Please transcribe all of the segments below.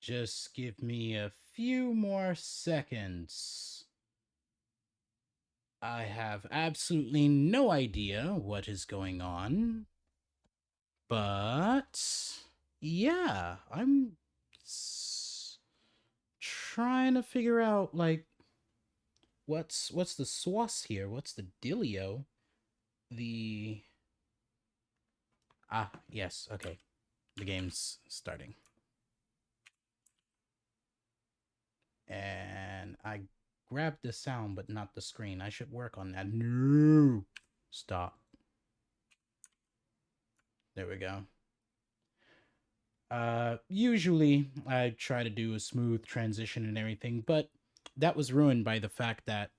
Just give me a few more seconds. I have absolutely no idea what is going on, but yeah, I'm trying to figure out like what's the sauce here? What's the dealio? The yes, okay. The game's starting. And I grabbed the sound but not the screen. I should work on that. No. Stop. There we go. Usually I try to do a smooth transition and everything, but that was ruined by the fact that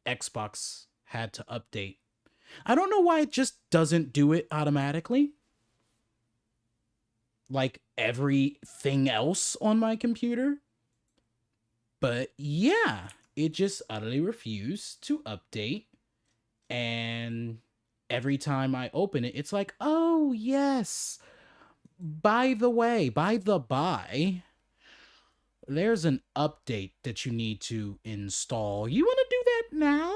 Xbox had to update. I don't know why it just doesn't do it automatically. Like everything else on my computer. But yeah, it just utterly refused to update. And every time I open it, it's like, oh, yes. By the way, there's an update that you need to install. You want to do that now?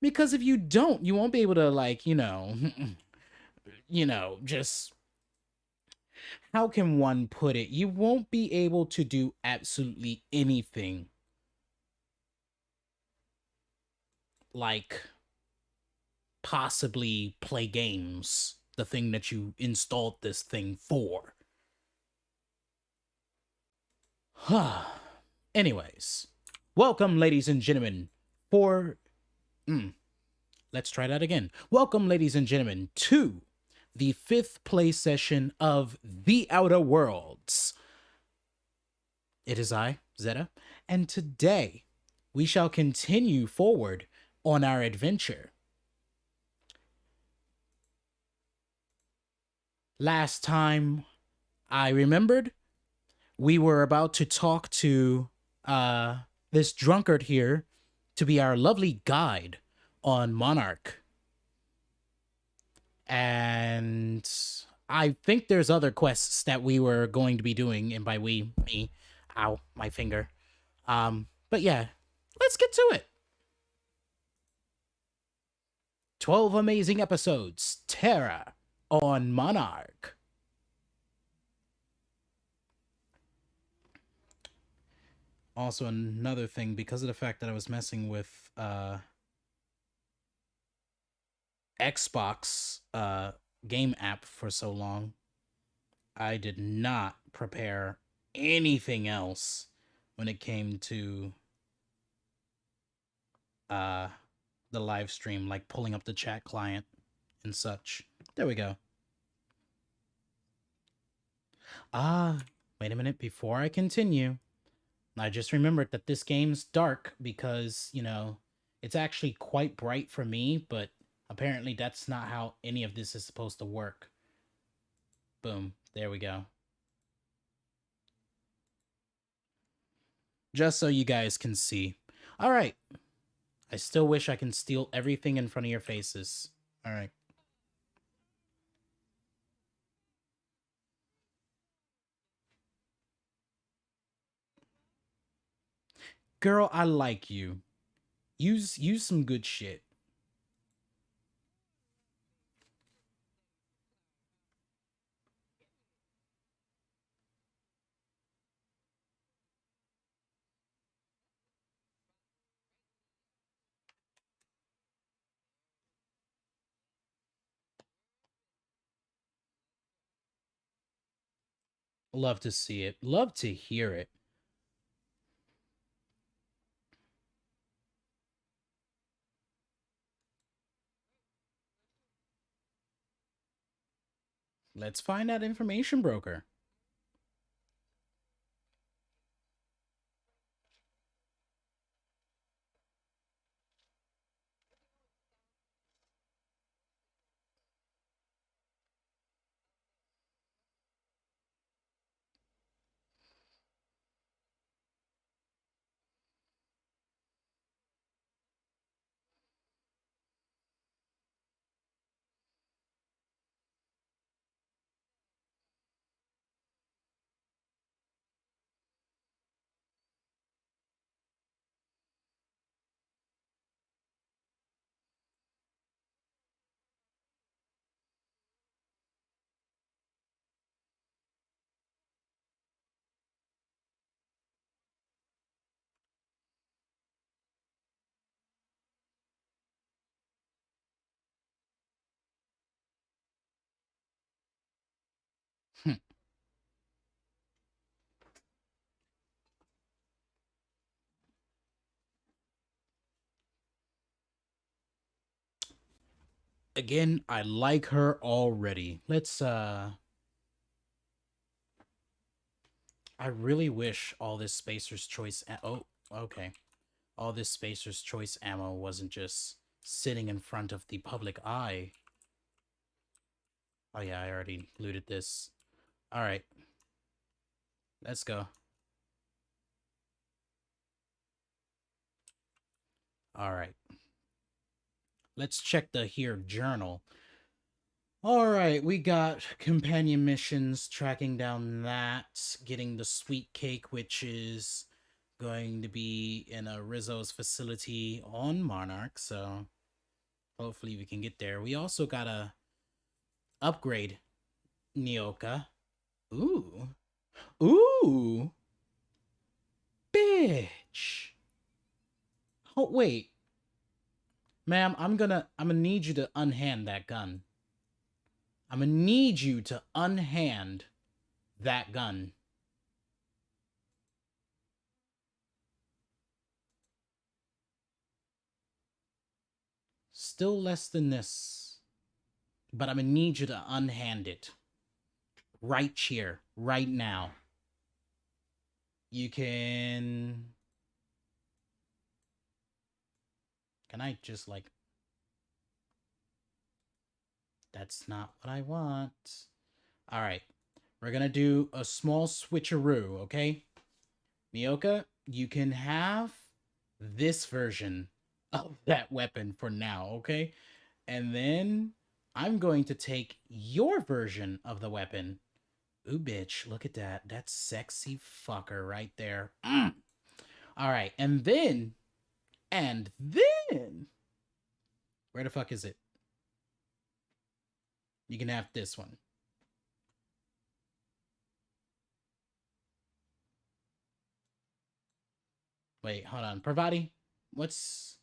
Because if you don't, you won't be able to, like, just how can one put it? You won't be able to do absolutely anything like possibly play games, the thing that you installed this thing for. Anyways, welcome, ladies and gentlemen, for. Let's try that again. Welcome, ladies and gentlemen, to the fifth play session of The Outer Worlds. It is I, Zeta, and today we shall continue forward on our adventure. Last time I remembered, we were about to talk to this drunkard here to be our lovely guide on Monarch. And I think there's other quests that we were going to be doing, and by we, me, ow, my finger. But yeah, let's get to it. 12 amazing episodes, Terra on Monarch. Also, another thing, because of the fact that I was messing with Xbox game app for so long, I did not prepare anything else when it came to the live stream, like pulling up the chat client and such. There we go. Wait a minute. Before I continue, I just remembered that this game's dark because, it's actually quite bright for me, but apparently that's not how any of this is supposed to work. Boom. There we go. Just so you guys can see. All right. I still wish I can steal everything in front of your faces. All right. Girl, I like you. Use some good shit. Love to see it. Love to hear it. Let's find that information broker. Again, I like her already. I really wish all this Spacer's Choice... Oh, okay. All this Spacer's Choice ammo wasn't just sitting in front of the public eye. Oh yeah, I already looted this. Alright. Let's go. Alright. Let's check the here journal. Alright, we got companion missions, tracking down that, getting the sweet cake, which is going to be in a Rizzo's facility on Monarch, so hopefully we can get there. We also gotta upgrade Nyoka. Ooh. Ooh. Bitch. Oh, wait. Ma'am, I'm gonna need you to unhand that gun. I'm gonna need you to unhand that gun. Still less than this. But I'm gonna need you to unhand it. Right here. Right now. You can... Can I just, like... That's not what I want. Alright. We're gonna do a small switcheroo, okay? Nyoka, you can have this version of that weapon for now, okay? And then I'm going to take your version of the weapon. Ooh, bitch, look at that. That's sexy fucker right there. Mm. All right, and then, where the fuck is it? You can have this one. Wait, hold on. Parvati, what's...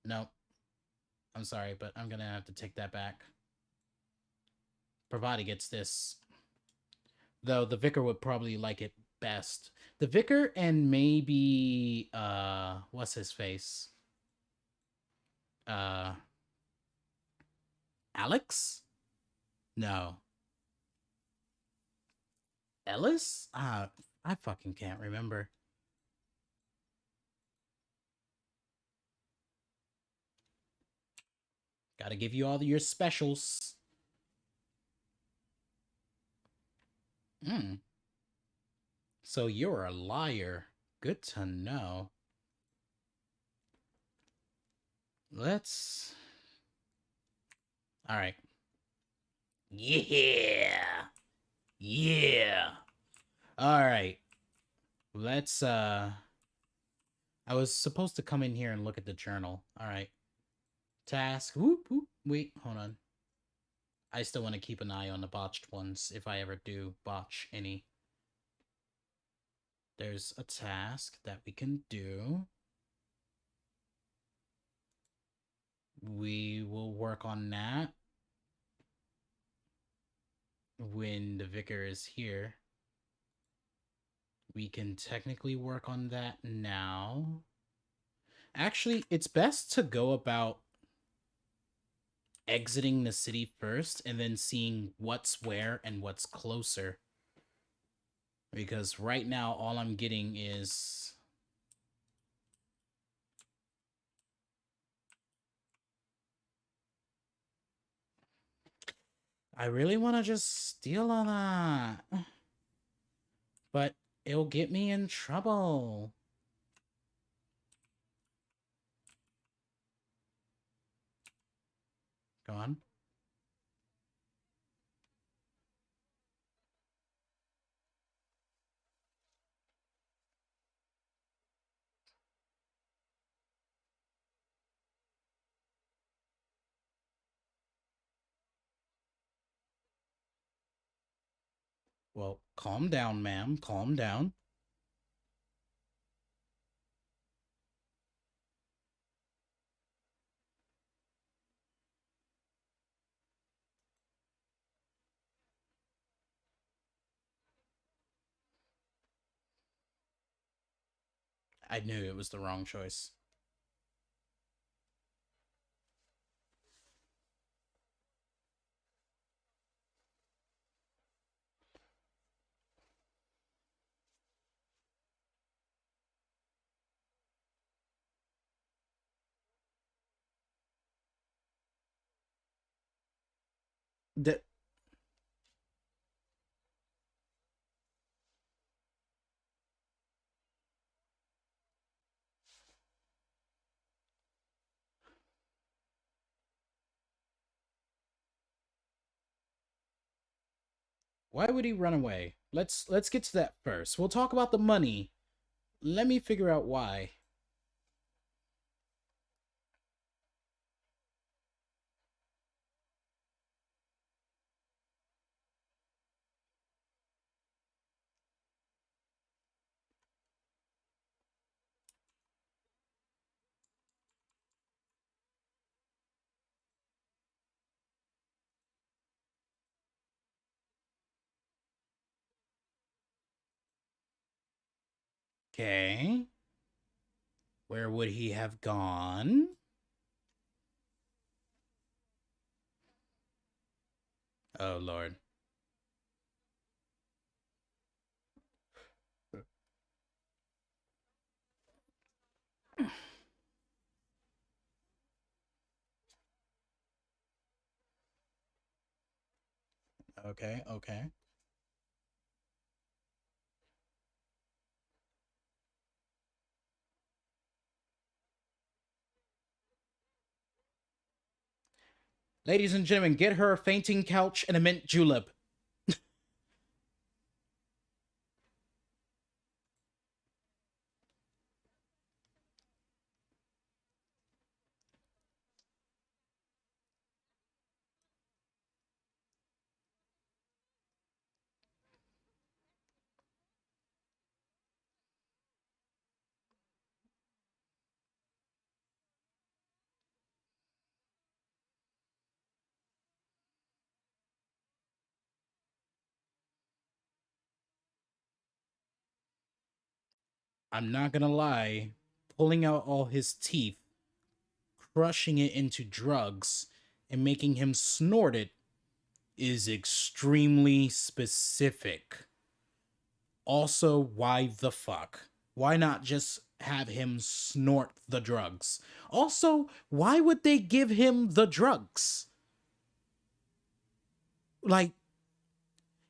No. I'm sorry, but I'm gonna have to take that back. Parvati gets this. Though the Vicar would probably like it best. The Vicar and maybe what's his face? Alex? No. Ellis? I fucking can't remember. Gotta give you all your specials. Hmm. So you're a liar. Good to know. Let's... Alright. Yeah! Yeah! Alright. Let's, I was supposed to come in here and look at the journal. Alright. Task. Whoop, whoop. Wait, hold on. I still want to keep an eye on the botched ones, if I ever do botch any. There's a task that we can do. We will work on that when the Vicar is here. We can technically work on that now. Actually, it's best to go about exiting the city first and then seeing what's where and what's closer. Because right now, all I'm getting is... I really want to just steal all that. But it'll get me in trouble. Go on. Well, calm down, ma'am. Calm down. I knew it was the wrong choice. The Why would he run away? Let's get to that first. We'll talk about the money. Let me figure out why. Okay. Where would he have gone? Oh Lord. Okay, okay. Ladies and gentlemen, get her a fainting couch and a mint julep. I'm not gonna lie, pulling out all his teeth, crushing it into drugs, and making him snort it is extremely specific. Also, why the fuck? Why not just have him snort the drugs? Also, why would they give him the drugs? Like,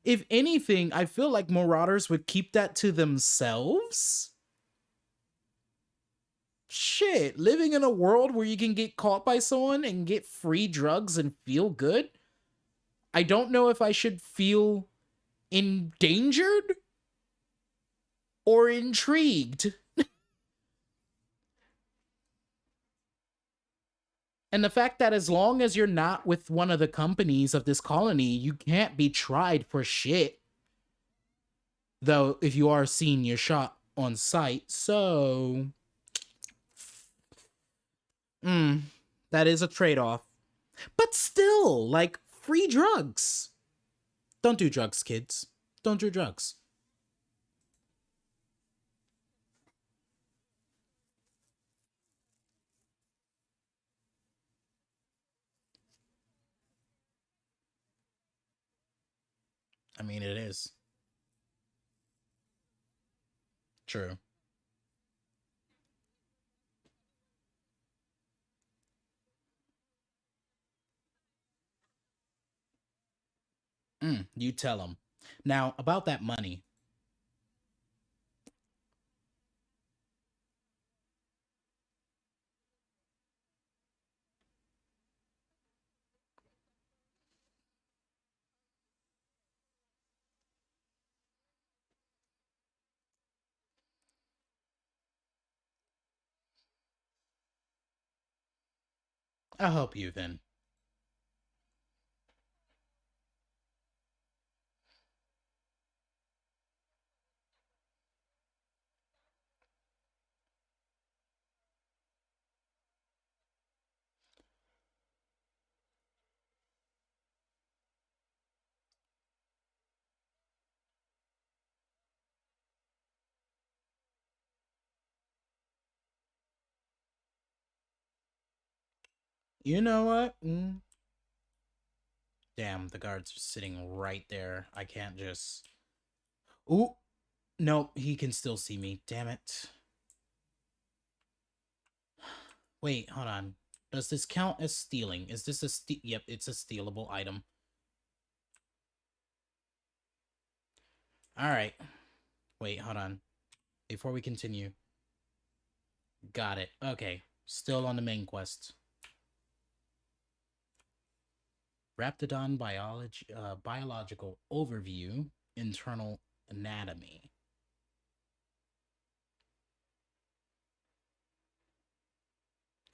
if anything, I feel like Marauders would keep that to themselves. Shit, living in a world where you can get caught by someone and get free drugs and feel good? I don't know if I should feel endangered or intrigued. And the fact that as long as you're not with one of the companies of this colony, you can't be tried for shit. Though, if you are seen, you're shot on sight. So, that is a trade off. But still, like, free drugs. Don't do drugs, kids. Don't do drugs. I mean, it is. True. You tell them. Now, about that money. I'll help you then. You know what? Damn, the guards are sitting right there. I can't just. Ooh. Nope, he can still see me. Damn it. Wait, hold on. Does this count as stealing? Is this a Yep, it's a stealable item. All right. Wait, hold on. Before we continue. Got it. Okay. Still on the main quest. Raptidon biological overview, internal anatomy.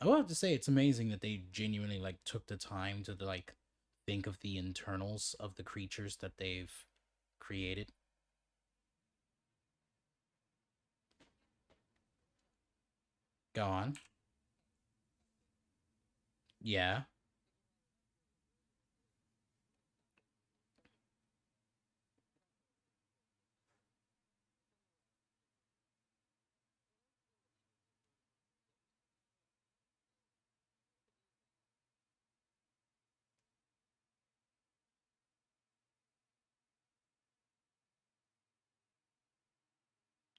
I will have to say it's amazing that they genuinely like took the time to like think of the internals of the creatures that they've created. Go on. Yeah.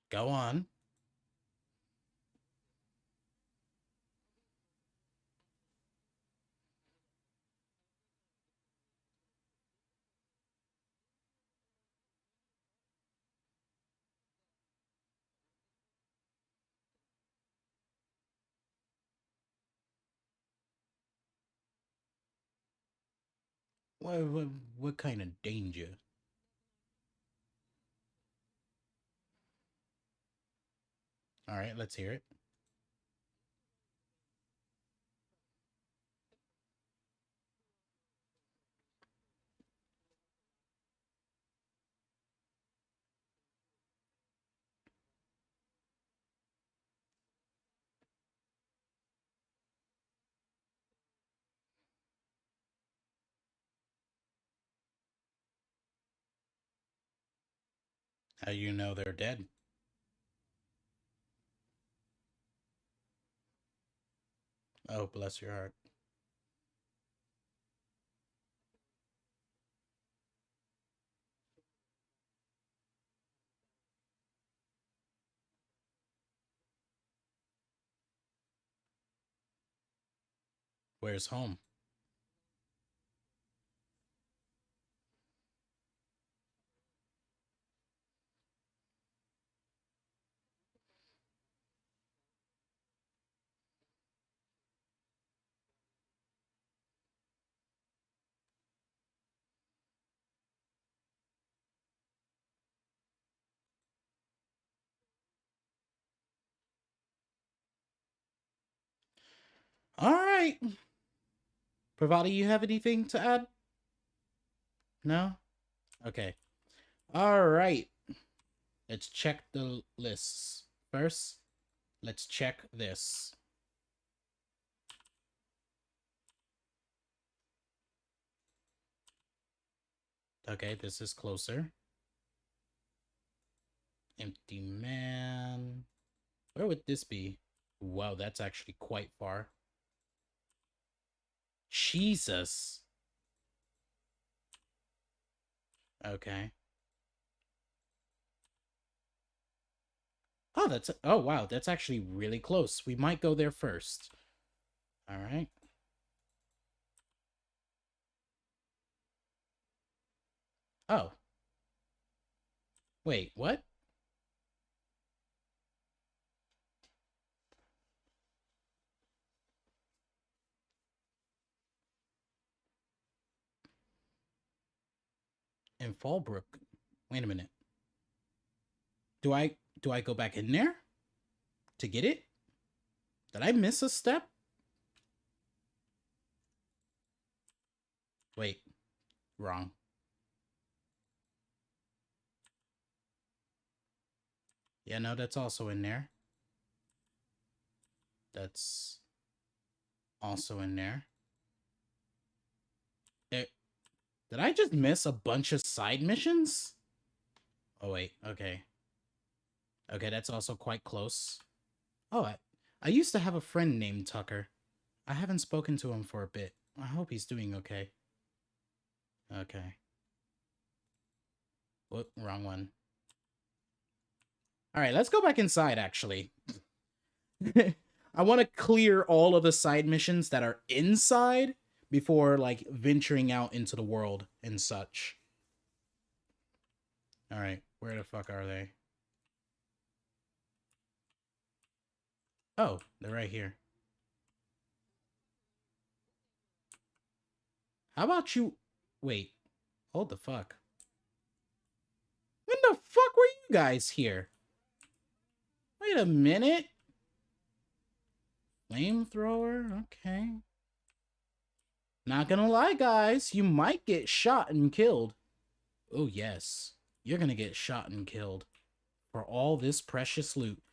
Go on. What kind of danger? All right, let's hear it. How you know they're dead? Oh, bless your heart. Where's home? All right. Pravati, you have anything to add? No? Okay. All right. Let's check the lists. First, let's check this. Okay, this is closer. Empty man. Where would this be? Wow, that's actually quite far. Jesus. Okay. Oh wow, that's actually really close. We might go there first. All right. Oh. Wait, what? In Fallbrook. Wait a minute. Do I go back in there to get it? Did I miss a step? Wait, wrong. Yeah, no, that's also in there. That's also in there. It, did I just miss a bunch of side missions? Oh, wait, okay. Okay, that's also quite close. Oh, I used to have a friend named Tucker. I haven't spoken to him for a bit. I hope he's doing okay. Okay. Whoop, wrong one. All right, let's go back inside, actually. I want to clear all of the side missions that are inside before, like, venturing out into the world and such. Alright, where the fuck are they? Oh, they're right here. How about you... Wait. Hold the fuck. When the fuck were you guys here? Wait a minute. Flamethrower? Okay. Not gonna lie, guys. You might get shot and killed. Oh, yes. You're gonna get shot and killed for all this precious loot.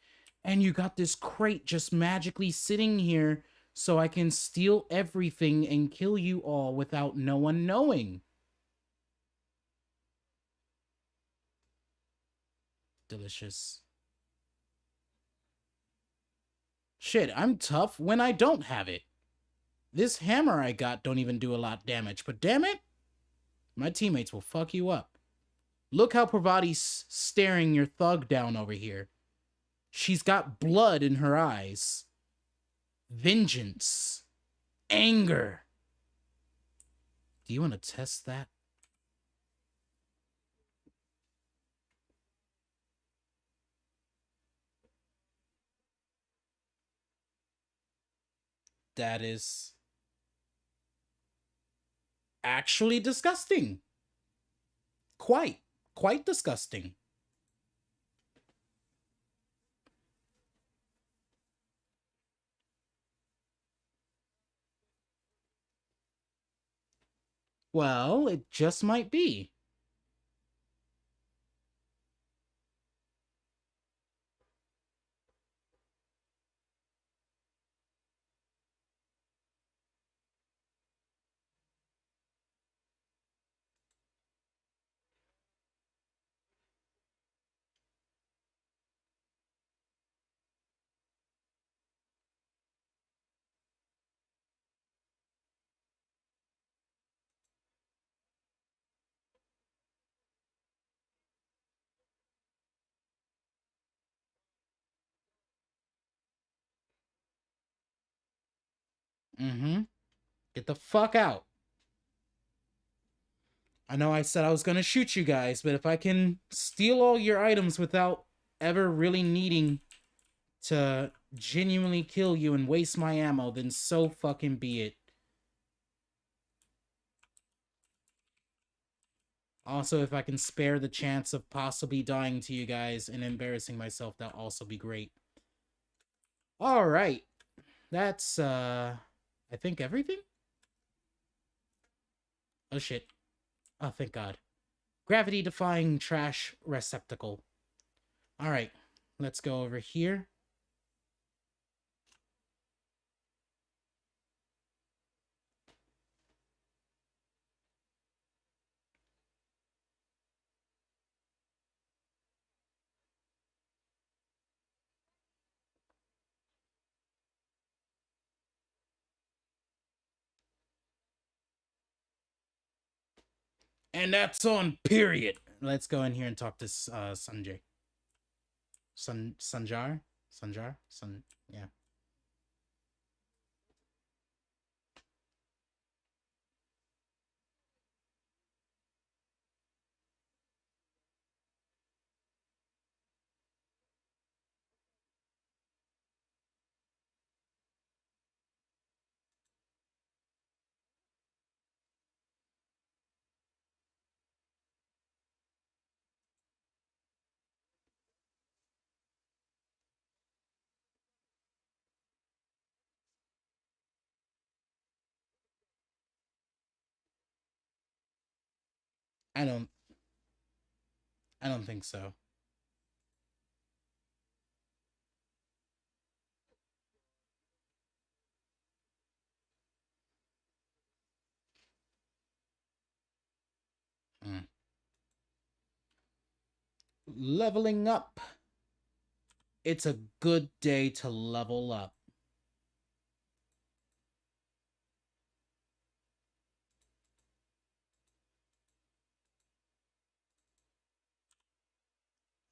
And you got this crate just magically sitting here so I can steal everything and kill you all without no one knowing. Delicious. Shit, I'm tough when I don't have it. This hammer I got don't even do a lot damage, but damn it, my teammates will fuck you up. Look how Parvati's staring your thug down over here. She's got blood in her eyes. Vengeance. Anger. Do you want to test that? That is actually disgusting. Quite disgusting. Well, it just might be. Mm-hmm. Get the fuck out. I know I said I was gonna shoot you guys, but if I can steal all your items without ever really needing to genuinely kill you and waste my ammo, then so fucking be it. Also, if I can spare the chance of possibly dying to you guys and embarrassing myself, that'll also be great. Alright. That's, I think everything? Oh shit. Oh, thank God. Gravity-defying trash receptacle. Alright. Let's go over here. And that's on period. Let's go in here and talk to Sanjay. Sanjar? Sanjar? Yeah. I don't think so. Mm. Leveling up. It's a good day to level up.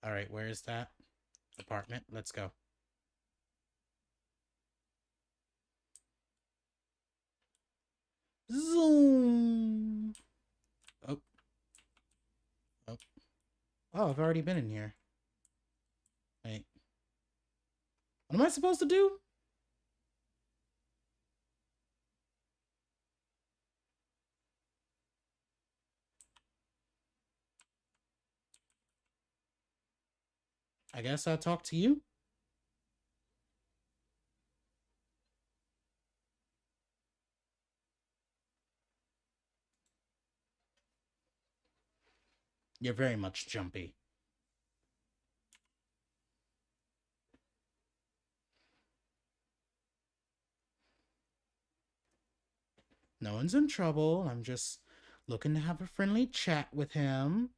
All right, where is that apartment? Let's go. Zoom. Oh. Oh. Oh, I've already been in here. Wait. What am I supposed to do? I guess I'll talk to you. You're very much jumpy. No one's in trouble. I'm just looking to have a friendly chat with him.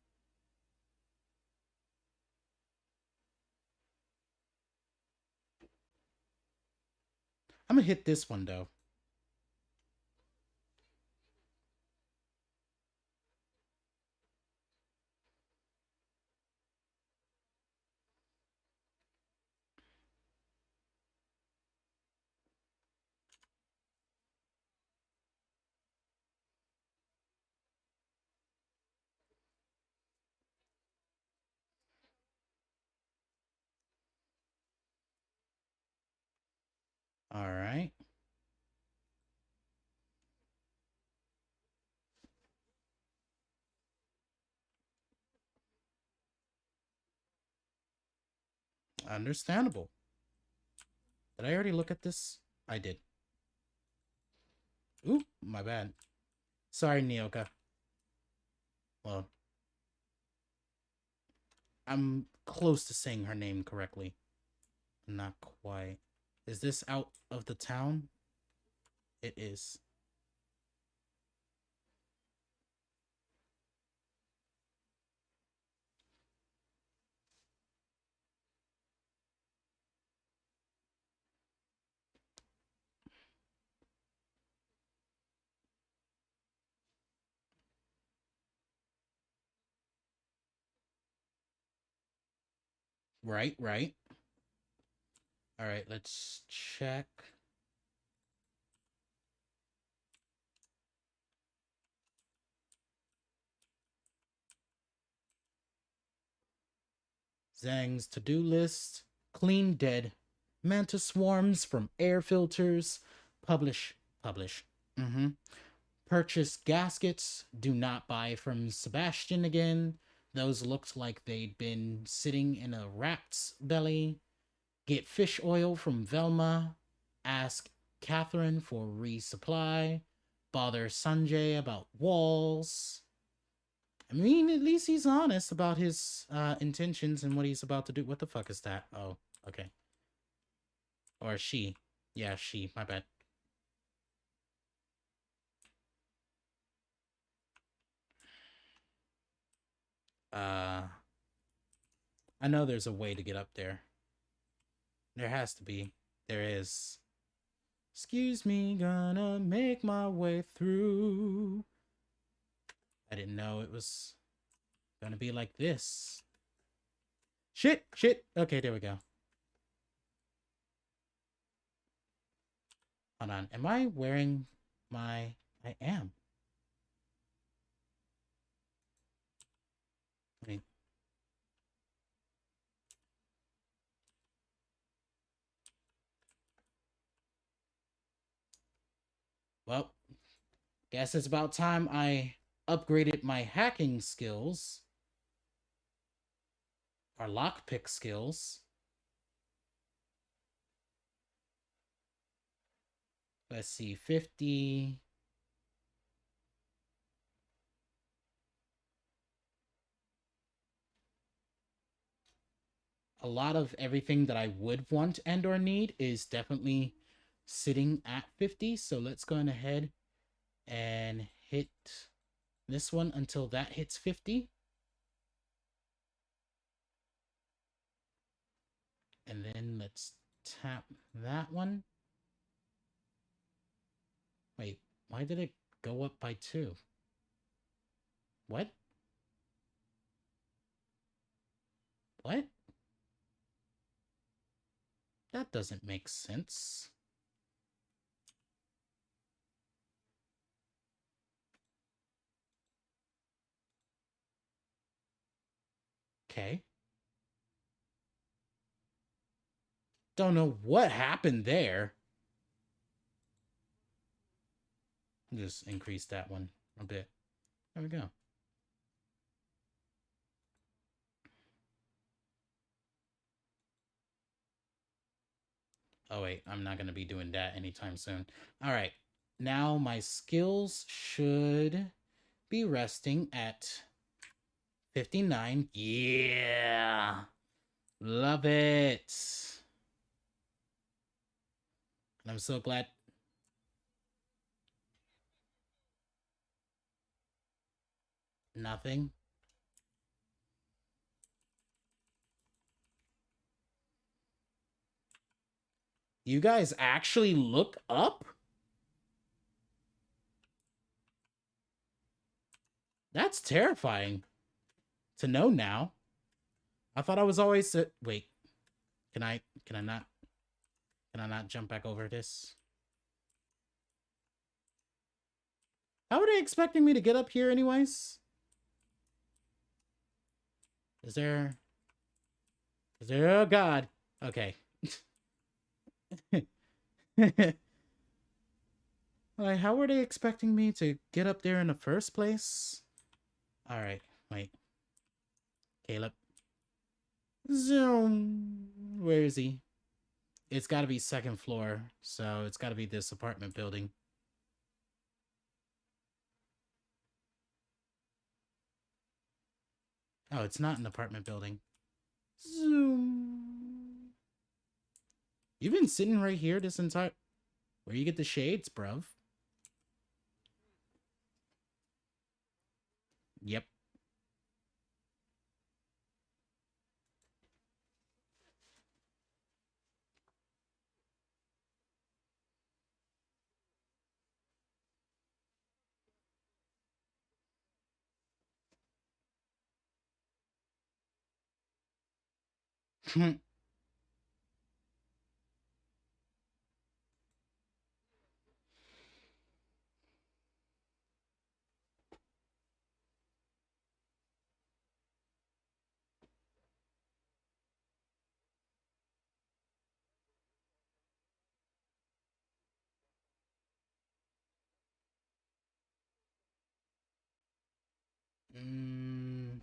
I'm gonna hit this one, though. All right. Understandable. Did I already look at this? I did. Ooh, my bad. Sorry, Nyoka. Well, I'm close to saying her name correctly. Not quite. Is this out of the town? It is. Right, right. All right, let's check. Zhang's to-do list. Clean dead. Mantis swarms from air filters. Publish. Publish. Purchase gaskets. Do not buy from Sebastian again. Those looked like they'd been sitting in a rat's belly. Get fish oil from Velma. Ask Catherine for resupply. Bother Sanjay about walls. I mean, at least he's honest about his intentions and what he's about to do. What the fuck is that? Oh, okay. Or she. Yeah, she. My bad. I know there's a way to get up there. There has to be. There is. Excuse me, gonna make my way through. I didn't know it was gonna be like this. Shit, shit. Okay, there we go. Hold on. Am I wearing my... I am. Wait. Well, guess it's about time I upgraded my hacking skills. Or lockpick skills. Let's see, 50. A lot of everything that I would want and or need is definitely sitting at 50. So let's go ahead and hit this one until that hits 50. And then let's tap that one. Wait, why did it go up by 2? What? What? That doesn't make sense. Okay. Don't know what happened there. Just increase that one a bit. There we go. Oh, wait. I'm not going to be doing that anytime soon. All right. Now my skills should be resting at 59. Yeah. Love it. And I'm so glad. Nothing. You guys actually look up? That's terrifying to know now. I thought I was always wait. Can I not jump back over this? How are they expecting me to get up here anyways? Is there oh god. Okay. Like, how were they expecting me to get up there in the first place? All right, wait. Caleb. Zoom. Where is he? It's got to be second floor, so it's got to be this apartment building. Oh, it's not an apartment building. Zoom. You've been sitting right here this entire... Where you get the shades, bruv? Yep. mm,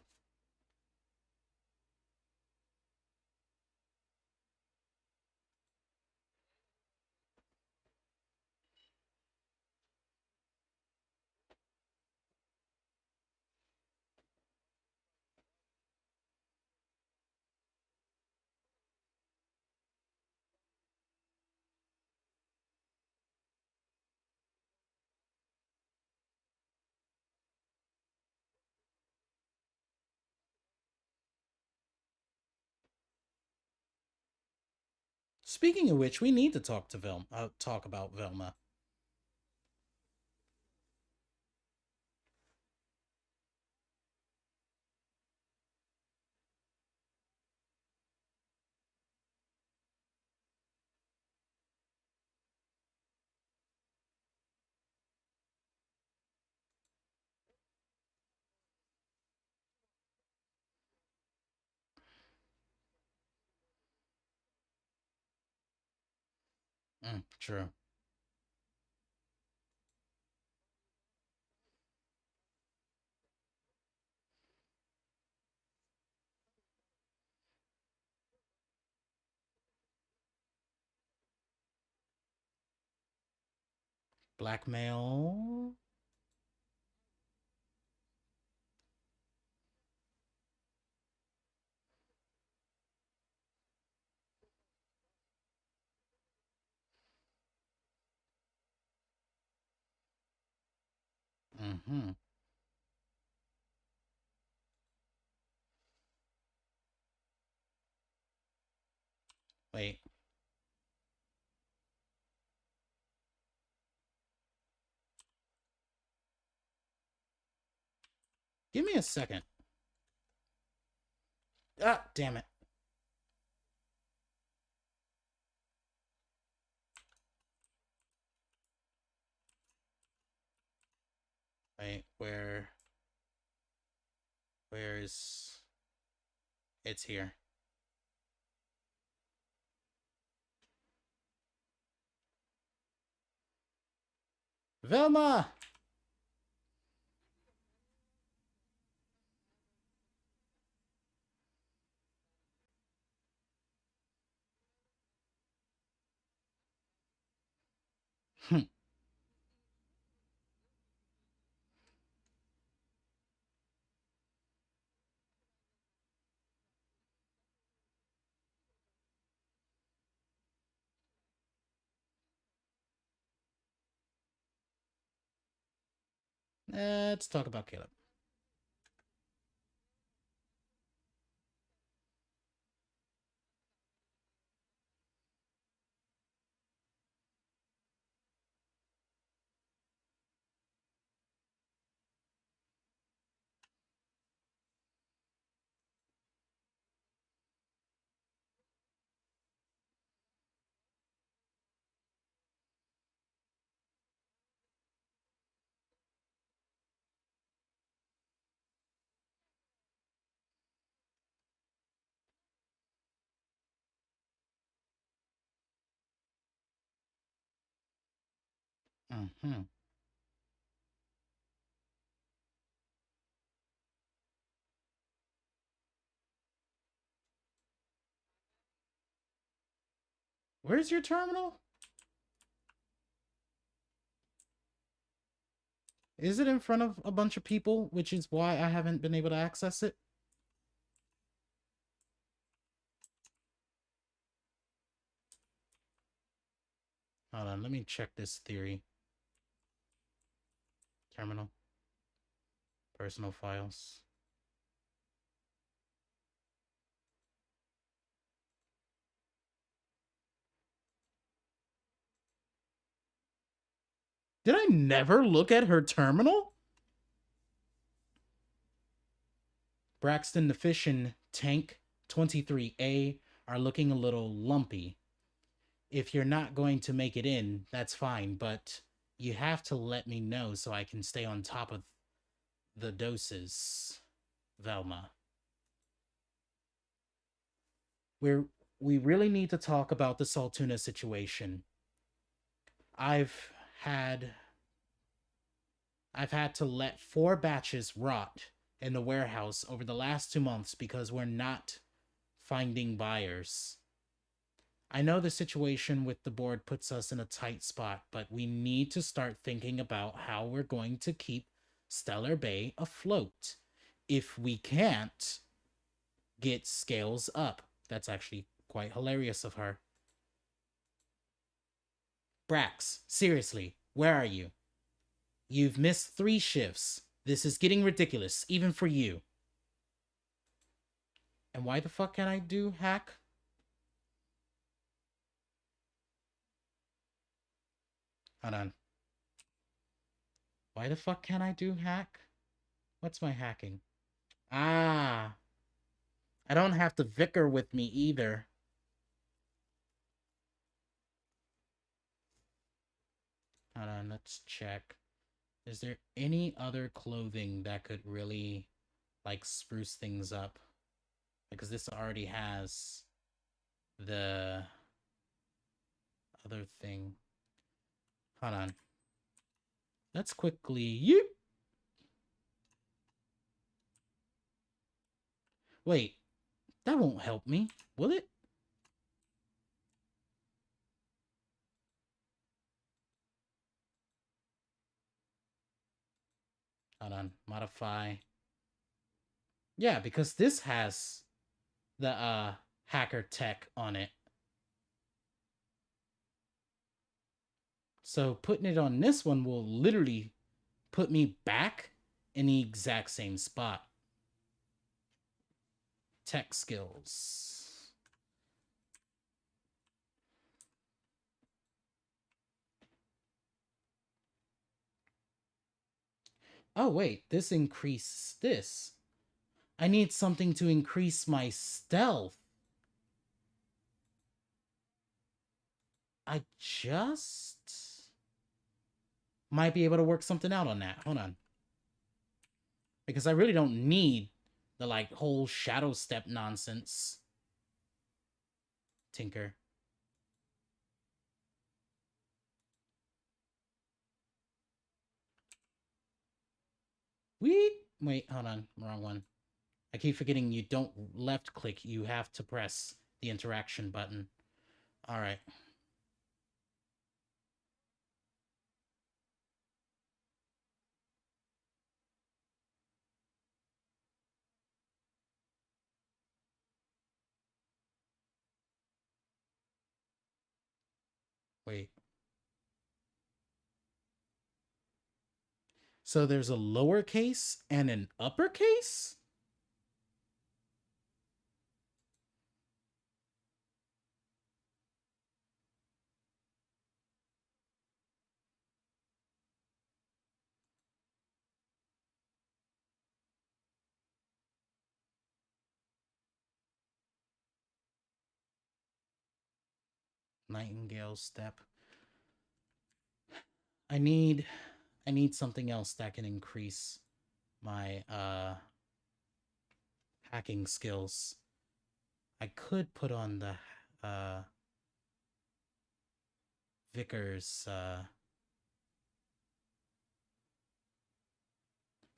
Speaking of which, we need to talk to talk about Velma. True. Blackmail. Mm-hmm. Wait. Give me a second. Ah, damn it. Wait, where's... It's here. Velma! Let's talk about Caleb. Mm-hmm. Where's your terminal? Is it in front of a bunch of people, which is why I haven't been able to access it? Hold on, let me check this theory. Terminal. Personal files. Did I never look at her terminal? Braxton, the Fish, and Tank 23A are looking a little lumpy. If you're not going to make it in, that's fine, but you have to let me know so I can stay on top of the doses, Velma. We really need to talk about the Saltuna situation. I've had to let 4 batches rot in the warehouse over the last 2 months because we're not finding buyers. I know the situation with the board puts us in a tight spot, but we need to start thinking about how we're going to keep Stellar Bay afloat. If we can't get Scales up, that's actually quite hilarious of her. Brax, seriously, where are you? You've missed 3 shifts. This is getting ridiculous, even for you. And why the fuck can I do hack? Hold on. Why the fuck can I do hack? What's my hacking? Ah. I don't have the vicar with me either. Hold on, let's check. Is there any other clothing that could really, like, spruce things up? Because this already has the other thing. Hold on. Let's quickly... Yeet! Wait, that won't help me, will it? Hold on, modify. Yeah, because this has the hacker tech on it. So putting it on this one will literally put me back in the exact same spot. Tech skills. Oh, wait, this increases this. I need something to increase my stealth. I just might be able to work something out on that. Hold on. Because I really don't need The like whole shadow step nonsense. Tinker. Wait, hold on. Wrong one. I keep forgetting you don't left click. You have to press the interaction button. All right. Wait. So there's a lowercase and an uppercase? Nightingale step. I need something else that can increase my hacking skills. I could put on the Vickers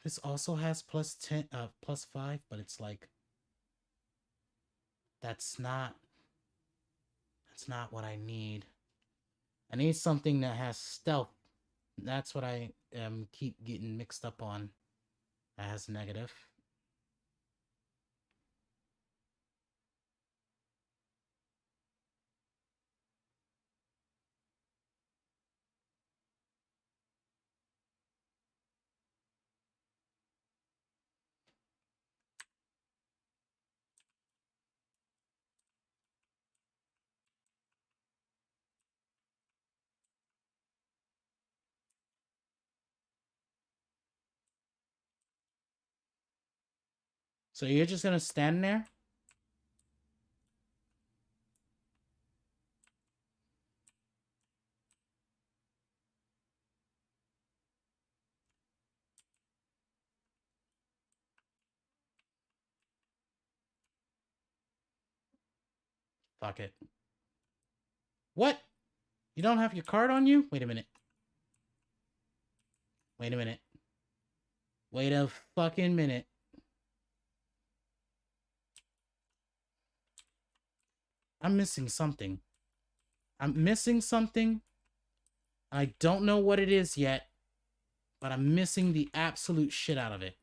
this also has plus 10 plus 5, but it's like that's not what I need. I need something that has stealth. That's what I keep getting mixed up on. That has negative. So you're just gonna stand there? Fuck it. What? You don't have your card on you? Wait a minute. Wait a minute. Wait a fucking minute. I'm missing something. I'm missing something. I don't know what it is yet, but I'm missing the absolute shit out of it.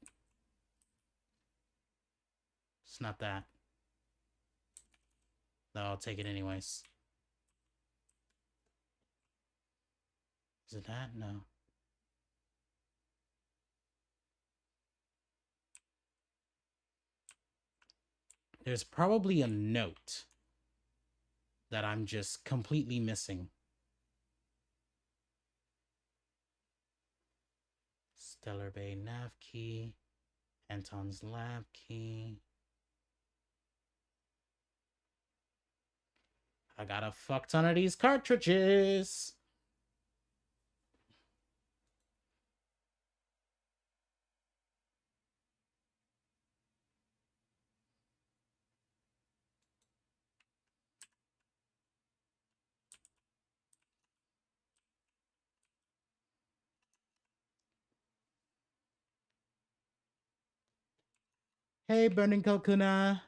It's not that. No, I'll take it anyways. Is it that? No. There's probably a note that I'm just completely missing. Stellar Bay nav key. Anton's lab key. I got a fuck ton of these cartridges. Hey, Burning Kokuna.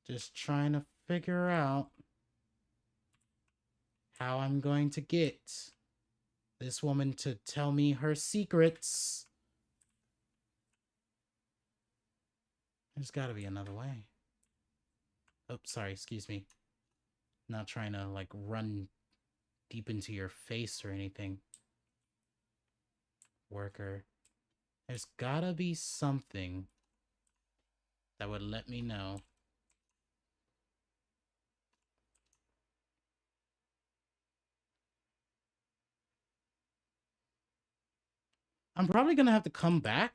Just trying to figure out how I'm going to get this woman to tell me her secrets. There's got to be another way. Oh, sorry, excuse me. Not trying to, like, run deep into your face or anything. Worker. There's gotta be something that would let me know. I'm probably gonna have to come back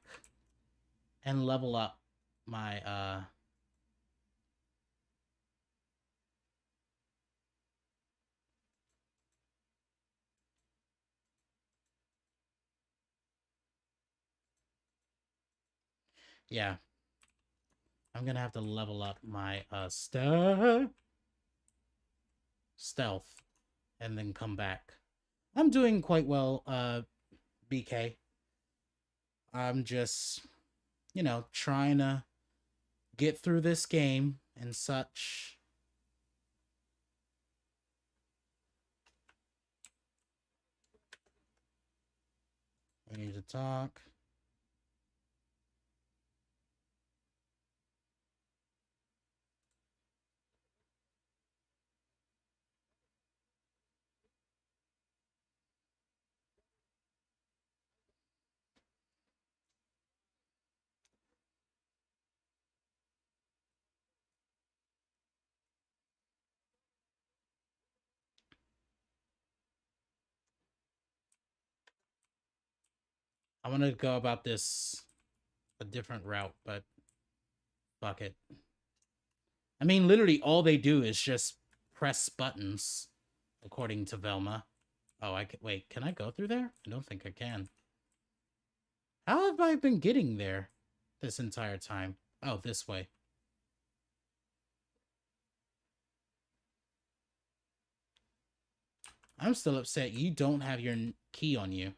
and level up my, Yeah. I'm gonna have to level up my stealth and then come back. I'm doing quite well, BK. I'm just, you know, trying to get through this game and such. I need to talk. I want to go about this a different route, but fuck it. I mean, literally all they do is just press buttons, according to Velma. Oh, I can wait. Can I go through there? I don't think I can. How have I been getting there this entire time? Oh, this way. I'm still upset you don't have your key on you.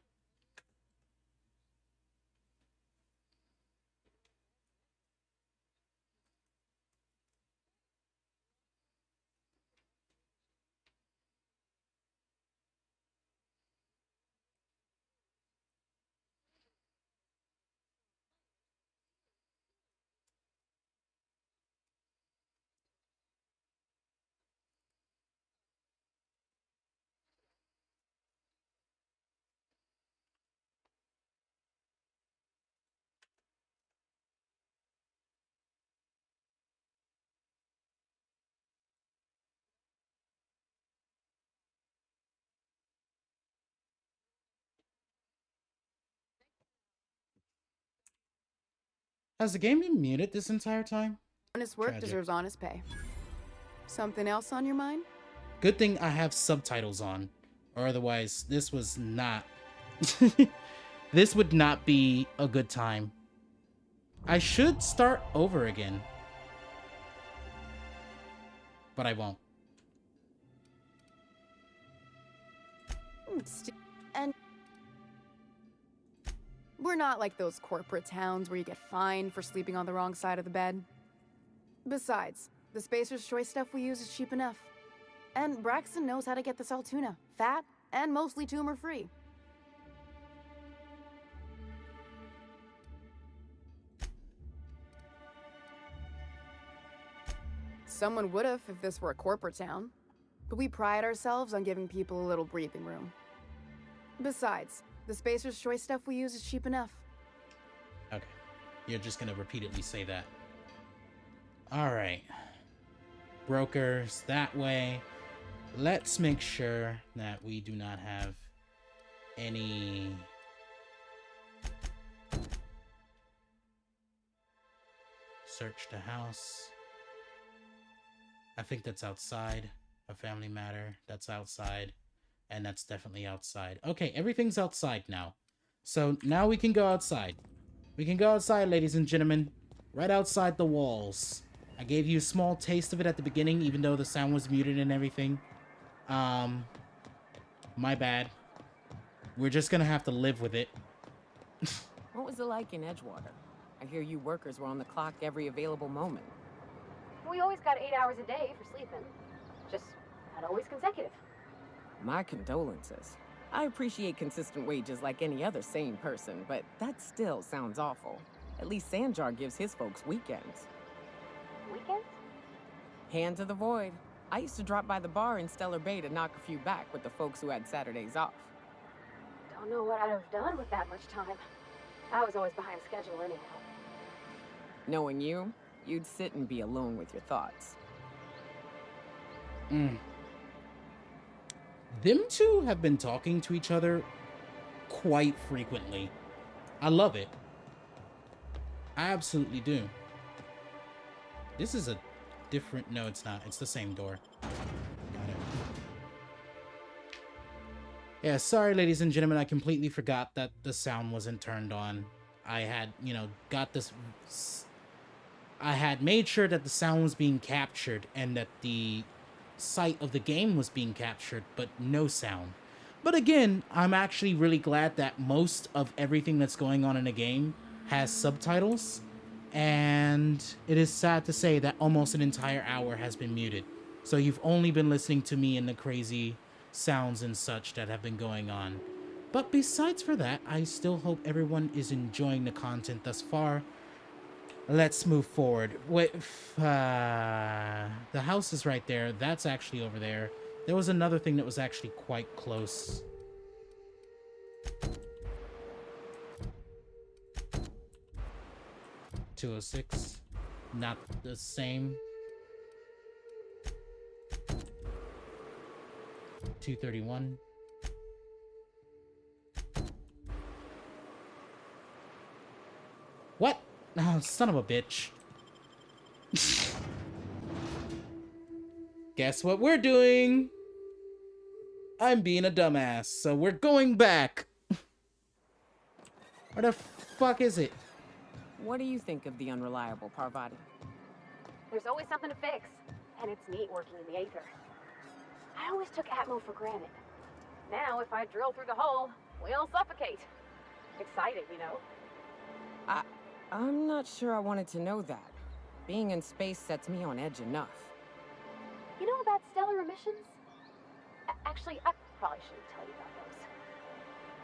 Has the game been muted this entire time? Honest work deserves honest pay. Something else on your mind? Good thing I have subtitles on, or otherwise this was not... this would not be a good time. I should start over again. But I won't. And we're not like those corporate towns where you get fined for sleeping on the wrong side of the bed. Besides, the Spacer's Choice stuff we use is cheap enough. And Braxton knows how to get the Saltuna, fat and mostly tumor-free. Someone would have if this were a corporate town. But we pride ourselves on giving people a little breathing room. Besides, the Spacer's Choice stuff we use is cheap enough. Okay. You're just gonna repeatedly say that. Alright. Brokers that way. Let's make sure that we do not have any... Search the house. I think that's outside. A family matter. That's outside. And that's definitely outside. Okay, everything's outside now. So now we can go outside. We can go outside, ladies and gentlemen. Right outside the walls. I gave you a small taste of it at the beginning, even though the sound was muted and everything. My bad. We're just gonna have to live with it. What was it like in Edgewater? I hear you workers were on the clock every available moment. We always got 8 hours a day for sleeping. Just not always consecutive. My condolences. I appreciate consistent wages like any other sane person, but that still sounds awful. At least Sanjar gives his folks weekends. Weekends? Hand to the void. I used to drop by the bar in Stellar Bay to knock a few back with the folks who had Saturdays off. Don't know what I'd have done with that much time. I was always behind schedule anyhow. Knowing you, you'd sit and be alone with your thoughts. Them two have been talking to each other quite frequently. I love it. I absolutely do. This is a different... No, it's not. It's the same door. Got it. Yeah, sorry, ladies and gentlemen. I completely forgot that the sound wasn't turned on. I had, got this. I had made sure that the sound was being captured and that the sight of the game was being captured, but no sound. But again, I'm actually really glad that most of everything that's going on in the game has subtitles, and it is sad to say that almost an entire hour has been muted. So you've only been listening to me and the crazy sounds and such that have been going on. But besides for that, I still hope everyone is enjoying the content thus far. Let's move forward. Wait, the house is right there. That's actually over there. There was another thing that was actually quite close. .206. Not the same. 231. What? Oh, son of a bitch. Guess what we're doing? I'm being a dumbass, so we're going back. Where the fuck is it? What do you think of the unreliable Parvati? There's always something to fix, and it's neat working in the Aether. I always took Atmo for granted. Now, if I drill through the hole, we all suffocate. Exciting, you know? I'm not sure I wanted to know that. Being in space sets me on edge enough. You know about stellar emissions? Actually, I probably shouldn't tell you about those.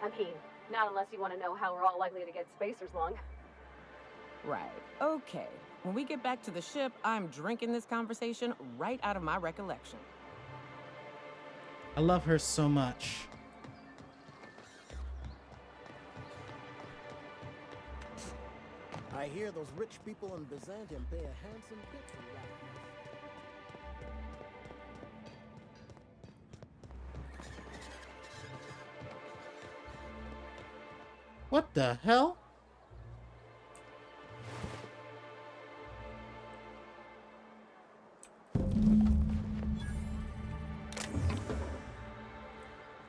I mean, not unless you want to know how we're all likely to get spacers lung. Right. Okay. When we get back to the ship, I'm drinking this conversation right out of my recollection. I love her so much. I hear those rich people in Byzantium pay a handsome bit for that. What the hell?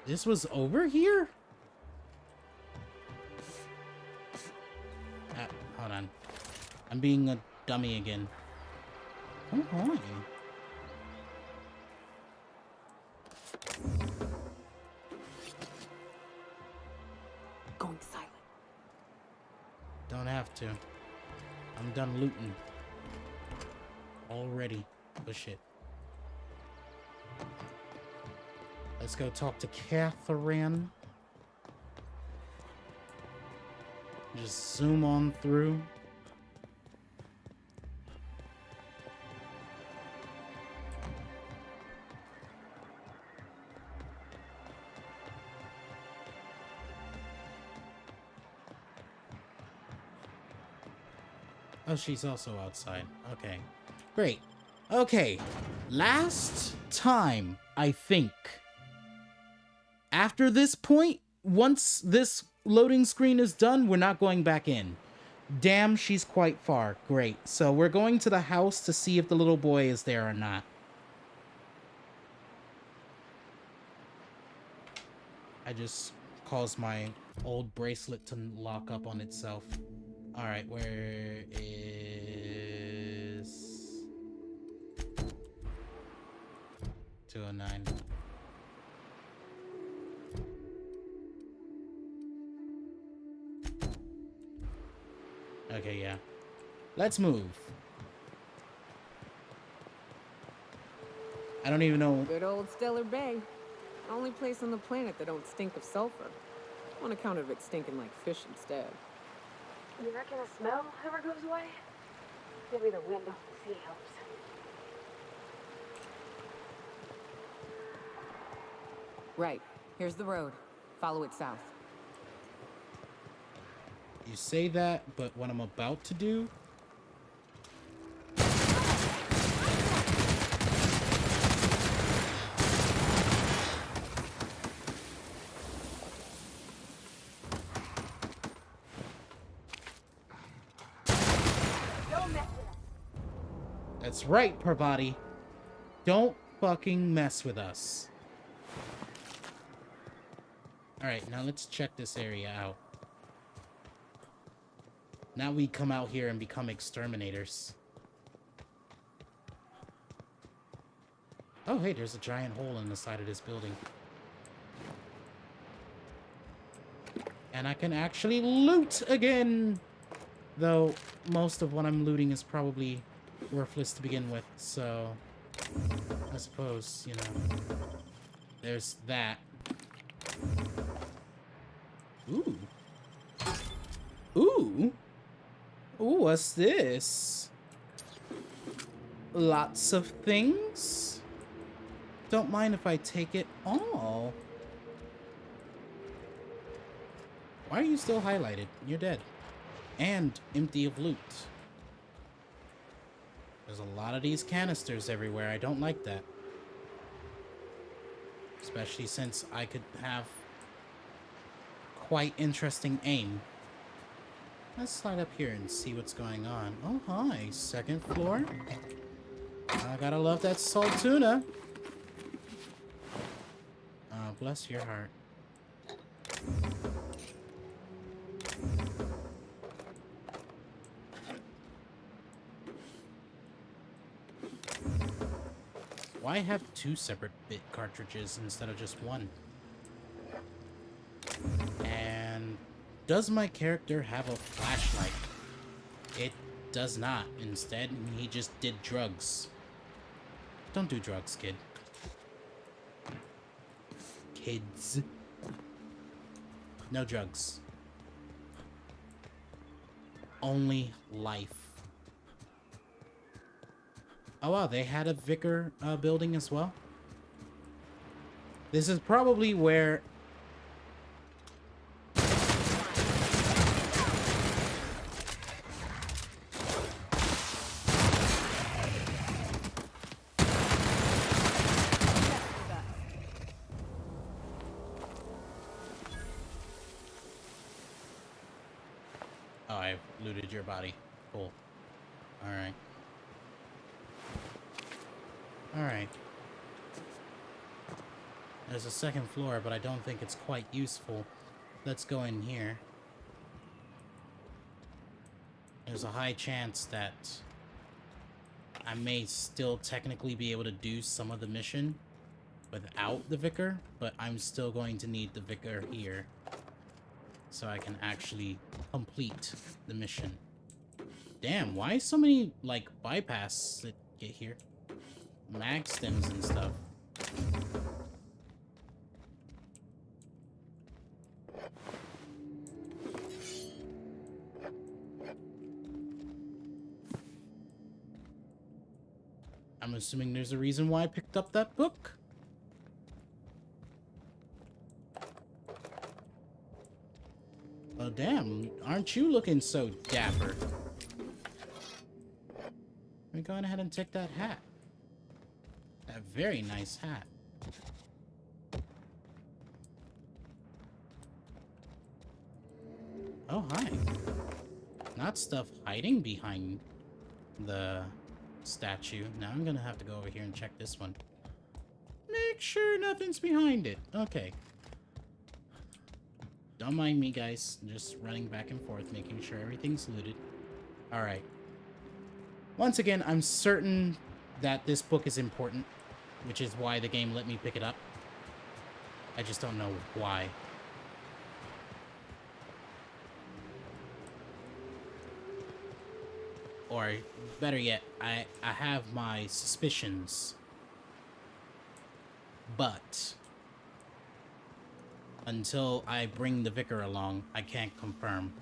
This was over here? Hold on. I'm being a dummy again. Come on. Going silent. Don't have to. I'm done looting. Already. Oh shit. Let's go talk to Catherine. Just zoom on through. Oh, she's also outside. Okay. Great. Okay. Last time, I think. After this point, once this loading screen is done, we're not going back in. Damn, she's quite far. Great. So we're going to the house to see if the little boy is there or not. I just caused my old bracelet to lock up on itself. Alright, where is 209? Okay, yeah. Let's move. I don't even know. Good old Stellar Bay. Only place on the planet that don't stink of sulfur. On account of it stinking like fish instead. You reckon the smell ever goes away? Maybe the wind off the sea helps. Right. Here's the road. Follow it south. You say that, but what I'm about to do... That's right, Parvati. Don't fucking mess with us. Alright, now let's check this area out. Now we come out here and become exterminators. Oh, hey, there's a giant hole in the side of this building. And I can actually loot again! Though, most of what I'm looting is probably worthless to begin with, so... I suppose, you know... There's that. Ooh. Ooh! Ooh, what's this? Lots of things? Don't mind if I take it all. Why are you still highlighted? You're dead. And empty of loot. There's a lot of these canisters everywhere. I don't like that. Especially since I could have quite interesting aim. Let's slide up here and see what's going on. Oh, hi. Second floor. I gotta love that salt tuna. Oh, bless your heart. Why have two separate bit cartridges instead of just one? And does my character have a flashlight? It does not. Instead, he just did drugs. Don't do drugs, kid. Kids. No drugs. Only life. Oh wow, they had a Vicar building as well. This is probably where... Oh, I looted your body. Cool. Alright. Alright. There's a second floor, but I don't think it's quite useful. Let's go in here. There's a high chance that I may still technically be able to do some of the mission without the Vicar, but I'm still going to need the Vicar here so I can actually complete the mission. Damn, why so many, like, bypass that get here? Mag stems and stuff. I'm assuming there's a reason why I picked up that book. Oh damn, aren't you looking so dapper? Let me go ahead and take that hat. That very nice hat. Oh, hi. Not stuff hiding behind the statue. Now I'm gonna have to go over here and check this one. Make sure nothing's behind it. Okay. Don't mind me, guys. I'm just running back and forth, making sure everything's looted. Alright. Once again, I'm certain that this book is important, which is why the game let me pick it up. I just don't know why. Or, better yet, I have my suspicions. But until I bring the Vicar along, I can't confirm.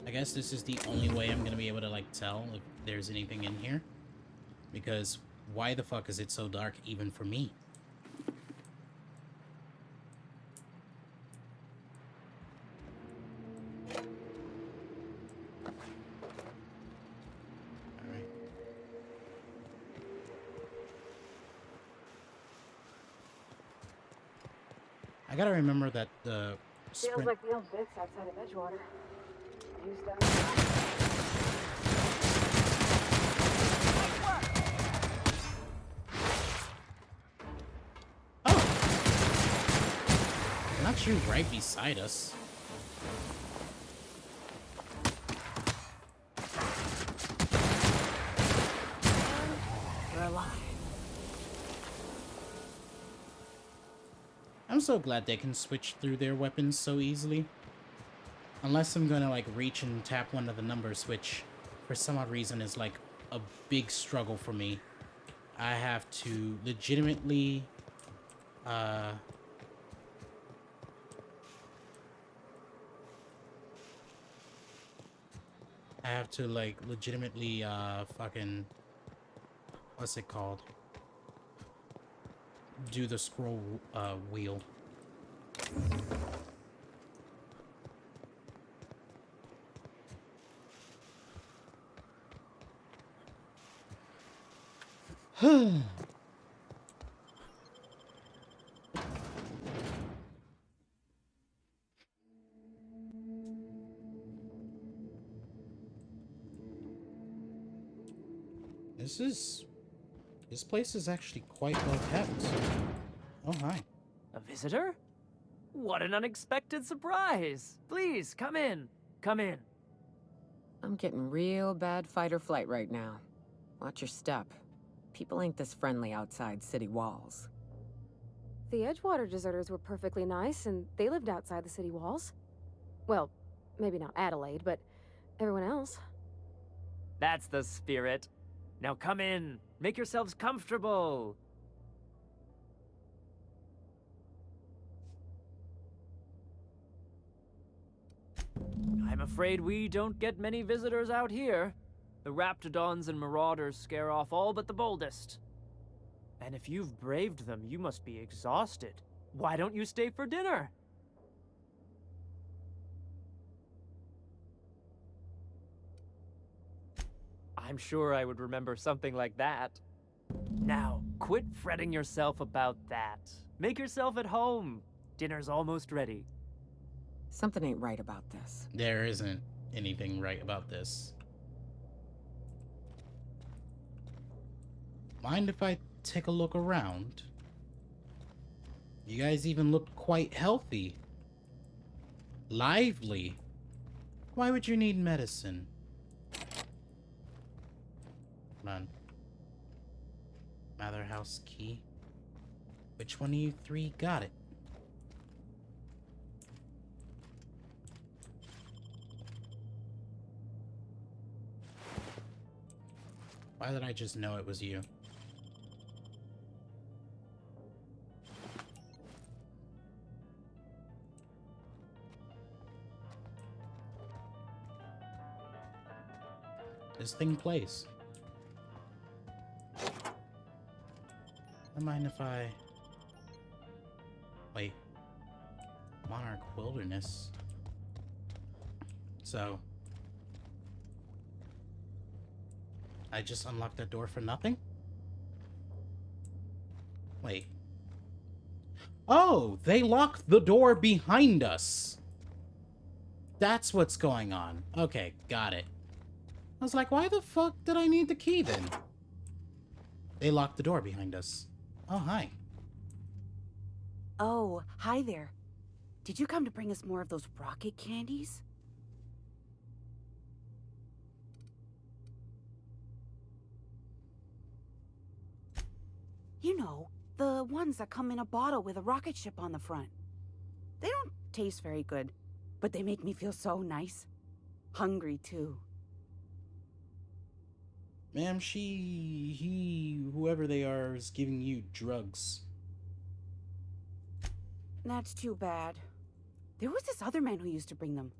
I guess this is the only way I'm gonna be able to, like, tell if there's anything in here. Because why the fuck is it so dark even for me? Alright. I gotta remember that the Feels like the old Vicks outside of Edgewater. Used up. Not you right beside us. We're alive. I'm so glad they can switch through their weapons so easily. Unless I'm gonna like reach and tap one of the numbers, which for some odd reason is like a big struggle for me. I have to legitimately I have to like legitimately fucking, what's it called? Do the scroll wheel. This place is actually quite well kept. Oh, hi. A visitor? What an unexpected surprise! Please, come in. Come in. I'm getting real bad fight or flight right now. Watch your step. People ain't this friendly outside city walls. The Edgewater deserters were perfectly nice, and they lived outside the city walls. Well, maybe not Adelaide, but everyone else. That's the spirit. Now come in. Make yourselves comfortable. I'm afraid we don't get many visitors out here. The Raptidons and Marauders scare off all but the boldest. And if you've braved them, you must be exhausted. Why don't you stay for dinner? I'm sure I would remember something like that. Now, quit fretting yourself about that. Make yourself at home. Dinner's almost ready. Something ain't right about this. There isn't anything right about this. Mind if I take a look around? You guys even look quite healthy. Lively. Why would you need medicine? Come on. Mather House key. Which one of you three got it? Why did I just know it was you? This thing plays. Don't mind if I... Wait. Monarch Wilderness. So... I just unlocked that door for nothing? Wait. Oh! They locked the door behind us! That's what's going on. Okay, got it. I was like, why the fuck did I need the key then? They locked the door behind us. Oh, hi. Oh, hi there. Did you come to bring us more of those rocket candies? You know, the ones that come in a bottle with a rocket ship on the front. They don't taste very good, but they make me feel so nice. Hungry, too. Ma'am, whoever they are is giving you drugs. That's too bad. There was this other man who used to bring them.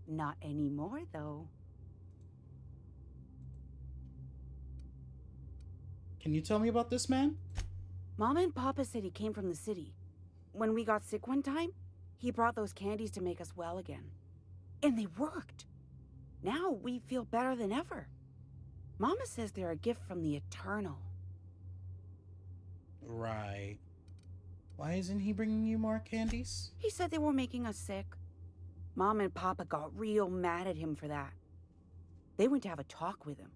Not anymore, though. Can you tell me about this man? Mama and Papa said he came from the city. When we got sick one time, he brought those candies to make us well again. And they worked. Now we feel better than ever. Mama says they're a gift from the Eternal. Right. Why isn't he bringing you more candies? He said they were making us sick. Mom and Papa got real mad at him for that. They went to have a talk with him.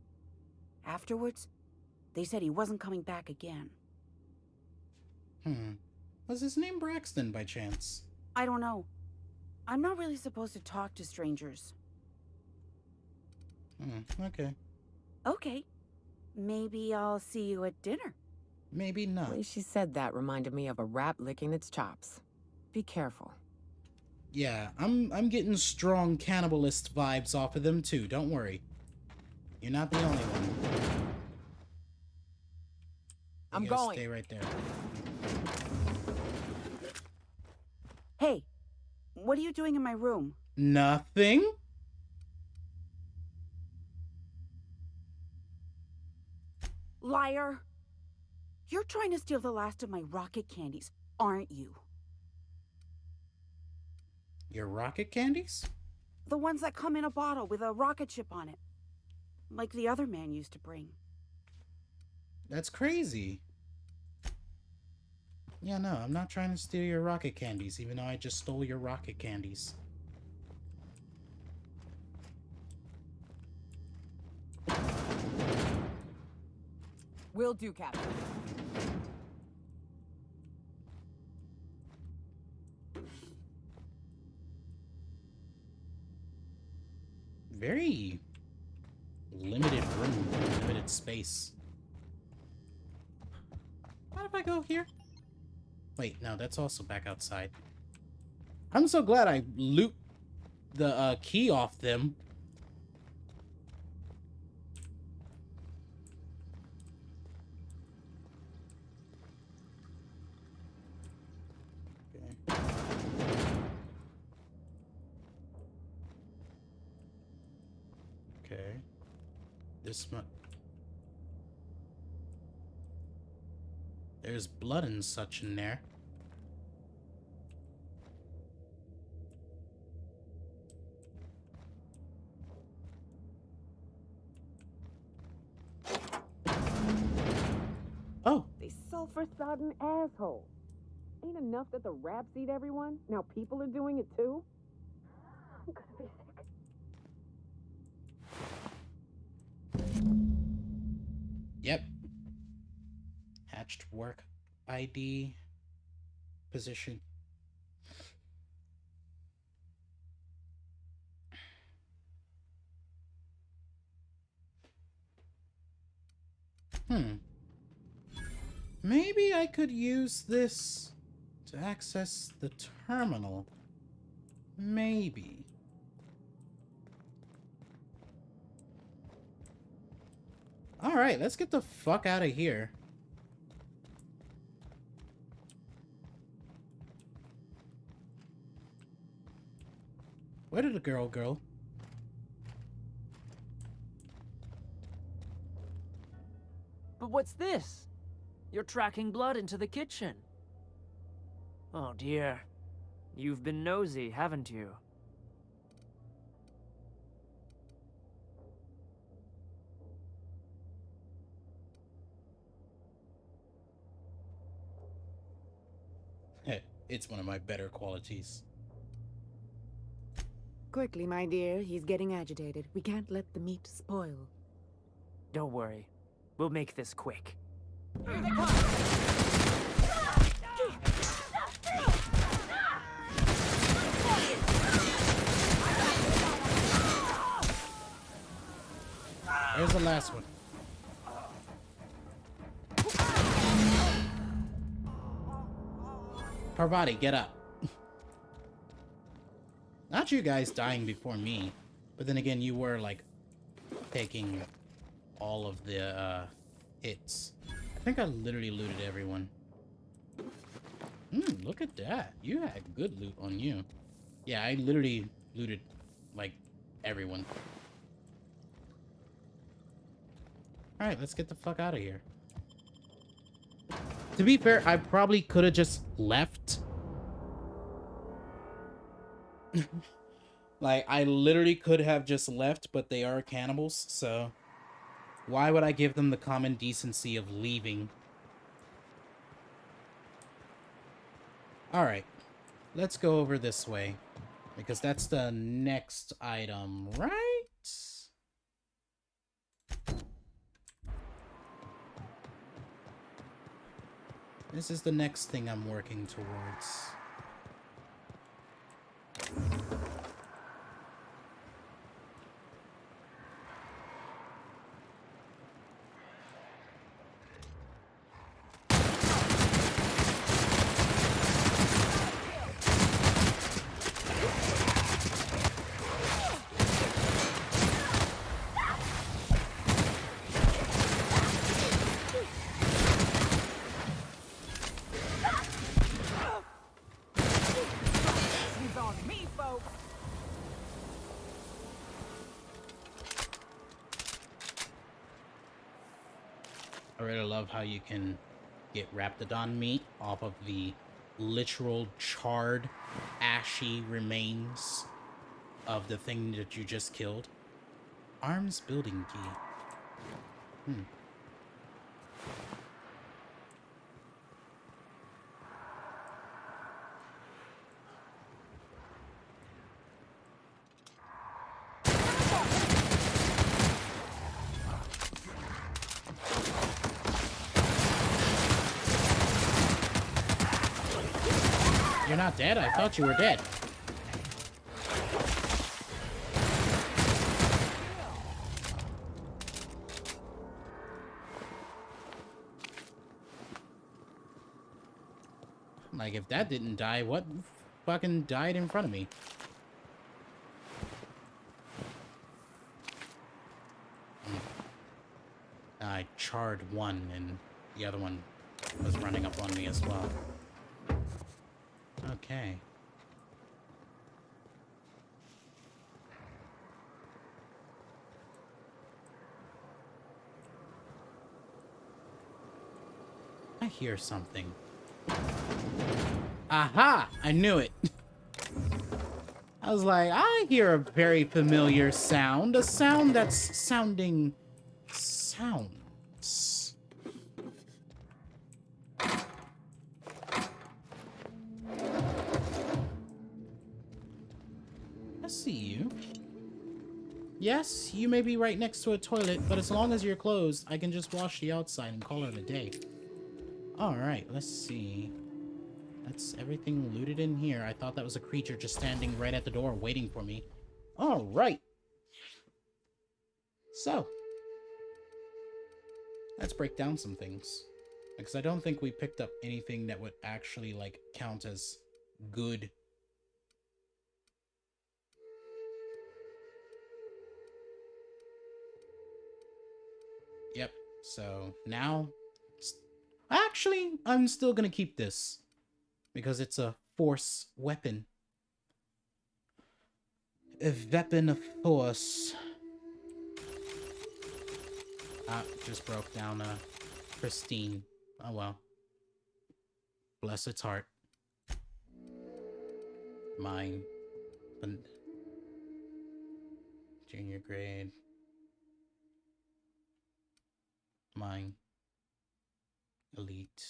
Afterwards, they said he wasn't coming back again. Was his name Braxton by chance? I don't know. I'm not really supposed to talk to strangers. Okay. Okay. Maybe I'll see you at dinner. Maybe The not. way she said that reminded me of a rat licking its chops. Be careful. Yeah, I'm getting strong cannibalist vibes off of them too. Don't worry. You're not the only one. I'm You guys going. stay right there. Hey, what are you doing in my room? Nothing? Liar! You're trying to steal the last of my rocket candies, aren't you? Your rocket candies? The ones that come in a bottle with a rocket ship on it. Like the other man used to bring. That's crazy. Yeah, no, I'm not trying to steal your rocket candies, even though I just stole your rocket candies. Will do, Captain. Very limited room, limited space. How if I go here? Wait, no, that's also back outside. I'm so glad I loot the key off them. Okay. Okay. This much. There's blood and such in there. Oh, They sulfur-sodden asshole. Ain't enough that the rats eat everyone? Now people are doing it too? I'm gonna be sick. yep. Hatched work ID position. Maybe I could use this to access the terminal. Maybe. Alright, let's get the fuck out of here. Where did the girl go? But what's this? You're tracking blood into the kitchen. Oh dear. You've been nosy, haven't you? It's one of my better qualities. Quickly, my dear. He's getting agitated. We can't let the meat spoil. Don't worry. We'll make this quick. Here they come! There's the last one. Parvati, get up. Not you guys dying before me, but then again, you were like taking all of the hits. I think I literally looted everyone. Look at that. You had good loot on you. Yeah, I literally looted like everyone. Alright, let's get the fuck out of here. To be fair, I probably could have just left. Like, I literally could have just left, but they are cannibals, so why would I give them the common decency of leaving? Alright, let's go over this way, because that's the next item, right? This is the next thing I'm working towards. really love how you can get Raptidon meat off of the literal charred, ashy remains of the thing that you just killed. Arms building key. You're not dead? I thought you were dead. Like, if that didn't die, what fucking died in front of me? I charred one, and the other one was running up on me as well. Okay. I hear something. Aha! I knew it. I was like, I hear a very familiar sound. A sound that's sounding sounds. I see you. Yes, you may be right next to a toilet, but as long as you're closed, I can just wash the outside and call it a day. Alright, let's see. That's everything looted in here. I thought that was a creature just standing right at the door waiting for me. Alright. So. Let's break down some things. Because I don't think we picked up anything that would actually, like, count as good. Yep. So, now... Actually, I'm still gonna keep this. Because it's a force weapon. A weapon of force. Ah, just broke down Christine. Oh well. Bless its heart. Mine. Junior grade. Mine. Elite.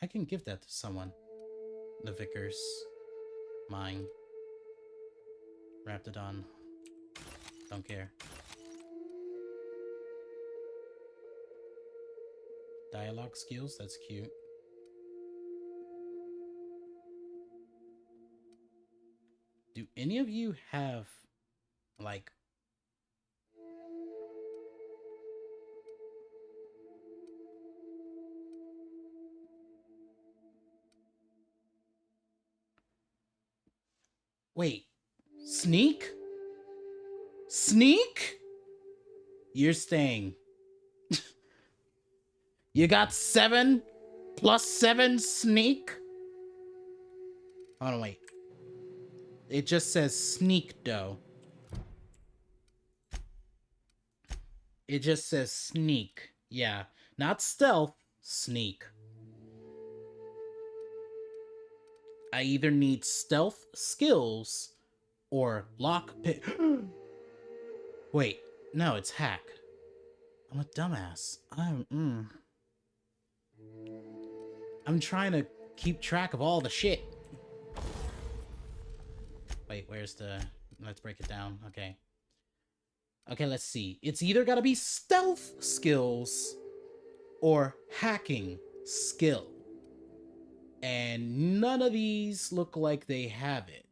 I can give that to someone. The Vickers. Mine. Raptidon. Don't care. Dialogue skills, that's cute. Do any of you have, like... Wait, sneak? Sneak? You're staying. You got 7 plus 7 sneak? Hold on, wait. It just says sneak, though. It just says sneak. Yeah, not stealth, sneak. I either need stealth skills or lockpick. Wait, no, it's hack. I'm a dumbass. I'm trying to keep track of all the shit. Wait, where's the... Let's break it down. Okay. Okay, let's see. It's either gotta be stealth skills or hacking skill. And none of these look like they have it.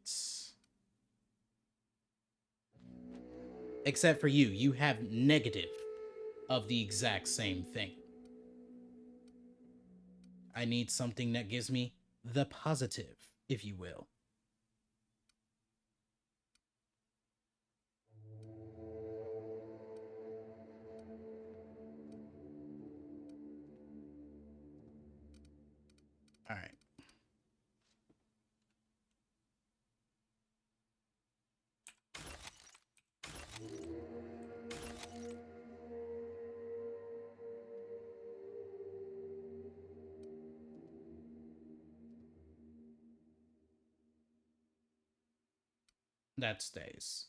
Except for you. You have negative of the exact same thing. I need something that gives me the positive, if you will. All right. That stays.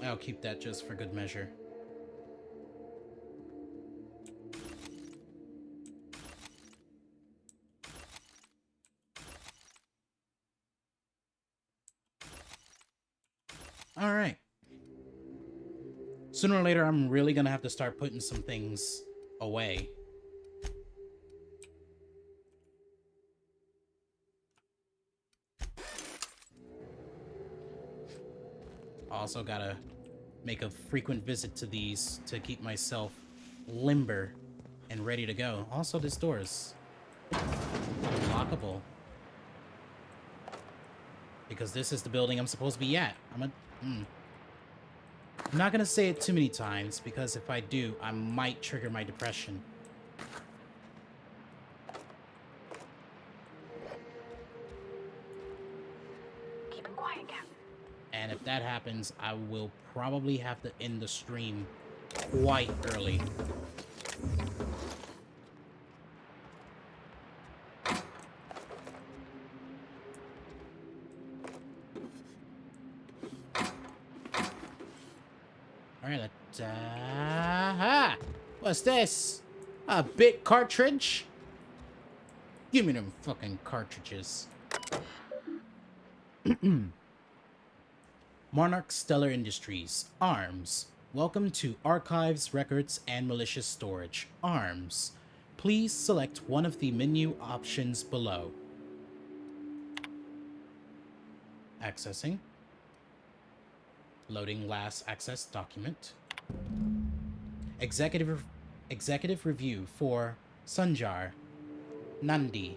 I'll keep that just for good measure. All right. Sooner or later, I'm really gonna have to start putting some things away. Also gotta make a frequent visit to these to keep myself limber and ready to go. Also, this door is unlockable. Because this is the building I'm supposed to be at. I'm not gonna say it too many times, because if I do, I might trigger my depression. Keep it quiet, Cap. And if that happens, I will probably have to end the stream quite early. Alright, what's this? A bit cartridge? Give me them fucking cartridges. Monarch Stellar Industries. Arms. Welcome to Archives, Records, and Malicious Storage. Arms. Please select one of the menu options below. Accessing. Loading last access document. Executive review for Sanjar. Nandi.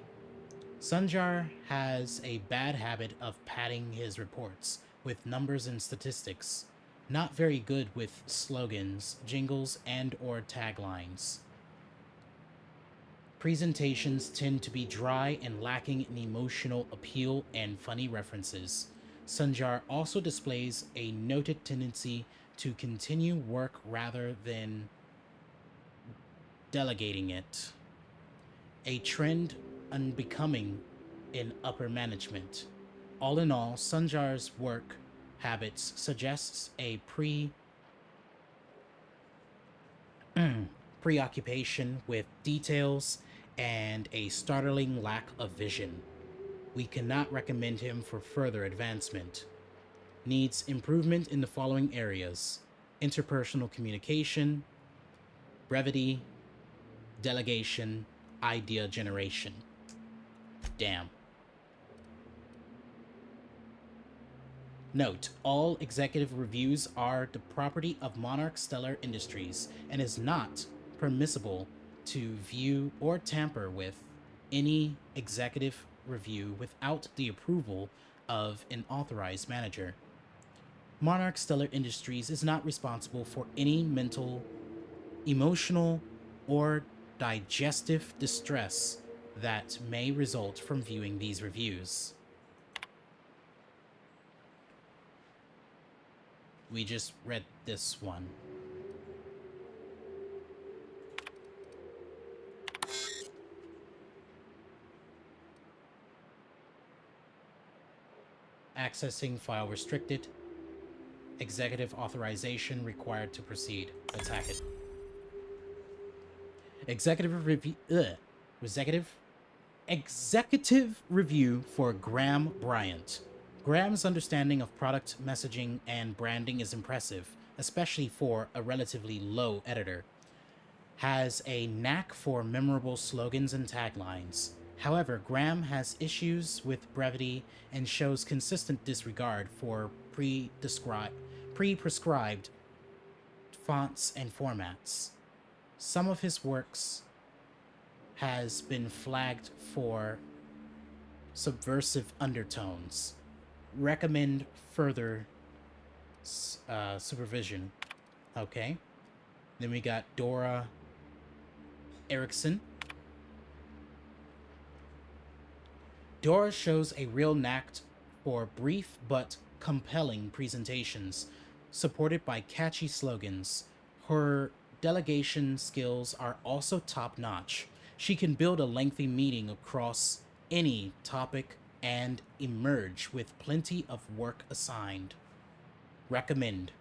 Sanjar has a bad habit of padding his reports with numbers and statistics. Not very good with slogans, jingles, and/or taglines. Presentations tend to be dry and lacking in emotional appeal and funny references. Sanjar also displays a noted tendency to continue work rather than delegating it. A trend unbecoming in upper management. All in all, Sanjar's work habits suggests a preoccupation with details and a startling lack of vision. We cannot recommend him for further advancement. Needs improvement in the following areas: interpersonal communication, brevity, delegation, idea generation. Damn. Note, all executive reviews are the property of Monarch Stellar Industries and is not permissible to view or tamper with any executive review without the approval of an authorized manager. Monarch Stellar Industries is not responsible for any mental, emotional, or digestive distress that may result from viewing these reviews. We just read this one. Accessing file restricted. Executive authorization required to proceed. Attack it. Executive review for Graham Bryant. Graham's understanding of product messaging and branding is impressive, especially for a relatively low editor. Has a knack for memorable slogans and taglines. However, Graham has issues with brevity and shows consistent disregard for pre-prescribed fonts and formats. Some of his works has been flagged for subversive undertones. Recommend further supervision. Okay. Then we got Dora Erickson. Dora shows a real knack for brief but compelling presentations, supported by catchy slogans. Her delegation skills are also top-notch. She can build a lengthy meeting across any topic and emerge with plenty of work assigned. Recommend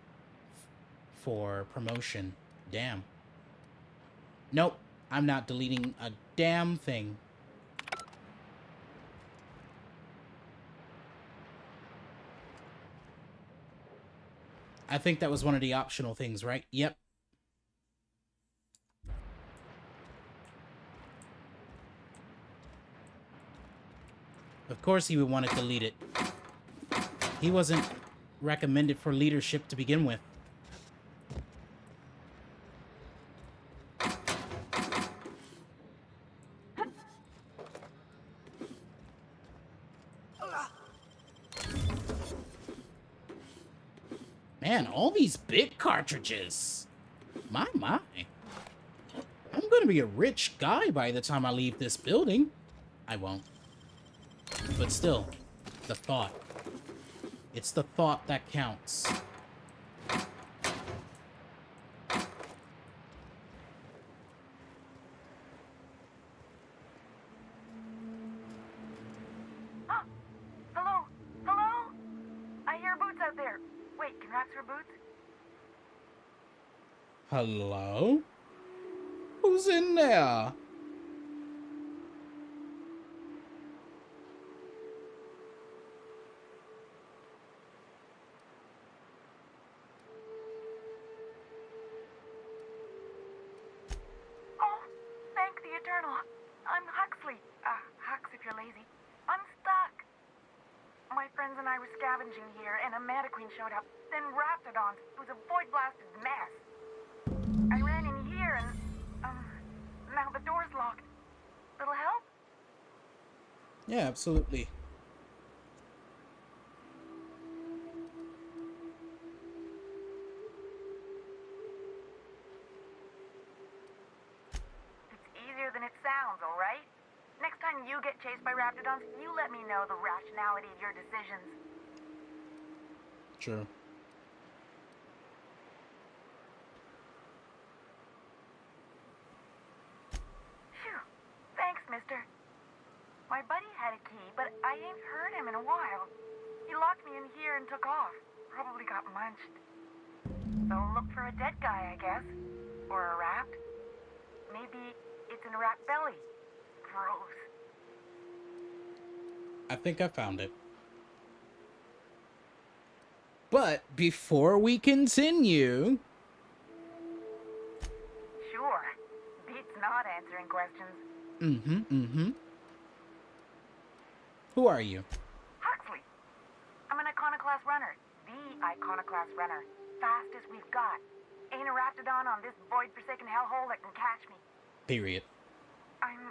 for promotion. Damn. Nope, I'm not deleting a damn thing. I think that was one of the optional things, right? Yep. Of course he would want to delete it. He wasn't recommended for leadership to begin with. Man, all these big cartridges. My. I'm gonna be a rich guy by the time I leave this building. I won't. But still, the thought. It's the thought that counts. Hello? Hello? I hear boots out there. Wait, can rats wear boots? Hello? Who's in there? Oh, thank the Eternal. I'm Huxley. Hux if you're lazy. I'm stuck. My friends and I were scavenging here, and a Mantiqueen showed up. Then Raptidons. It was a void-blasted mess. I ran in here, and, now the door's locked. Little help? Yeah, absolutely. It's easier than it sounds, all right? Next time you get chased by Raptidons, you let me know the rationality of your decisions. Sure. Phew. Thanks, mister. My buddy had a key, but I ain't heard him in a while. He locked me in here and took off. Probably got munched. So look for a dead guy, I guess. Or a rat. Maybe it's in a rat belly. Gross. I think I found it. But before we continue... Sure. Beats not answering questions. Who are you? Huxley. I'm an Iconoclast runner. The Iconoclast runner. Fastest we've got. Ain't a Raptidon on this void-forsaken hellhole that can catch me. Period. I'm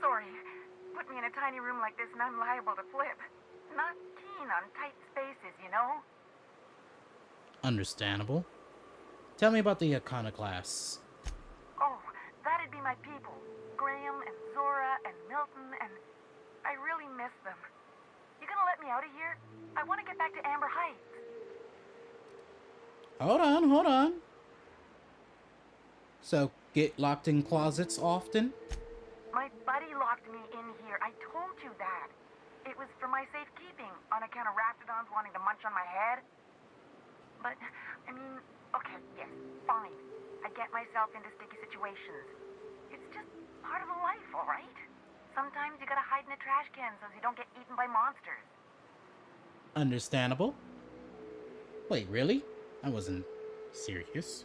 sorry. Put me in a tiny room like this and I'm liable to flip. Not keen on tight spaces, you know? Understandable. Tell me about the Iconoclasts. Oh, that'd be my people. Graham and Zora and Milton, and I really miss them. You gonna let me out of here? I want to get back to Amber Heights. Hold on. So, get locked in closets often? My buddy locked me in here. I told you that. It was for my safekeeping, on account of Raptidons wanting to munch on my head. But, I mean, okay, yes, fine. I get myself into sticky situations. It's just part of the life, all right? Sometimes you gotta hide in a trash can so you don't get eaten by monsters. Understandable. Wait, really? I wasn't serious.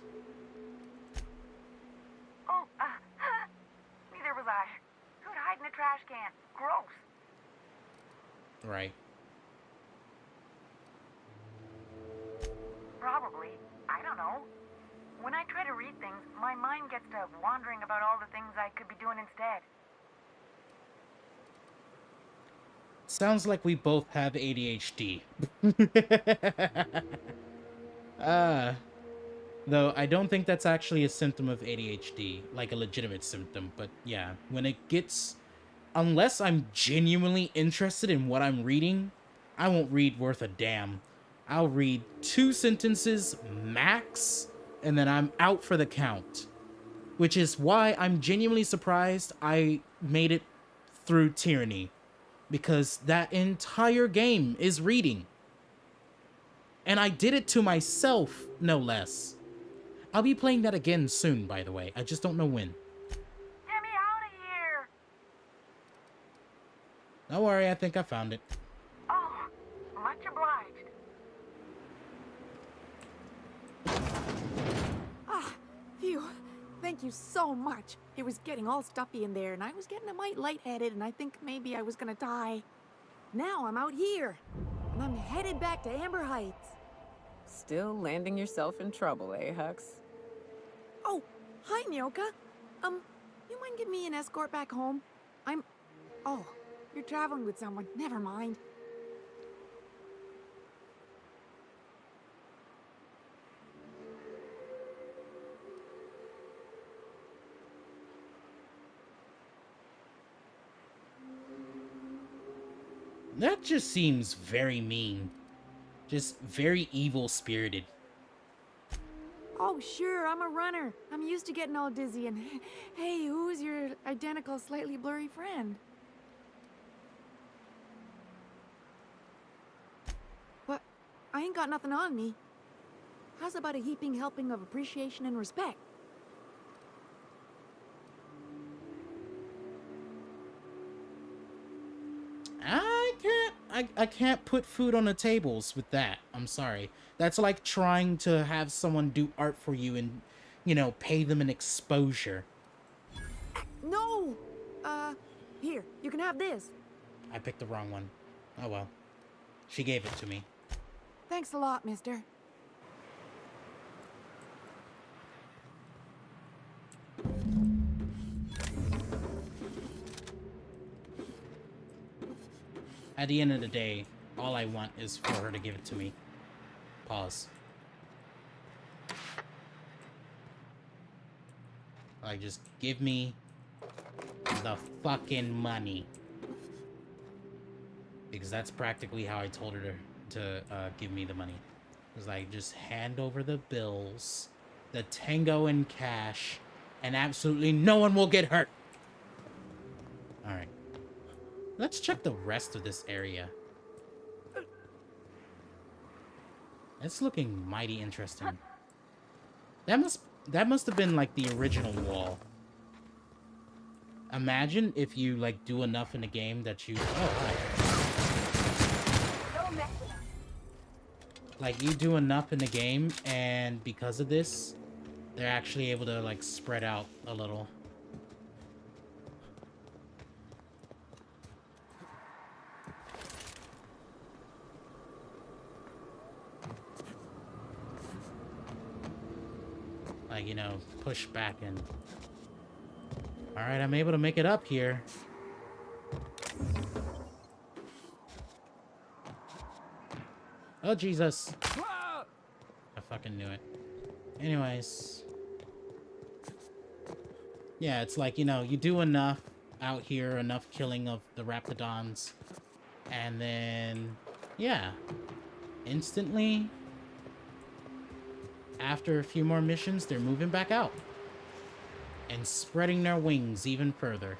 Oh, neither was I. Who'd hide in a trash can? Gross. Right. Probably. I don't know. When I try to read things, my mind gets to wandering about all the things I could be doing instead. Sounds like we both have ADHD. Though I don't think that's actually a symptom of ADHD, like a legitimate symptom, but yeah, when it gets... Unless I'm genuinely interested in what I'm reading, I won't read worth a damn. I'll read 2 sentences max, and then I'm out for the count. Which is why I'm genuinely surprised I made it through Tyranny, because that entire game is reading. And I did it to myself, no less. I'll be playing that again soon, by the way. I just don't know when. Get me out of here! Don't worry, I think I found it. Oh, much obliged. Ah, phew. Thank you so much. It was getting all stuffy in there, and I was getting a mite lightheaded, and I think maybe I was gonna die. Now I'm out here, and I'm headed back to Amber Heights. Still landing yourself in trouble, eh, Hux? Oh, hi, Nyoka. You mind giving me an escort back home? Oh, you're traveling with someone. Never mind. That just seems very mean. Just very evil-spirited. Oh, sure, I'm a runner. I'm used to getting all dizzy, and hey, who's your identical, slightly blurry friend? But I ain't got nothing on me. How's about a heaping helping of appreciation and respect? I can't put food on the tables with that. I'm sorry. That's like trying to have someone do art for you and, you know, pay them an exposure. No! Here, you can have this. I picked the wrong one. Oh well. She gave it to me. Thanks a lot, mister. At the end of the day, all I want is for her to give it to me. Pause. Like, just give me the fucking money. Because that's practically how I told her to give me the money. It was like, just hand over the bills, the tango in cash, and absolutely no one will get hurt. Alright. Let's check the rest of this area. It's looking mighty interesting. That must have been like the original wall. Imagine if you like do enough in the game that you like you do enough in the game, and because of this, they're actually able to like spread out a little. Like, you know, push back and... Alright, I'm able to make it up here. Oh, Jesus. I fucking knew it. Anyways. Yeah, it's like, you know, you do enough out here, enough killing of the Raptidons, and then, yeah, instantly... After a few more missions, they're moving back out and spreading their wings even further.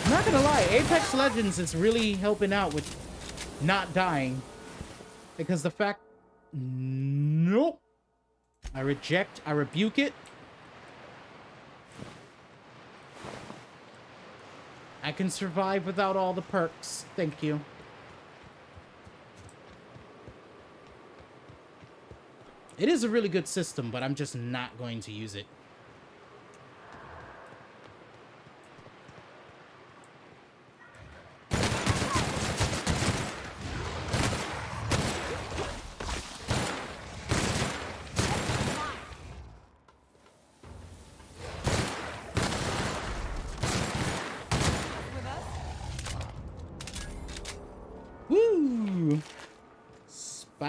Not gonna lie, Apex Legends is really helping out with not dying. Because the fact... Nope. I reject, I rebuke it. I can survive without all the perks. Thank you. It is a really good system, but I'm just not going to use it.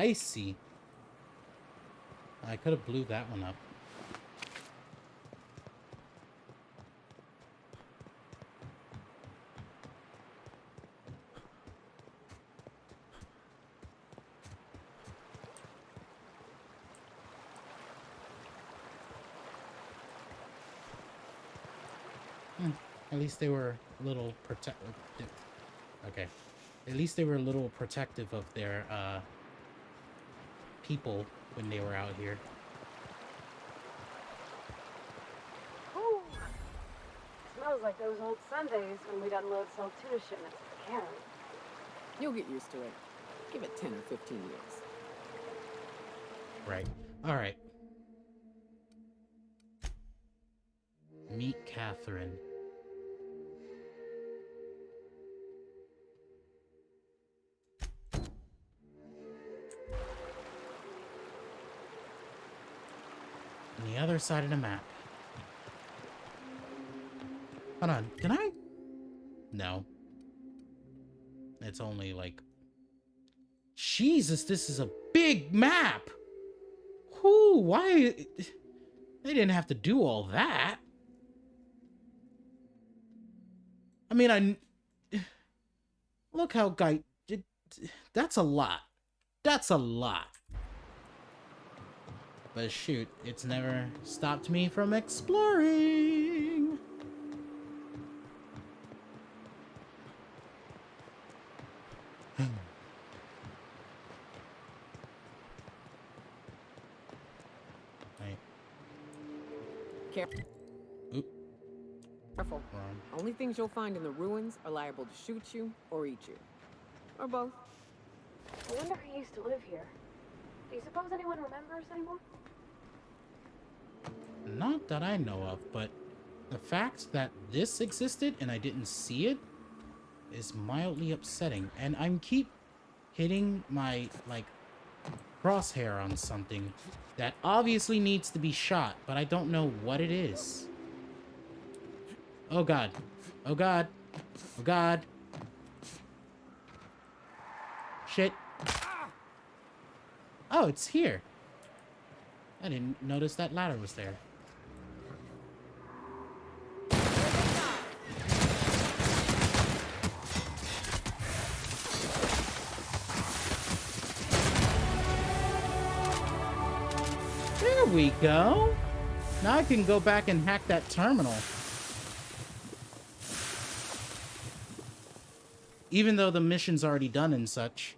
I see. I could have blew that one up. At least they were a little protective. Okay. At least they were a little protective of their people when they were out here. Ooh. Smells like those old Sundays when we'd unload Saltuna shipments at the carry. You'll get used to it. Give it 10 or 15 years. Right. All right. Meet Catherine. On the other side of the map. Hold on. Can I? No. It's only like... Jesus, this is a big map! Whoo, why... They didn't have to do all that. I mean, look how that's a lot. That's a lot. But shoot, it's never stopped me from exploring. Right. Oop. Careful. Wrong. Only things you'll find in the ruins are liable to shoot you or eat you. Or both. I wonder who used to live here. Do you suppose anyone remembers anymore? Not that I know of, but the fact that this existed and I didn't see it is mildly upsetting. And I'm keep hitting my, like, crosshair on something that obviously needs to be shot, but I don't know what it is. Oh god. Oh god. Oh god. Shit. Oh, it's here. I didn't notice that ladder was there. There we go. Now I can go back and hack that terminal. Even though the mission's already done and such.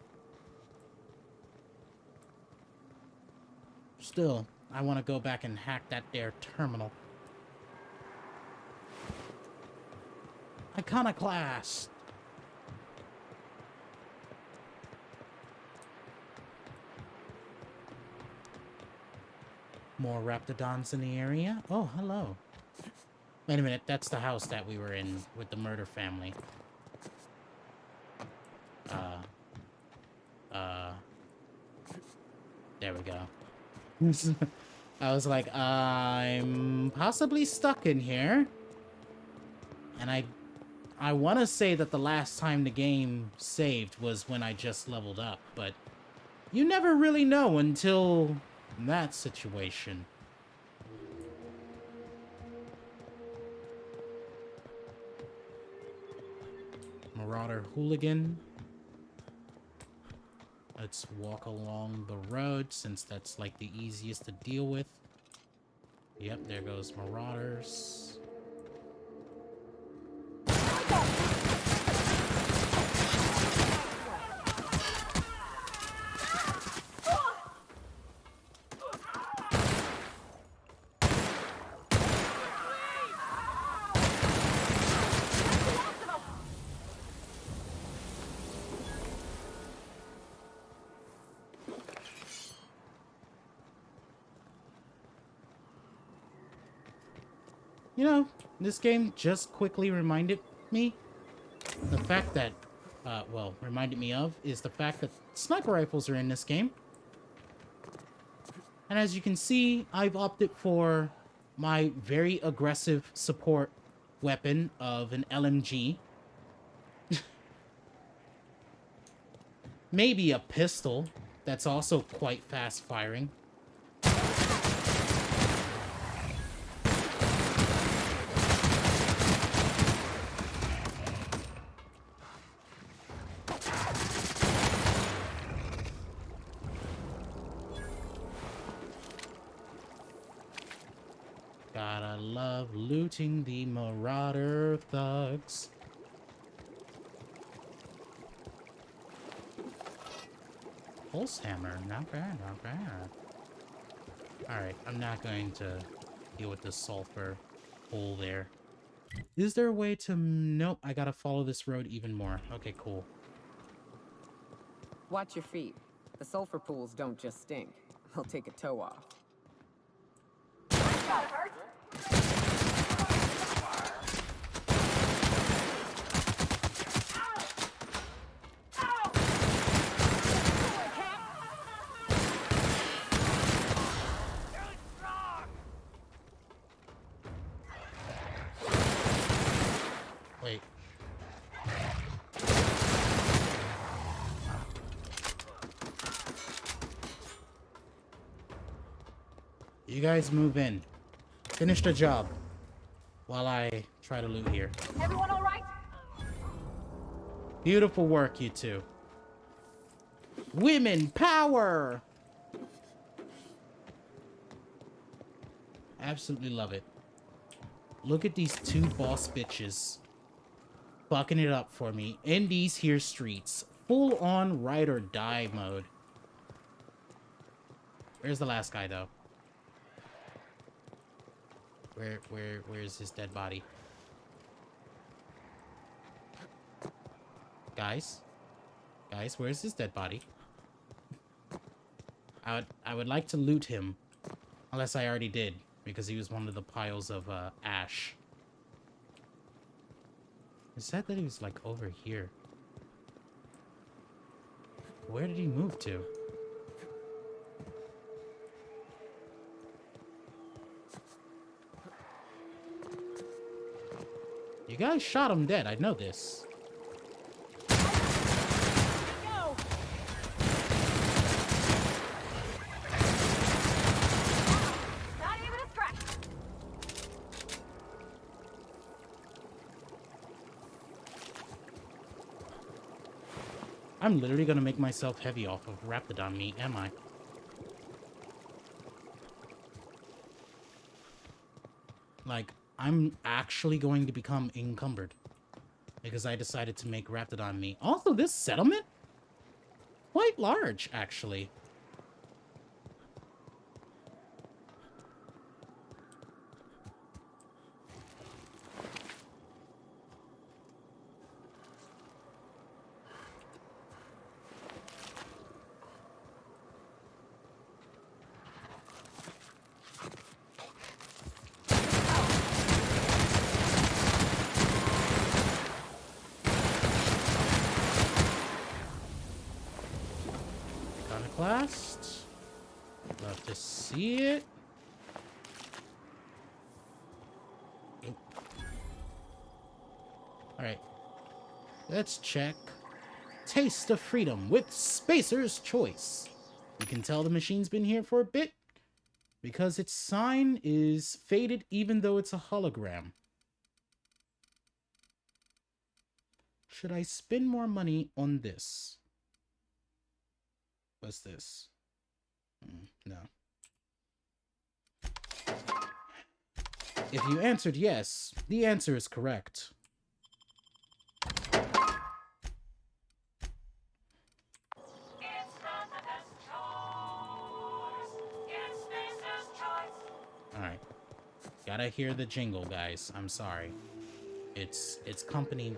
Still, I want to go back and hack that there terminal. Iconoclast! More Raptidons in the area? Oh, hello. Wait a minute, that's the house that we were in with the murder family. There we go. I was like, I'm possibly stuck in here. And I want to say that the last time the game saved was when I just leveled up, but you never really know until that situation. Marauder Hooligan. Let's walk along the road since that's like the easiest to deal with. Yep, there goes Marauders. You know, this game just quickly reminded me the fact that, reminded me of is the fact that sniper rifles are in this game. And as you can see, I've opted for my very aggressive support weapon of an LMG. Maybe a pistol that's also quite fast firing. Gotta love looting the Marauder thugs. Pulse hammer, not bad, not bad. Alright, I'm not going to deal with the sulfur hole there. Is there a way to... Nope, I gotta follow this road even more. Okay, cool. Watch your feet. The sulfur pools don't just stink. They'll take a toe off. Wait. You guys move in. Finish the job while I try to loot here. Everyone all right? Beautiful work, you two. Women power! Absolutely love it. Look at these two boss bitches fucking it up for me in these here streets. Full on ride or die mode. Where's the last guy though? Where's his dead body? Guys, where's his dead body? I would like to loot him, unless I already did, because he was one of the piles of ash. It said that he was like over here. Where did he move to? You guys shot him dead, I know this. Not even a scratch. I'm literally gonna make myself heavy off of Raptidon meat, am I? Like, I'm actually going to become encumbered because I decided to make Raptidon meat. Also, this settlement? Quite large, actually. Iconoclast. Love to see it. Alright. Let's check. Taste of Freedom with Spacer's Choice. You can tell the machine's been here for a bit because its sign is faded even though it's a hologram. Should I spend more money on this? What's this? No. If you answered yes, the answer is correct. Alright. Gotta hear the jingle, guys. I'm sorry. It's company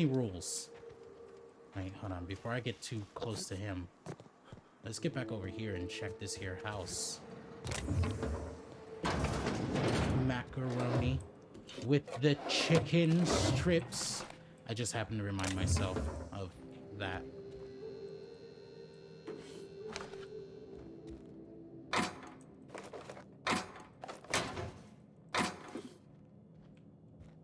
rules. Wait, hold on. Before I get too close to him, let's get back over here and check this here house. Macaroni with the chicken strips. I just happened to remind myself of that.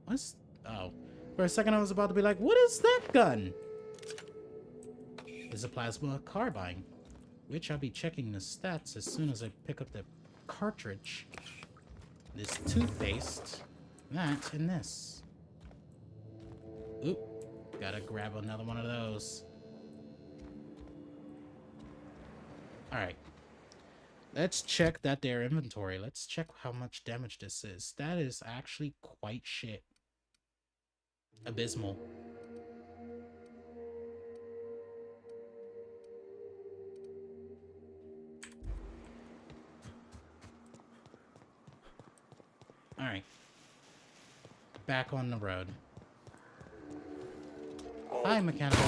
What's... Oh. For a second I was about to be like, what is that gun? It's a plasma carbine. which I'll be checking the stats as soon as I pick up the cartridge. This toothpaste, that, and this. Oop, gotta grab another one of those. Alright. Let's check their inventory. Let's check how much damage this is. That is actually quite shit. Abysmal. Alright. Back on the road. Hi, Mechanical.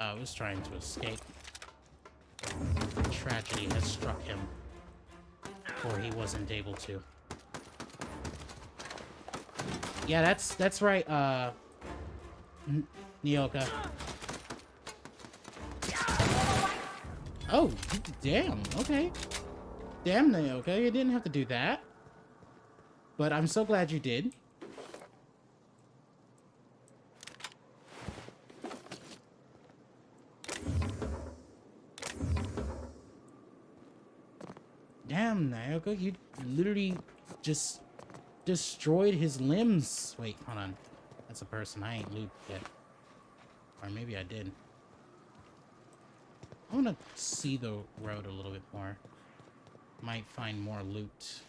I was trying to escape. Tragedy has struck him, or he wasn't able to. Yeah, that's right, Nyoka. Oh, damn, okay. Damn, Nyoka, you didn't have to do that. But I'm so glad you did. Damn, Nyoka, you literally just destroyed his limbs. Wait, hold on. That's a person. I ain't loot yet. Or maybe I did. I want to see the road a little bit more. Might find more loot.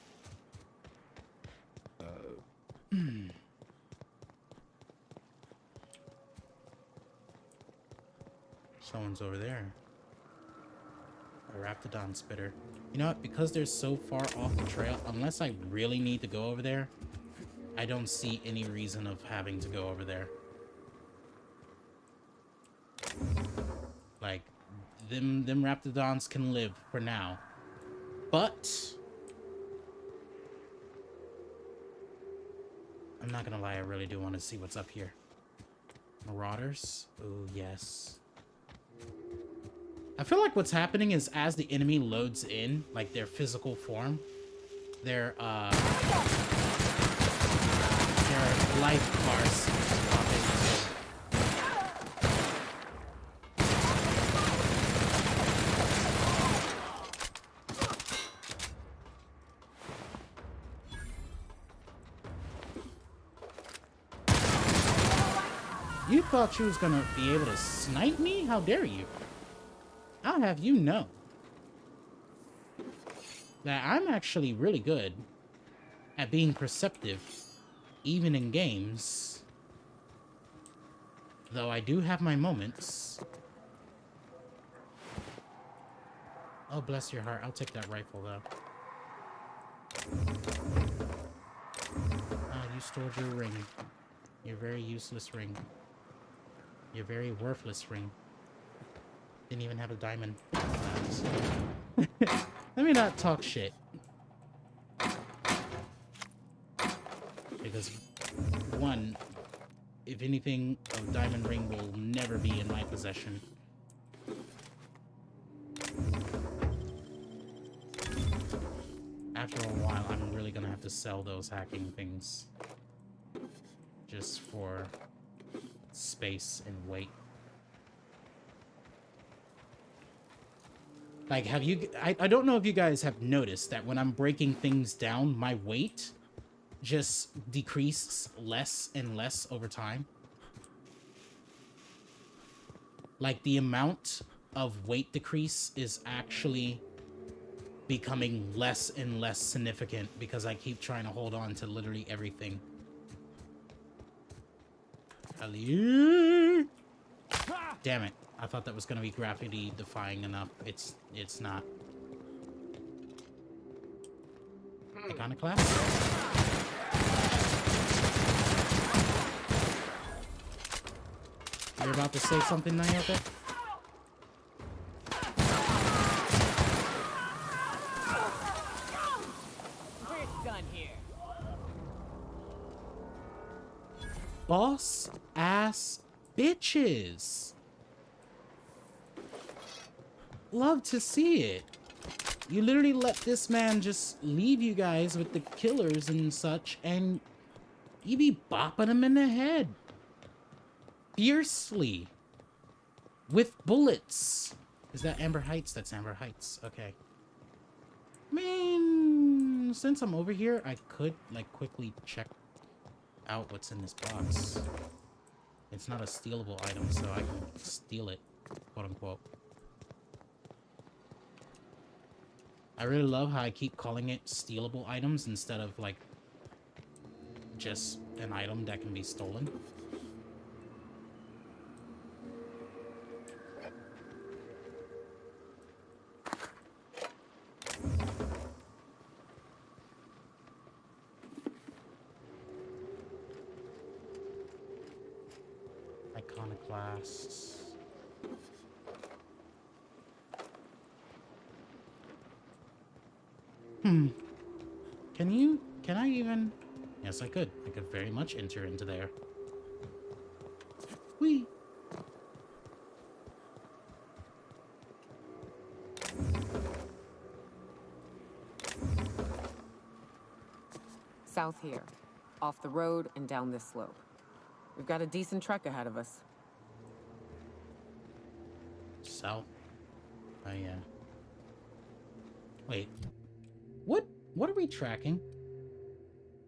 Someone's over there. A Raptidon spitter. You know what? Because they're so far off the trail, unless I really need to go over there, I don't see any reason of having to go over there. Like, them Raptidons can live for now. But I'm not gonna lie, I really do want to see what's up here. Marauders? Oh, yes. I feel like what's happening is as the enemy loads in, like their physical form, their life bars pop into. You thought you was gonna be able to snipe me? How dare you? I'll have you know that I'm actually really good at being perceptive, even in games. Though I do have my moments. Oh, bless your heart. I'll take that rifle, though. Oh, you stored your ring. Your very useless ring. Your very worthless ring. Didn't even have a diamond. Let me not talk shit. Because, one, if anything, a diamond ring will never be in my possession. After a while, I'm really gonna have to sell those hacking things. Just for space and weight. Like, have you... I don't know if you guys have noticed that when I'm breaking things down, my weight just decreases less and less over time. Like, the amount of weight decrease is actually becoming less and less significant because I keep trying to hold on to literally everything. Damn it. I thought that was going to be gravity defying enough. It's not. Iconoclast? You're about to say something, Nyoka? Boss ass bitches. Love to see it. You literally let this man just leave you guys with the killers and such, and you be bopping them in the head. Fiercely. With bullets. Is that Amber Heights? That's Amber Heights. Okay. I mean, since I'm over here, I could, like, quickly check out what's in this box. It's not a stealable item, so I can steal it, quote unquote. I really love how I keep calling it stealable items instead of, like, just an item that can be stolen. Iconoclasts. Can I even? Yes, I could. I could very much enter into there. Whee! South here. Off the road and down this slope. We've got a decent trek ahead of us. South? Oh, yeah. Wait. What are we tracking?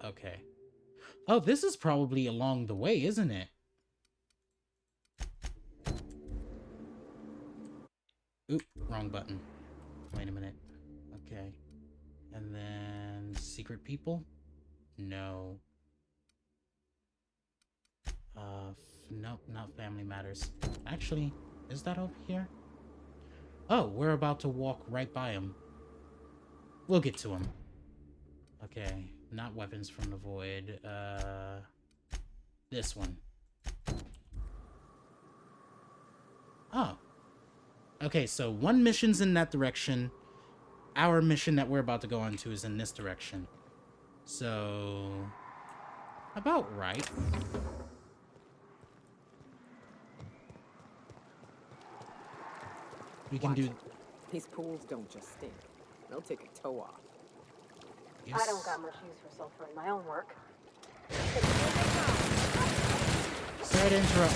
Okay. Oh, this is probably along the way, isn't it? Oop, wrong button. Wait a minute. Okay. And then secret people? No. Nope, not family matters. Actually, is that over here? Oh, we're about to walk right by him. We'll get to him. Okay, not weapons from the void. This one. Oh. Okay, so one mission's in that direction. Our mission that we're about to go on to is in this direction. So, about right. We can do... These pools don't just stink. They'll take a toe off. Yes. I don't got much use for sulfur in my own work. Sorry to interrupt.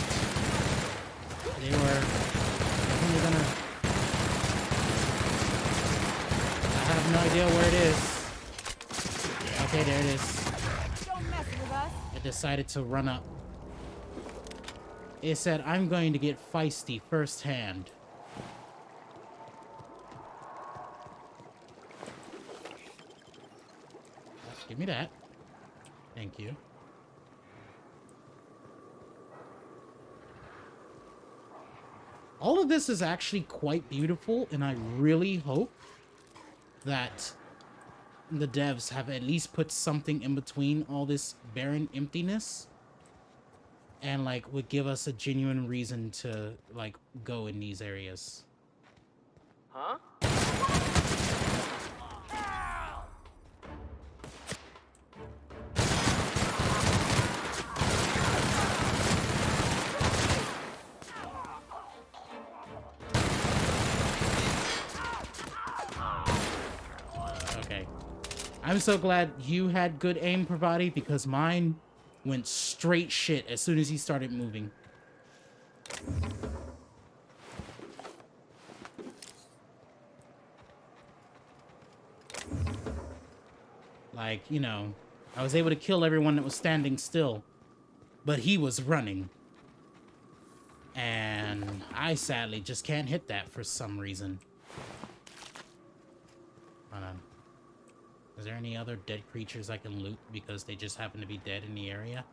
They were definitely gonna... I have no idea where it is. Okay, there it is. Don't mess with us. It decided to run up. It said, I'm going to get feisty firsthand. Give me that. Thank you. All of this is actually quite beautiful, and I really hope that the devs have at least put something in between all this barren emptiness and, like, would give us a genuine reason to, like, go in these areas. Huh? I'm so glad you had good aim, Pravati, because mine went straight shit as soon as he started moving. Like, you know, I was able to kill everyone that was standing still, but he was running. And I sadly just can't hit that for some reason. Hold on. Is there any other dead creatures I can loot because they just happen to be dead in the area?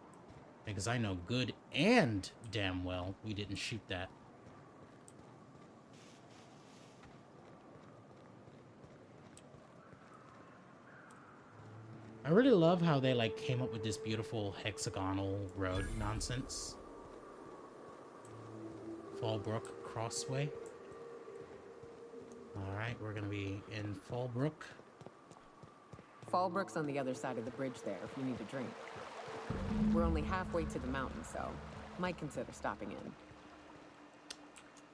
Because I know good and damn well we didn't shoot that. I really love how they, like, came up with this beautiful hexagonal road nonsense. Fallbrook Crossway. Alright, we're gonna be in Fallbrook. Fallbrook's on the other side of the bridge there if you need a drink. We're only halfway to the mountain, so Might consider stopping in.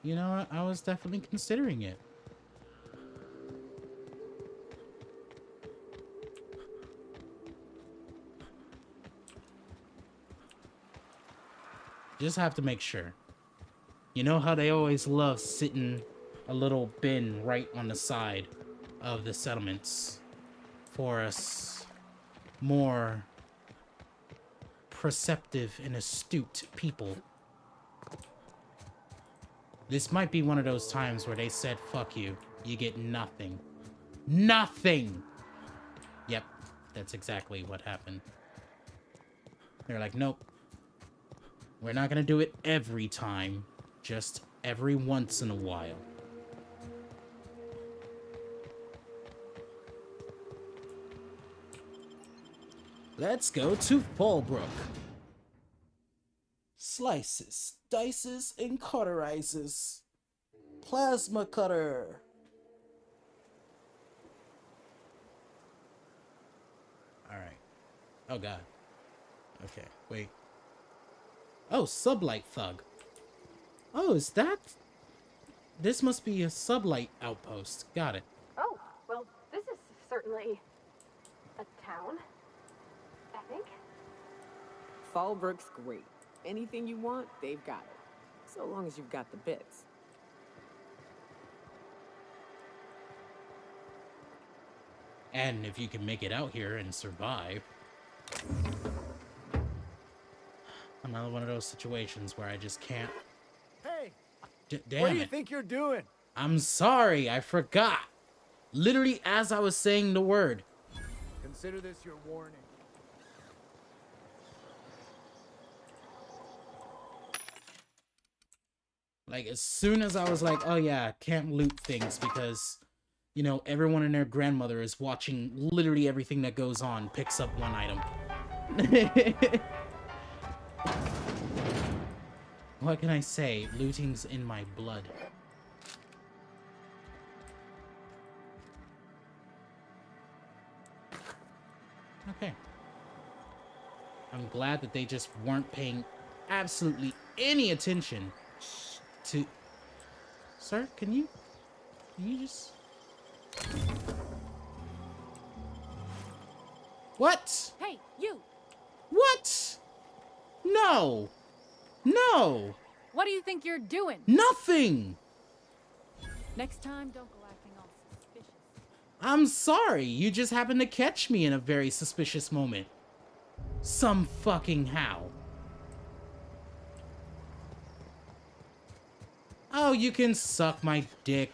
You know what? I was definitely considering it. Just have to make sure. You know how they always love sitting a little bin right on the side of the settlements for us more perceptive and astute people. This might be one of those times where they said, fuck you, you get nothing. Nothing! Yep, that's exactly what happened. They're like, nope. We're not gonna do it every time, just every once in a while. Let's go to Fallbrook. Slices, dices, and cauterizes. Plasma cutter. Alright. Oh god. Okay, wait. Oh, Sublight Thug. Oh, is that? This must be a Sublight outpost. Got it. Oh, well, this is certainly a town, I think. Fallbrook's great. Anything you want, they've got it. So long as you've got the bits. And if you can make it out here and survive. Another one of those situations where I just can't. Hey, damn what do you it. think you're doing? I'm sorry, I forgot. Literally as I was saying the word. Consider this your warning. Like, as soon as I was like, oh yeah, can't loot things because, you know, everyone and their grandmother is watching literally everything that goes on, picks up one item. What can I say? Looting's in my blood. Okay. I'm glad that they just weren't paying absolutely any attention to... Sir, can you just... What? Hey, you! What? No! No! What do you think you're doing? Nothing! Next time, don't go acting all suspicious. I'm sorry, you just happened to catch me in a very suspicious moment. Some fucking how. Oh, you can suck my dick.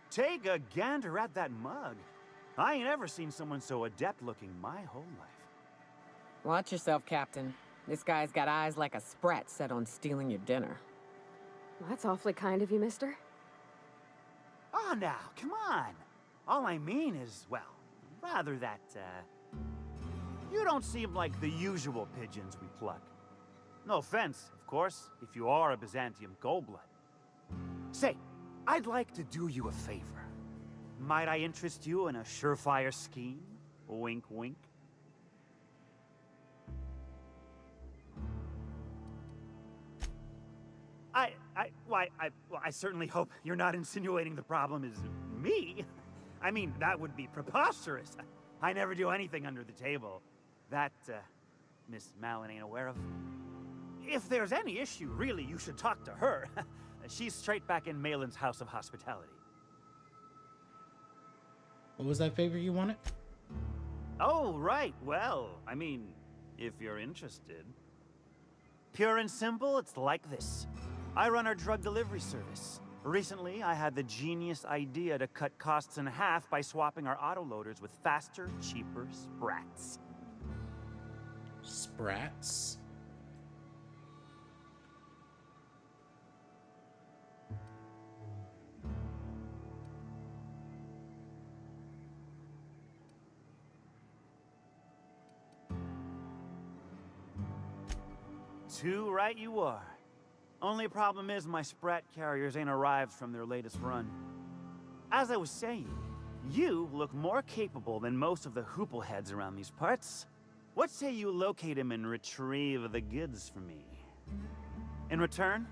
Take a gander at that mug. I ain't ever seen someone so adept looking my whole life. Watch yourself, Captain. This guy's got eyes like a sprat set on stealing your dinner. That's awfully kind of you, mister. Oh, now, come on. All I mean is, well, rather that, you don't seem like the usual pigeons we pluck. No offense, of course, if you are a Byzantium Goldblood. Say, I'd like to do you a favor. Might I interest you in a surefire scheme? Wink, wink. I certainly hope you're not insinuating the problem is me. I mean, that would be preposterous. I never do anything under the table. That, Miss Malin ain't aware of. If there's any issue, really, you should talk to her. She's straight back in Malin's House of Hospitality. What was that favor you wanted? Oh, right. Well, I mean, if you're interested. Pure and simple, it's like this. I run our drug delivery service. Recently, I had the genius idea to cut costs in half by swapping our autoloaders with faster, cheaper sprats. Sprats? Too right you are. Only problem is my sprat carriers ain't arrived from their latest run. As I was saying, You look more capable than most of the hoople heads around these parts. What say you locate him and retrieve the goods for me? In return,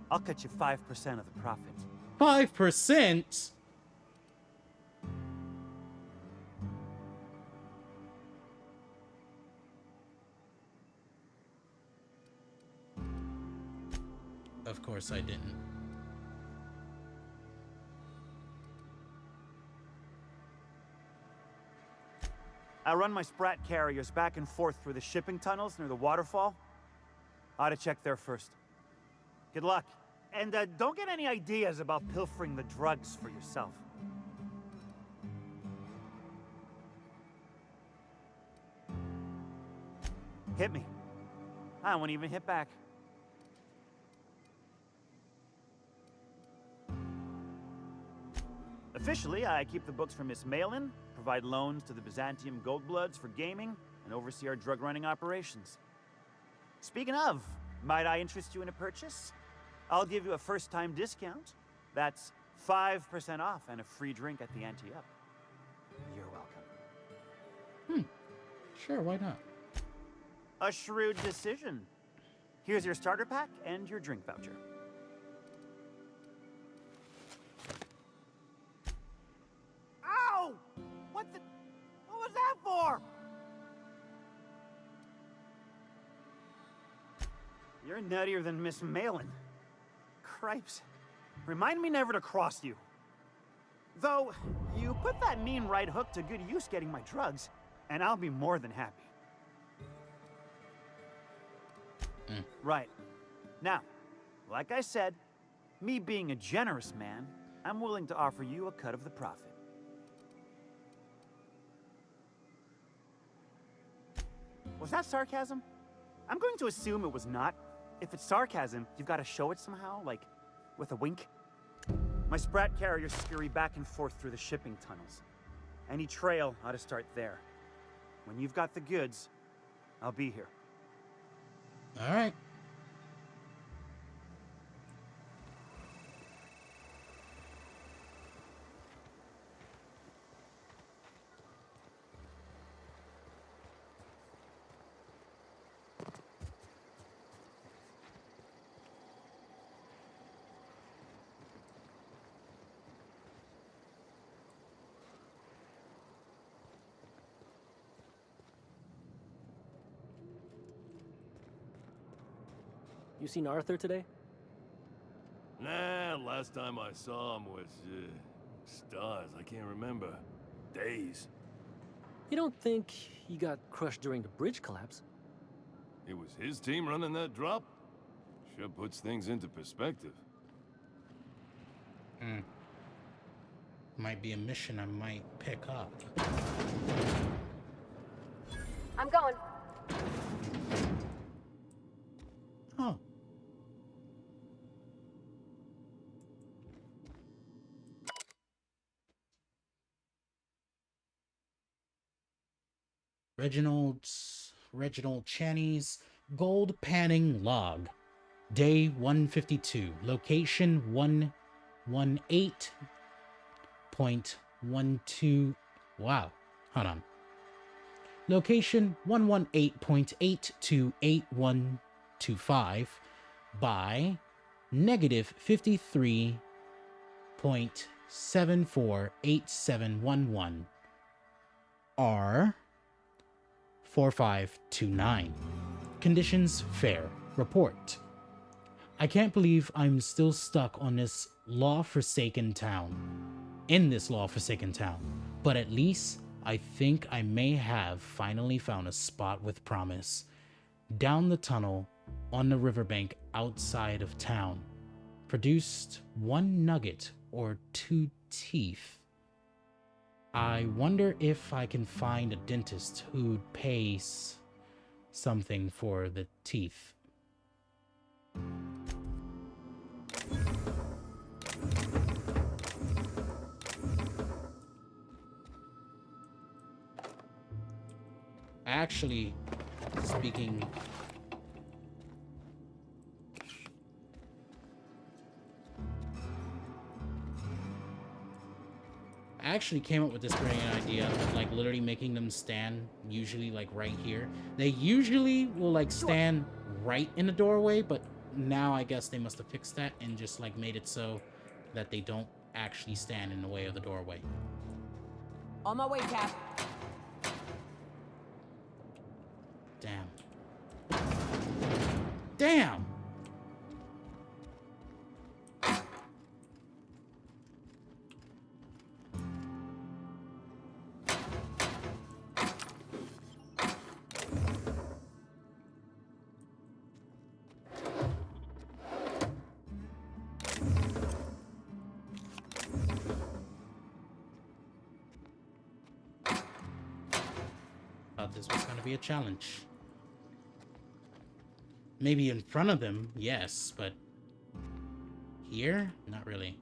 I'll cut you 5% of the profit. 5%? Of course I didn't. I run my Sprat carriers back and forth through the shipping tunnels near the waterfall. Ought to check there first. Good luck. And don't get any ideas about pilfering the drugs for yourself. Hit me. I won't even hit back. Officially, I keep the books for Miss Malin, provide loans to the Byzantium Goldbloods for gaming, and oversee our drug-running operations. Speaking of, might I interest you in a purchase? I'll give you a first-time discount. That's 5% off and a free drink at the ante-up. You're welcome. Sure, why not? A shrewd decision. Here's your starter pack and your drink voucher. Ow! What was that for? You're nuttier than Miss Malin. Cripes. Remind me never to cross you. Though, you put that mean right hook to good use getting my drugs, and I'll be more than happy. Right. Now, like I said, me being a generous man, I'm willing to offer you a cut of the profit. Was that sarcasm? I'm going to assume it was not. If it's sarcasm, you've got to show it somehow, like with a wink. My Sprat carriers scurry back and forth through the shipping tunnels. Any trail ought to start there. When you've got the goods, I'll be here. All right. You seen Arthur today? Nah, last time I saw him was, stars, I can't remember. Days. You don't think he got crushed during the bridge collapse? It was his team running that drop? Sure puts things into perspective. Might be a mission I might pick up. I'm going. Oh. Reginald Chaney's gold panning log. Day 152. Location 118.12. Wow. Hold on. Location 118.828125 by negative 53.748711 R 4529. Conditions fair. Report. I can't believe I'm still stuck on this law-forsaken town. In this law-forsaken town. But at least I think I may have finally found a spot with promise. Down the tunnel on the riverbank outside of town. Produced 1 nugget or 2 teeth. I wonder if I can find a dentist who'd pay something for the teeth. Actually, speaking... I actually came up with this brilliant idea of like literally making them stand usually like right here. They usually will like stand right in the doorway, but now I guess they must have fixed that and just like made it so that they don't actually stand in the way of the doorway. On my way, Cap. Damn. Damn! Thought this was going to be a challenge. Maybe in front of them, yes, but here, not really.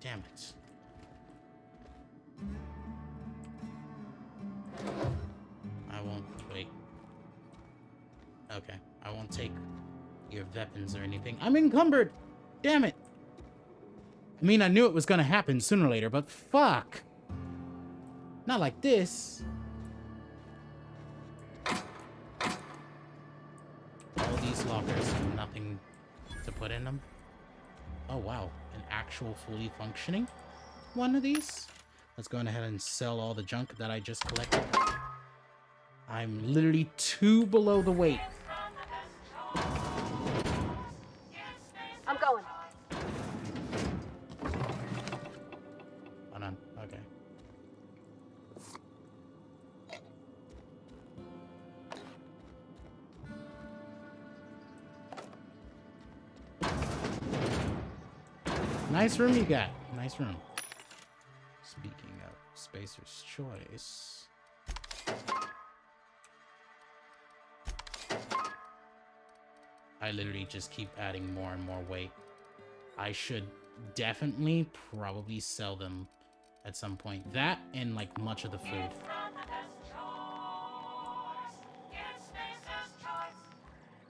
Damn it. I won't wait. Okay, I won't take your weapons or anything. I'm encumbered! Damn it! I mean, I knew it was gonna happen sooner or later, but fuck! Not like this. All these lockers have nothing to put in them. Oh wow, an actual fully functioning one of these? Let's go ahead and sell all the junk that I just collected. I'm literally 2 below the weight. I'm going. Hold on, okay. Nice room you got. Nice room. Speaking of Spacer's Choice. I literally just keep adding more and more weight. I should definitely probably sell them at some point. That and like much of the food.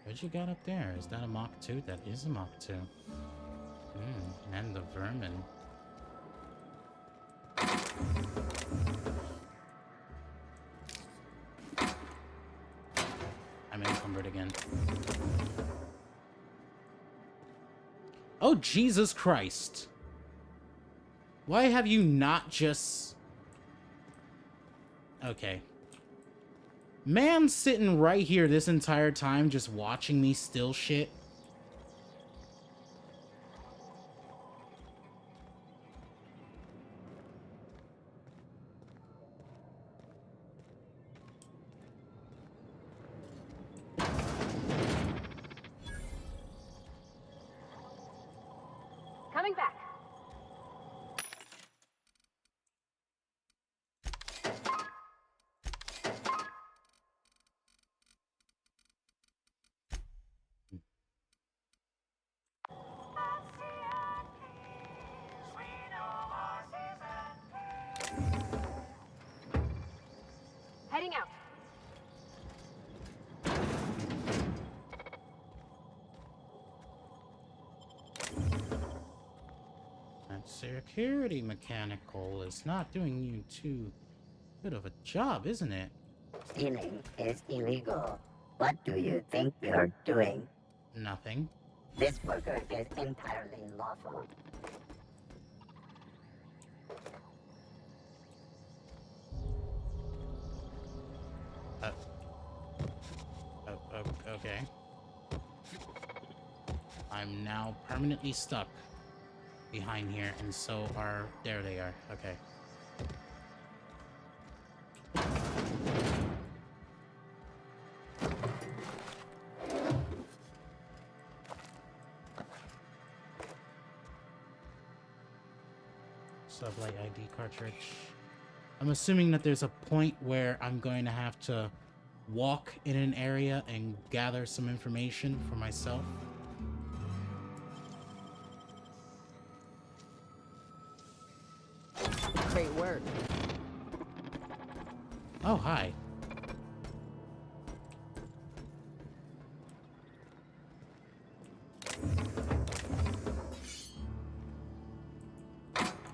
What you got up there? Is that a Mach 2? That is a Mach 2. And the vermin. I'm encumbered again. Oh, Jesus Christ. Why have you not just... Okay. Man sitting right here this entire time just watching me steal shit. Coming back. Heading out. That security mechanical is not doing you too good of a job, isn't it? Stealing is illegal. What do you think you're doing? Nothing. This worker is entirely lawful. Okay. I'm now permanently stuck behind here, and so are... There they are. Okay. Sublight ID cartridge. I'm assuming that there's a point where I'm going to have to walk in an area and gather some information for myself. Great work. Oh, hi.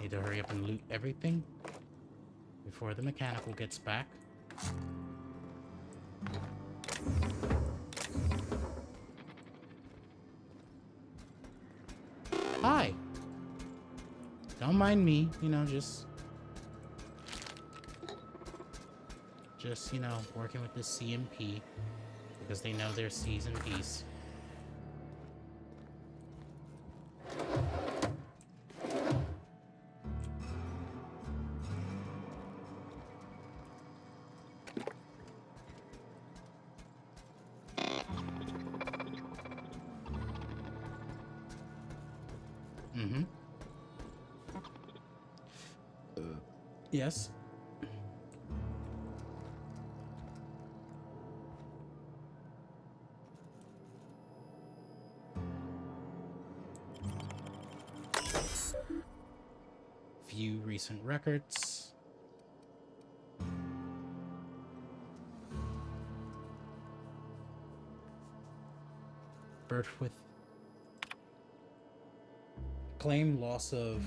Need to hurry up and loot everything before the mechanical gets back. Hi. Don't mind me, you know, just, you know, working with the CMP because they know their C's and P's. Mm-hmm. Yes. View recent records. Birth with claim loss of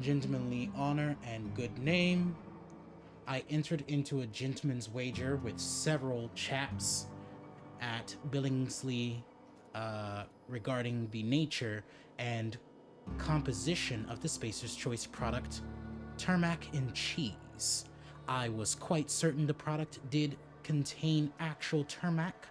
gentlemanly honor and good name. I entered into a gentleman's wager with several chaps at Billingsley regarding the nature and composition of the Spacer's Choice product, Tarmac and cheese. I was quite certain the product did contain actual tarmac,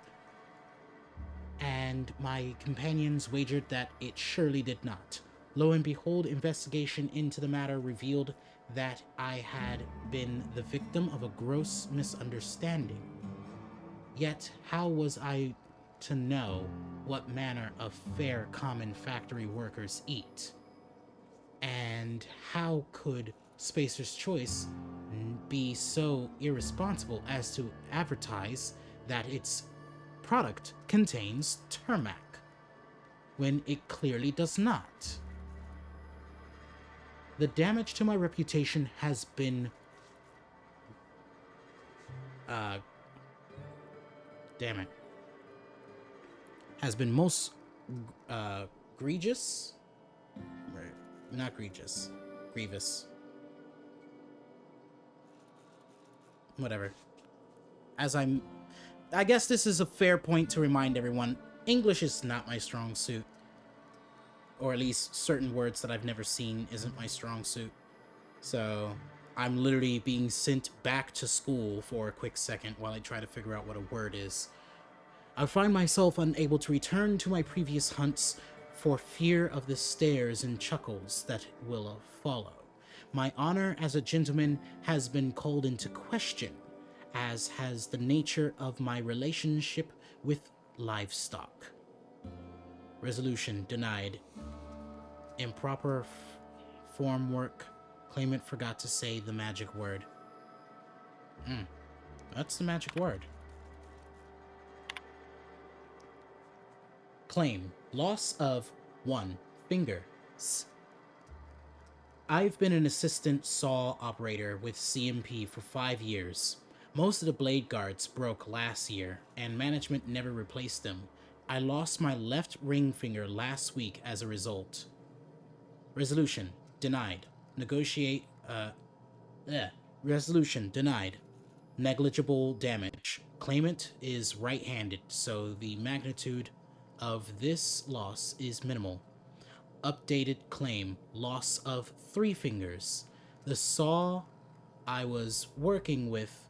and my companions wagered that it surely did not. Lo and behold, investigation into the matter revealed that I had been the victim of a gross misunderstanding. Yet, how was I to know what manner of fare common factory workers eat? And how could Spacer's Choice be so irresponsible as to advertise that its product contains tarmac when it clearly does not? The damage to my reputation has been has been most grievous. Not egregious, grievous. Whatever. I guess this is a fair point to remind everyone, English is not my strong suit. Or at least certain words that I've never seen isn't my strong suit. So I'm literally being sent back to school for a quick second while I try to figure out what a word is. I find myself unable to return to my previous hunts for fear of the stares and chuckles that will follow. My honor as a gentleman has been called into question, as has the nature of my relationship with livestock. Resolution denied. Improper form work. Claimant forgot to say the magic word. That's the magic word. Claim. Loss of 1 finger. I've been an assistant saw operator with CMP for 5 years. Most of the blade guards broke last year, and management never replaced them. I lost my left ring finger last week as a result. Resolution denied. Resolution denied. Negligible damage. Claimant is right-handed, so the magnitude of this loss is minimal. Updated claim. Loss of 3 fingers. The saw I was working with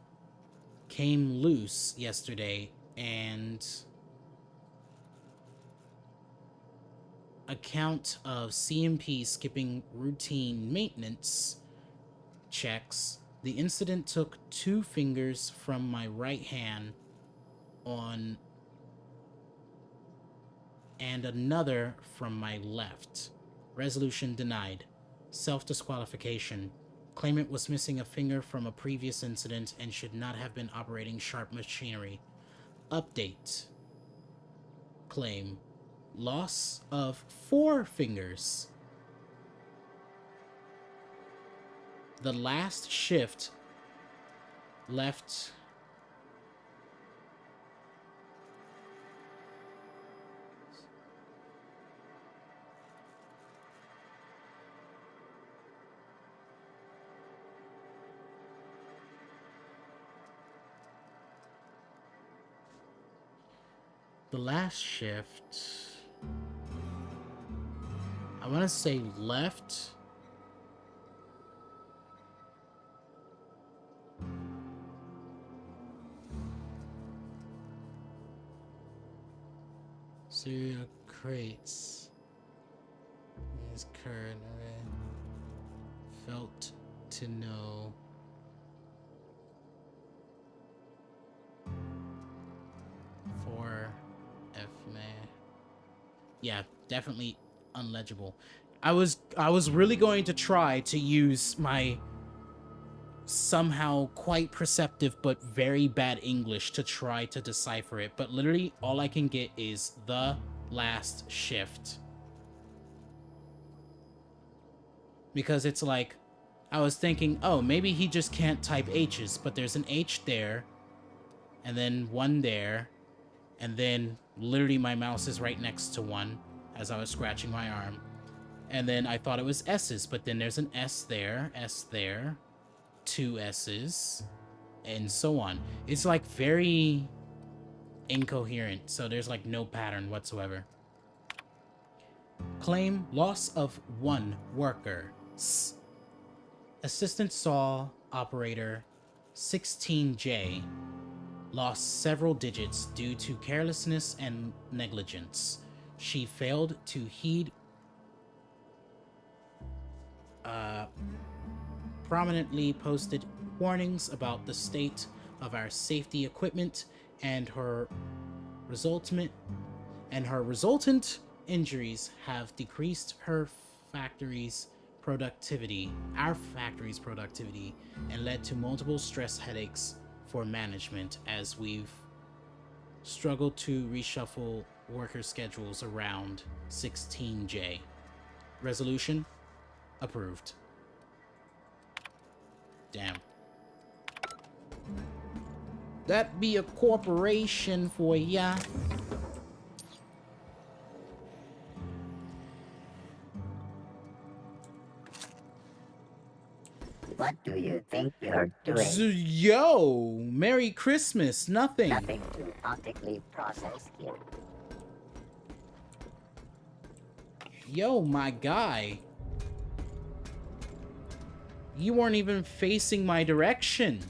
came loose yesterday, and account of CMP skipping routine maintenance checks, the incident took 2 fingers from my right hand and another from my left. Resolution denied. Self-disqualification. Claimant was missing a finger from a previous incident and should not have been operating sharp machinery. Update. Claim. Loss of 4 fingers. The last shift left. The last shift, I want to say left. Cereal crates. Is current. Felt to know. For F man. Yeah, definitely unlegible. I was really going to try to use my somehow quite perceptive but very bad English to try to decipher it, but literally all I can get is the last shift. Because it's like, I was thinking, oh, maybe he just can't type H's, but there's an H there, and then one there, and then literally my mouse is right next to one as I was scratching my arm. And then I thought it was S's, but then there's an S there, two S's, and so on. It's like very incoherent, so there's like no pattern whatsoever. Claim loss of 1 worker. Assistant saw operator 16J lost several digits due to carelessness and negligence. She failed to heed prominently posted warnings about the state of our safety equipment and her resultant injuries have decreased our factory's productivity, and led to multiple stress headaches for management as we've struggled to reshuffle worker schedules around 16J. Resolution approved. Damn. That be a corporation for ya. What do you think you're doing? Yo, Merry Christmas. Nothing. Nothing to optically process here. Yo, my guy. You weren't even facing my direction.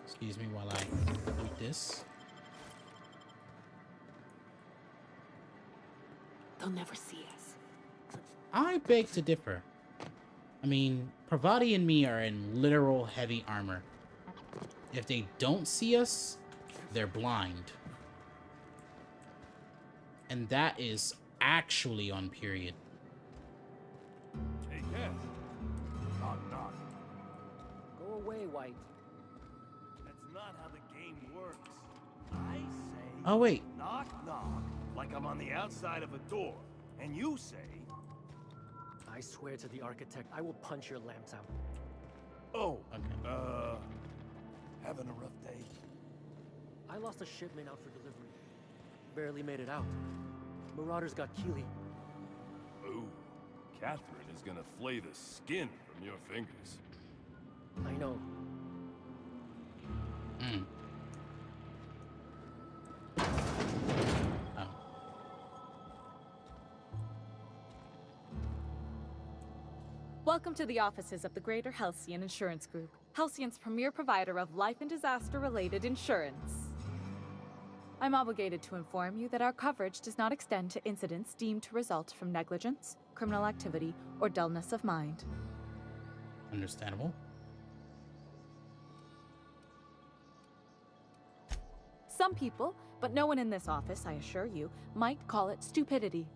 Excuse me while I eat this. They'll never see us. I beg to differ. I mean, Parvati and me are in literal heavy armor. If they don't see us, they're blind. And that is actually on period. Hey, yes. Knock, knock. Go away, White. That's not how the game works. I say... Oh, wait. Knock, knock, like I'm on the outside of a door. And you say... I swear to the architect, I will punch your lamps out. Oh, okay. Having a rough day? I lost a shipment out for delivery. Barely made it out. Marauders got Keely. Ooh, Catherine is gonna flay the skin from your fingers. I know. Oh. Welcome to the offices of the Greater Halcyon Insurance Group, Halcyon's premier provider of life and disaster-related insurance. I'm obligated to inform you that our coverage does not extend to incidents deemed to result from negligence, criminal activity, or dullness of mind. Understandable. Some people, but no one in this office, I assure you, might call it stupidity.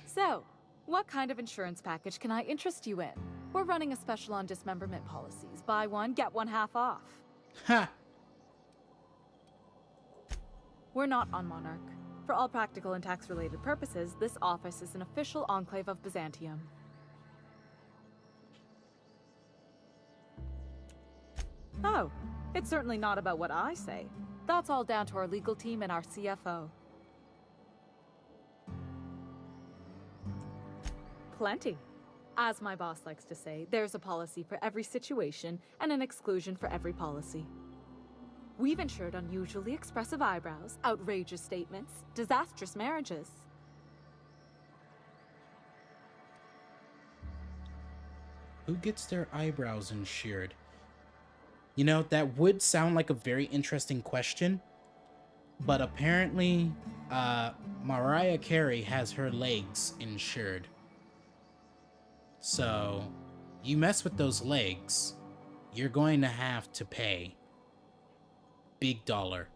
So, what kind of insurance package can I interest you in? We're running a special on dismemberment policies. Buy one, get one half off. Ha! We're not on Monarch. For all practical and tax-related purposes, this office is an official enclave of Byzantium. Oh, it's certainly not about what I say. That's all down to our legal team and our CFO. Plenty. As my boss likes to say, there's a policy for every situation and an exclusion for every policy. We've insured unusually expressive eyebrows, outrageous statements, disastrous marriages. Who gets their eyebrows insured? You know, that would sound like a very interesting question, but apparently, Mariah Carey has her legs insured. So, you mess with those legs, you're going to have to pay. Big dollar.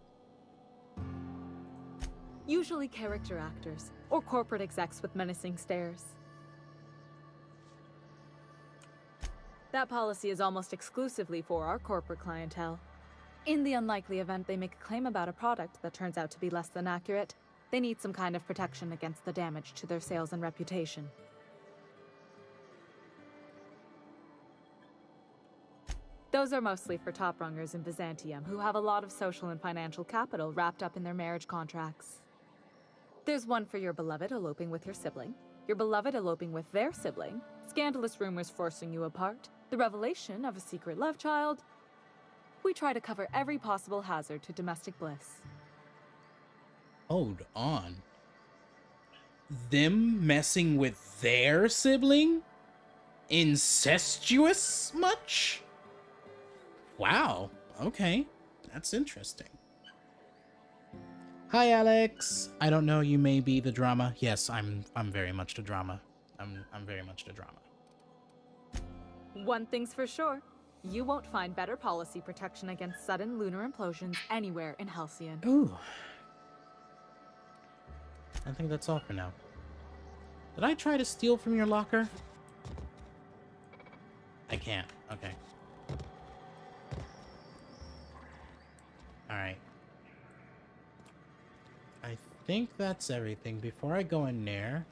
Usually character actors, or corporate execs with menacing stares. That policy is almost exclusively for our corporate clientele. In the unlikely event they make a claim about a product that turns out to be less than accurate, they need some kind of protection against the damage to their sales and reputation. Those are mostly for top-rungers in Byzantium who have a lot of social and financial capital wrapped up in their marriage contracts. There's one for your beloved eloping with your sibling, your beloved eloping with their sibling, scandalous rumors forcing you apart, the revelation of a secret love child. We try to cover every possible hazard to domestic bliss. Hold on. Them messing with their sibling? Incestuous much? Wow. Okay. That's interesting. Hi, Alex. I don't know, you may be the drama. Yes, I'm very much the drama. I'm very much the drama. One thing's for sure. You won't find better policy protection against sudden lunar implosions anywhere in Halcyon. Ooh. I think that's all for now. Did I try to steal from your locker? I can't. Okay. Alright. I think that's everything. Before I go in there,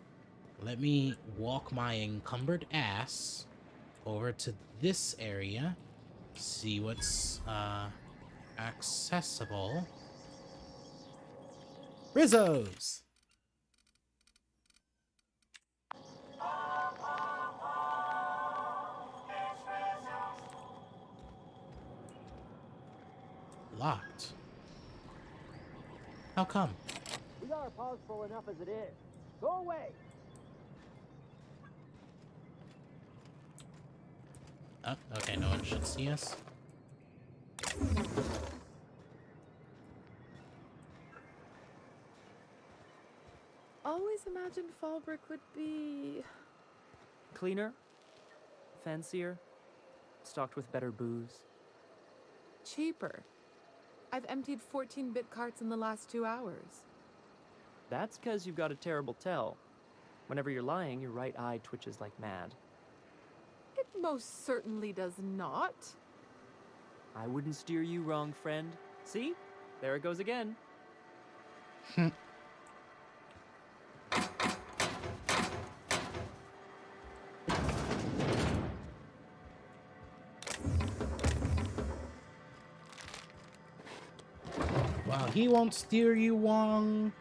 let me walk my encumbered ass over to this area. See what's accessible. Rizzo's! Locked. How come? We got our paws full enough as it is. Go away! Oh, okay, no one should see us. Always imagined Fallbrook would be... Cleaner, fancier, stocked with better booze. cheaper. I've emptied 14-bit carts in the last 2 hours. That's because you've got a terrible tell. Whenever you're lying, your right eye twitches like mad. It most certainly does not. I wouldn't steer you wrong, friend. See? There it goes again. While he won't steer you wrong...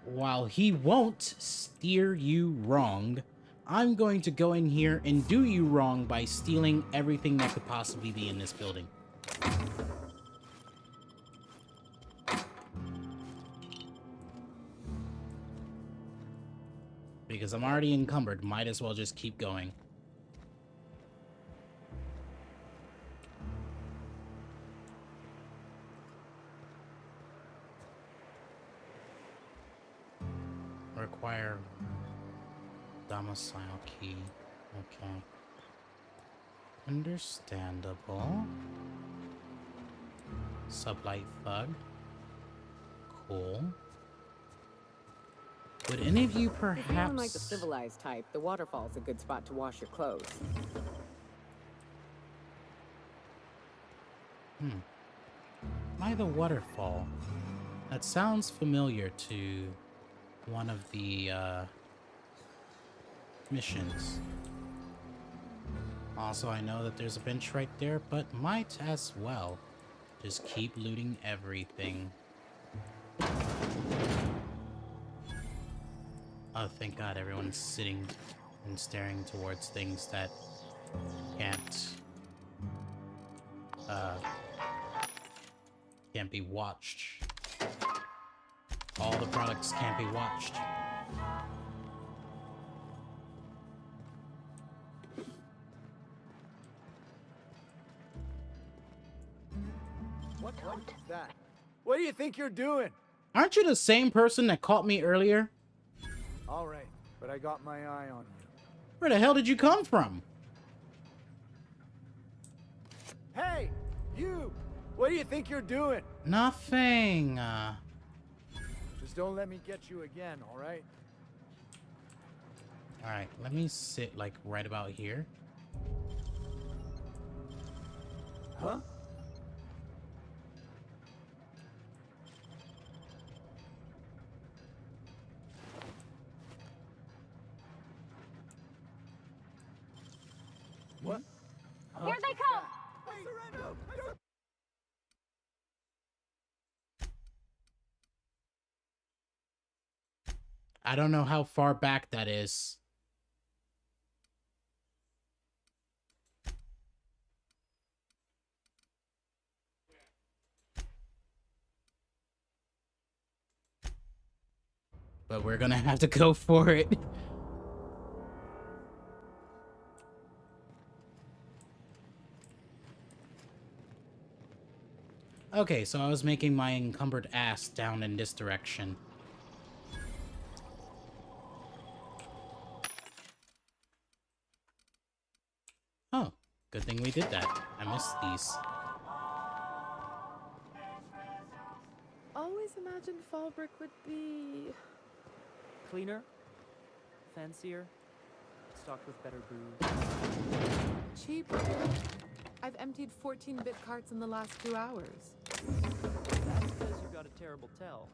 While he won't steer you wrong, I'm going to go in here and do you wrong by stealing everything that could possibly be in this building. Because I'm already encumbered, might as well just keep going. Require domicile key. Okay. Understandable. Sublight thug. Cool. Would any of you If you're perhaps... like the civilized type, the waterfall's a good spot to wash your clothes. By the waterfall. That sounds familiar to one of the missions. Also, I know that there's a bench right there, but might as well just keep looting everything. Oh, thank God, everyone's sitting and staring towards things that can't be watched. All the products can't be watched. What is that? What do you think you're doing? Aren't you the same person that caught me earlier? All right, but I got my eye on you. Where the hell did you come from? Hey, you! What do you think you're doing? Nothing. Just don't let me get you again, all right? All right, let me sit like right about here. Huh? What? Here they come! I don't know how far back that is. But we're gonna have to go for it. Okay, so I was making my encumbered ass down in this direction. Oh, good thing we did that. I missed these. Always imagined Fallbrook would be... Cleaner, fancier, stocked with better booze. cheaper. I've emptied 14-bit carts in the last 2 hours. That's because you got a terrible tell.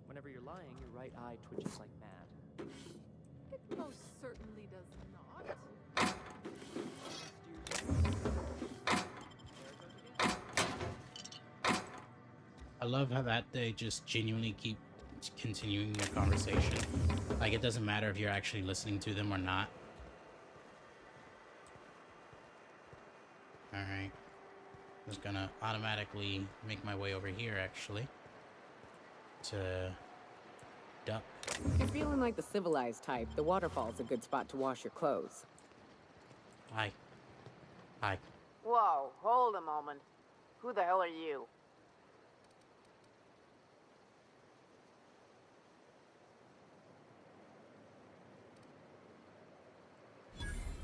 Whenever you're lying, your right eye twitches like mad. It most certainly does not. I love how that they just genuinely keep continuing their conversation. Like, it doesn't matter if you're actually listening to them or not. Alright. Just gonna automatically make my way over here, actually. To duck. If you're feeling like the civilized type, the waterfall's a good spot to wash your clothes. Hi. Hi. Whoa, hold a moment. Who the hell are you?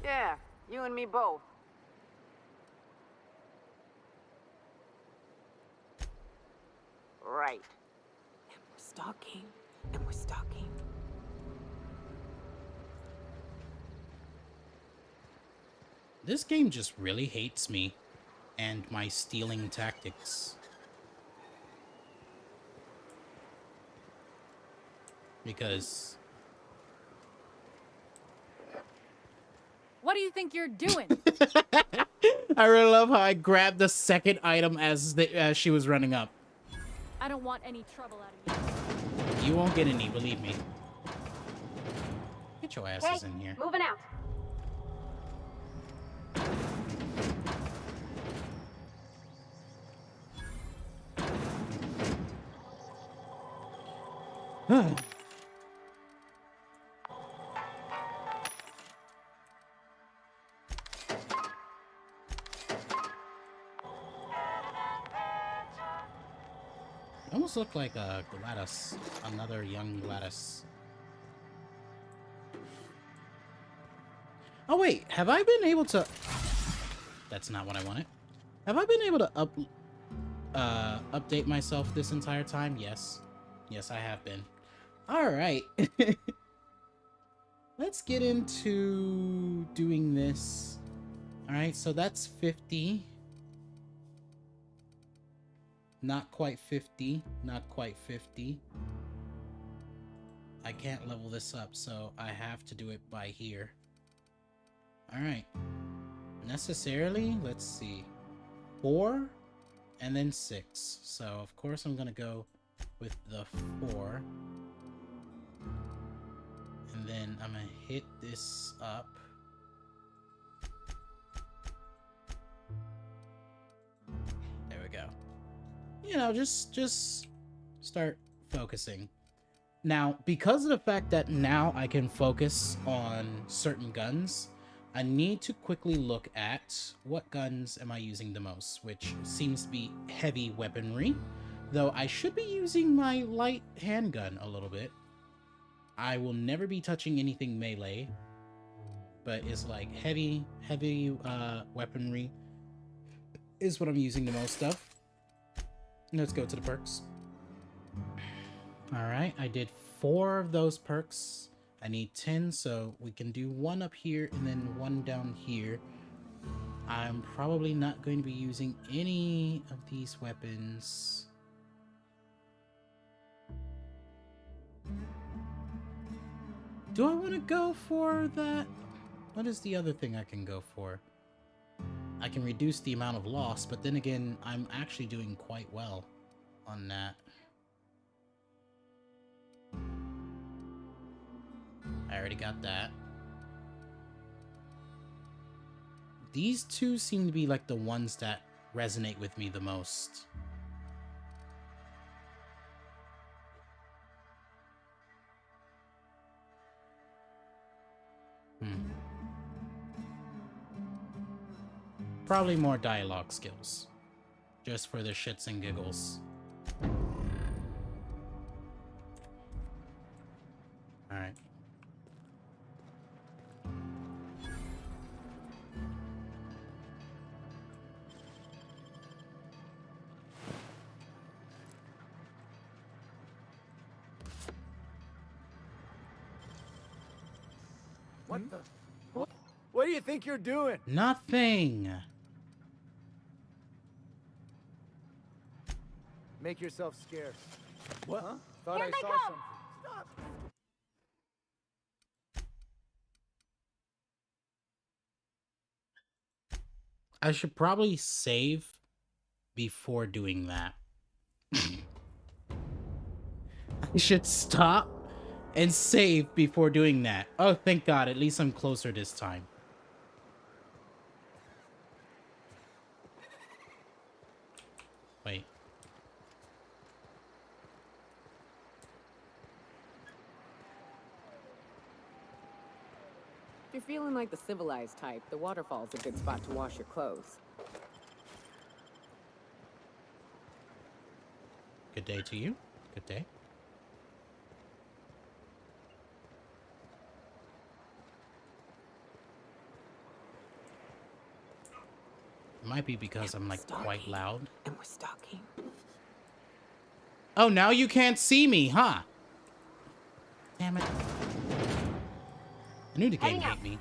Yeah, you and me both. Right. And we're stalking. And we're stalking. This game just really hates me and my stealing tactics. Because... What do you think you're doing? I really love how I grabbed the second item as she was running up. I don't want any trouble out of you. You won't get any, believe me. Get your asses in here. Moving out. Almost looked like a Gladys, another young Gladys. Oh wait, have I been able to... That's not what I wanted. Have I been able to update myself this entire time? Yes. Yes, I have been. Alright. Let's get into doing this. Alright, so that's 50. Not quite 50. Not quite 50. I can't level this up, so I have to do it by here. Alright. Necessarily, let's see. 4 and then 6. So, of course, I'm gonna go with the 4. And then I'm gonna hit this up. There we go. You know, just start focusing. Now, because of the fact that now I can focus on certain guns, I need to quickly look at what guns am I using the most, which seems to be heavy weaponry, though I should be using my light handgun a little bit. I will never be touching anything melee, but it's like heavy weaponry is what I'm using the most of. Let's go to the perks. Alright, I did 4 of those perks. I need 10, so we can do 1 up here and then 1 down here. I'm probably not going to be using any of these weapons. Do I want to go for that? What is the other thing I can go for? I can reduce the amount of loss, but then again, I'm actually doing quite well on that. I already got that. These two seem to be like the ones that resonate with me the most. Probably more dialogue skills. Just for the shits and giggles. Alright. What the? What do you think you're doing? Nothing. Make yourself scarce. What? Huh? Thought Here I they saw come. something. Stop. I should probably save before doing that. I should stop and save before doing that. Oh, thank God. At least I'm closer this time. Wait. If you're feeling like the civilized type, the waterfall's a good spot to wash your clothes. Good day to you. Good day. It might be because I'm like quite loud. And we're stalking. Oh, now you can't see me, huh? Damn it. I knew the game hate me.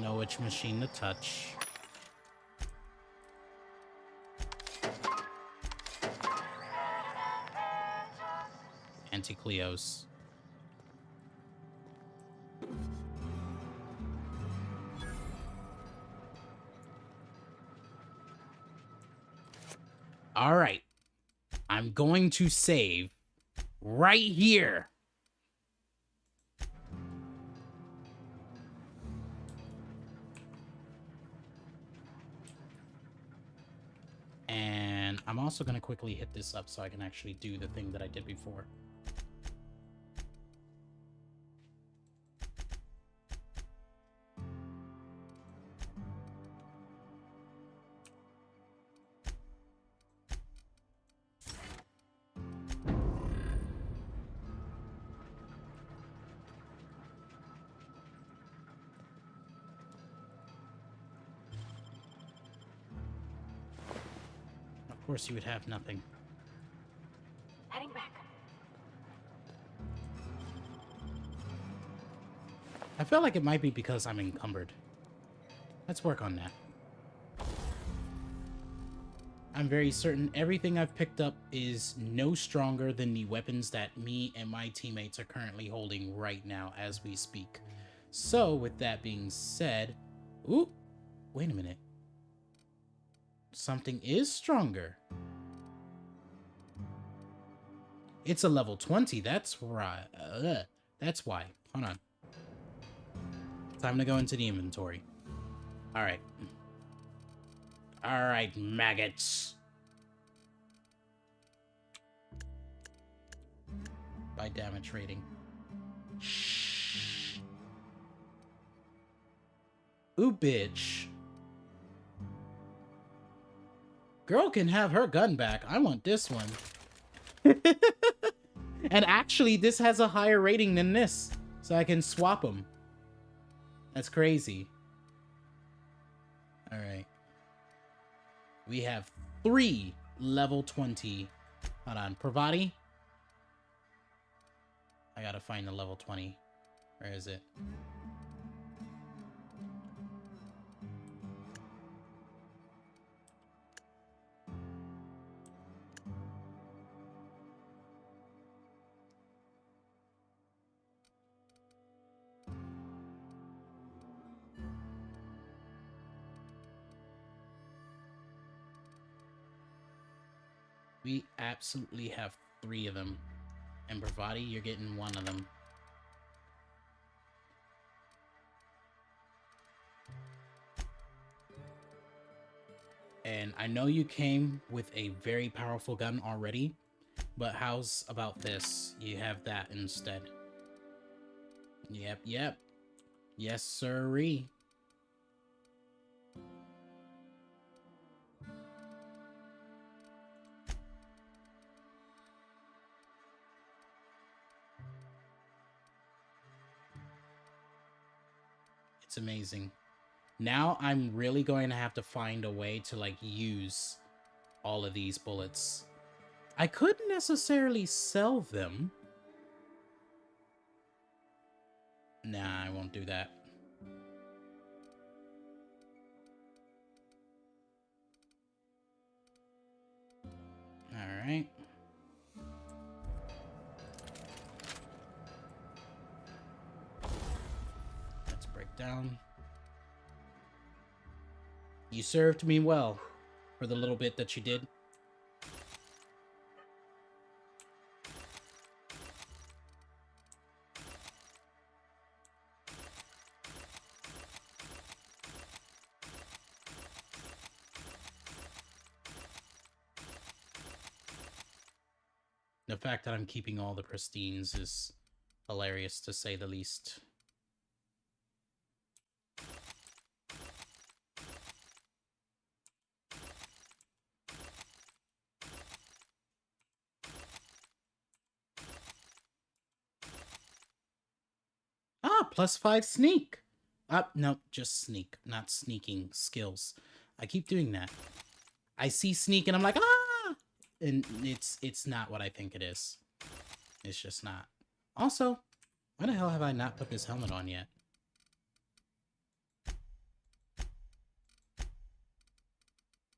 Know which machine to touch. Anti-Cleos. All right. I'm going to save right here. And I'm also going to quickly hit this up so I can actually do the thing that I did before. Of course you would have nothing. Heading back. I feel like it might be because I'm encumbered. Let's work on that. I'm very certain everything I've picked up is no stronger than the weapons that me and my teammates are currently holding right now as we speak. So, with that being said... Ooh! Wait a minute. Something is stronger. It's a level 20, that's right. That's why. Hold on. Time to go into the inventory. Alright. Alright, maggots. By damage rating. Shh. Ooh, bitch. Girl can have her gun back. I want this one. And actually, this has a higher rating than this. So I can swap them. That's crazy. Alright. We have 3 level 20. Hold on. Pravati? I gotta find the level 20. Where is it? We absolutely have 3 of them. And Pravati, you're getting 1 of them. And I know you came with a very powerful gun already, but how's about this? You have that instead. Yep, yep. Yes, sirree. It's amazing. Now I'm really going to have to find a way to like use all of these bullets. I couldn't necessarily sell them. Nah, I won't do that. All right. Let's break down. You served me well for the little bit that you did. The fact that I'm keeping all the pristines is hilarious, to say the least. Ah, +5 sneak. No, just sneak, not sneaking skills. I keep doing that. I see sneak and I'm like, ah! And it's not what I think it is. It's just not. Also, why the hell have I not put this helmet on yet?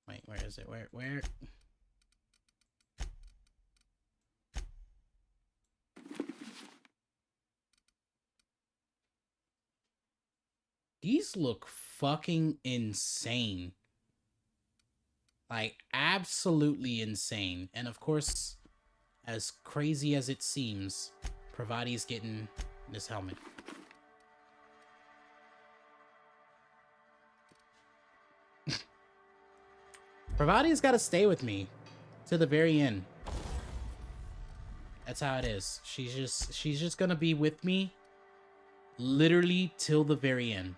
Wait, where is it? Where? These look fucking insane. Like, absolutely insane. And of course, as crazy as it seems, Pravati's getting this helmet. Pravati's got to stay with me to the very end. That's how it is. She's just gonna be with me literally till the very end.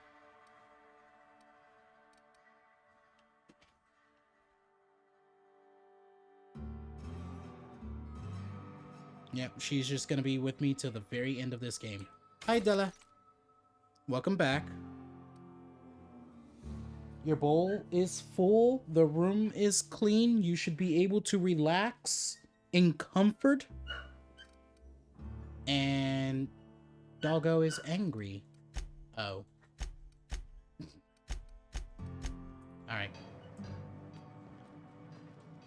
Yep, she's just gonna be with me till the very end of this game. Hi, Della. Welcome back. Your bowl is full. The room is clean. You should be able to relax in comfort. And Doggo is angry. Oh. Alright.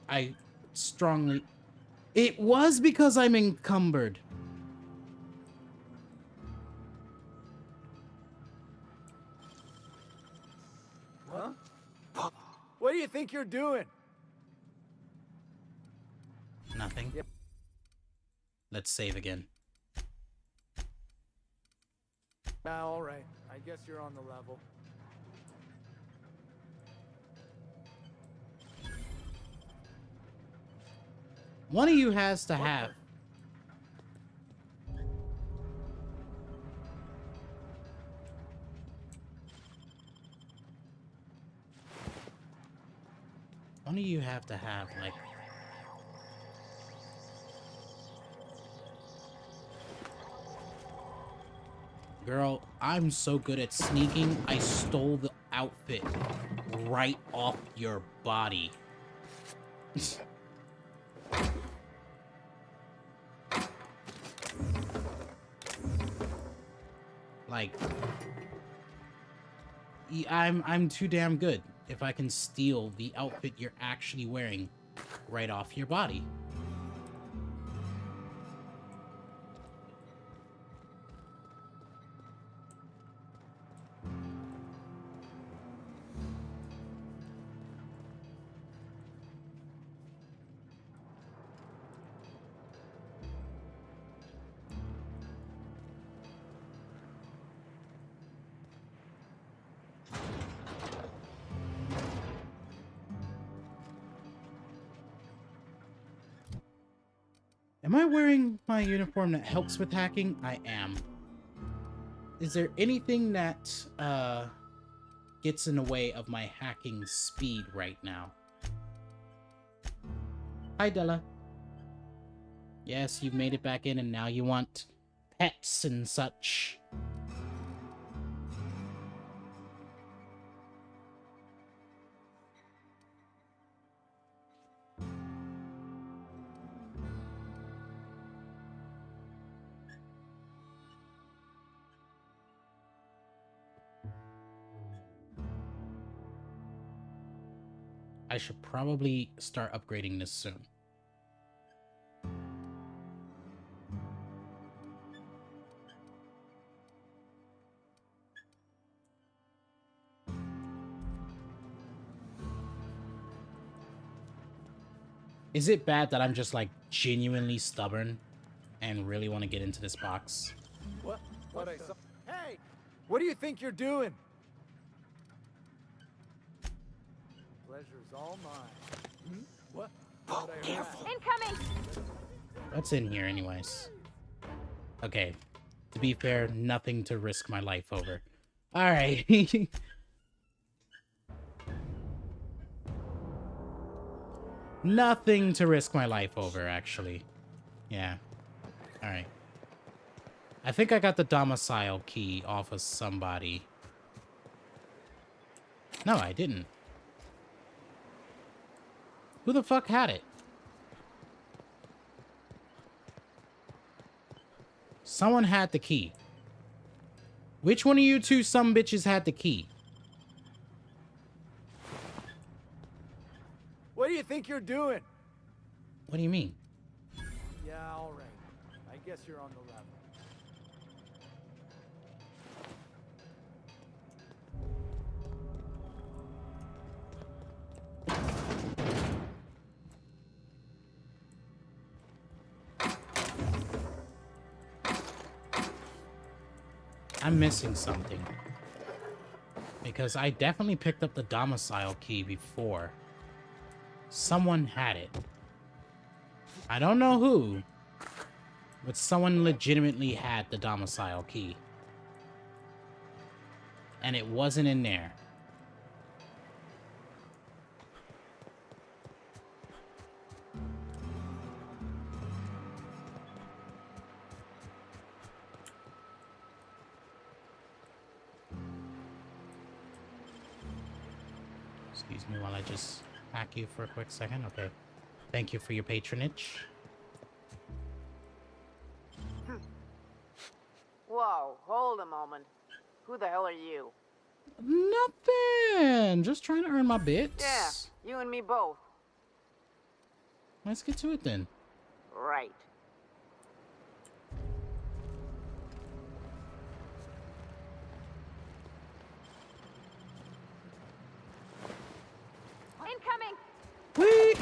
I strongly... It was because I'm encumbered. Huh? What do you think you're doing? Nothing. Yep. Let's save again. All right. I guess you're on the level. One of you has to have. One of you have to have, like... Girl, I'm so good at sneaking, I stole the outfit right off your body. Like, I'm too damn good if I can steal the outfit you're actually wearing right off your body. Am I wearing my uniform that helps with hacking? I am. Is there anything that gets in the way of my hacking speed right now? Hi, Della. Yes, you've made it back in and now you want pets and such. I should probably start upgrading this soon. Is it bad that I'm just like genuinely stubborn and really want to get into this box? What I saw? Hey! What do you think you're doing? Pleasure's all mine. What? Oh, careful! Incoming! What's in here anyways? Okay. To be fair, nothing to risk my life over. Alright. Nothing to risk my life over, actually. Yeah. Alright. I think I got the domicile key off of somebody. No, I didn't. Who the fuck had it? Someone had the key. Which one of you two sumbitches had the key? What do you think you're doing? What do you mean? Yeah, all right. I guess you're on the level. I'm missing something. Because I definitely picked up the domicile key before. Someone had it. I don't know who, but someone legitimately had the domicile key. And it wasn't in there. Excuse me while I just hack you for a quick second. Okay. Thank you for your patronage. Whoa, hold a moment. Who the hell are you? Nothing. Just trying to earn my bits. Yeah, you and me both. Let's get to it then. Right. Incoming! Whee!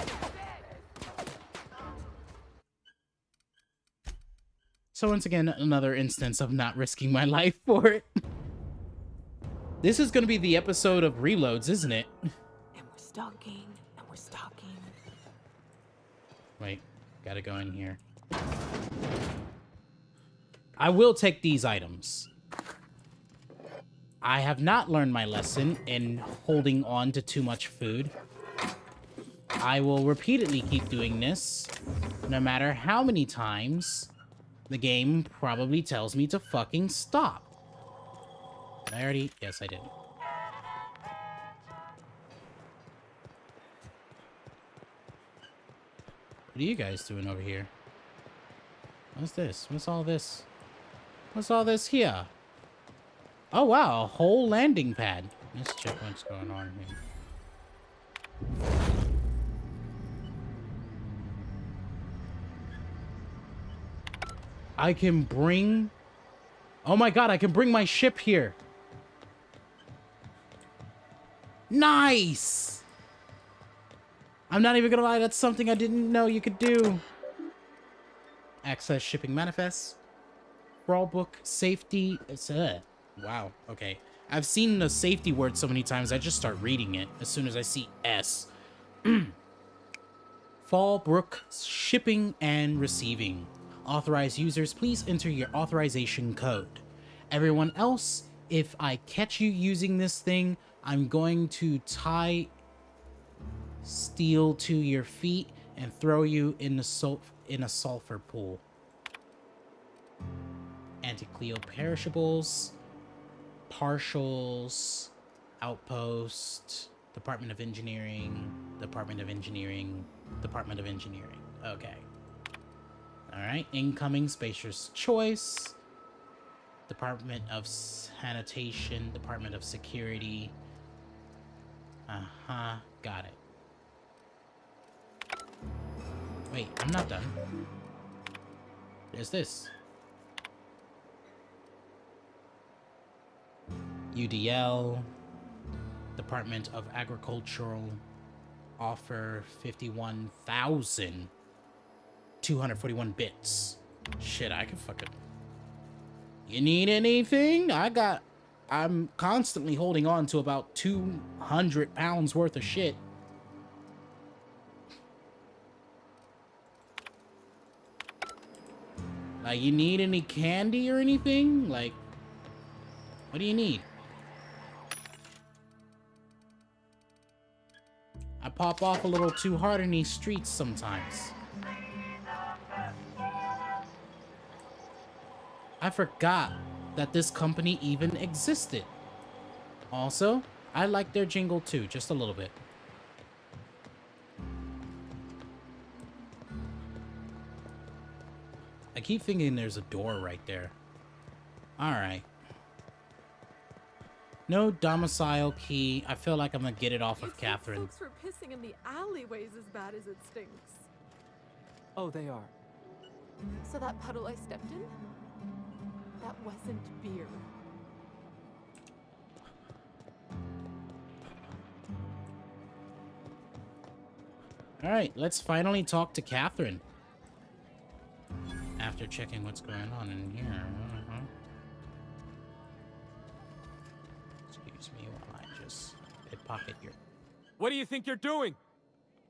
So once again, another instance of not risking my life for it. This is going to be the episode of reloads, isn't it? And we're stalking, and we're stalking. Wait, gotta go in here. I will take these items. I have not learned my lesson in holding on to too much food. I will repeatedly keep doing this, no matter how many times the game probably tells me to fucking stop. Did I already? Yes, I did. What are you guys doing over here? What's this? What's all this? What's all this here? Oh, wow. A whole landing pad. Let's check what's going on here. I can bring... Oh my god, I can bring my ship here. Nice! I'm not even gonna lie, that's something I didn't know you could do. Access shipping manifest. Brawl book, safety. It's wow, okay. I've seen the safety word so many times, I just start reading it as soon as I see S. Fallbrook shipping and receiving. Authorized users, please enter your authorization code. Everyone else, if I catch you using this thing, I'm going to tie steel to your feet and throw you in a sulfur pool. Anti-Cleo perishables, partials, outpost, Department of Engineering, Department of Engineering, Department of Engineering. Okay. Alright, incoming Spacer's Choice, Department of Sanitation, Department of Security. Uh-huh, got it. Wait, I'm not done. There's this. UDL, Department of Agricultural, offer 51,241 bits. Shit, I can fucking... You need anything? I'm constantly holding on to about 200 pounds worth of shit. Like, you need any candy or anything? Like, what do you need? I pop off a little too hard in these streets sometimes. I forgot that this company even existed. Also, I like their jingle too, just a little bit. I keep thinking there's a door right there. Alright. No domicile key. I feel like I'm gonna get it off of Catherine. Folks were pissing in the alleyways as bad as it stinks. Oh, they are. So that puddle I stepped in? That wasn't beer. Alright, let's finally talk to Catherine. After checking what's going on in here. Excuse me while I just pickpocket your... What do you think you're doing?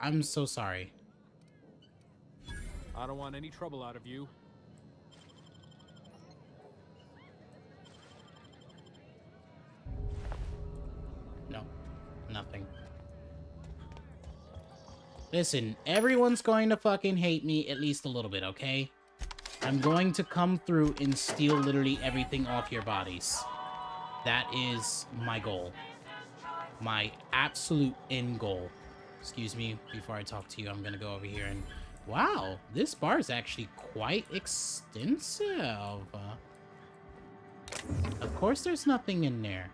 I'm so sorry. I don't want any trouble out of you. No, nothing. Listen, everyone's going to fucking hate me at least a little bit, okay? I'm going to come through and steal literally everything off your bodies. That is my goal. My absolute end goal. Excuse me, before I talk to you, I'm gonna go over here and... Wow, this bar is actually quite extensive. Of course there's nothing in there.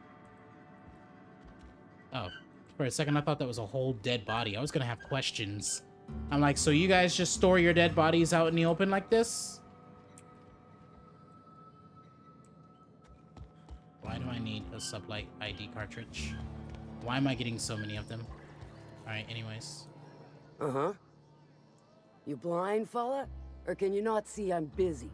Oh, for a second I thought that was a whole dead body. I was gonna have questions. I'm like, so you guys just store your dead bodies out in the open like this? Why do I need a sublight ID cartridge? Why am I getting so many of them? Alright, anyways. Uh-huh. You blind, fella? Or can you not see I'm busy?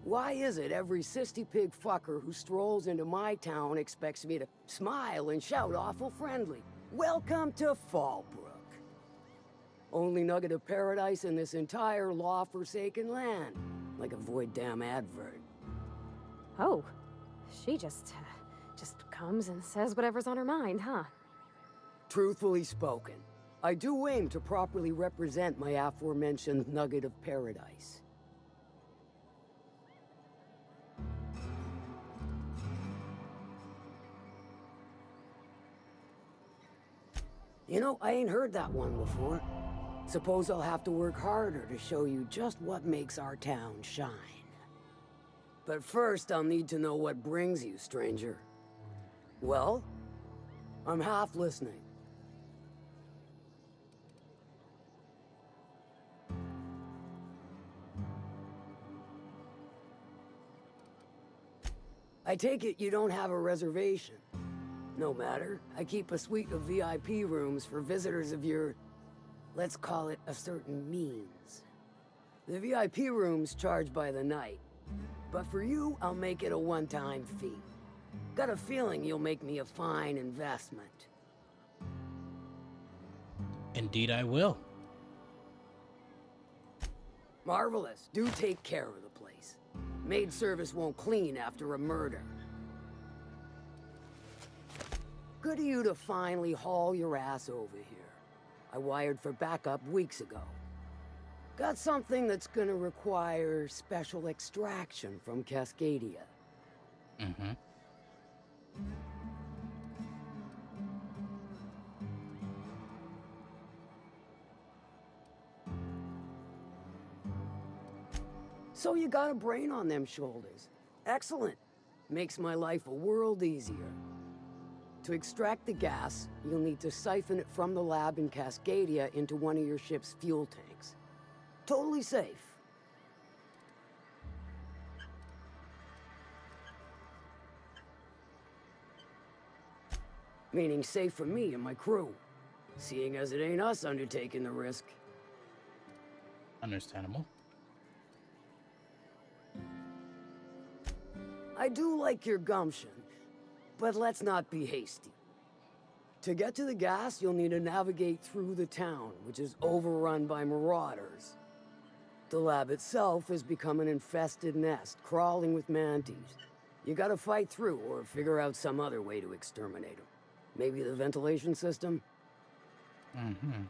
Why is it every sissy pig fucker who strolls into my town expects me to smile and shout awful friendly? Welcome to Fallbrook. Only nugget of paradise in this entire law-forsaken land. Like a void damn advert. Oh, she just comes and says whatever's on her mind, huh? Truthfully spoken, I do aim to properly represent my aforementioned nugget of paradise. You know, I ain't heard that one before. Suppose I'll have to work harder to show you just what makes our town shine. But first, I'll need to know what brings you, stranger. Well, I'm half listening. I take it you don't have a reservation. No matter, I keep a suite of VIP rooms for visitors of your, let's call it a certain means. The VIP rooms charge by the night, but for you, I'll make it a one-time fee. Got a feeling you'll make me a fine investment. Indeed I will. Marvelous. Do take care of the place. Maid service won't clean after a murder. Good of you to finally haul your ass over here. I wired for backup weeks ago. Got something that's gonna require special extraction from Cascadia. Mm-hmm. So you got a brain on them shoulders. Excellent. Makes my life a world easier. To extract the gas, you'll need to siphon it from the lab in Cascadia into one of your ship's fuel tanks. Totally safe. Meaning safe for me and my crew, seeing as it ain't us undertaking the risk. Understandable. I do like your gumption, but let's not be hasty. To get to the gas, you'll need to navigate through the town, which is overrun by marauders. The lab itself has become an infested nest, crawling with mantis. You gotta fight through or figure out some other way to exterminate them. Maybe the ventilation system? Mm-hmm.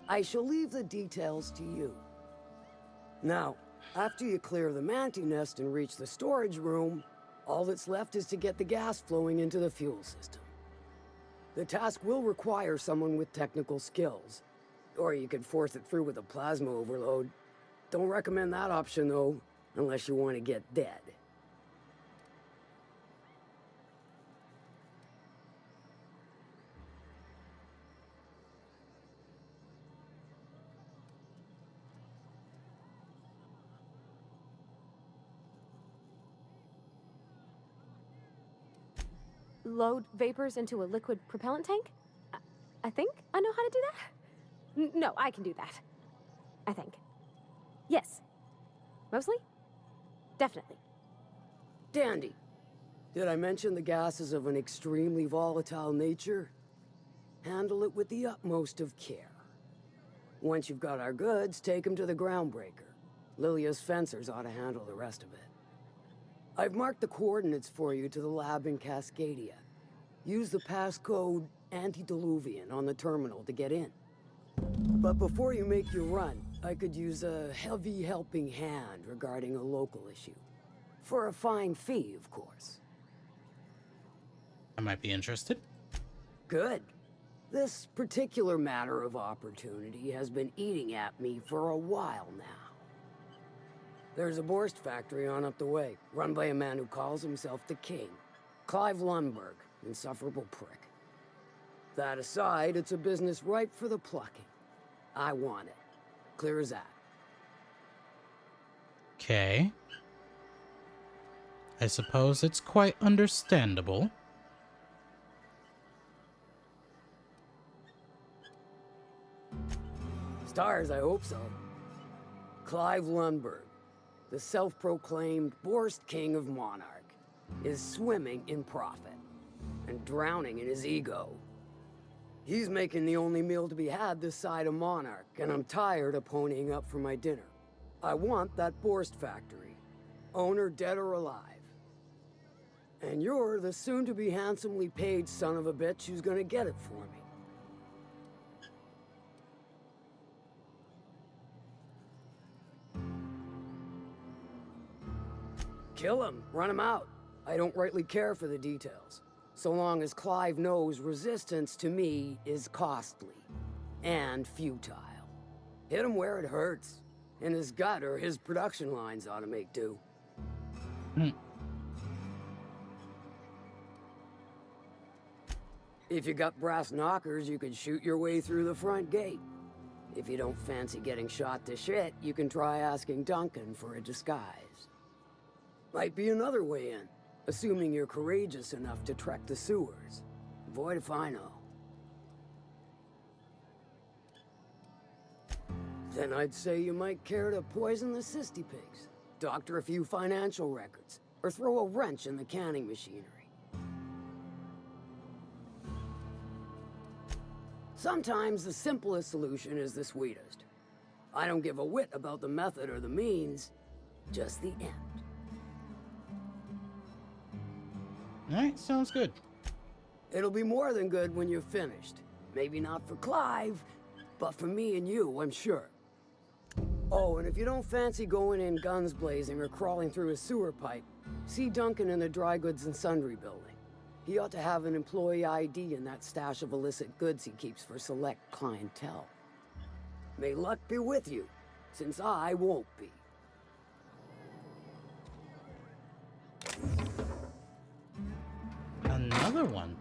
I shall leave the details to you. Now, after you clear the mantis nest and reach the storage room, all that's left is to get the gas flowing into the fuel system. The task will require someone with technical skills, or you could force it through with a plasma overload. Don't recommend that option, though, unless you want to get dead. Load vapors into a liquid propellant tank? I think I know how to do that. No, I can do that. I think. Yes. Mostly? Definitely. Dandy. Did I mention the gas is of an extremely volatile nature? Handle it with the utmost of care. Once you've got our goods, take them to the groundbreaker. Lilia's fencers ought to handle the rest of it. I've marked the coordinates for you to the lab in Cascadia. Use the passcode Antediluvian on the terminal to get in. But before you make your run, I could use a heavy helping hand regarding a local issue. For a fine fee, of course. I might be interested. Good. This particular matter of opportunity has been eating at me for a while now. There's a Borst factory on up the way, run by a man who calls himself the King. Clive Lundberg, insufferable prick. That aside, it's a business ripe for the plucking. I want it. Clear as that. Okay. I suppose it's quite understandable. Stars, I hope so. Clive Lundberg, the self-proclaimed Borst King of Monarch, is swimming in profit and drowning in his ego. He's making the only meal to be had this side of Monarch, and I'm tired of ponying up for my dinner. I want that Borst factory, owner dead or alive. And you're the soon-to-be handsomely paid son of a bitch who's gonna get it for me. Kill him, run him out. I don't rightly care for the details, so long as Clive knows resistance to me is costly and futile. Hit him where it hurts, in his gut, or his production lines ought to make do. If you got brass knockers, you could shoot your way through the front gate. If you don't fancy getting shot to shit, you can try asking Duncan for a disguise. Might be another way in, assuming you're courageous enough to trek the sewers. Void if I know. Then I'd say you might care to poison the cysty pigs, doctor a few financial records, or throw a wrench in the canning machinery. Sometimes the simplest solution is the sweetest. I don't give a whit about the method or the means, just the end. Alright, sounds good. It'll be more than good when you're finished. Maybe not for Clive, but for me and you, I'm sure. Oh, and if you don't fancy going in guns blazing or crawling through a sewer pipe, see Duncan in the Dry Goods and Sundry building. He ought to have an employee ID in that stash of illicit goods he keeps for select clientele. May luck be with you, since I won't be. Another one.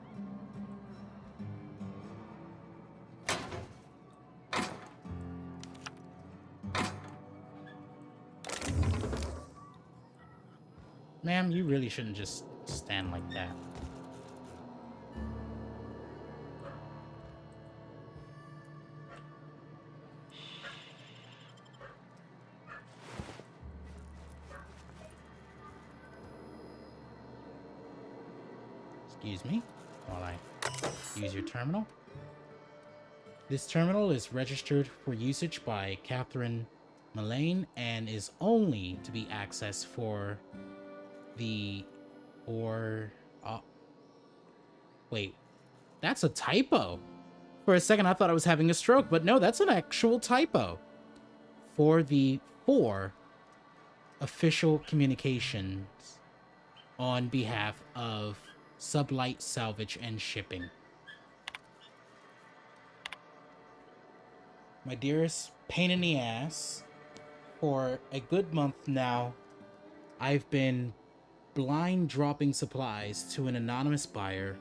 Ma'am, you really shouldn't just stand like that. Excuse me while I use your terminal. This terminal is registered for usage by Catherine Mullane and is only to be accessed for the wait, that's a typo. For a second I thought I was having a stroke, but no, that's an actual typo. For the 4 official communications on behalf of Sublight Salvage and Shipping. My dearest pain in the ass, for a good month now, I've been blind dropping supplies to an anonymous buyer,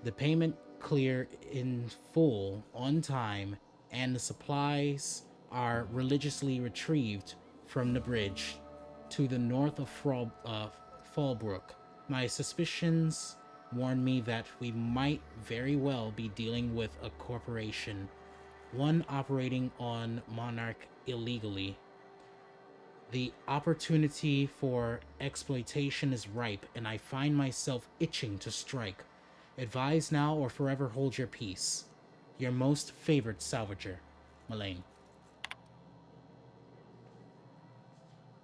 the payment clear in full on time, and the supplies are religiously retrieved from the bridge to the north of Fallbrook. My suspicions warn me that we might very well be dealing with a corporation, one operating on Monarch illegally. The opportunity for exploitation is ripe, and I find myself itching to strike. Advise now or forever hold your peace. Your most favored salvager, Mullane.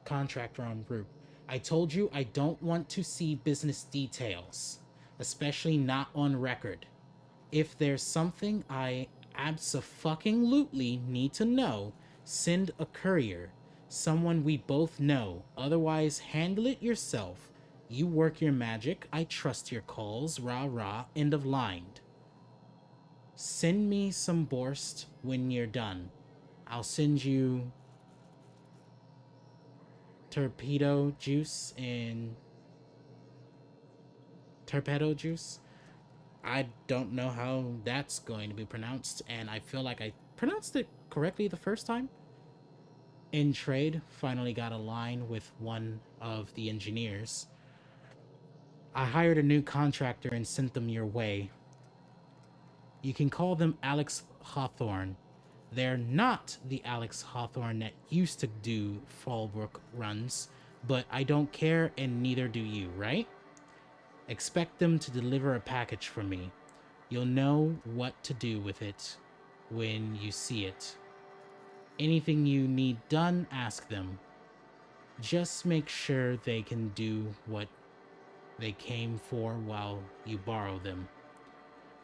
Contractor en route. I told you I don't want to see business details, especially not on record. If there's something I abso-fucking-lutely need to know, Send a courier, someone we both know. Otherwise, handle it yourself. You work your magic. I trust your calls. Rah rah. End of line. Send me some Borst when you're done. I'll send you torpedo juice and torpedo juice. I don't know how that's going to be pronounced, and I feel like I pronounced it correctly the first time. In trade, finally got a line with one of the engineers. I hired a new contractor and sent them your way. You can call them Alex Hawthorne. They're not the Alex Hawthorne that used to do Fallbrook runs, but I don't care and neither do you, right? Expect them to deliver a package from me. You'll know what to do with it when you see it. Anything you need done, ask them. Just make sure they can do what they came for while you borrow them.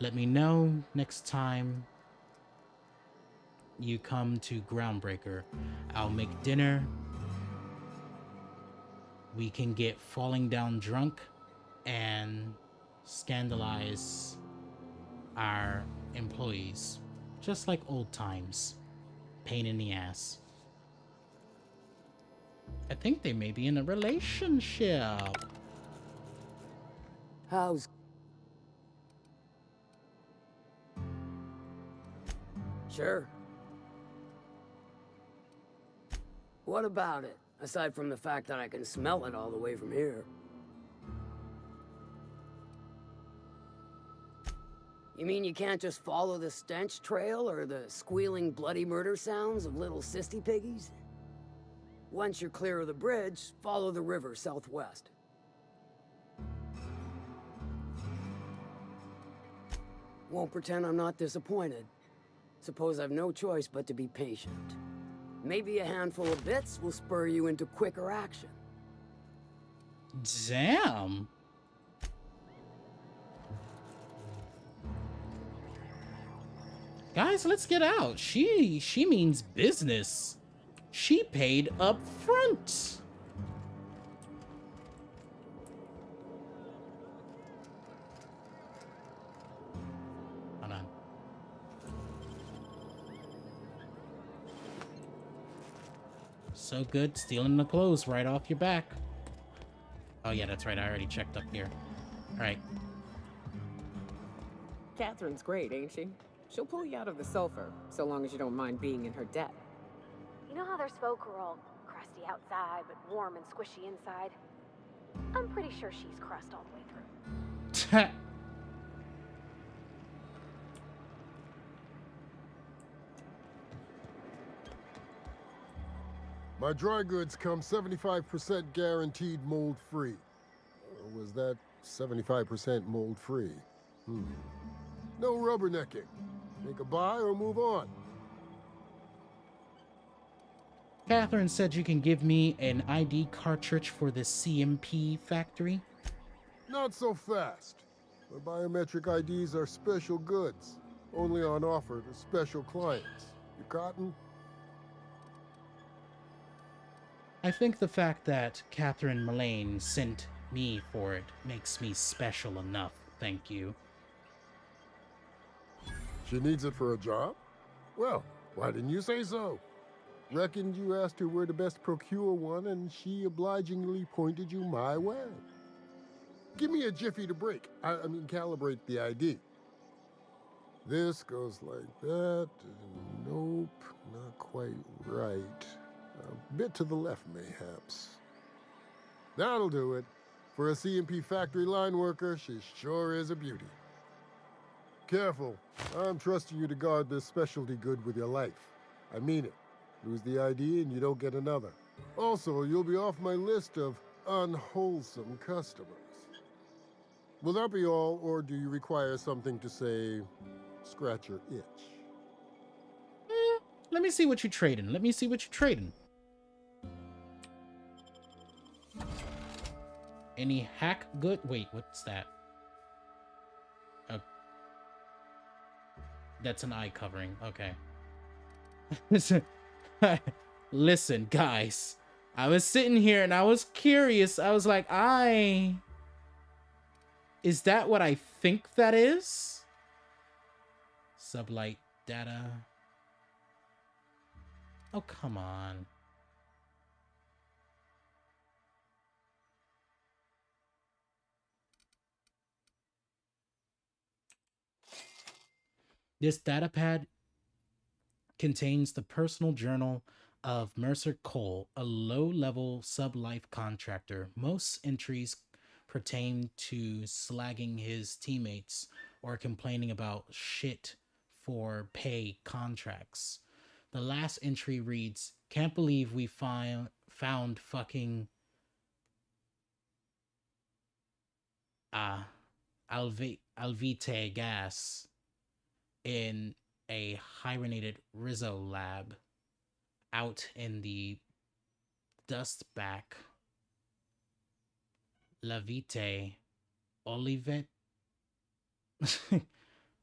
Let me know next time you come to Groundbreaker. I'll make dinner. We can get falling down drunk and scandalize our employees. Just like old times. Pain in the ass. I think they may be in a relationship. How's... Sure. What about it? Aside from the fact that I can smell it all the way from here. You mean you can't just follow the stench trail or the squealing bloody murder sounds of little sissy piggies? Once you're clear of the bridge, follow the river southwest. Won't pretend I'm not disappointed. Suppose I've no choice but to be patient. Maybe a handful of bits will spur you into quicker action. Damn. Guys, let's get out. She means business. She paid up front. Hold on. So good, stealing the clothes right off your back. Oh yeah, that's right. I already checked up here. All right. Catherine's great, ain't she? She'll pull you out of the sulfur, so long as you don't mind being in her debt. You know how there's folk who are all crusty outside, but warm and squishy inside? I'm pretty sure she's crust all the way through. My dry goods come 75% guaranteed mold-free. Or was that 75% mold-free? No rubbernecking. Make a buy or move on. Catherine said you can give me an ID cartridge for the CMP factory. Not so fast. My biometric IDs are special goods. Only on offer to special clients. You cotton? I think the fact that Catherine Mullane sent me for it makes me special enough, thank you. She needs it for a job? Well, why didn't you say so? Reckoned you asked her where to best procure one, and she obligingly pointed you my way. Give me a jiffy to break. I mean, calibrate the ID. This goes like that. Nope, not quite right. A bit to the left, mayhaps. That'll do it. For a CMP factory line worker, she sure is a beauty. Careful. I'm trusting you to guard this specialty good with your life. I mean it. Lose the ID and you don't get another. Also, you'll be off my list of unwholesome customers. Will that be all, or do you require something to say, scratch your itch? Let me see what you're trading. Let me see what you're trading. Any hack good? Wait, what's that? That's an eye covering. Okay. Listen, guys. I was sitting here and I was curious. I was like, is that what I think that is? Sublight data. Oh, come on. This datapad contains the personal journal of Mercer Cole, a low-level sub-life contractor. Most entries pertain to slagging his teammates or complaining about shit for pay contracts. The last entry reads, "Can't believe we found fucking Alvite gas in a hibernated Rizzo lab out in the dust back. Lavite Olivet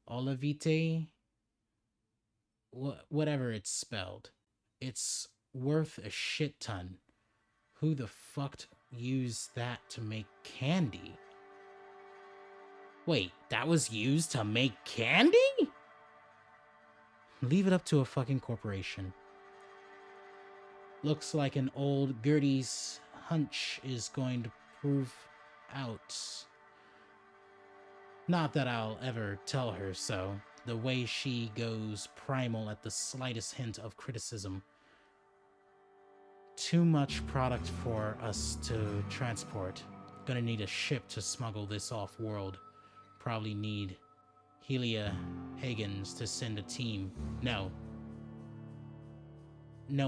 Olivite, whatever it's spelled. It's worth a shit ton. Who the fuck used that to make candy?" Wait, that was used to make candy? Leave it up to a fucking corporation. Looks like an old Gertie's hunch is going to prove out. Not that I'll ever tell her so. The way she goes primal at the slightest hint of criticism. Too much product for us to transport. Gonna need a ship to smuggle this off-world. Probably need Helia Higgins to send a team. No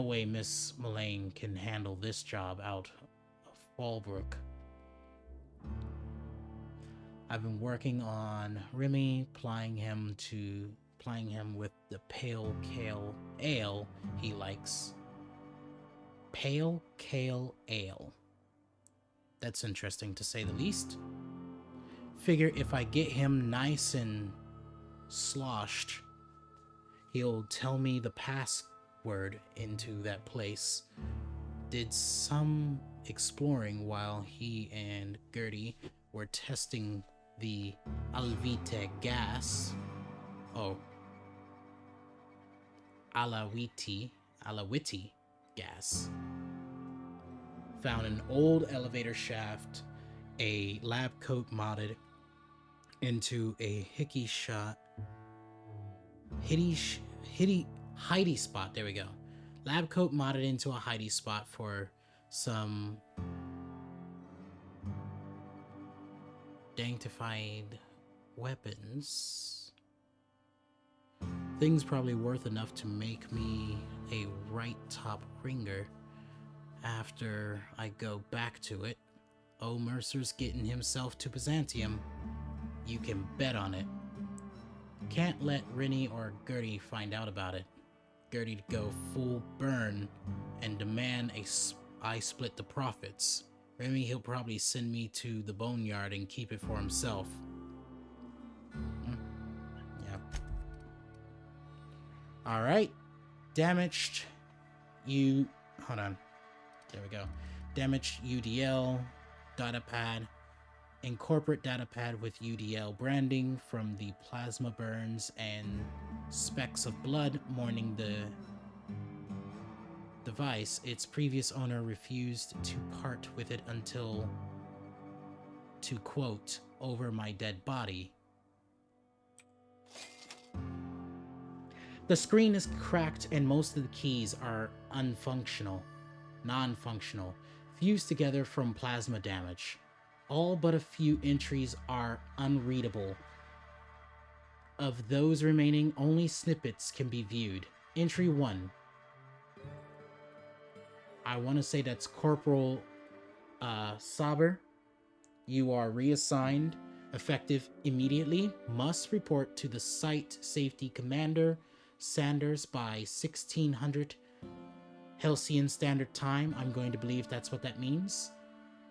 way Miss Mullane can handle this job out of Fallbrook. I've been working on Remy, plying him with the pale kale ale he likes. Pale kale ale. That's interesting to say the least. Figure if I get him nice and sloshed, he'll tell me the password into that place. Did some exploring while he and Gertie were testing the Alvite gas. Oh. Alawiti gas. Found an old elevator shaft, a lab coat modded into a hidey spot. There we go. Lab coat modded into a hidey spot for some danctified weapons. Things probably worth enough to make me a right top ringer after I go back to it. Oh, Mercer's getting himself to Byzantium. You can bet on it. Can't let Rennie or Gertie find out about it. Gertie to go full burn and demand I split the profits. Remy, he'll probably send me to the boneyard and keep it for himself. Yeah. Alright. Damaged hold on. There we go. Damaged UDL datapad. Incorporate datapad with UDL branding from the plasma burns and specks of blood mourning the device. Its previous owner refused to part with it until, to quote, "over my dead body." The screen is cracked and most of the keys are non-functional, fused together from plasma damage. All but a few entries are unreadable. Of those remaining, only snippets can be viewed. Entry 1. I want to say that's Corporal Saber. You are reassigned, effective immediately. Must report to the Site Safety Commander Sanders by 1600 Halcyon Standard Time. I'm going to believe that's what that means.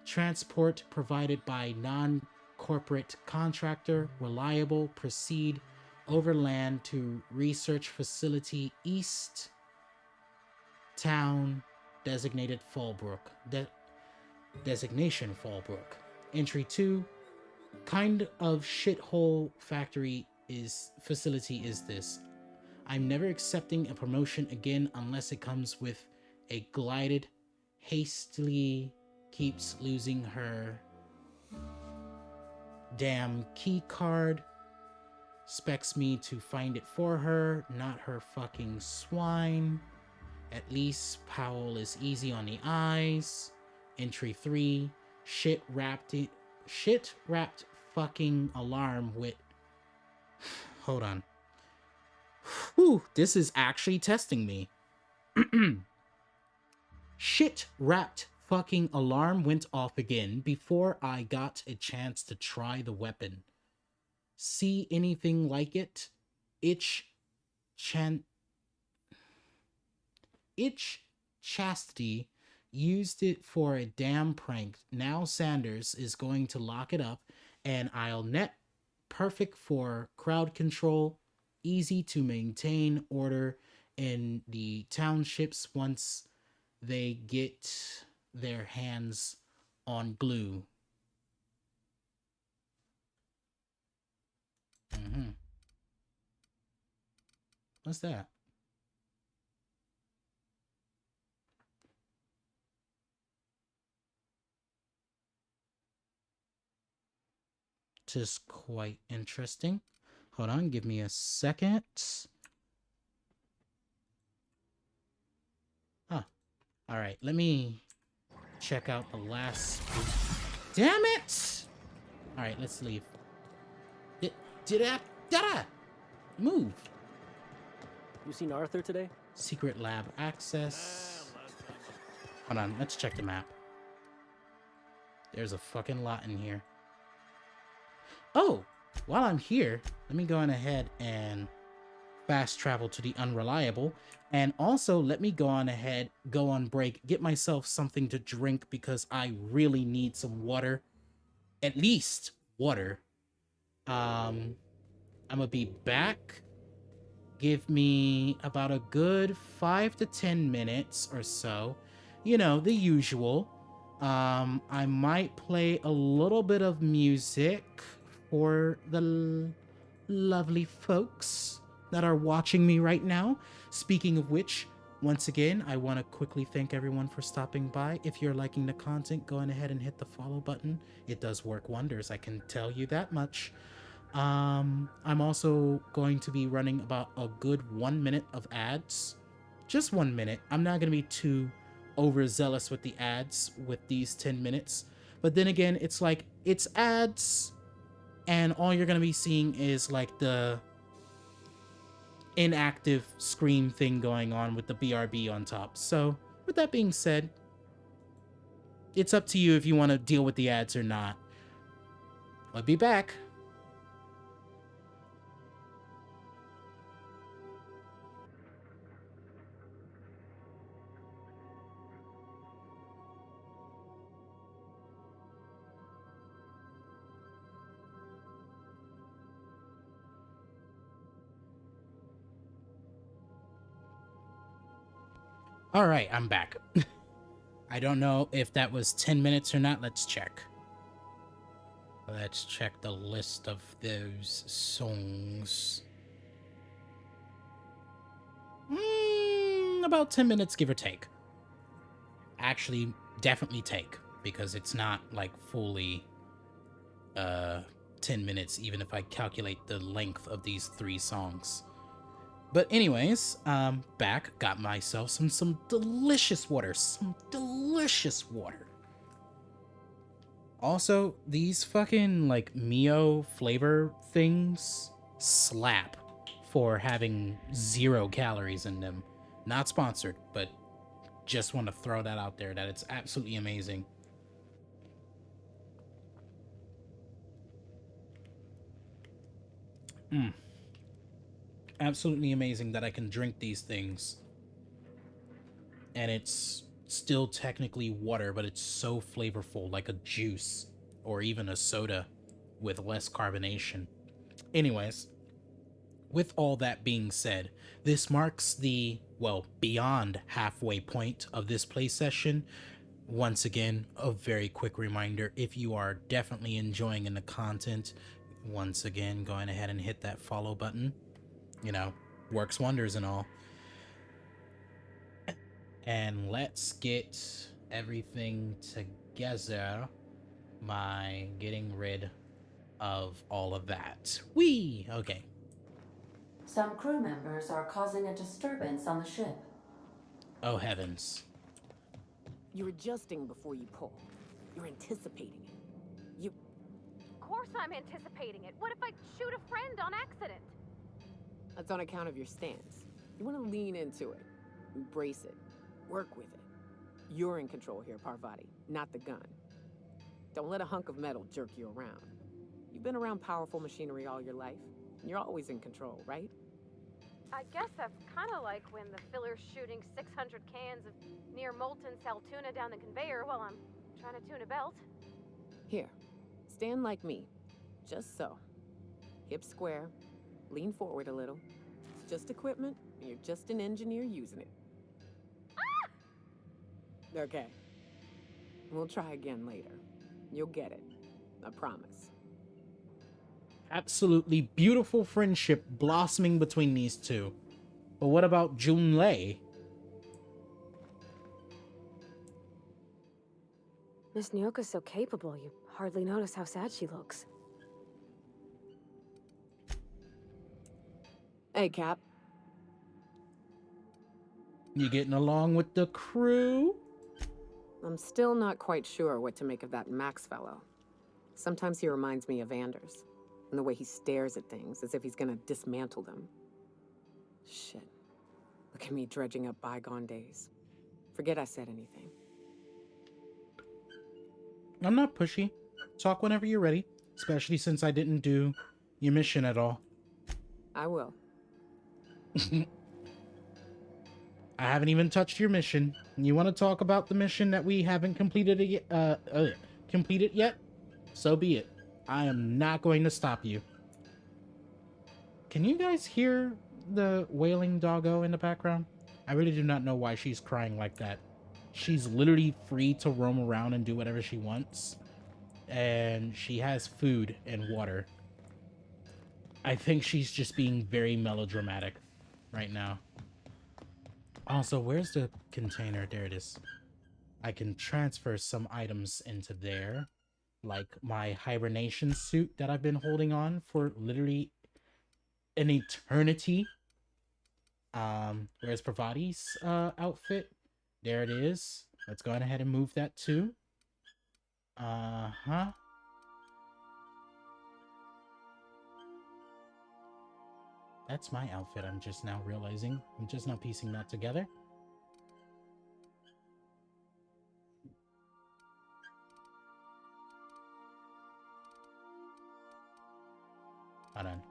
Transport provided by non-corporate contractor. Reliable. Proceed overland to research facility east town designated Fallbrook. Designation Fallbrook. Entry 2. Kind of shithole facility is this? I'm never accepting a promotion again unless it comes with a glided, hastily keeps losing her damn key card. Expects me to find it for her, not her fucking swine. At least Powell is easy on the eyes. Entry 3. Shit wrapped fucking alarm with... Hold on. Whew, this is actually testing me. Shit wrapped fucking alarm went off again before I got a chance to try the weapon. See anything like it? Itch Chastity used it for a damn prank. Now Sanders is going to lock it up, and I'll net perfect for crowd control. Easy to maintain order in the townships once they get their hands on glue. What's that? Just quite interesting. Hold on, give me a second. Ah, all right. Let me check out the last. Damn it! All right, let's leave. Did I move? You seen Arthur today? Secret lab access. Hold on, let's check the map. There's a fucking lot in here. Oh, while I'm here, let me go on ahead and fast travel to the Unreliable. And also, let me go on ahead, go on break, get myself something to drink because I really need some water. At least water. I'm gonna be back. Give me about a good 5 to 10 minutes or so. You know, the usual. I might play a little bit of music for the lovely folks that are watching me right now. Speaking of which, once again, I want to quickly thank everyone for stopping by. If you're liking the content, go on ahead and hit the follow button. It does work wonders, I can tell you that much. I'm also going to be running about a good 1 minute of ads. Just 1 minute. I'm not going to be too overzealous with the ads with these 10 minutes. But then again, it's like, it's ads, and all you're going to be seeing is like the inactive screen thing going on with the BRB on top. So with that being said, it's up to you if you want to deal with the ads or not. I'll be back. All right, I'm back. I don't know if that was 10 minutes or not. Let's check. Let's check the list of those songs. About 10 minutes, give or take. Actually, definitely take, because it's not like fully 10 minutes, even if I calculate the length of these 3 songs. But anyways, back, got myself some delicious water. Some delicious water. Also, these fucking, like, Mio flavor things slap for having 0 calories in them. Not sponsored, but just want to throw that out there, that it's absolutely amazing. Absolutely amazing that I can drink these things. And it's still technically water, but it's so flavorful, like a juice or even a soda with less carbonation. Anyways, with all that being said, this marks the, well, beyond halfway point of this play session. Once again, a very quick reminder, if you are definitely enjoying the content, once again, going ahead and hit that follow button. You know, works wonders and all. And let's get everything together by getting rid of all of that. Whee! Okay. Some crew members are causing a disturbance on the ship. Oh heavens. You're adjusting before you pull. You're anticipating it. Of course I'm anticipating it. What if I shoot a friend on accident? That's on account of your stance. You want to lean into it. Embrace it. Work with it. You're in control here, Parvati, not the gun. Don't let a hunk of metal jerk you around. You've been around powerful machinery all your life. And you're always in control, right? I guess that's kind of like when the filler's shooting 600 cans of near molten cell tuna down the conveyor while I'm trying to tune a belt. Here, stand like me. Just so. Hips square. Lean forward a little. It's just equipment, and you're just an engineer using it. Ah! Okay. We'll try again later. You'll get it. I promise. Absolutely beautiful friendship blossoming between these two. But what about Junlei? Miss Nyoka's so capable, you hardly notice how sad she looks. Hey, Cap. You getting along with the crew? I'm still not quite sure what to make of that Max fellow. Sometimes he reminds me of Anders. And the way he stares at things, as if he's gonna dismantle them. Shit. Look at me dredging up bygone days. Forget I said anything. I'm not pushy. Talk whenever you're ready. Especially since I didn't do your mission at all. I will. I haven't even touched your mission. You want to talk about the mission that we haven't completed yet? So be it. I am not going to stop you. Can you guys hear the wailing doggo in the background? I really do not know why she's crying like that. She's literally free to roam around and do whatever she wants. And she has food and water. I think she's just being very melodramatic right now. Also, where's the container? There it is. I can transfer some items into there. Like my hibernation suit that I've been holding on for literally an eternity. Where's Parvati's outfit? There it is. Let's go ahead and move that too. Uh-huh. That's my outfit, I'm just now realizing. I'm just now piecing that together. Hold on.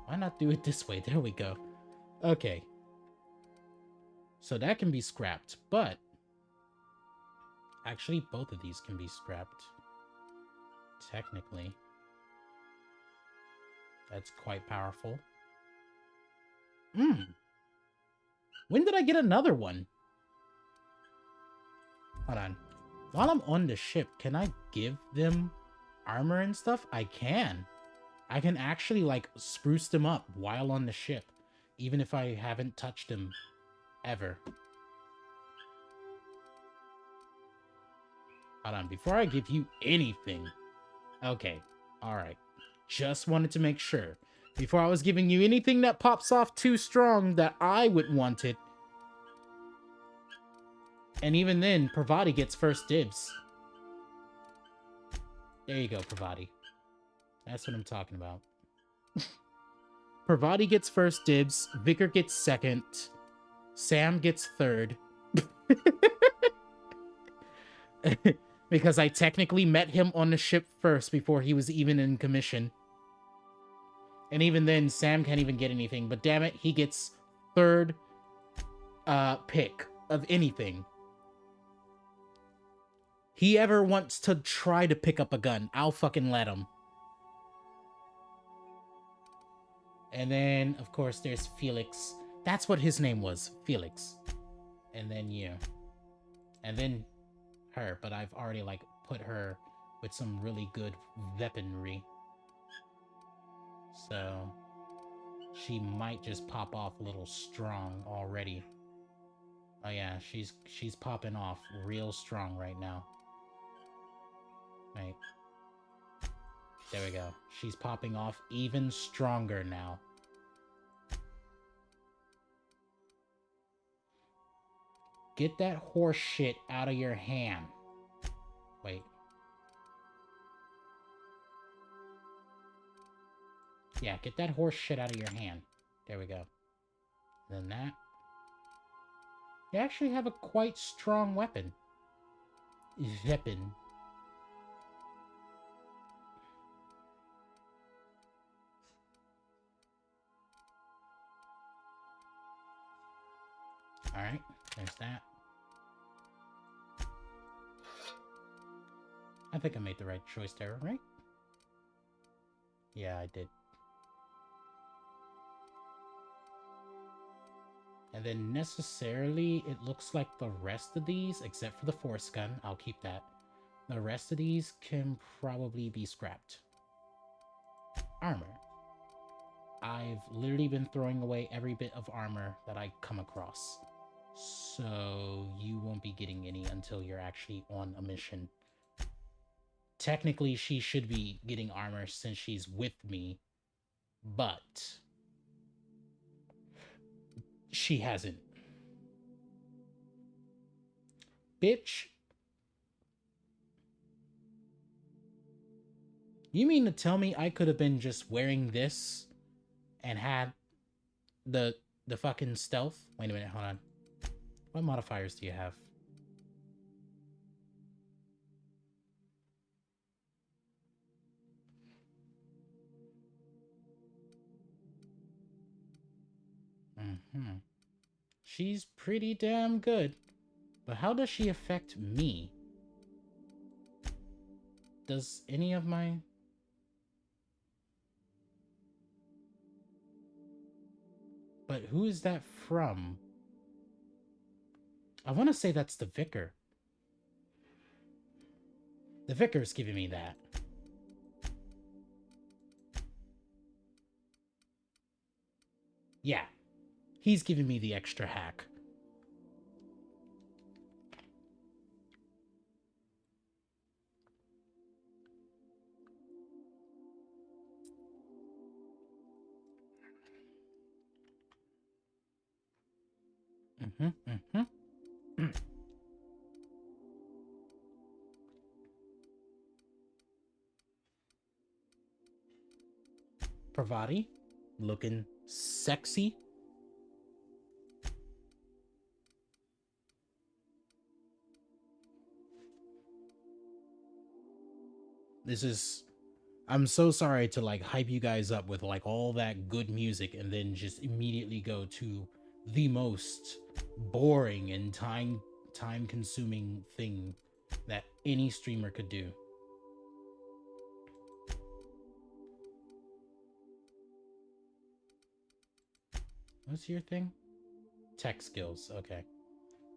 Why not do it this way? There we go. Okay. So that can be scrapped, but... Actually, both of these can be scrapped. Technically. That's quite powerful. When did I get another one? Hold on. While I'm on the ship, can I give them armor and stuff? I can. I can actually, like, spruce them up while on the ship, even if I haven't touched them ever. Hold on, before I give you anything. Okay, alright. Just wanted to make sure. Before I was giving you anything that pops off too strong that I would want it. And even then, Parvati gets first dibs. There you go, Parvati. That's what I'm talking about. Parvati gets first dibs. Vicar gets second. Sam gets third. Because I technically met him on the ship first before he was even in commission. And even then, Sam can't even get anything. But damn it, he gets third pick of anything. He ever wants to try to pick up a gun, I'll fucking let him. And then, of course, there's Felix. That's what his name was, Felix. And then you. And then her, but I've already, like, put her with some really good weaponry. So she might just pop off a little strong already. Oh yeah, she's popping off real strong right now. Right. There we go. She's popping off even stronger now. Get that horse shit out of your hand. Wait. Yeah, get that horse shit out of your hand. There we go. Then that. You actually have a quite strong weapon. Weapon. Alright, there's that. I think I made the right choice there, right? Yeah, I did. And then necessarily, it looks like the rest of these, except for the force gun, I'll keep that. The rest of these can probably be scrapped. Armor. I've literally been throwing away every bit of armor that I come across. So you won't be getting any until you're actually on a mission. Technically, she should be getting armor since she's with me, but she hasn't. Bitch. You mean to tell me I could have been just wearing this and had the fucking stealth? Wait a minute, hold on. What modifiers do you have? She's pretty damn good. But how does she affect me? Does any of my... But who is that from? I want to say that's the Vicar. The Vicar's giving me that. Yeah. He's giving me the extra hack. Parvati, looking sexy. This is... I'm so sorry to like hype you guys up with like all that good music and then just immediately go to the most boring and time consuming thing that any streamer could do. What's your thing? Tech skills. Okay.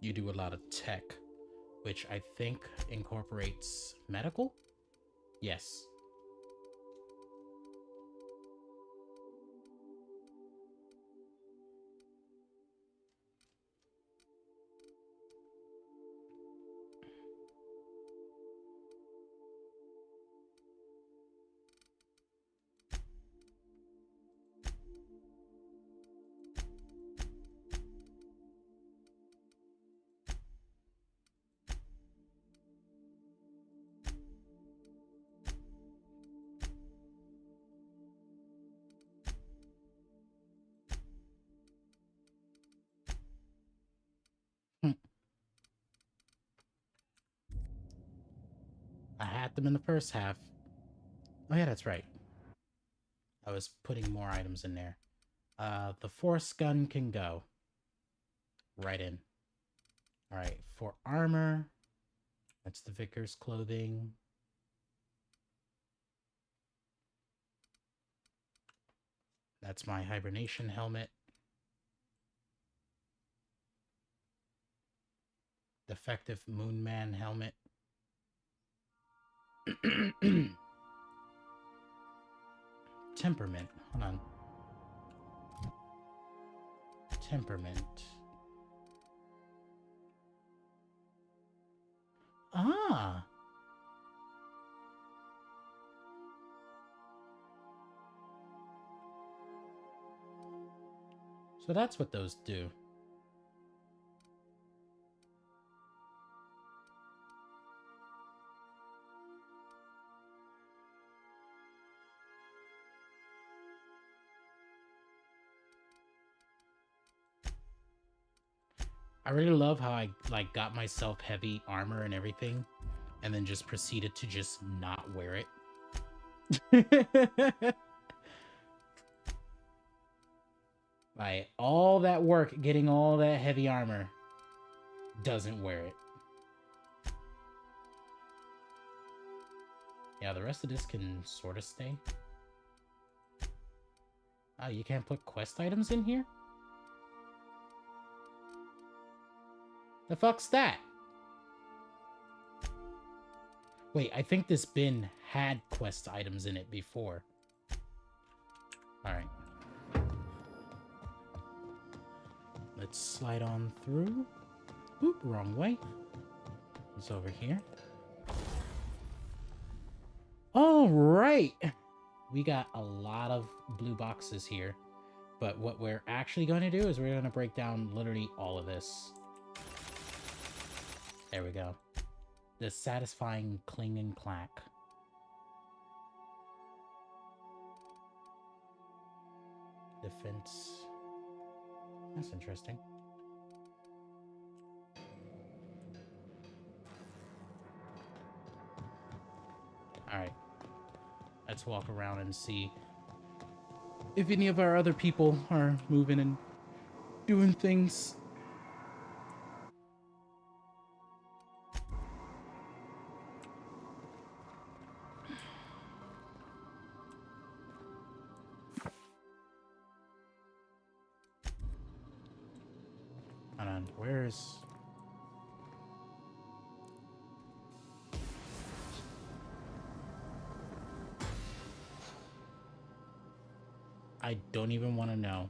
You do a lot of tech, which I think incorporates medical? Yes. I had them in the first half. Oh yeah, that's right. I was putting more items in there. The force gun can go. Right in. Alright, for armor, that's the Vicar's clothing. That's my hibernation helmet. Defective Moonman helmet. Temperament. Hold on. Temperament. Ah. So that's what those do. I really love how I like got myself heavy armor and everything and then just proceeded to just not wear it. Like all that work getting all that heavy armor, doesn't wear it. Yeah, the rest of this can sort of stay. Oh, you can't put quest items in here? The fuck's that? Wait, I think this bin had quest items in it before. Alright. Let's slide on through. Oop, wrong way. It's over here. Alright! We got a lot of blue boxes here. But what we're actually going to do is we're going to break down literally all of this. There we go. The satisfying cling and clack. Defense. That's interesting. Alright. Let's walk around and see if any of our other people are moving and doing things. Hold on, where's... I don't even want to know.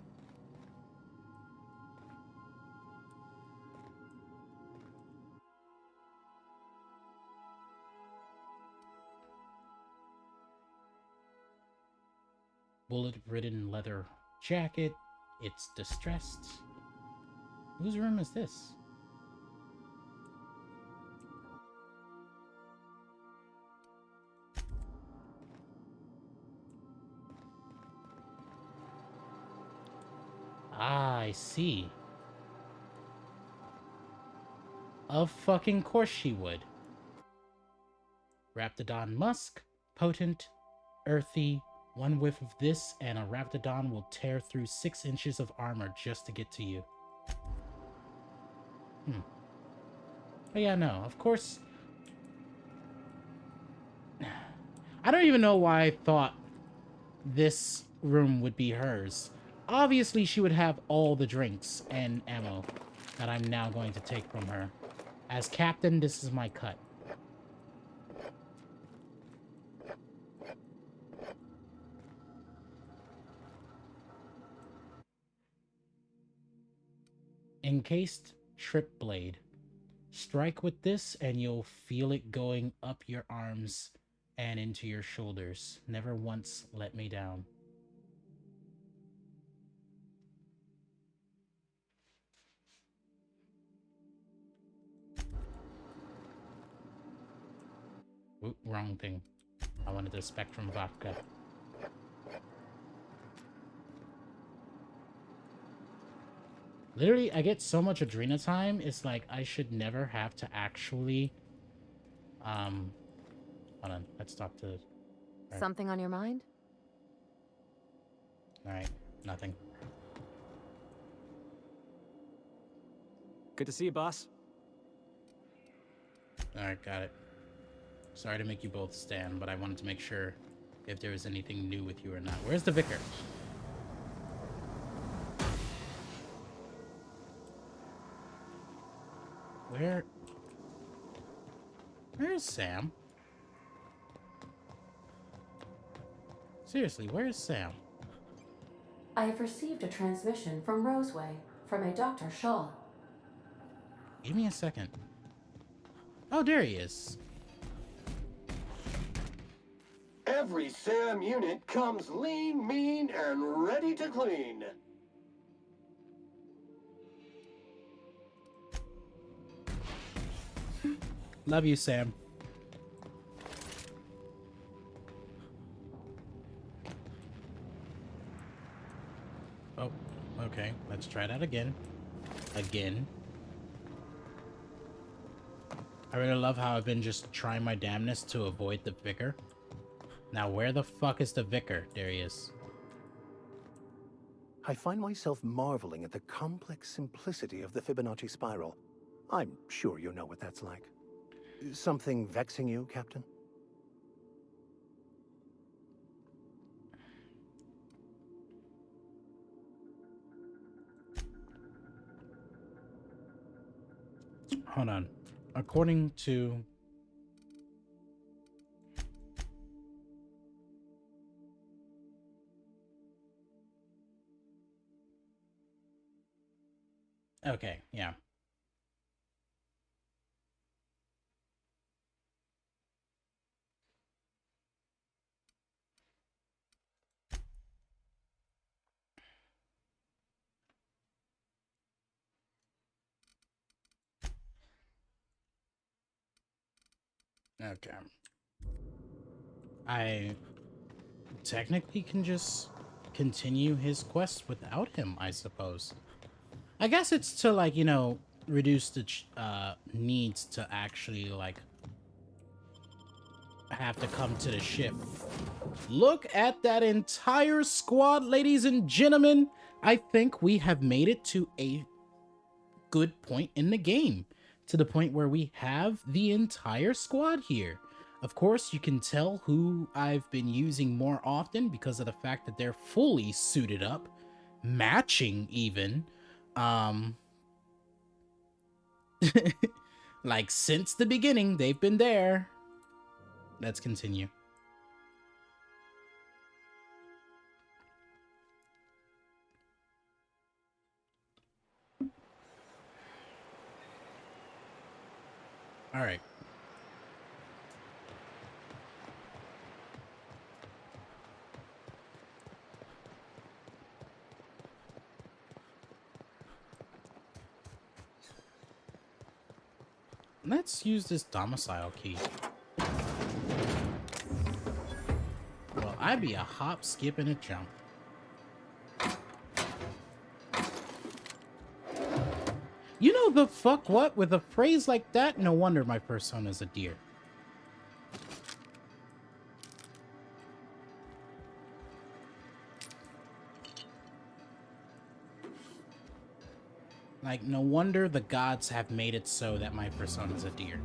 Bullet-ridden leather jacket. It's distressed. Whose room is this? Ah, I see. Of fucking course she would. Raptidon musk, potent, earthy. One whiff of this and a Raptidon will tear through 6 inches of armor just to get to you. Oh yeah, no, of course. I don't even know why I thought this room would be hers. Obviously, she would have all the drinks and ammo that I'm now going to take from her. As captain, this is my cut. Encased trip blade. Strike with this and you'll feel it going up your arms and into your shoulders. Never once let me down. Oop, wrong thing. I wanted the Spectrum vodka. Literally, I get so much Adrena time, it's like I should never have to actually... Hold on, let's talk to... Right. Something on your mind? Alright, nothing. Good to see you, boss. Alright, got it. Sorry to make you both stand, but I wanted to make sure if there was anything new with you or not. Where's the vicar? Where's Sam? Seriously, where's Sam? I have received a transmission from Roseway, from a Dr. Shaw. Give me a second. Oh, there he is. Every SAM unit comes lean, mean, and ready to clean. Love you, Sam. Oh, okay. Let's try that again. Again. I really love how I've been just trying my damnedest to avoid the vicar. Now, where the fuck is the vicar? There he is. I find myself marveling at the complex simplicity of the Fibonacci spiral. I'm sure you know what that's like. Something vexing you, Captain? Hold on. According to... Okay, yeah. Okay. I technically can just continue his quest without him, I suppose. I guess it's to, like, you know, reduce the needs to actually, like, have to come to the ship. Look at that entire squad, ladies and gentlemen. I think we have made it to a good point in the game. To the point where we have the entire squad here. Of course, you can tell who I've been using more often because of the fact that they're fully suited up, matching even. Like, since the beginning, they've been there. Let's continue. All right. Let's use this domicile key. Well, I'd be a hop, skip, and a jump. You know the fuck what? With a phrase like that, no wonder my persona's a deer. Like, no wonder the gods have made it so that my persona's a deer.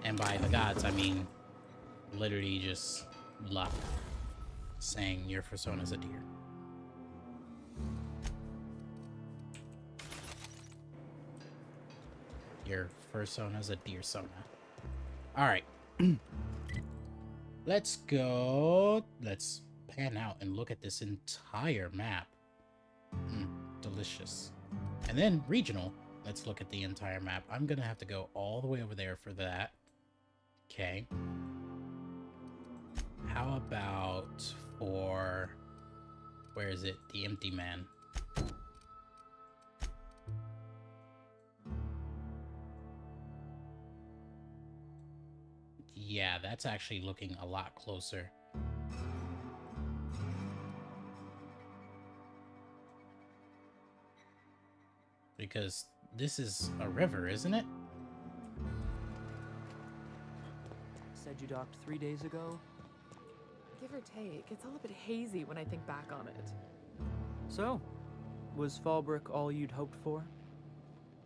And by the gods, I mean literally just luck. Saying your persona's a deer. Your persona's a deer sona. Alright. Let's go. Let's pan out and look at this entire map. Delicious. And then regional. Let's look at the entire map. I'm gonna have to go all the way over there for that. Okay. How about for... where is it? The Empty Man. Yeah, that's actually looking a lot closer. Because this is a river, isn't it? Said you docked 3 days ago? Give or take, it's all a bit hazy when I think back on it. So, was Fallbrook all you'd hoped for?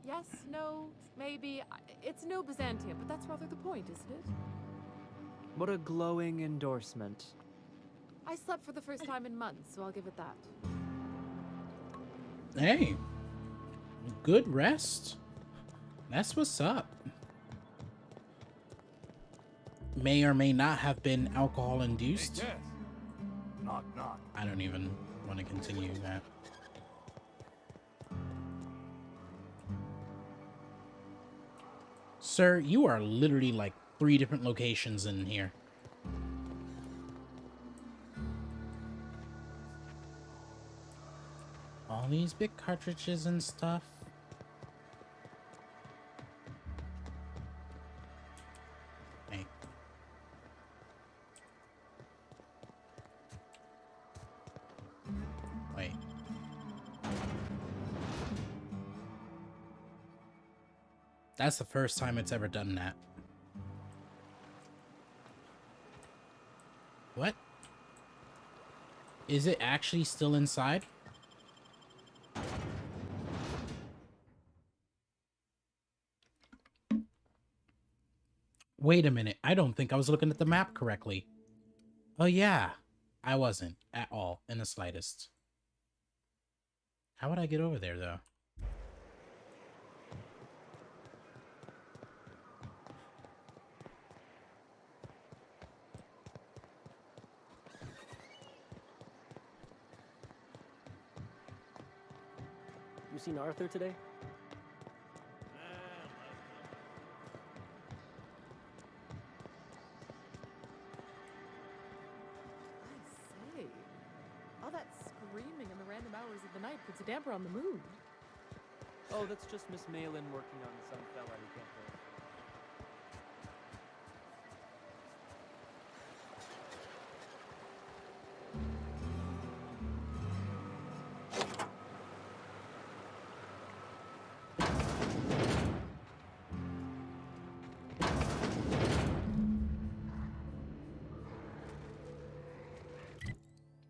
Yes, no, maybe. It's no Byzantium, but that's rather the point, isn't it? What a glowing endorsement. I slept for the first time in months, so I'll give it that. Hey, good rest. That's what's up. May or may not have been alcohol induced. Hey, yes. Knock, knock. I don't even want to continue that. Sir, you are literally like 3 different locations in here. All these big cartridges and stuff. Hey. Wait. That's the first time it's ever done that. What? Is it actually still inside? Wait a minute. I don't think I was looking at the map correctly. Oh yeah, I wasn't at all in the slightest. How would I get over there though? You seen Arthur today? Say, all that screaming in the random hours of the night puts a damper on the mood. Oh, that's just Miss Malin working on some fella who can't work.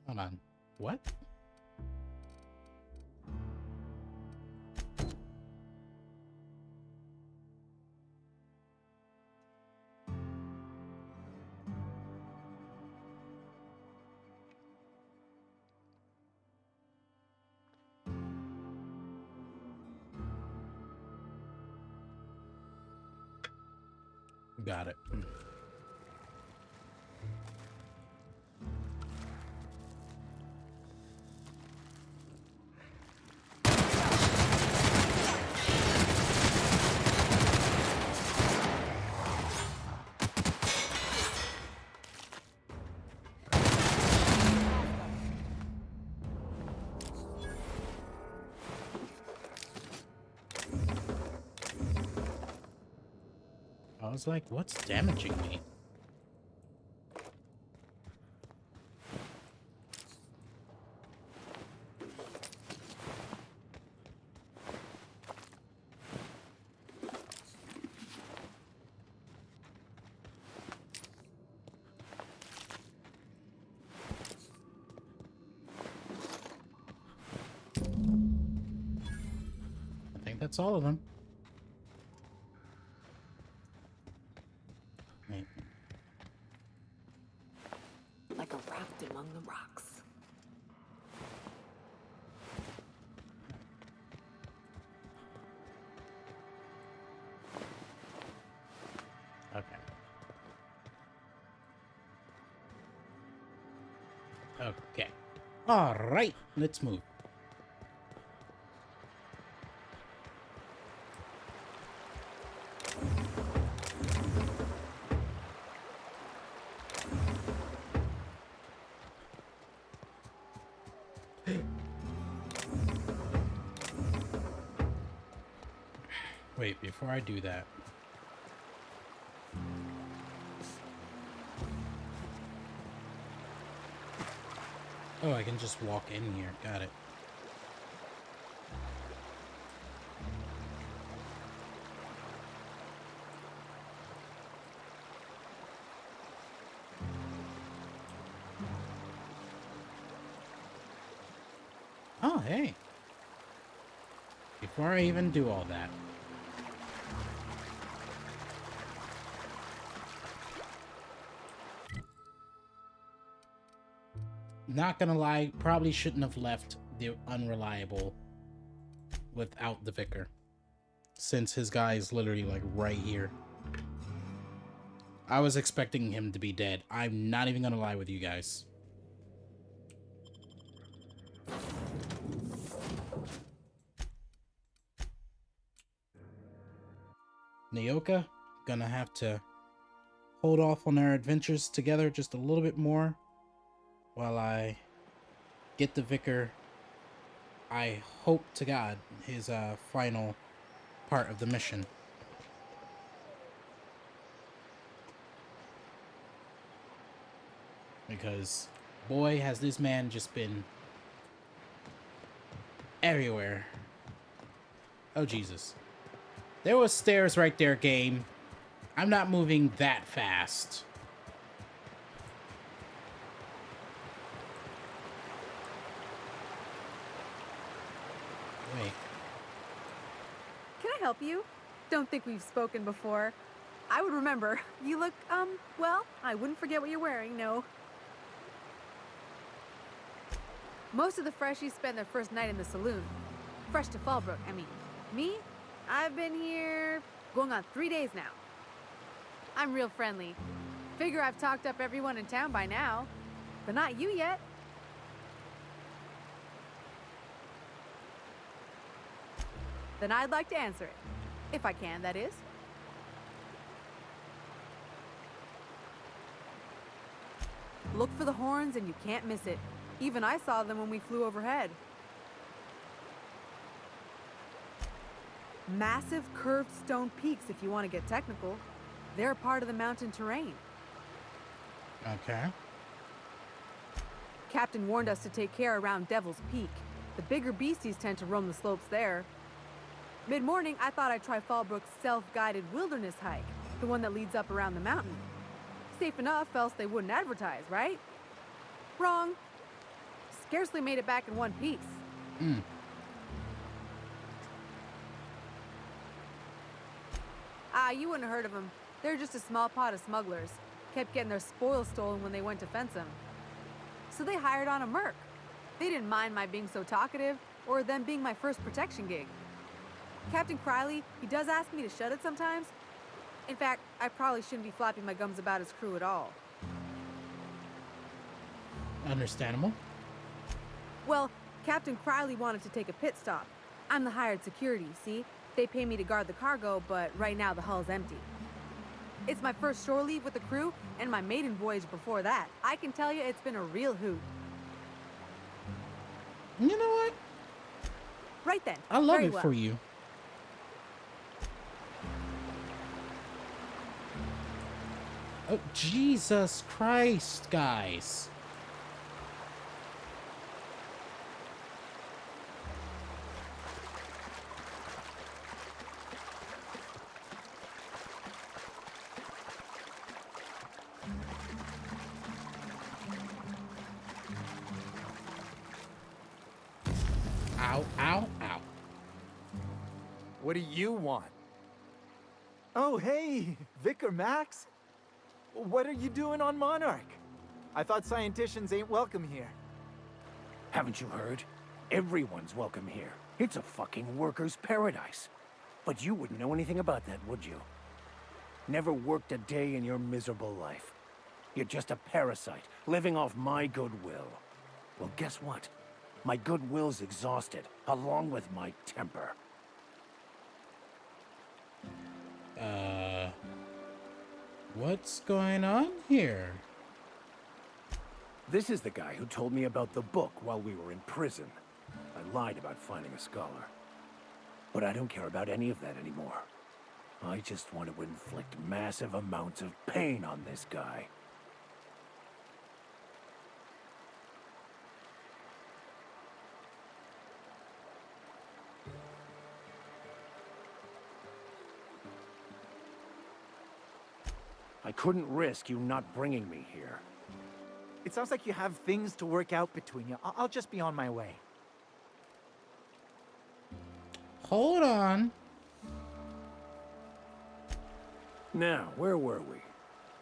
Hold on. What? Got it. I was like, what's damaging me? I think that's all of them. Like a raft among the rocks. Okay. Okay. All right, let's move. Wait, before I do that. Oh, I can just walk in here. Got it. Oh, hey. Before I even do all that. Not gonna lie, probably shouldn't have left the unreliable without the vicar. since his guy is literally like right here. I was expecting him to be dead. I'm not even gonna lie with you guys. Nyoka, gonna have to hold off on our adventures together just a little bit more while I get the vicar, I hope to God, his final part of the mission. Because, boy, has this man just been everywhere. Oh, Jesus. There was stairs right there, game. I'm not moving that fast. Wait. Can I help you? Don't think we've spoken before. I would remember. You look, well, I wouldn't forget what you're wearing, no. Most of the freshies spend their first night in the saloon. Fresh to Fallbrook, I mean. Me? I've been here going on 3 days now. I'm real friendly. Figure I've talked up everyone in town by now, but not you yet. Then I'd like to answer it. If I can, that is. Look for the horns and you can't miss it. Even I saw them when we flew overhead. Massive curved stone peaks, if you want to get technical. They're part of the mountain terrain. Okay. Captain warned us to take care around Devil's Peak. The bigger beasties tend to roam the slopes there. Mid-morning, I thought I'd try Fallbrook's self-guided wilderness hike, the one that leads up around the mountain. Safe enough, else they wouldn't advertise, right? Wrong. Scarcely made it back in one piece. Ah, you wouldn't have heard of them. They're just a small pot of smugglers. Kept getting their spoils stolen when they went to fence them. So they hired on a merc. They didn't mind my being so talkative, or them being my first protection gig. Captain Criley, he does ask me to shut it sometimes. In fact, I probably shouldn't be flapping my gums about his crew at all. Understandable. Well, Captain Criley wanted to take a pit stop. I'm the hired security, see? They pay me to guard the cargo, but right now the hull's empty. It's my first shore leave with the crew, and my maiden voyage before that. I can tell you it's been a real hoot. You know what? Right then. I love Very it well. for you. Oh, Jesus Christ, guys. Ow, ow, ow. What do you want? Oh, hey, Vicar Max. What are you doing on Monarch? I thought scienticians ain't welcome here. Haven't you heard? Everyone's welcome here. It's a fucking worker's paradise. But you wouldn't know anything about that, would you? Never worked a day in your miserable life. You're just a parasite, living off my goodwill. Well, guess what? My goodwill's exhausted, along with my temper. What's going on here? This is the guy who told me about the book while we were in prison. I lied about finding a scholar. But I don't care about any of that anymore. I just want to inflict massive amounts of pain on this guy. I couldn't risk you not bringing me here. It sounds like you have things to work out between you. I'll just be on my way. Hold on. Now, where were we?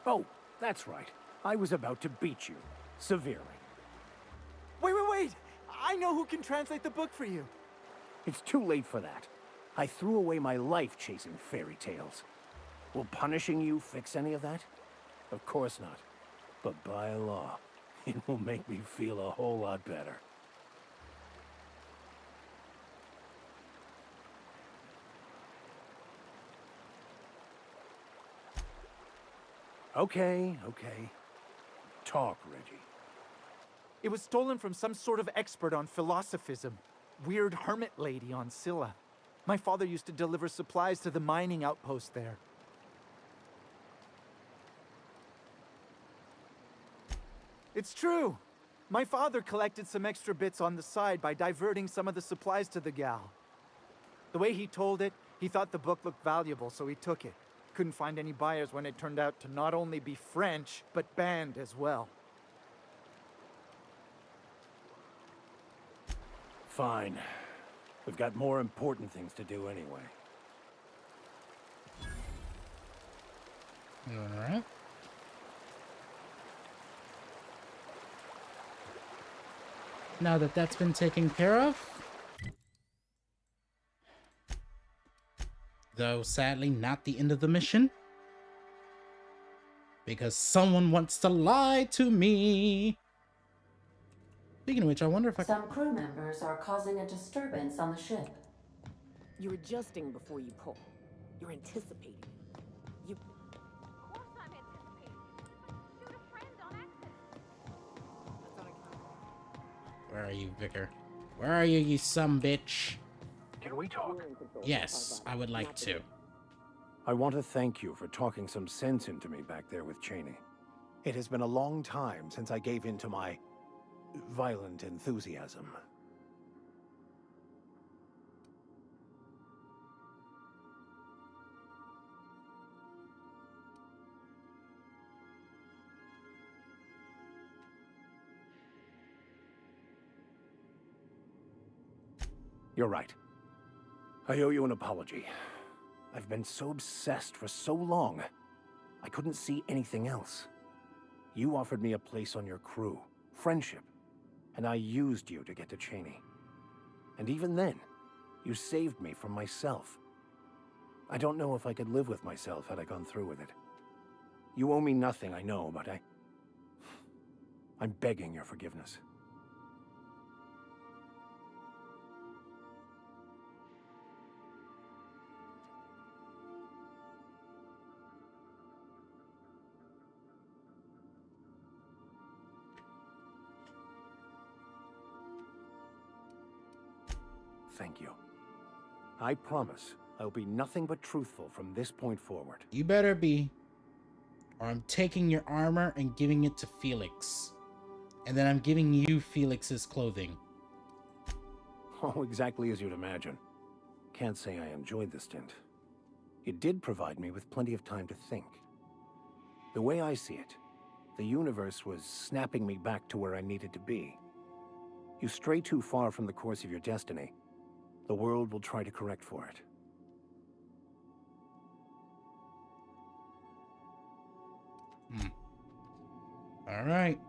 Oh, that's right. I was about to beat you. Severely. Wait! I know who can translate the book for you. It's too late for that. I threw away my life chasing fairy tales. Will punishing you fix any of that? Of course not. But by law, it will make me feel a whole lot better. Okay. Talk, Reggie. It was stolen from some sort of expert on philosophism. Weird hermit lady on Scylla. My father used to deliver supplies to the mining outpost there. It's true. My father collected some extra bits on the side by diverting some of the supplies to the gal. The way he told it, he thought the book looked valuable, so he took it. Couldn't find any buyers when it turned out to not only be French, but banned as well. Fine. We've got more important things to do anyway. Alright. Now that that's been taken care of. Though, sadly, not the end of the mission. Because someone wants to lie to me. Speaking of which, I wonder if I can... Some crew members are causing a disturbance on the ship. You're adjusting before you pull. You're anticipating. You... Of course I'm anticipating. Shoot a friend on accident. That's on account. Where are you, Vicar? Where are you, you sumbitch? Can we talk? Yes, I would like to. I want to thank you for talking some sense into me back there with Cheney. It has been a long time since I gave in to my violent enthusiasm. You're right. I owe you an apology. I've been so obsessed for so long, I couldn't see anything else. You offered me a place on your crew, friendship, and I used you to get to Cheney. And even then, you saved me from myself. I don't know if I could live with myself had I gone through with it. You owe me nothing, I know, but I'm begging your forgiveness. Thank you. I promise I'll be nothing but truthful from this point forward. You better be, or I'm taking your armor and giving it to Felix. And then I'm giving you Felix's clothing. Oh, exactly as you'd imagine. Can't say I enjoyed the stint. It did provide me with plenty of time to think. The way I see it, the universe was snapping me back to where I needed to be. You stray too far from the course of your destiny, the world will try to correct for it. All right.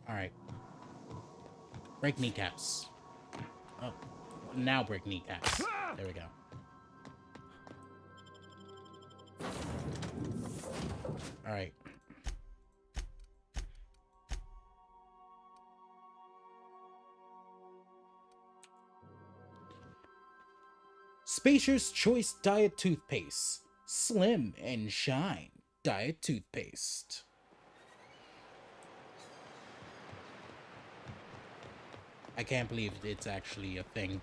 All right. Break kneecaps. Oh, now break kneecaps. There we go. All right. Spacier's Choice Diet Toothpaste. Slim and Shine Diet Toothpaste. I can't believe it's actually a thing.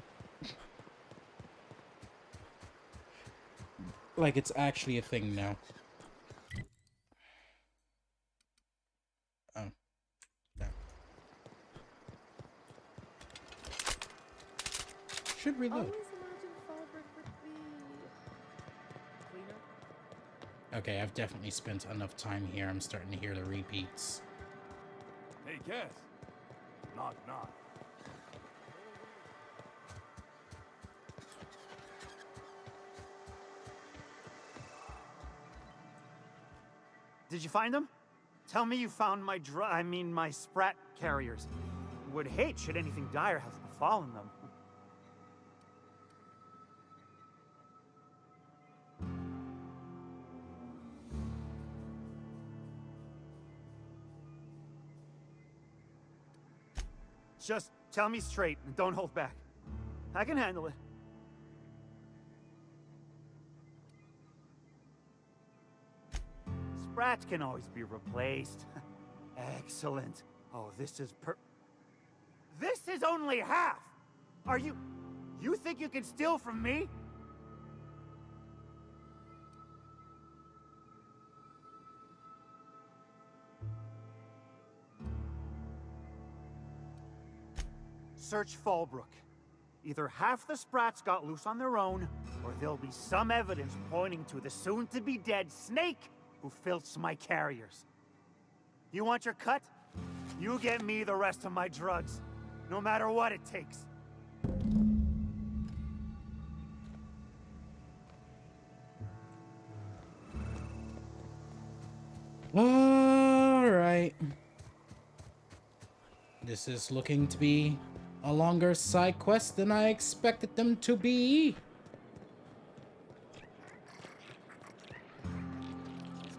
Like, it's actually a thing now. Oh. No. Should reload. Okay, I've definitely spent enough time here. I'm starting to hear the repeats. Hey, Cass. Knock, knock. Did you find them? Tell me you found my my Sprat carriers. would hate should anything dire have befallen them. Just tell me straight and don't hold back. I can handle it. Sprats can always be replaced. Excellent. Oh, this is This is only half! Are you... You think you can steal from me? Search Fallbrook. Either half the Sprats got loose on their own, or there'll be some evidence pointing to the soon-to-be-dead Snake who filched my carriers. You want your cut? You get me the rest of my drugs, no matter what it takes. All right. This is looking to be a longer side quest than I expected them to be.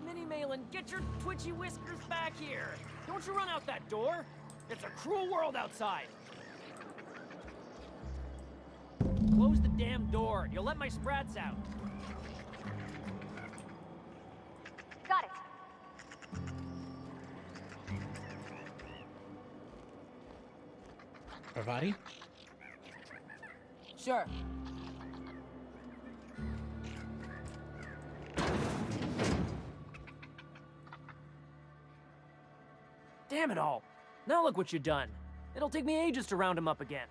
Minnie Malin, get your twitchy whiskers back here! Don't you run out that door! It's a cruel world outside! Close the damn door. You'll let my Sprats out. Got it. Parvati? Sure. Damn it all. Now look what you've done. It'll take me ages to round him up again.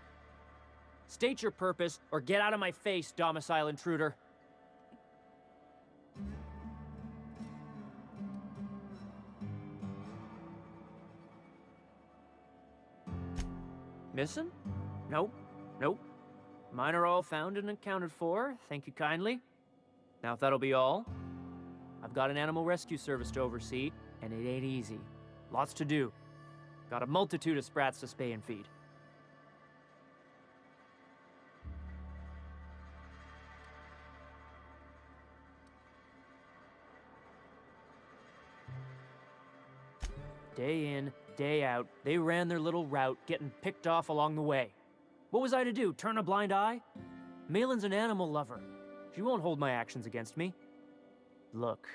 State your purpose, or get out of my face, domicile intruder. Missing? Nope. Nope. Mine are all found and accounted for, thank you kindly. Now if that'll be all, I've got an animal rescue service to oversee, and it ain't easy. Lots to do. Got a multitude of Sprats to spay and feed. Day in, day out, they ran their little route, getting picked off along the way. What was I to do, turn a blind eye? Malin's an animal lover. She won't hold my actions against me. Look,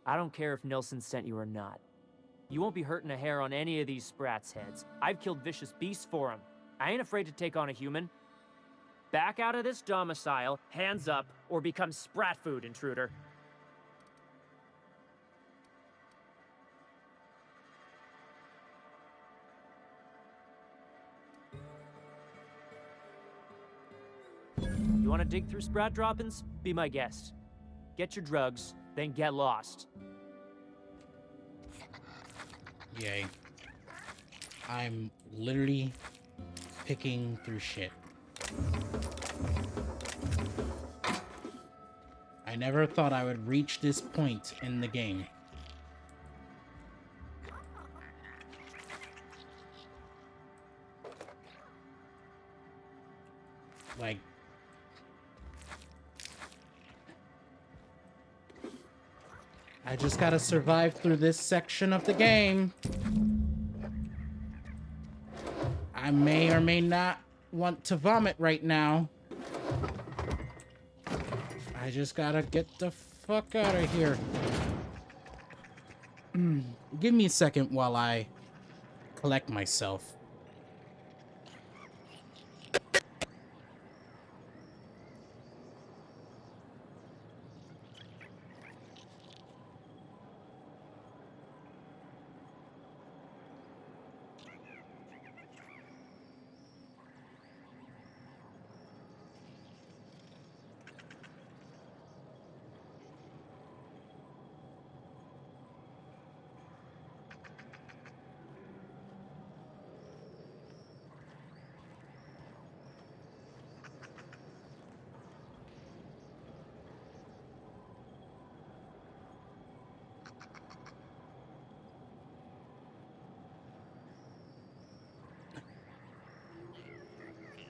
I don't care if Nilsson sent you or not. You won't be hurting a hair on any of these Sprats' heads. I've killed vicious beasts for them. I ain't afraid to take on a human. Back out of this domicile, hands up, or become Sprat food, intruder. You want to dig through Sprat droppings? Be my guest. Get your drugs, then get lost. Yay. I'm literally picking through shit. I never thought I would reach this point in the game. Like, I just gotta survive through this section of the game. I may or may not want to vomit right now. I just gotta get the fuck out of here. Give me a second while I collect myself.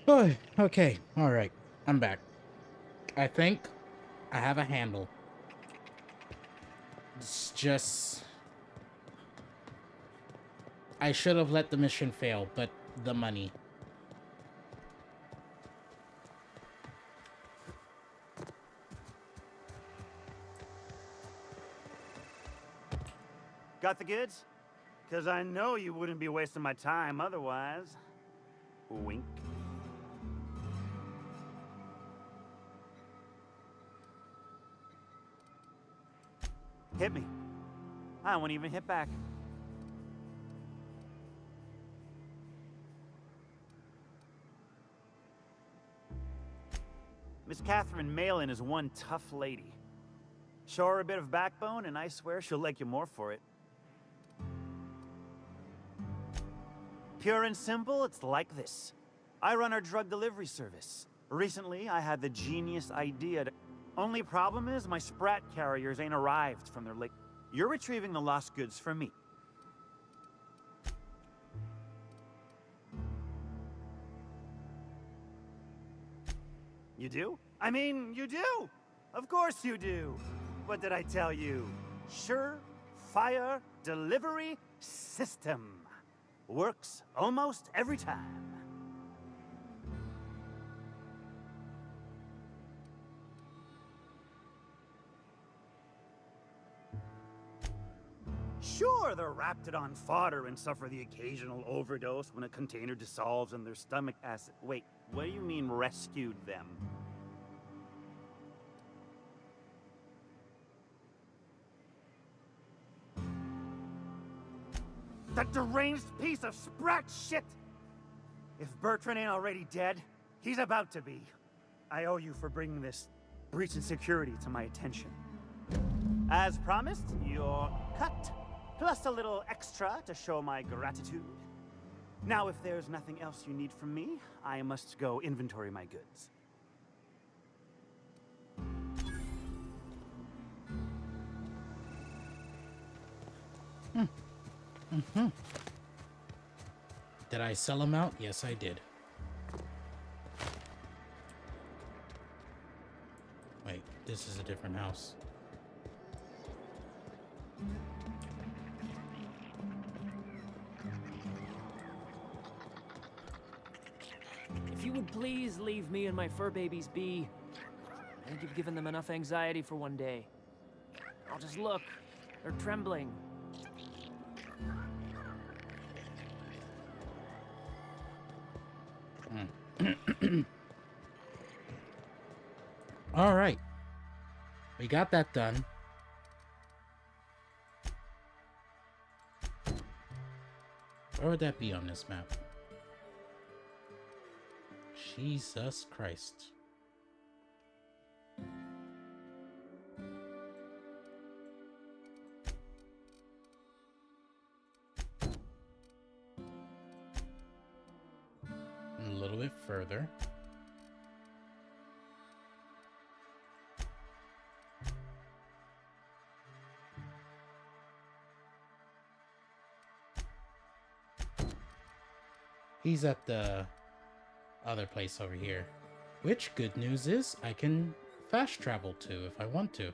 Oh, okay, alright. I'm back. I think I have a handle. It's just... I should have let the mission fail, but the money. Got the goods? Because I know you wouldn't be wasting my time otherwise. Wink. Hit me. I won't even hit back. Miss Catherine Malin is one tough lady. Show her a bit of backbone, and I swear she'll like you more for it. Pure and simple, it's like this. I run our drug delivery service. Recently, I had the genius idea to... Only problem is, my Sprat carriers ain't arrived from their lake. You're retrieving the lost goods for me. You do? I mean, you do! Of course you do! What did I tell you? Sure-fire delivery system. Works almost every time. Sure, they're Raptidon fodder and suffer the occasional overdose when a container dissolves in their stomach acid. Wait, what do you mean rescued them? That deranged piece of Sprat shit! If Bertrand ain't already dead, he's about to be. I owe you for bringing this breach in security to my attention. As promised, you're cut, plus a little extra to show my gratitude. Now, if there's nothing else you need from me, I must go inventory my goods. Did I sell them out? Yes, I did. Wait, this is a different house. If you would please leave me and my fur babies be. I think you've given them enough anxiety for one day. I'll just look. They're trembling. All right. We got that done. Where would that be on this map? Jesus Christ. A little bit further. He's at the other place over here. Which, good news is, I can fast travel to if I want to.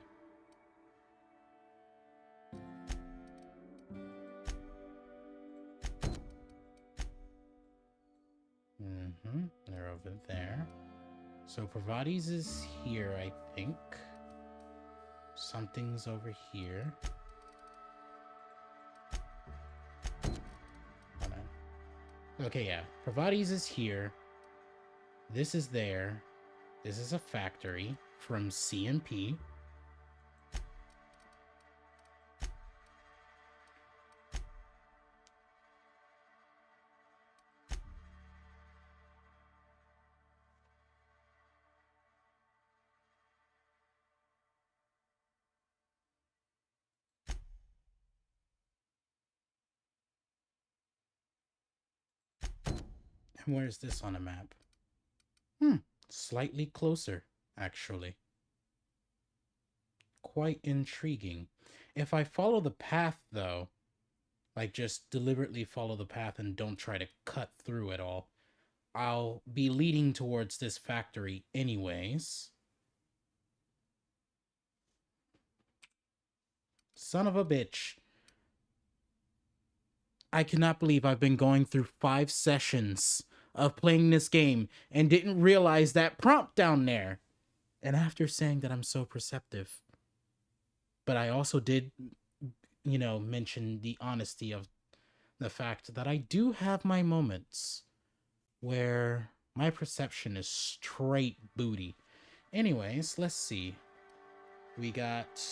They're over there. So Parvati's is here, I think. Something's over here. Okay, yeah. Parvati's is here. This is there. This is a factory from CMP. And where's this on a map? Slightly closer, actually. Quite intriguing. If I follow the path, though, like just deliberately follow the path and don't try to cut through it all, I'll be leading towards this factory anyways. Son of a bitch. I cannot believe I've been going through 5 sessions of playing this game and didn't realize that prompt down there. And after saying that I'm so perceptive. But I also did, you know, mention the honesty of the fact that I do have my moments where my perception is straight booty. Anyways, let's see. We got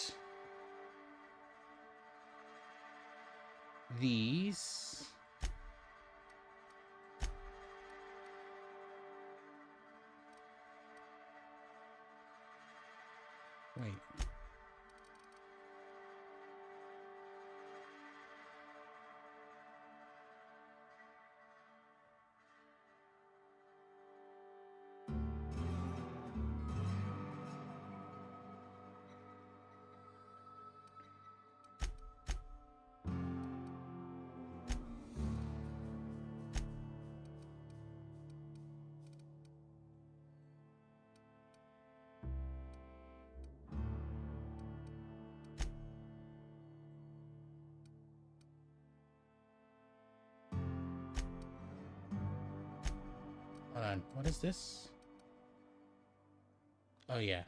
these. Wait. Hold on, what is this? Oh yeah.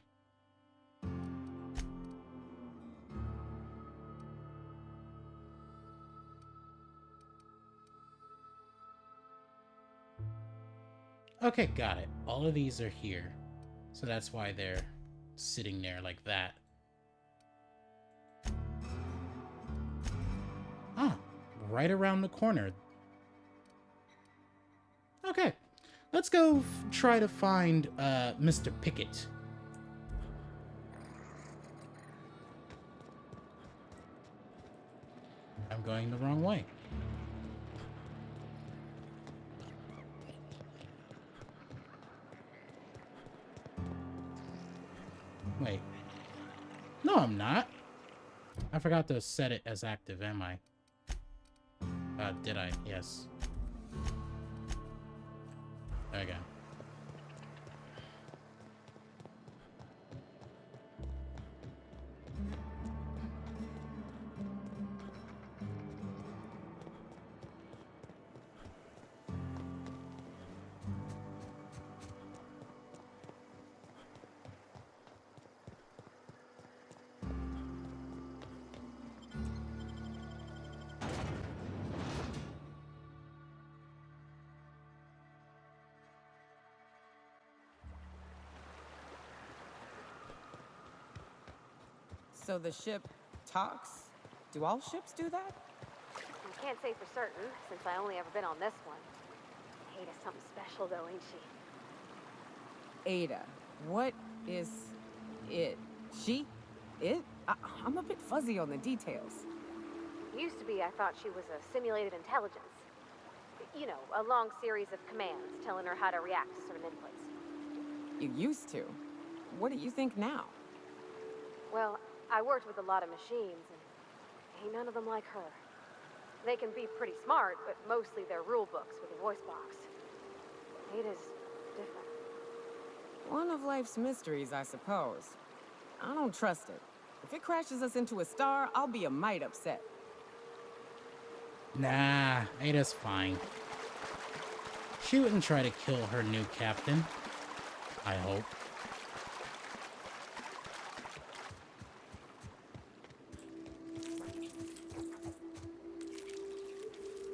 Okay, got it. All of these are here. So that's why they're sitting there like that. Ah, right around the corner. Okay. Let's go try to find Mr. Pickett. I'm going the wrong way. Wait. No, I'm not. I forgot to set it as active, am I? Did I? Yes. There we go. So the ship talks? Do all ships do that? I can't say for certain, since I only ever been on this one. Ada's something special, though, ain't she? Ada, what is it? She? It? I'm a bit fuzzy on the details. Used to be, I thought she was a simulated intelligence. You know, a long series of commands telling her how to react to certain inputs. You used to? What do you think now? Well, I worked with a lot of machines, and ain't none of them like her. They can be pretty smart, but mostly they're rule books with a voice box. Ada's different. One of life's mysteries, I suppose. I don't trust it. If it crashes us into a star, I'll be a mite upset. Nah, Ada's fine. She wouldn't try to kill her new captain. I hope.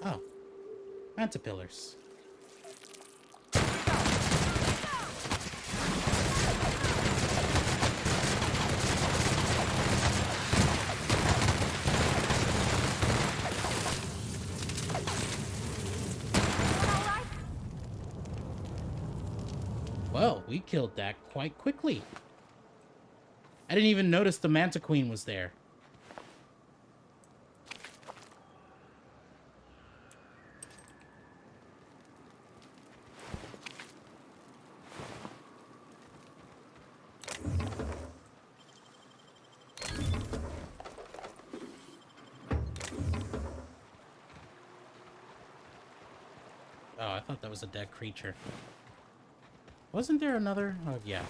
Oh. Mantipillars. Well, we killed that quite quickly. I didn't even notice the Manta Queen was there. Oh, I thought that was a dead creature. Wasn't there another? Oh, yeah.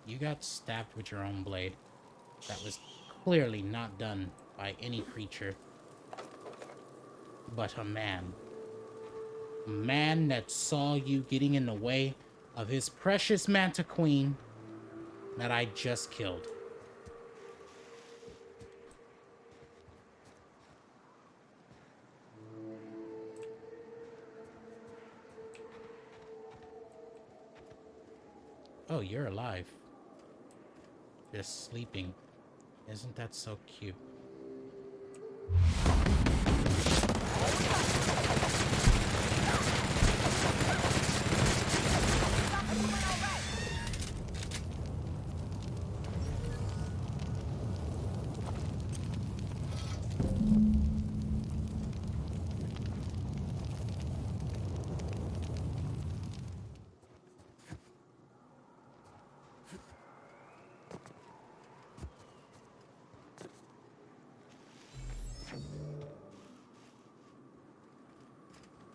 You got stabbed with your own blade. That was clearly not done by any creature, but a man. A man that saw you getting in the way of his precious Manta Queen that I just killed. Oh, you're alive. Just sleeping. Isn't that so cute?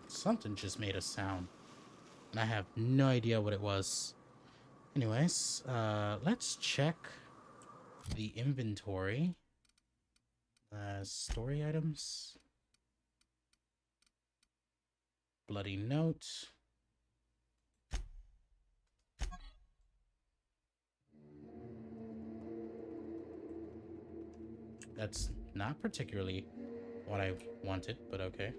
Something just made a sound, and I have no idea what it was. Anyways, let's check the inventory. Story items. Bloody note. That's not particularly what I wanted, but okay.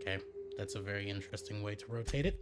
Okay, that's a very interesting way to rotate it.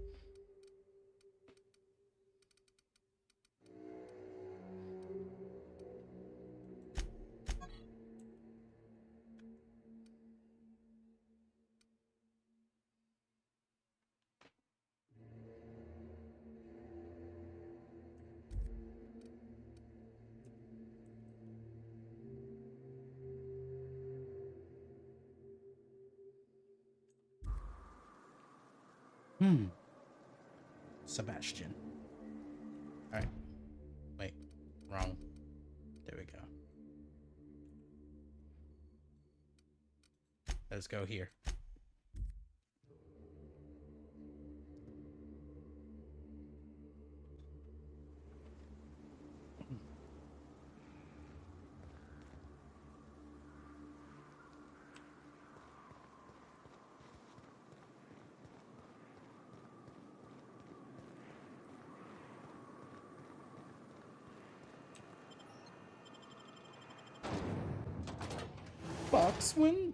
Sebastian. All right. Wait, wrong. There we go. Let's go here.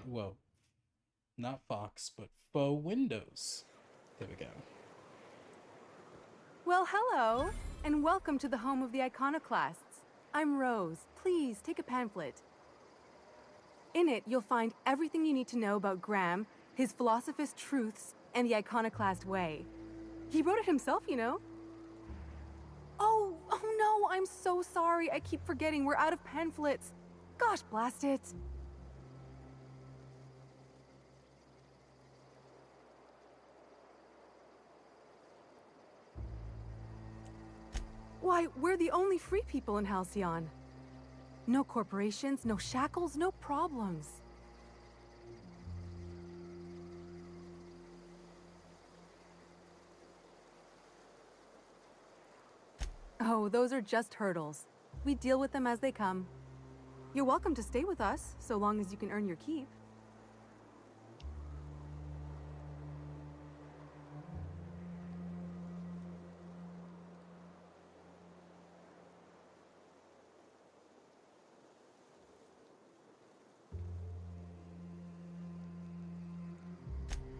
Whoa. Not Fox, but faux windows. There we go. Well, hello, and welcome to the home of the Iconoclasts. I'm Rose. Please take a pamphlet. In it, you'll find everything you need to know about Graham, his Philosophist truths, and the Iconoclast way. He wrote it himself, you know. Oh no, I'm so sorry. I keep forgetting we're out of pamphlets. Gosh, blast it. Why, we're the only free people in Halcyon. No corporations, no shackles, no problems. Oh, those are just hurdles. We deal with them as they come. You're welcome to stay with us, so long as you can earn your keep.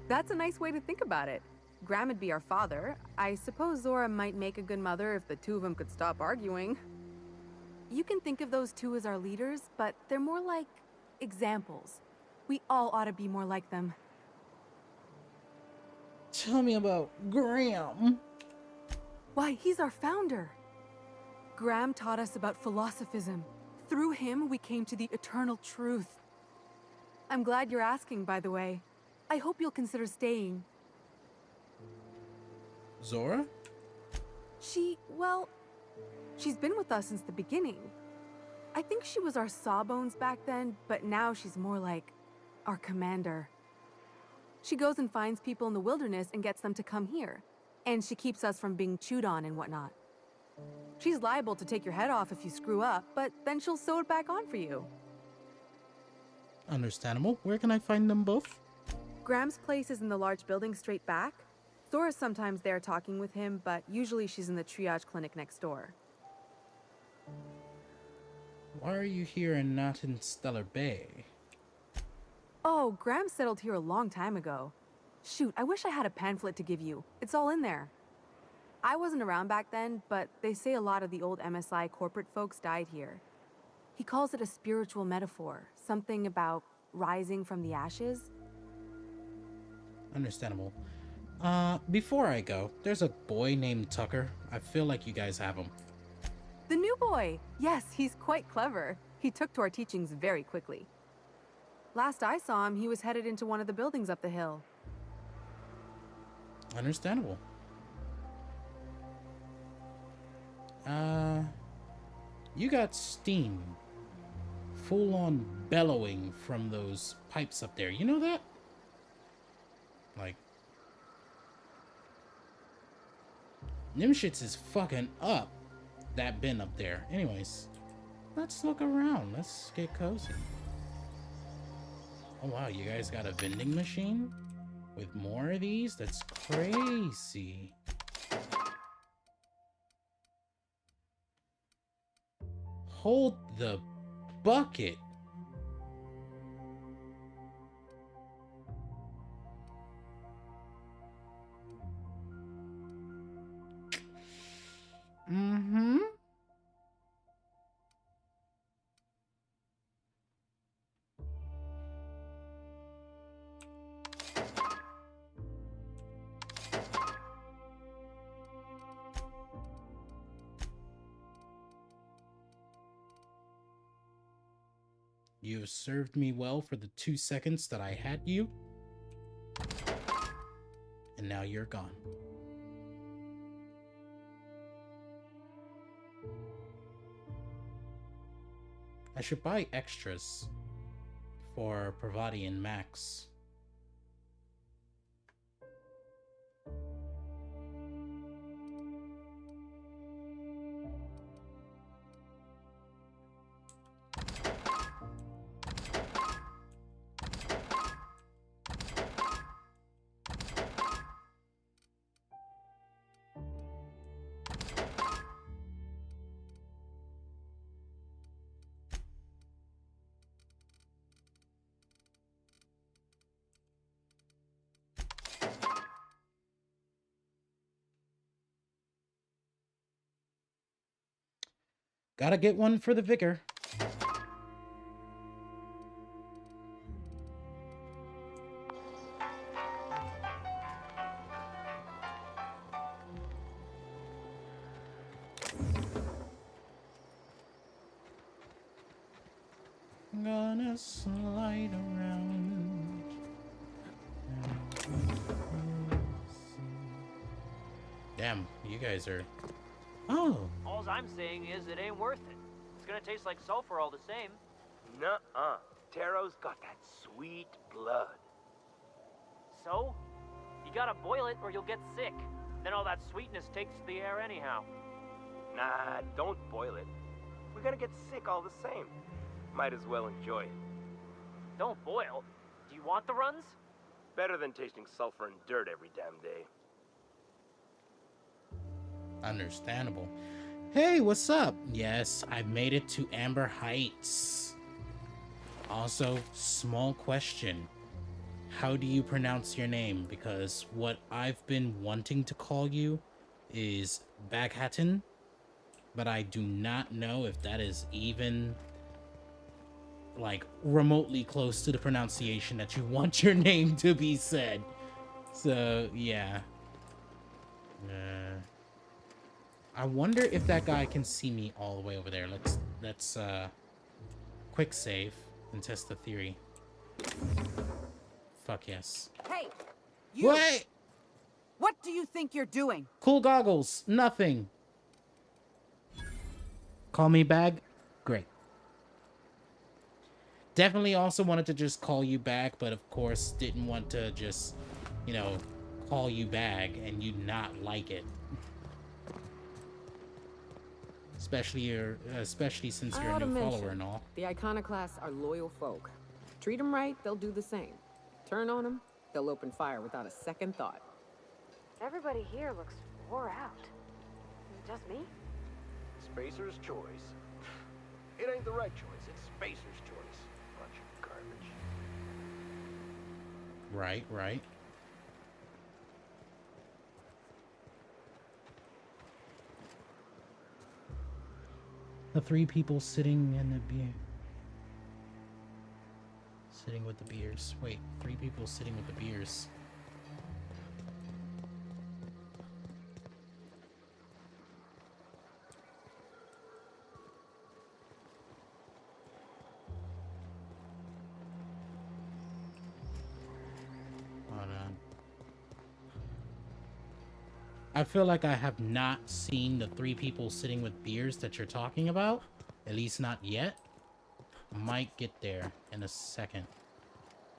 That's a nice way to think about it. Graham would be our father. I suppose Zora might make a good mother if the two of them could stop arguing. You can think of those two as our leaders, but they're more like examples. We all ought to be more like them. Tell me about Graham. Why, he's our founder. Graham taught us about philosophism. Through him, we came to the eternal truth. I'm glad you're asking, by the way. I hope you'll consider staying. Zora? Well, she's been with us since the beginning. I think she was our sawbones back then, but now she's more like our commander. She goes and finds people in the wilderness and gets them to come here. And she keeps us from being chewed on and whatnot. She's liable to take your head off if you screw up, but then she'll sew it back on for you. Understandable. Where can I find them both? Graham's place is in the large building straight back. Zora's sometimes there talking with him, but usually she's in the triage clinic next door. Why are you here and not in Stellar Bay? Oh, Graham settled here a long time ago. Shoot, I wish I had a pamphlet to give you. It's all in there. I wasn't around back then, but they say a lot of the old MSI corporate folks died here. He calls it a spiritual metaphor, something about rising from the ashes. Understandable. Before I go, there's a boy named Tucker. I feel like you guys have him. The new boy! Yes, he's quite clever. He took to our teachings very quickly. Last I saw him, he was headed into one of the buildings up the hill. Understandable. You got steam. Full on bellowing from those pipes up there. You know that? Like, them shits is fucking up that bin up there. Anyways, let's look around. Let's get cozy. Oh wow, you guys got a vending machine with more of these? That's crazy. Hold the bucket. Mm-hmm. You have served me well for the 2 seconds that I had you. And now you're gone. I should buy extras for Parvati and Max. Gotta get one for the vicar. Gonna slide around. Damn, you guys are... Oh. All I'm saying is it ain't worth it. It's gonna taste like sulfur all the same. Nuh-uh. Taro's got that sweet blood. So? You gotta boil it or you'll get sick. Then all that sweetness takes the air anyhow. Nah, don't boil it. We're gonna get sick all the same. Might as well enjoy it. Don't boil? Do you want the runs? Better than tasting sulfur and dirt every damn day. Understandable. Hey, what's up? Yes, I've made it to Amber Heights. Also, small question. How do you pronounce your name? Because what I've been wanting to call you is Baghatton, but I do not know if that is even like remotely close to the pronunciation that you want your name to be said. So, yeah. I wonder if that guy can see me all the way over there. Let's quick save and test the theory. Fuck yes. Hey! You! What? What do you think you're doing? Cool goggles. Nothing. Call me bag? Great. Definitely also wanted to just call you back, but of course didn't want to just, you know, call you bag and you not like it. Especially since you're a new follower and all. The Iconoclasts are loyal folk. Treat them right, they'll do the same. Turn on them, they'll open fire without a second thought. Everybody here looks wore out. Is it just me? Spacer's choice. It ain't the right choice, it's Spacer's choice. Bunch of garbage. Right, right. The three people sitting in the beer. Sitting with the beers. Wait, three people sitting with the beers. Hold on. I feel like I have not seen the three people sitting with beers that you're talking about. At least not yet. Might get there in a second.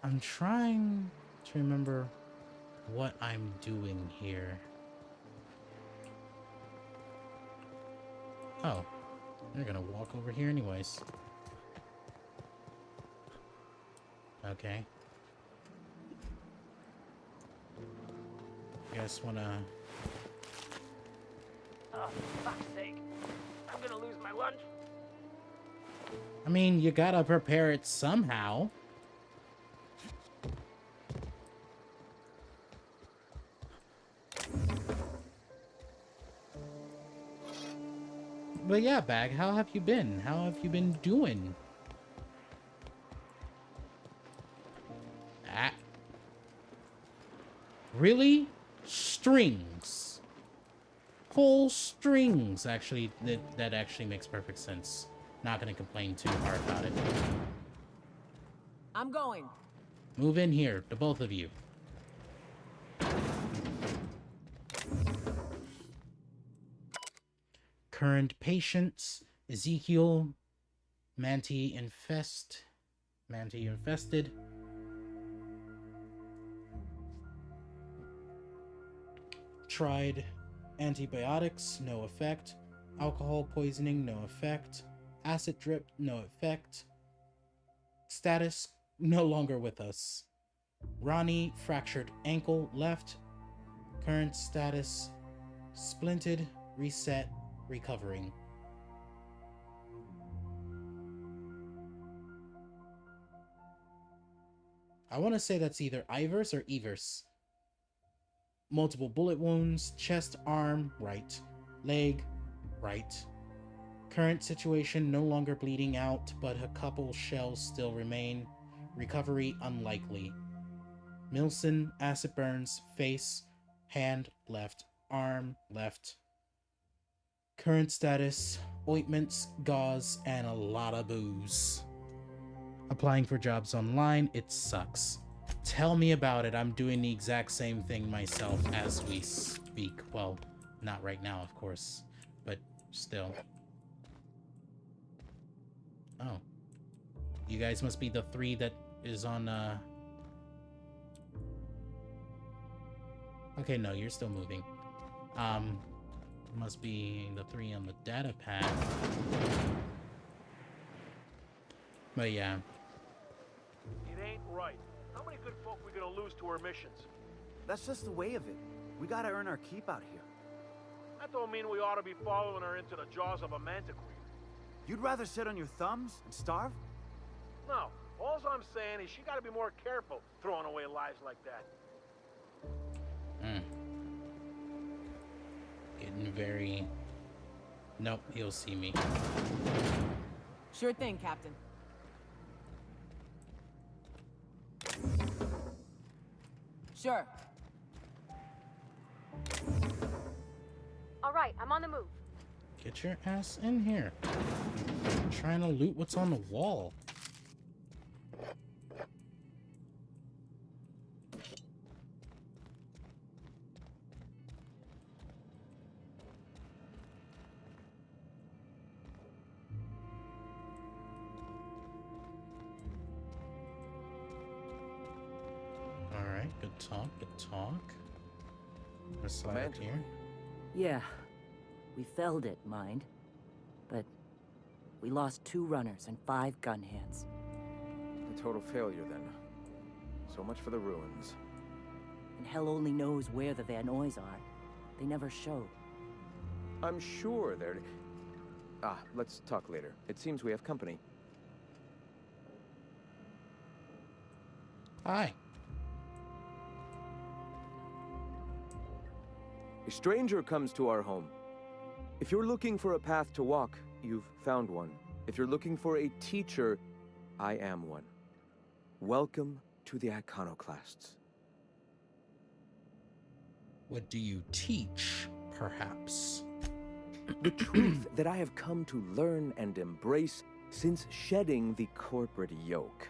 I'm trying to remember what I'm doing here. Oh, they're gonna walk over here anyways. Okay. You guys wanna... Oh, for fuck's sake. I'm gonna lose my lunch. I mean, you gotta prepare it somehow. But yeah, Bag, how have you been? How have you been doing? Ah. Really? Strings. Whole strings. Actually, that actually makes perfect sense. Not gonna complain too hard about it. I'm going. Move in here, the both of you. Current patients, Ezekiel, Manti infested. Tried antibiotics, no effect. Alcohol poisoning, no effect. Acid drip, no effect. Status, no longer with us. Ronnie, fractured ankle, left. Current status, splinted, reset, recovering. I want to say that's either Ivers or Evers. Multiple bullet wounds, chest, arm, right. Leg, right. Current situation, no longer bleeding out, but a couple shells still remain. Recovery unlikely. Milson, acid burns, face, hand, left, arm, left. Current status, ointments, gauze, and a lot of booze. Applying for jobs online, it sucks. Tell me about it. I'm doing the exact same thing myself as we speak. Well, not right now, of course, but still. Oh. You guys must be the three that is on, Okay, no, you're still moving. Must be the three on the data pad. But yeah. It ain't right. How many good folk we gonna lose to our missions? That's just the way of it. We gotta earn our keep out here. That don't mean we ought to be following her into the jaws of a manticore. You'd rather sit on your thumbs and starve? No. All I'm saying is she gotta be more careful throwing away lives like that. Getting very... Nope, he'll see me. Sure thing, Captain. Sure. All right, I'm on the move. Get your ass in here. I'm trying to loot what's on the wall. Alright, good talk, good talk. Let's slide up here. Yeah, we felled it, mind. But we lost 2 runners and 5 gun hands. A total failure, then. So much for the ruins. And hell only knows where the Van Nuys are. They never showed. I'm sure they're... let's talk later. It seems we have company. Hi. A stranger comes to our home. If you're looking for a path to walk, you've found one. If you're looking for a teacher, I am one. Welcome to the Iconoclasts. What do you teach, perhaps? The truth that I have come to learn and embrace since shedding the corporate yoke.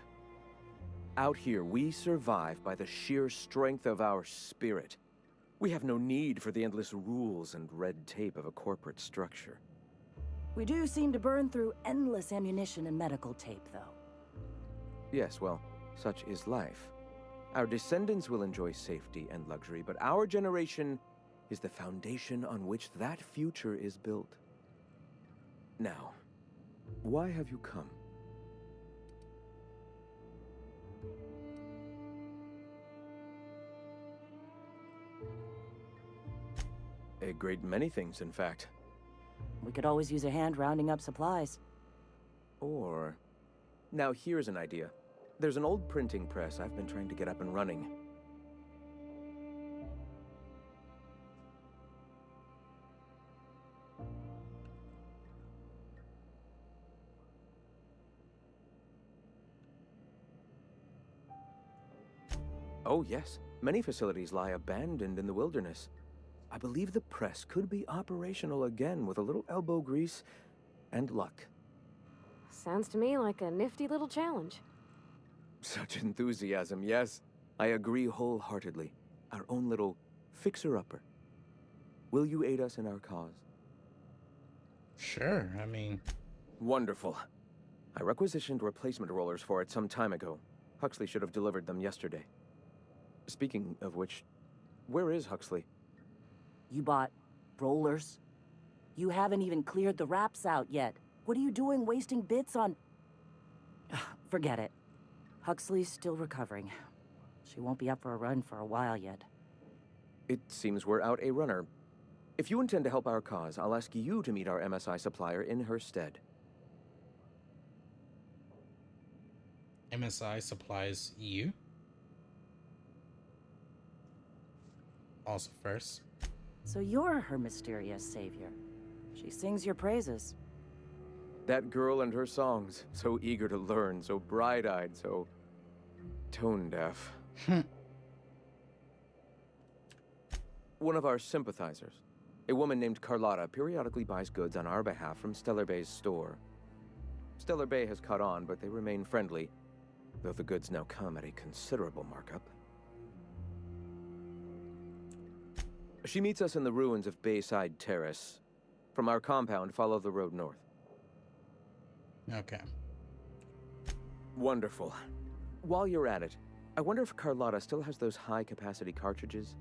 Out here, we survive by the sheer strength of our spirit. We have no need for the endless rules and red tape of a corporate structure. We do seem to burn through endless ammunition and medical tape, though. Yes, well, such is life. Our descendants will enjoy safety and luxury, but our generation is the foundation on which that future is built. Now, why have you come? A great many things, in fact. We could always use a hand rounding up supplies. Or... Now here's an idea. There's an old printing press I've been trying to get up and running. Oh yes, many facilities lie abandoned in the wilderness. I believe the press could be operational again with a little elbow grease and luck. Sounds to me like a nifty little challenge. Such enthusiasm, yes. I agree wholeheartedly. Our own little fixer-upper. Will you aid us in our cause? Sure, I mean... Wonderful. I requisitioned replacement rollers for it some time ago. Huxley should have delivered them yesterday. Speaking of which, where is Huxley? You bought rollers? You haven't even cleared the wraps out yet. What are you doing wasting bits on... Forget it. Huxley's still recovering. She won't be up for a run for a while yet. It seems we're out a runner. If you intend to help our cause, I'll ask you to meet our MSI supplier in her stead. MSI supplies you? Also first. So you're her mysterious savior. She sings your praises. That girl and her songs, so eager to learn, so bright-eyed, so tone-deaf. One of our sympathizers, a woman named Carlotta, periodically buys goods on our behalf from Stellar Bay's store. Stellar Bay has caught on, but they remain friendly, though the goods now come at a considerable markup. She meets us in the ruins of Bayside Terrace. From our compound, follow the road north. Okay. Wonderful. While you're at it, I wonder if Carlotta still has those high-capacity cartridges?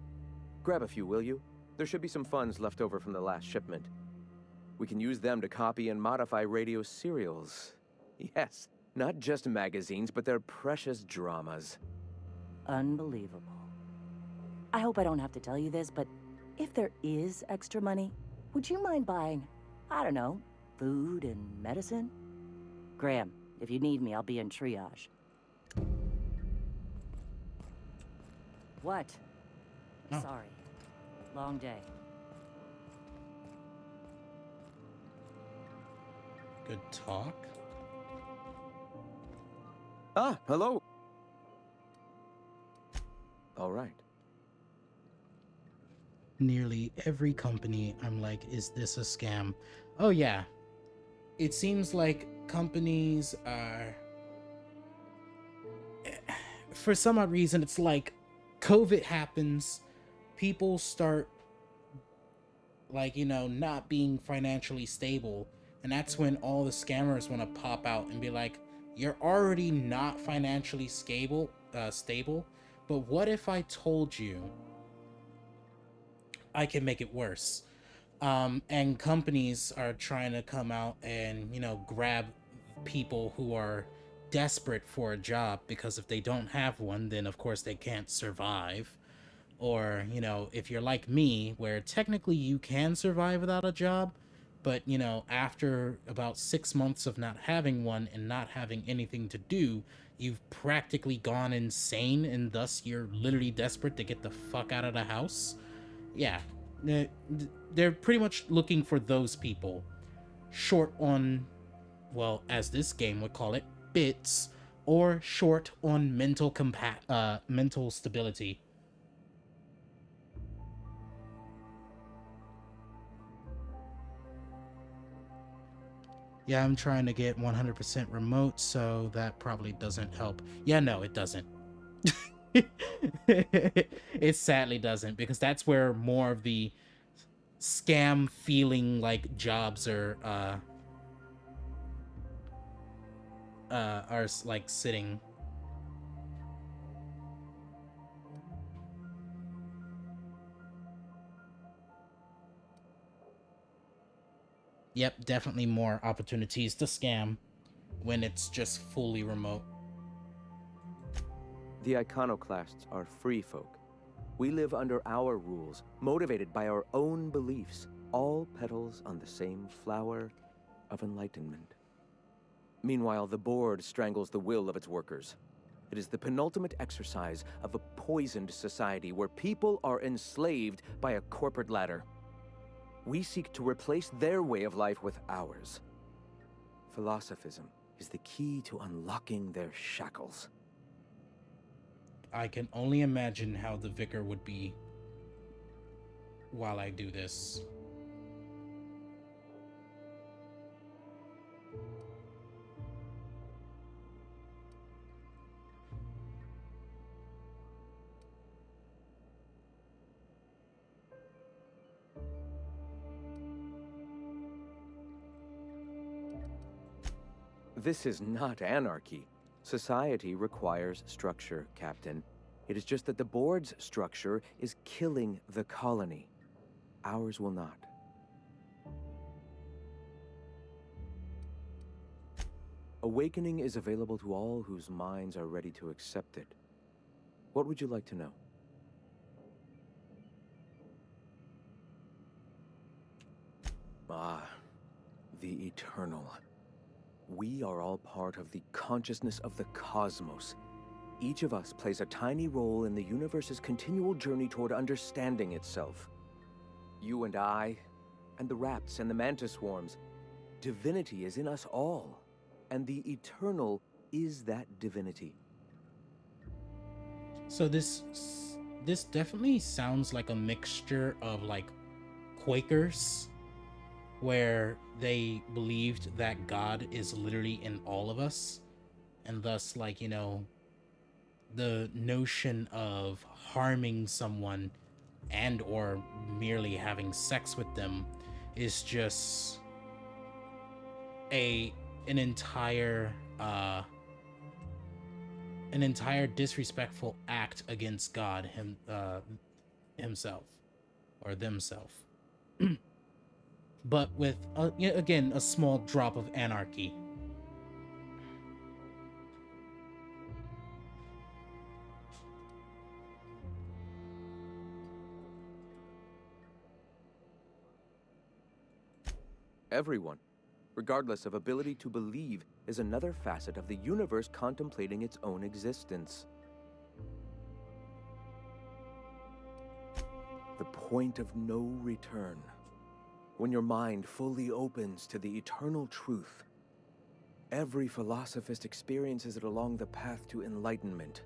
Grab a few, will you? There should be some funds left over from the last shipment. We can use them to copy and modify radio serials. Yes, not just magazines, but their precious dramas. Unbelievable. I hope I don't have to tell you this, but if there is extra money, would you mind buying, I don't know, food and medicine? Graham, if you need me, I'll be in triage. What? Oh. Sorry. Long day. Good talk. Ah, hello. All right. nearly every company, I'm like, is this a scam? Oh yeah. It seems like companies are, for some odd reason, it's like COVID happens, people start like, you know, not being financially stable, and that's when all the scammers want to pop out and be like, you're already not financially stable, but what if I told you I can make it worse? And companies are trying to come out and, you know, grab people who are desperate for a job, because if they don't have one, then of course they can't survive. Or, you know, if you're like me, where technically you can survive without a job, but, you know, after about 6 months of not having one and not having anything to do, you've practically gone insane, and thus you're literally desperate to get the fuck out of the house. Yeah, they're pretty much looking for those people, short on, well, as this game would call it, bits, or short on mental stability. Yeah, I'm trying to get 100% remote, so that probably doesn't help. Yeah, no, it doesn't. It sadly doesn't, because that's where more of the scam feeling like jobs are like sitting. Yep, definitely more opportunities to scam when it's just fully remote. The iconoclasts are free folk. We live under our rules, motivated by our own beliefs, all petals on the same flower of enlightenment. Meanwhile, the board strangles the will of its workers. It is the penultimate exercise of a poisoned society where people are enslaved by a corporate ladder. We seek to replace their way of life with ours. Philosophism is the key to unlocking their shackles. I can only imagine how the vicar would be while I do this. This is not anarchy. Society requires structure, Captain. It is just that the board's structure is killing the colony. Ours will not. Awakening is available to all whose minds are ready to accept it. What would you like to know? Ah, the Eternal. We are all part of the consciousness of the cosmos. Each of us plays a tiny role in the universe's continual journey toward understanding itself. You and I, and the rats and the mantis swarms. Divinity is in us all, and the Eternal is that divinity. So this definitely sounds like a mixture of like Quakers, where they believed that God is literally in all of us, and thus, like, you know, the notion of harming someone and or merely having sex with them is just an entire disrespectful act against God himself or themselves. But with, again, a small drop of anarchy. Everyone, regardless of ability to believe, is another facet of the universe contemplating its own existence. The point of no return. When your mind fully opens to the eternal truth, every philosophist experiences it along the path to enlightenment.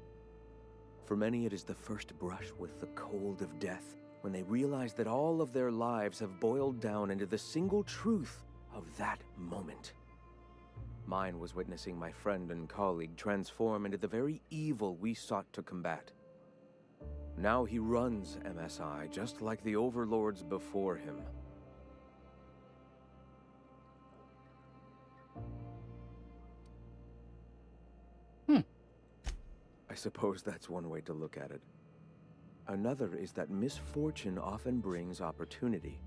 For many, it is the first brush with the cold of death, when they realize that all of their lives have boiled down into the single truth of that moment. Mine was witnessing my friend and colleague transform into the very evil we sought to combat. Now he runs MSI just like the overlords before him. I suppose that's one way to look at it. Another is that misfortune often brings opportunity.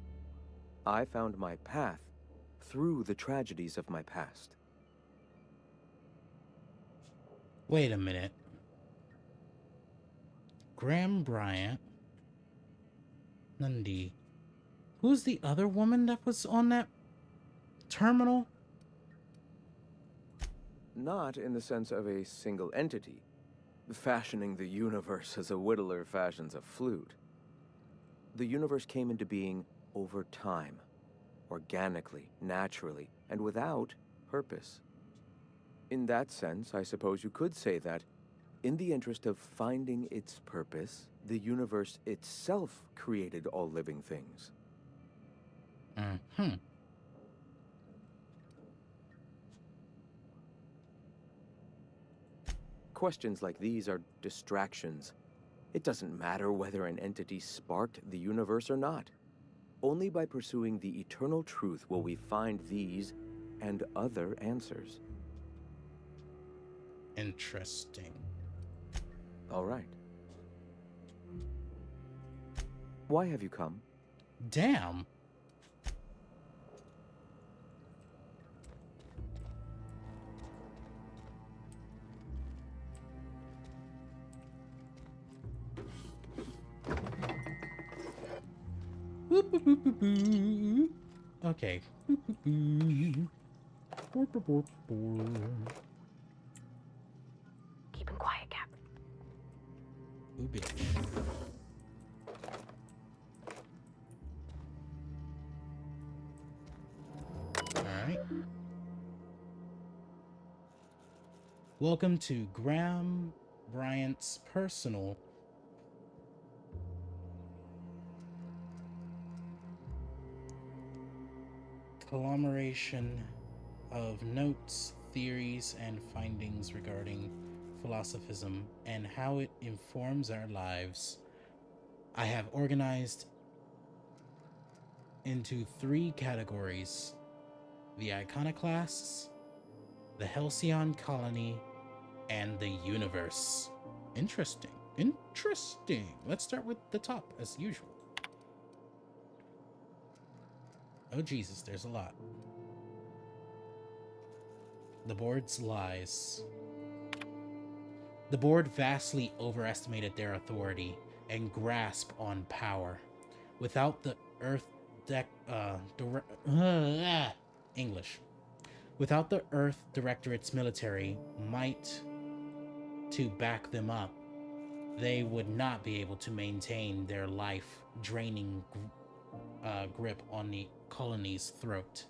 I found my path through the tragedies of my past. Wait a minute. Graham Bryant. Nundy. Who's the other woman that was on that terminal? Not in the sense of a single entity, fashioning the universe as a whittler fashions a flute. The universe came into being over time, organically, naturally, and without purpose. In that sense, I suppose you could say that, in the interest of finding its purpose, the universe itself created all living things. Questions like these are distractions. It doesn't matter whether an entity sparked the universe or not. Only by pursuing the eternal truth will we find these and other answers. Interesting. All right. Why have you come? Damn. Okay. Keep him quiet, Cap. Ooh, bitch. Alright. Welcome to Graham Bryant's personal conglomeration of notes, theories, and findings regarding philosophism and how it informs our lives. I have organized into 3 categories: the Iconoclasts, the Halcyon Colony, and the Universe. Interesting. Interesting. Let's start with the top, as usual. Oh, Jesus, there's a lot. The board's lies. The board vastly overestimated their authority and grasp on power. Without the Without the Earth Directorate's military might to back them up, they would not be able to maintain their life-draining grip on the colony's throat.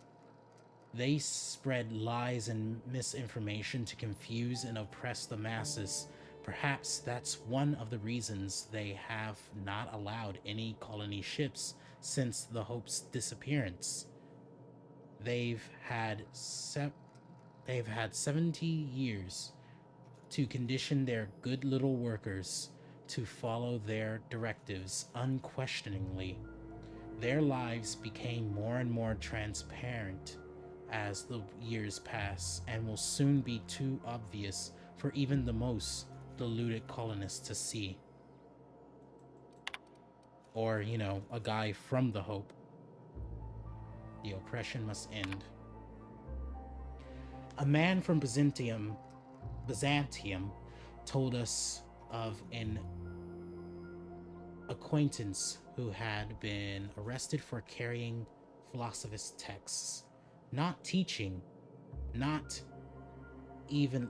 They spread lies and misinformation to confuse and oppress the masses. Perhaps that's one of the reasons they have not allowed any colony ships since the Hope's disappearance. They've had 70 years to condition their good little workers to follow their directives unquestioningly. Their lives became more and more transparent as the years pass, and will soon be too obvious for even the most deluded colonists to see. Or, you know, a guy from the Hope. The oppression must end. A man from Byzantium told us of an acquaintance who had been arrested for carrying philosophist texts, not teaching, not even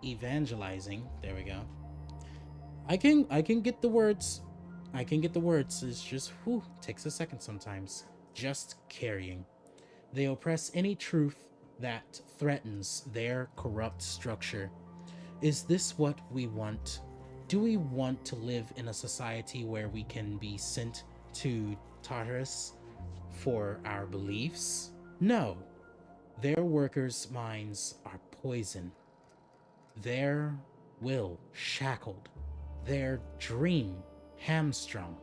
evangelizing. There we go. I can get the words. I can get the words. It's just, whew, takes a second sometimes. Just carrying. They oppress any truth that threatens their corrupt structure. Is this what we want? Do we want to live in a society where we can be sent to Tartarus for our beliefs? No. Their workers' minds are poison. Their will shackled. Their dream hamstrung.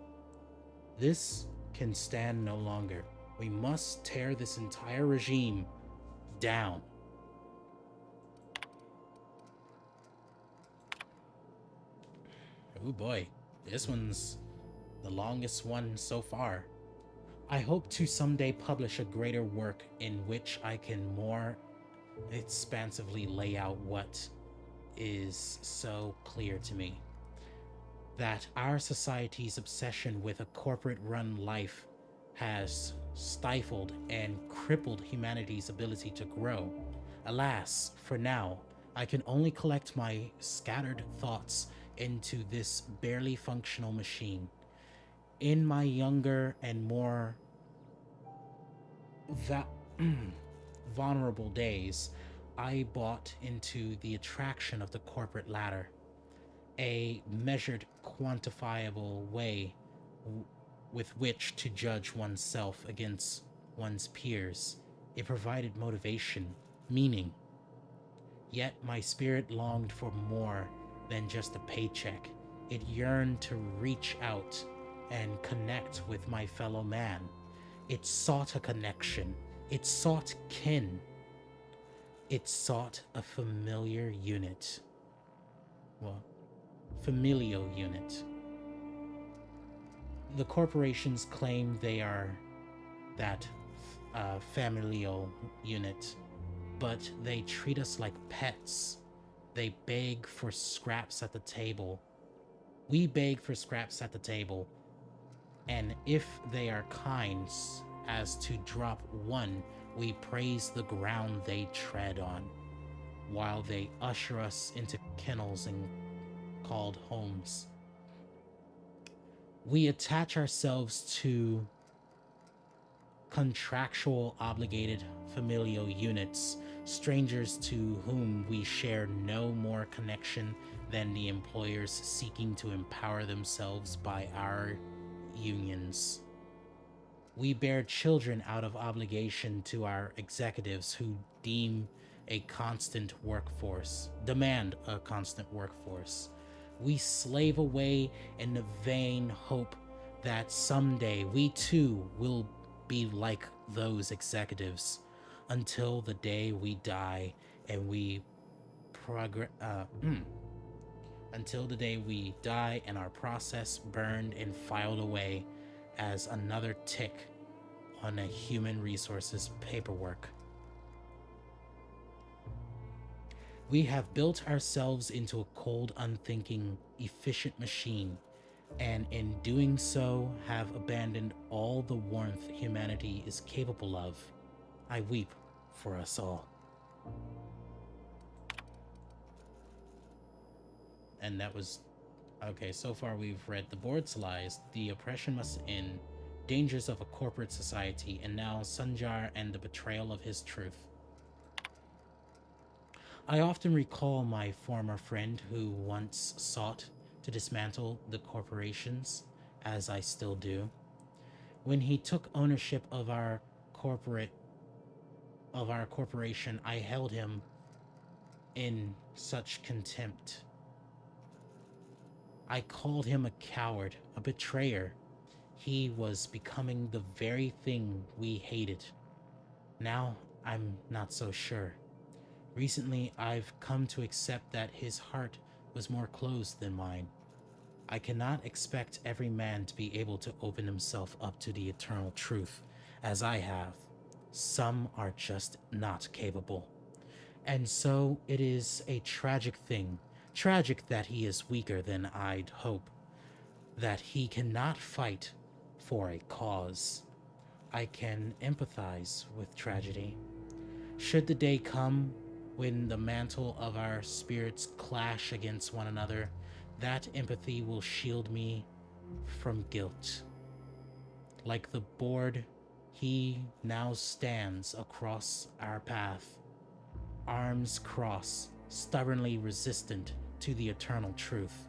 This can stand no longer. We must tear this entire regime down. Oh boy, this one's the longest one so far. I hope to someday publish a greater work in which I can more expansively lay out what is so clear to me. That our society's obsession with a corporate-run life has stifled and crippled humanity's ability to grow. Alas, for now, I can only collect my scattered thoughts into this barely functional machine. In my younger and more vulnerable days, I bought into the attraction of the corporate ladder, a measured, quantifiable way with which to judge oneself against one's peers. It provided motivation, meaning. Yet my spirit longed for more than just a paycheck. It yearned to reach out and connect with my fellow man. It sought a connection. It sought kin. It sought a familiar unit. Well, familial unit. The corporations claim they are that familial unit, but they treat us like pets. They beg for scraps at the table. We beg for scraps at the table, and if they are kind as to drop one, we praise the ground they tread on, while they usher us into kennels and called homes. We attach ourselves to contractual obligated familial units, strangers to whom we share no more connection than the employers seeking to empower themselves by our unions. We bear children out of obligation to our executives who demand a constant workforce. We slave away in the vain hope that someday we too will be like those executives, until the day we die and until the day we die and our process burned and filed away as another tick on a human resources paperwork. We have built ourselves into a cold, unthinking, efficient machine, and in doing so have abandoned all the warmth humanity is capable of. I weep for us all. And that was... okay, so far we've read The Board's Lies, The Oppression Must End, Dangers of a Corporate Society, and now Sanjar and the Betrayal of His Truth. I often recall my former friend who once sought to dismantle the corporations, as I still do. When he took ownership of our corporation, I held him in such contempt. I called him a coward, a betrayer. He was becoming the very thing we hated. Now, I'm not so sure. Recently, I've come to accept that his heart was more closed than mine. I cannot expect every man to be able to open himself up to the eternal truth, as I have. Some are just not capable. And so it is a tragic thing, tragic that he is weaker than I'd hope, that he cannot fight for a cause. I can empathize with tragedy. Should the day come when the mantle of our spirits clash against one another, that empathy will shield me from guilt. Like the board, he now stands across our path, arms crossed, stubbornly resistant to the eternal truth.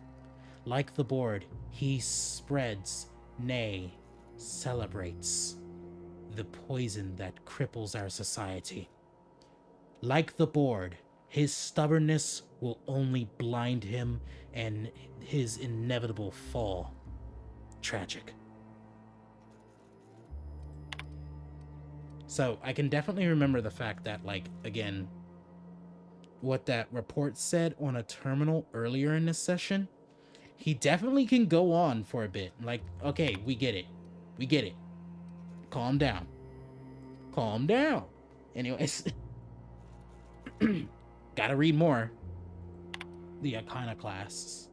Like the board, he spreads, nay, celebrates the poison that cripples our society. Like the board, his stubbornness will only blind him and his inevitable fall. Tragic. So I can definitely remember the fact that, like, again, what that report said on a terminal earlier in this session, he definitely can go on for a bit. Like, okay, we get it. We get it. Calm down. Calm down. Anyways. Gotta read more. The Iconoclasts.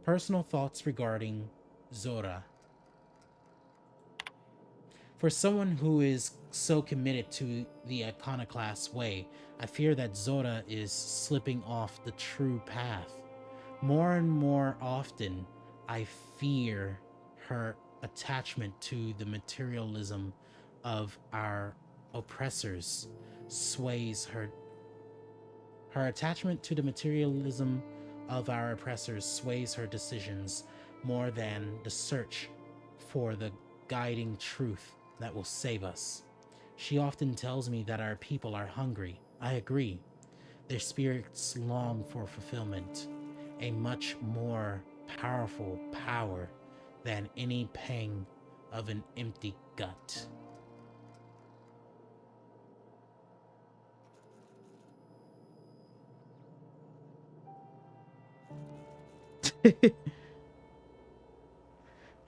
Personal thoughts regarding Zora. For someone who is so committed to the Iconoclast way, I fear that Zora is slipping off the true path. More and more often, I fear her attachment to the materialism of our oppressors sways her. Her attachment to the materialism of our oppressors sways her decisions more than the search for the guiding truth that will save us. She often tells me that our people are hungry. I agree. Their spirits long for fulfillment, a much more powerful power than any pang of an empty gut.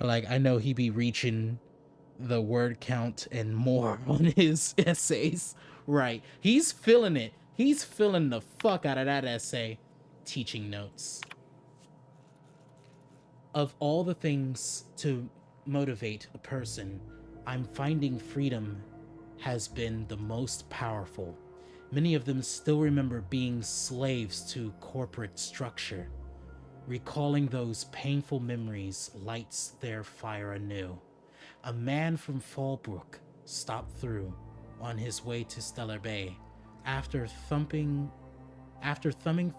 Like, I know he be reaching the word count and more on his essays. Right. He's feeling it. He's feeling the fuck out of that essay. Teaching notes. Of all the things to motivate a person, I'm finding freedom has been the most powerful. Many of them still remember being slaves to corporate structure. Recalling those painful memories lights their fire anew. A man from Fallbrook stopped through on his way to Stellar Bay. After thumbing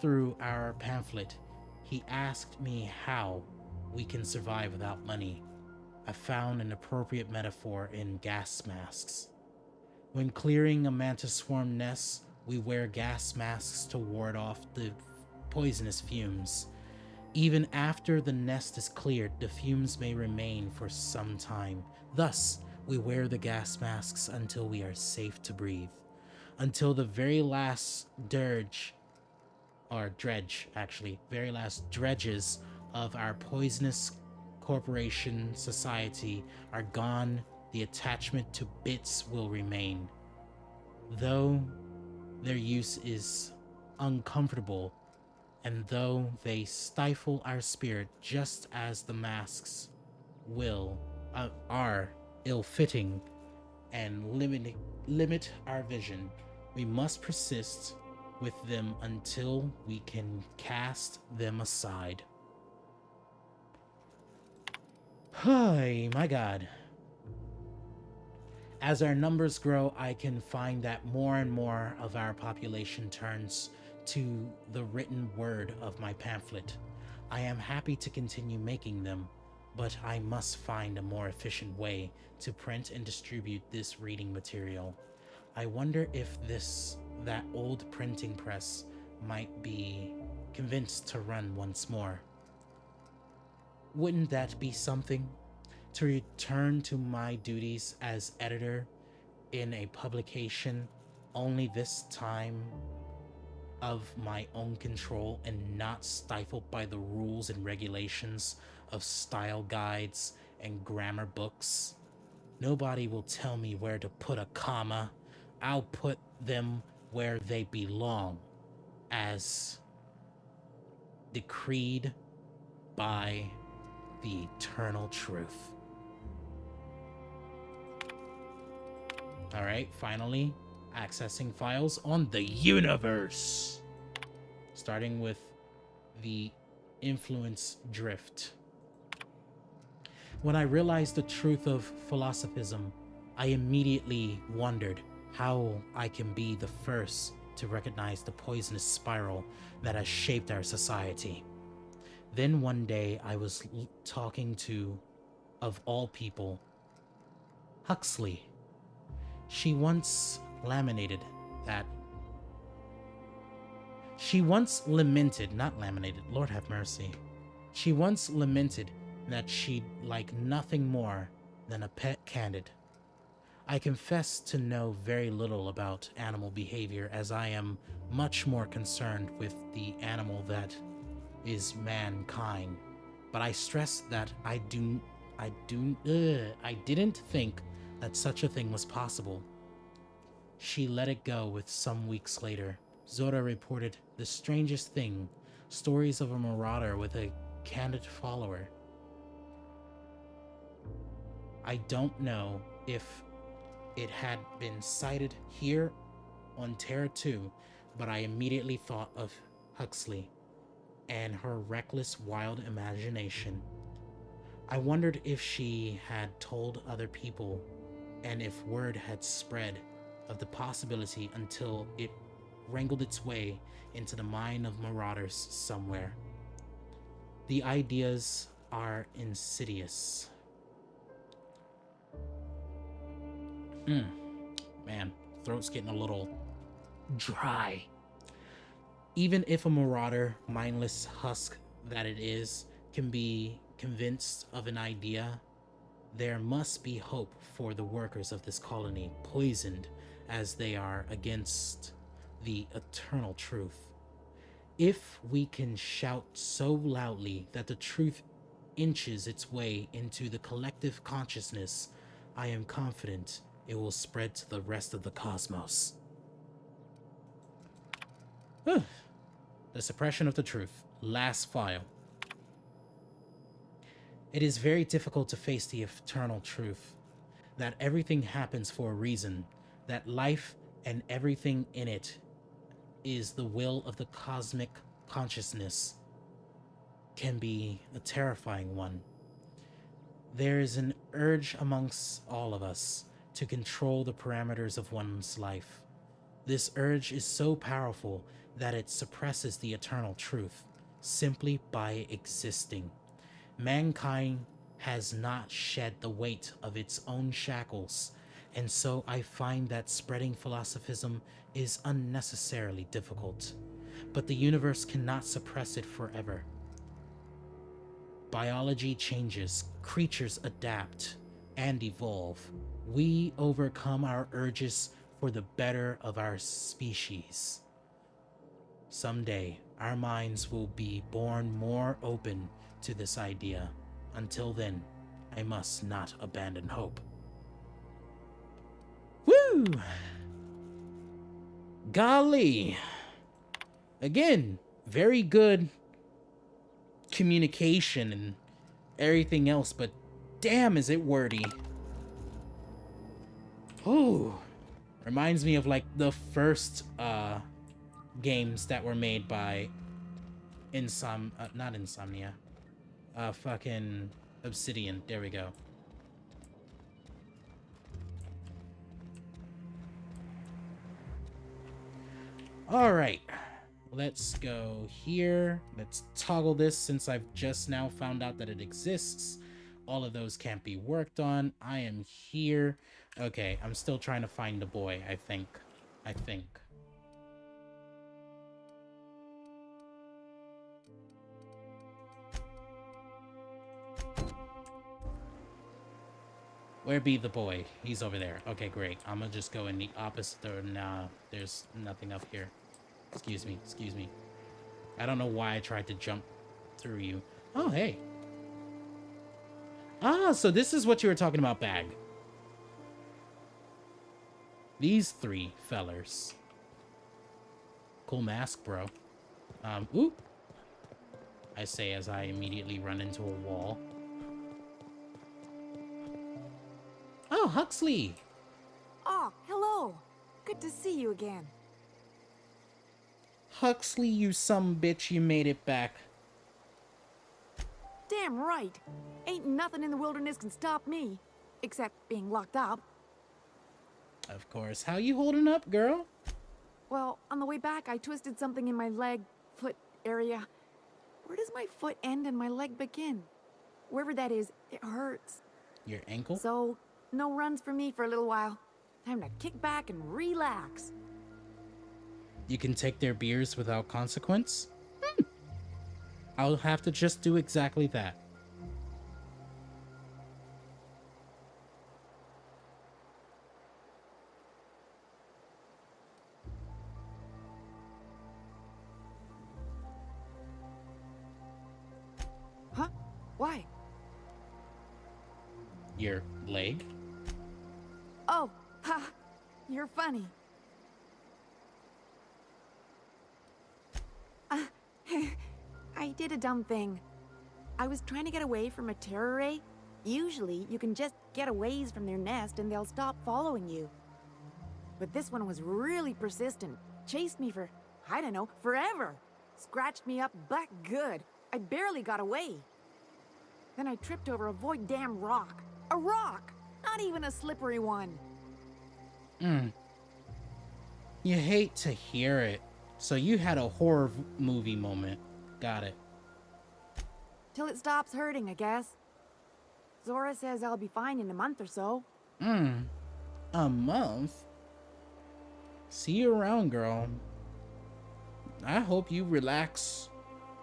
through our pamphlet, he asked me how we can survive without money. I found an appropriate metaphor in gas masks. When clearing a mantis swarm nest, we wear gas masks to ward off the poisonous fumes. Even after the nest is cleared, the fumes may remain for some time. Thus, we wear the gas masks until we are safe to breathe. Until the very last dredges of our poisonous corporation society are gone, the attachment to bits will remain. Though their use is uncomfortable, and though they stifle our spirit just as the masks are ill-fitting and limit our vision, we must persist with them until we can cast them aside. Hi, my God. As our numbers grow, I can find that more and more of our population turns to the written word of my pamphlet. I am happy to continue making them, but I must find a more efficient way to print and distribute this reading material. I wonder if that old printing press might be convinced to run once more. Wouldn't that be something? To return to my duties as editor in a publication, only this time of my own control and not stifled by the rules and regulations of style guides and grammar books. Nobody will tell me where to put a comma. I'll put them where they belong, as decreed by the eternal truth. All right, finally, accessing files on the universe. Starting with the influence drift. When I realized the truth of philosophism, I immediately wondered how I can be the first to recognize the poisonous spiral that has shaped our society. Then one day I was talking to, of all people, Huxley. She once lamented, not laminated, Lord have mercy. She once lamented that she'd like nothing more than a pet candid. I confess to know very little about animal behavior, as I am much more concerned with the animal that is mankind. But I stress that I didn't think that such a thing was possible. She let it go with some weeks later. Zora reported the strangest thing, stories of a marauder with a candid follower. I don't know if it had been sighted here on Terra 2, but I immediately thought of Huxley and her reckless, wild imagination. I wondered if she had told other people and if word had spread of the possibility until it wrangled its way into the mind of marauders somewhere. The ideas are insidious. Man, throat's getting a little dry. Even if a marauder, mindless husk that it is, can be convinced of an idea, there must be hope for the workers of this colony, poisoned as they are against the eternal truth. If we can shout so loudly that the truth inches its way into the collective consciousness, I am confident it will spread to the rest of the cosmos. The suppression of the truth. Last file. It is very difficult to face the eternal truth, that everything happens for a reason, that life and everything in it is the will of the cosmic consciousness, can be a terrifying one. There is an urge amongst all of us to control the parameters of one's life. This urge is so powerful that it suppresses the eternal truth simply by existing. Mankind has not shed the weight of its own shackles, and so I find that spreading philosophism is unnecessarily difficult. But the universe cannot suppress it forever. Biology changes, creatures adapt and evolve. We overcome our urges for the better of our species. Someday, our minds will be born more open to this idea. Until then, I must not abandon hope. Woo! Golly. Again, very good communication and everything else, but damn, is it wordy. Ooh. Reminds me of like the first games that were made by not Insomnia. Fucking Obsidian. There we go. All right. Let's go here. Let's toggle this since I've just now found out that it exists. All of those can't be worked on. I am here. Okay, I'm still trying to find the boy, I think. Where be the boy? He's over there. Okay, great. I'm gonna just go in the opposite door. Nah, there's nothing up here. Excuse me. I don't know why I tried to jump through you. Oh, hey. Ah, so this is what you were talking about, Bag. These three fellers. Cool mask, bro. Oop. I say as I immediately run into a wall. Oh, Huxley. Oh, hello. Good to see you again. Huxley, you some bitch, you made it back. Damn right. Ain't nothing in the wilderness can stop me. Except being locked up. Of course. How you holding up, girl? Well, on the way back, I twisted something in my leg, foot area. Where does my foot end and my leg begin? Wherever that is, it hurts. Your ankle? So, no runs for me for a little while. Time to kick back and relax. You can take their beers without consequence? I'll have to just do exactly that. Huh? Why? Your leg? Oh, ha! You're funny. I did a dumb thing. I was trying to get away from a terror ray. Usually, you can just get a ways from their nest and they'll stop following you. But this one was really persistent. Chased me for, I don't know, forever. Scratched me up butt good. I barely got away. Then I tripped over a void damn rock. A rock! Not even a slippery one. You hate to hear it. So you had a horror movie moment. Got it. Till it stops hurting, I guess. Zora says I'll be fine in a month or so. A month? See you around, girl. I hope you relax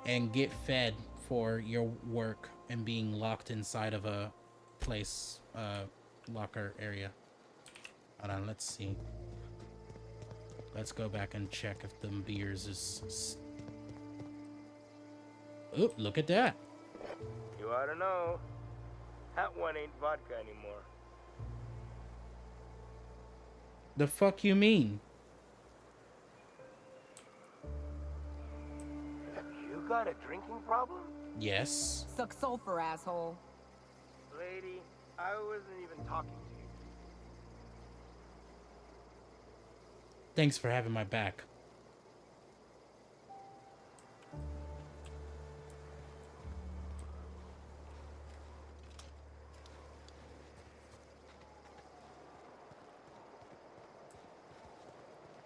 and get fed for your work and being locked inside of a place, locker area. Hold on, let's see. Let's go back and check if the beers is... Oop, look at that. You ought to know. That one ain't vodka anymore. The fuck you mean? You got a drinking problem? Yes. Suck sulfur, asshole. Lady, I wasn't even talking to you. Thanks for having my back.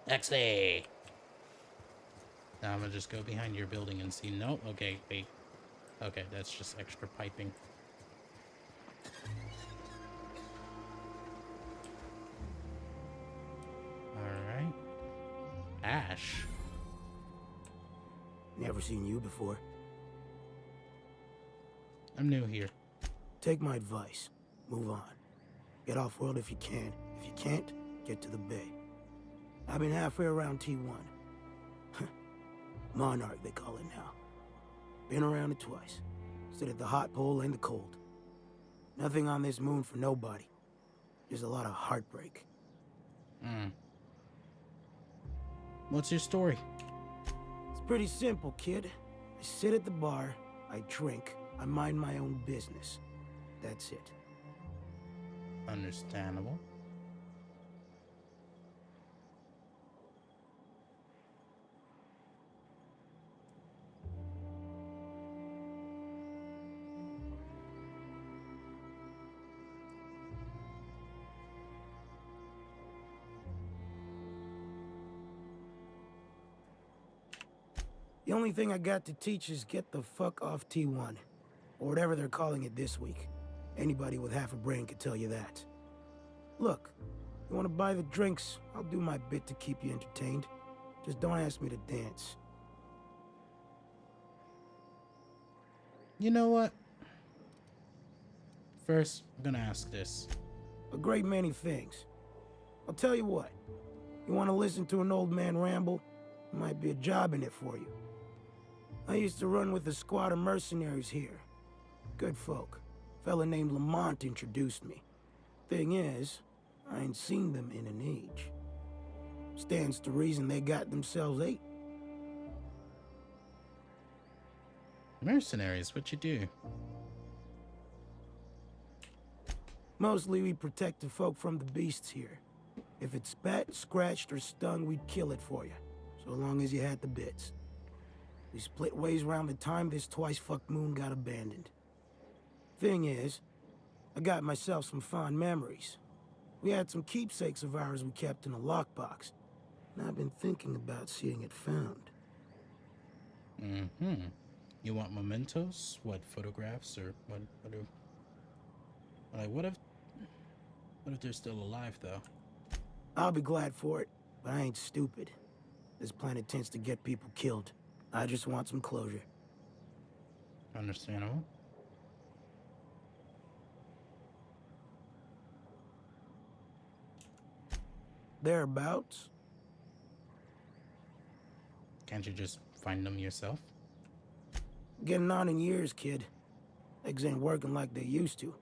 Exley. Now I'm gonna just go behind your building and see. Nope. Okay, wait. Okay, that's just extra piping. Alright. Ash. Never seen you before. I'm new here. Take my advice. Move on. Get off-world if you can. If you can't, get to the bay. I've been halfway around T1. Monarch, they call it now. Been around it twice. Stood at the hot pole and the cold. Nothing on this moon for nobody. Just a lot of heartbreak. What's your story? It's pretty simple, kid. I sit at the bar, I drink, I mind my own business. That's it. Understandable. The only thing I got to teach is get the fuck off T1. Or whatever they're calling it this week. Anybody with half a brain could tell you that. Look, you want to buy the drinks, I'll do my bit to keep you entertained. Just don't ask me to dance. You know what? First, I'm gonna ask this. A great many things. I'll tell you what. You want to listen to an old man ramble? There might be a job in it for you. I used to run with a squad of mercenaries here. Good folk. Fella named Lamont introduced me. Thing is, I ain't seen them in an age. Stands to reason they got themselves ate. Mercenaries, what you do? Mostly we protect the folk from the beasts here. If it spat, scratched, or stung, we'd kill it for you. So long as you had the bits. We split ways around the time this twice-fucked moon got abandoned. Thing is, I got myself some fond memories. We had some keepsakes of ours we kept in a lockbox, and I've been thinking about seeing it found. You want mementos? What, photographs or what? What if they're still alive though? I'll be glad for it, but I ain't stupid. This planet tends to get people killed. I just want some closure. Understandable. Thereabouts. Can't you just find them yourself? Getting on in years, kid. Legs ain't working like they used to.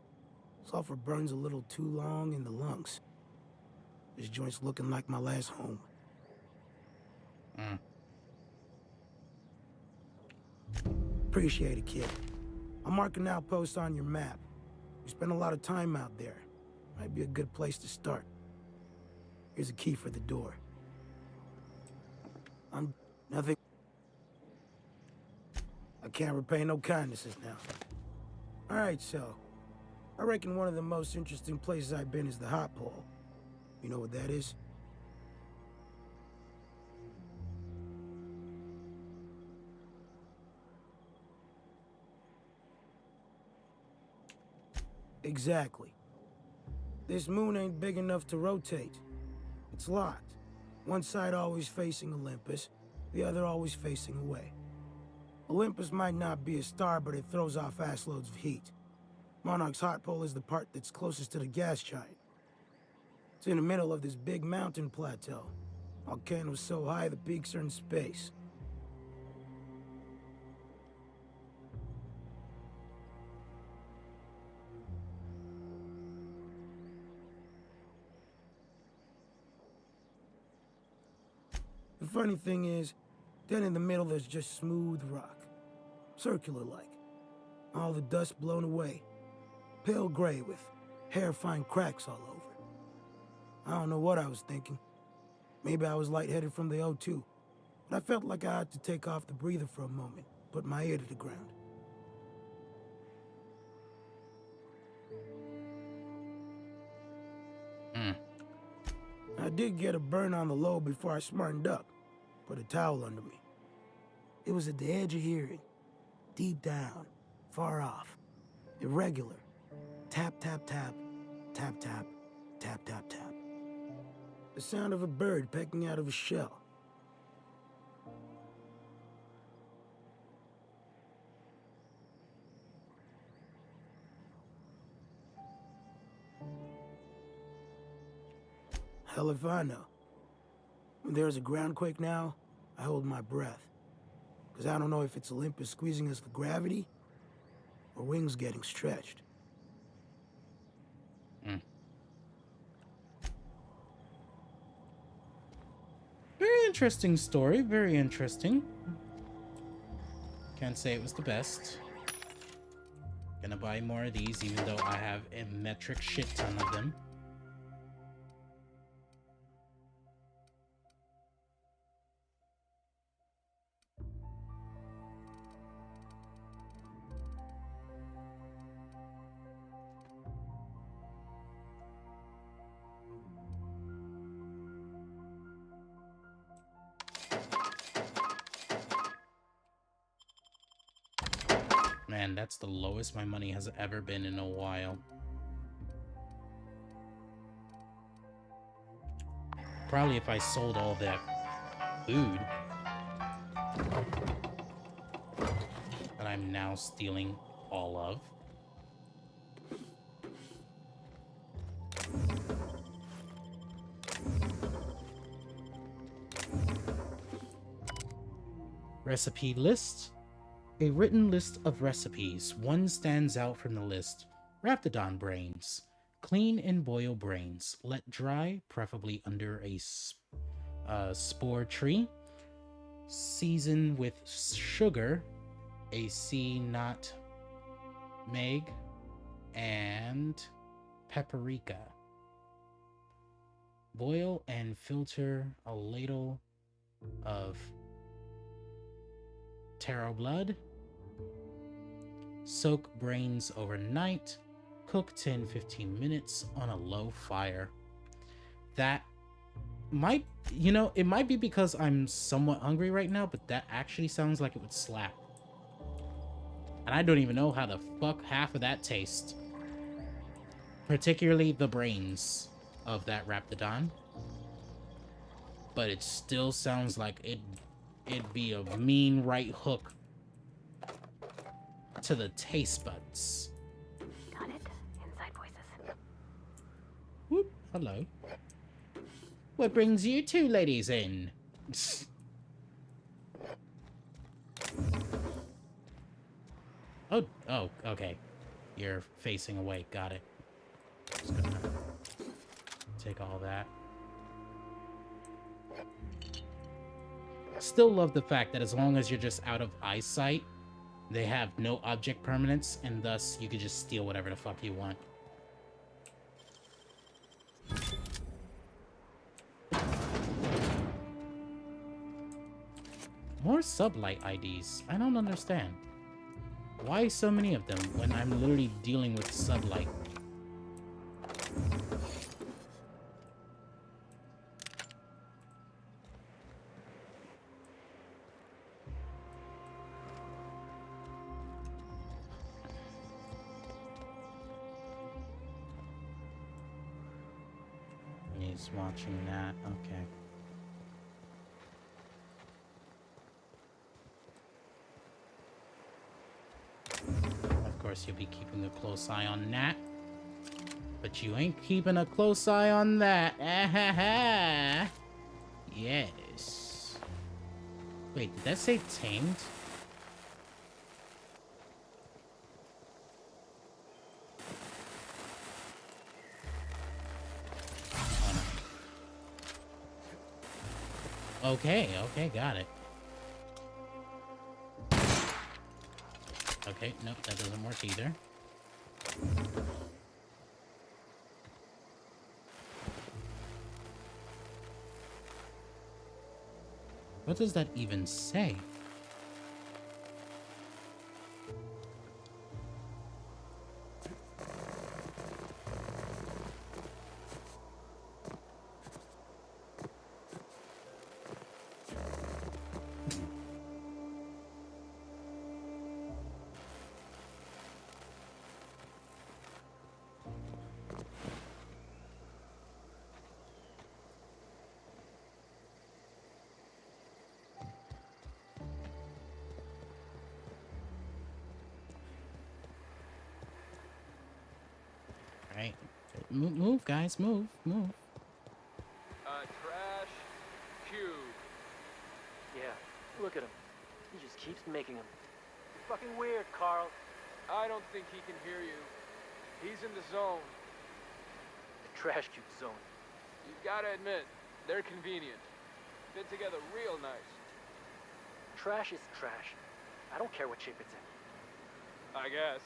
Sulfur burns a little too long in the lungs. This joint's looking like my last home. Appreciate it, kid. I'll mark an outpost on your map. We spent a lot of time out there. Might be a good place to start. Here's a key for the door. I'm nothing. I can't repay no kindnesses now. Alright, so. I reckon one of the most interesting places I've been is the Hot Pole. You know what that is? Exactly. This moon ain't big enough to rotate. It's locked. One side always facing Olympus, the other always facing away. Olympus might not be a star, but it throws off assloads of heat. Monarch's hot pole is the part that's closest to the gas giant. It's in the middle of this big mountain plateau. Volcanoes so high the peaks are in space. The funny thing is, then in the middle there's just smooth rock. Circular-like. All the dust blown away. Pale gray with hair-fine cracks all over. I don't know what I was thinking. Maybe I was lightheaded from the O2. But I felt like I had to take off the breather for a moment, put my ear to the ground. I did get a burn on the low before I smartened up. Put a towel under me. It was at the edge of hearing. Deep down. Far off. Irregular. Tap, tap, tap. Tap, tap. Tap, tap, tap. The sound of a bird pecking out of a shell. Hell if I know. When there's a groundquake now, I hold my breath. Because I don't know if it's Olympus squeezing us with gravity, or wings getting stretched. Very interesting story, very interesting. Can't say it was the best. Gonna buy more of these, even though I have a metric shit ton of them. Man, that's the lowest my money has ever been in a while. Probably if I sold all that food that I'm now stealing all of. Recipe list. A written list of recipes. One stands out from the list. Raptidon brains. Clean and boil brains. Let dry, preferably under a spore tree. Season with sugar, a sea nut meg, and paprika. Boil and filter a ladle of taro blood. Soak brains overnight. Cook 10-15 minutes on a low fire. That might, you know, it might be because I'm somewhat hungry right now, but that actually sounds like it would slap. And I don't even know how the fuck half of that tastes. Particularly the brains of that Raptidon. But it still sounds like it'd be a mean right hook to the taste buds. Got it. Inside voices. Whoop, hello. What brings you two ladies in? Oh, okay. You're facing away. Got it. Just gonna take all that. Still love the fact that as long as you're just out of eyesight, they have no object permanence, and thus you can just steal whatever the fuck you want. More sublight IDs. I don't understand. Why so many of them when I'm literally dealing with sublight? He's watching that. Okay. Of course, you'll be keeping a close eye on that. But you ain't keeping a close eye on that. Ah-ha-ha. Yes. Wait, did that say tamed? Okay, got it. Okay, nope, that doesn't work either. What does that even say? Right. Move, guys. Move. Trash cube. Yeah, look at him. He just keeps making them. You're fucking weird, Carl. I don't think he can hear you. He's in the zone. The trash cube zone. You've got to admit, they're convenient. Fit together real nice. Trash is trash. I don't care what shape it's in. I guess.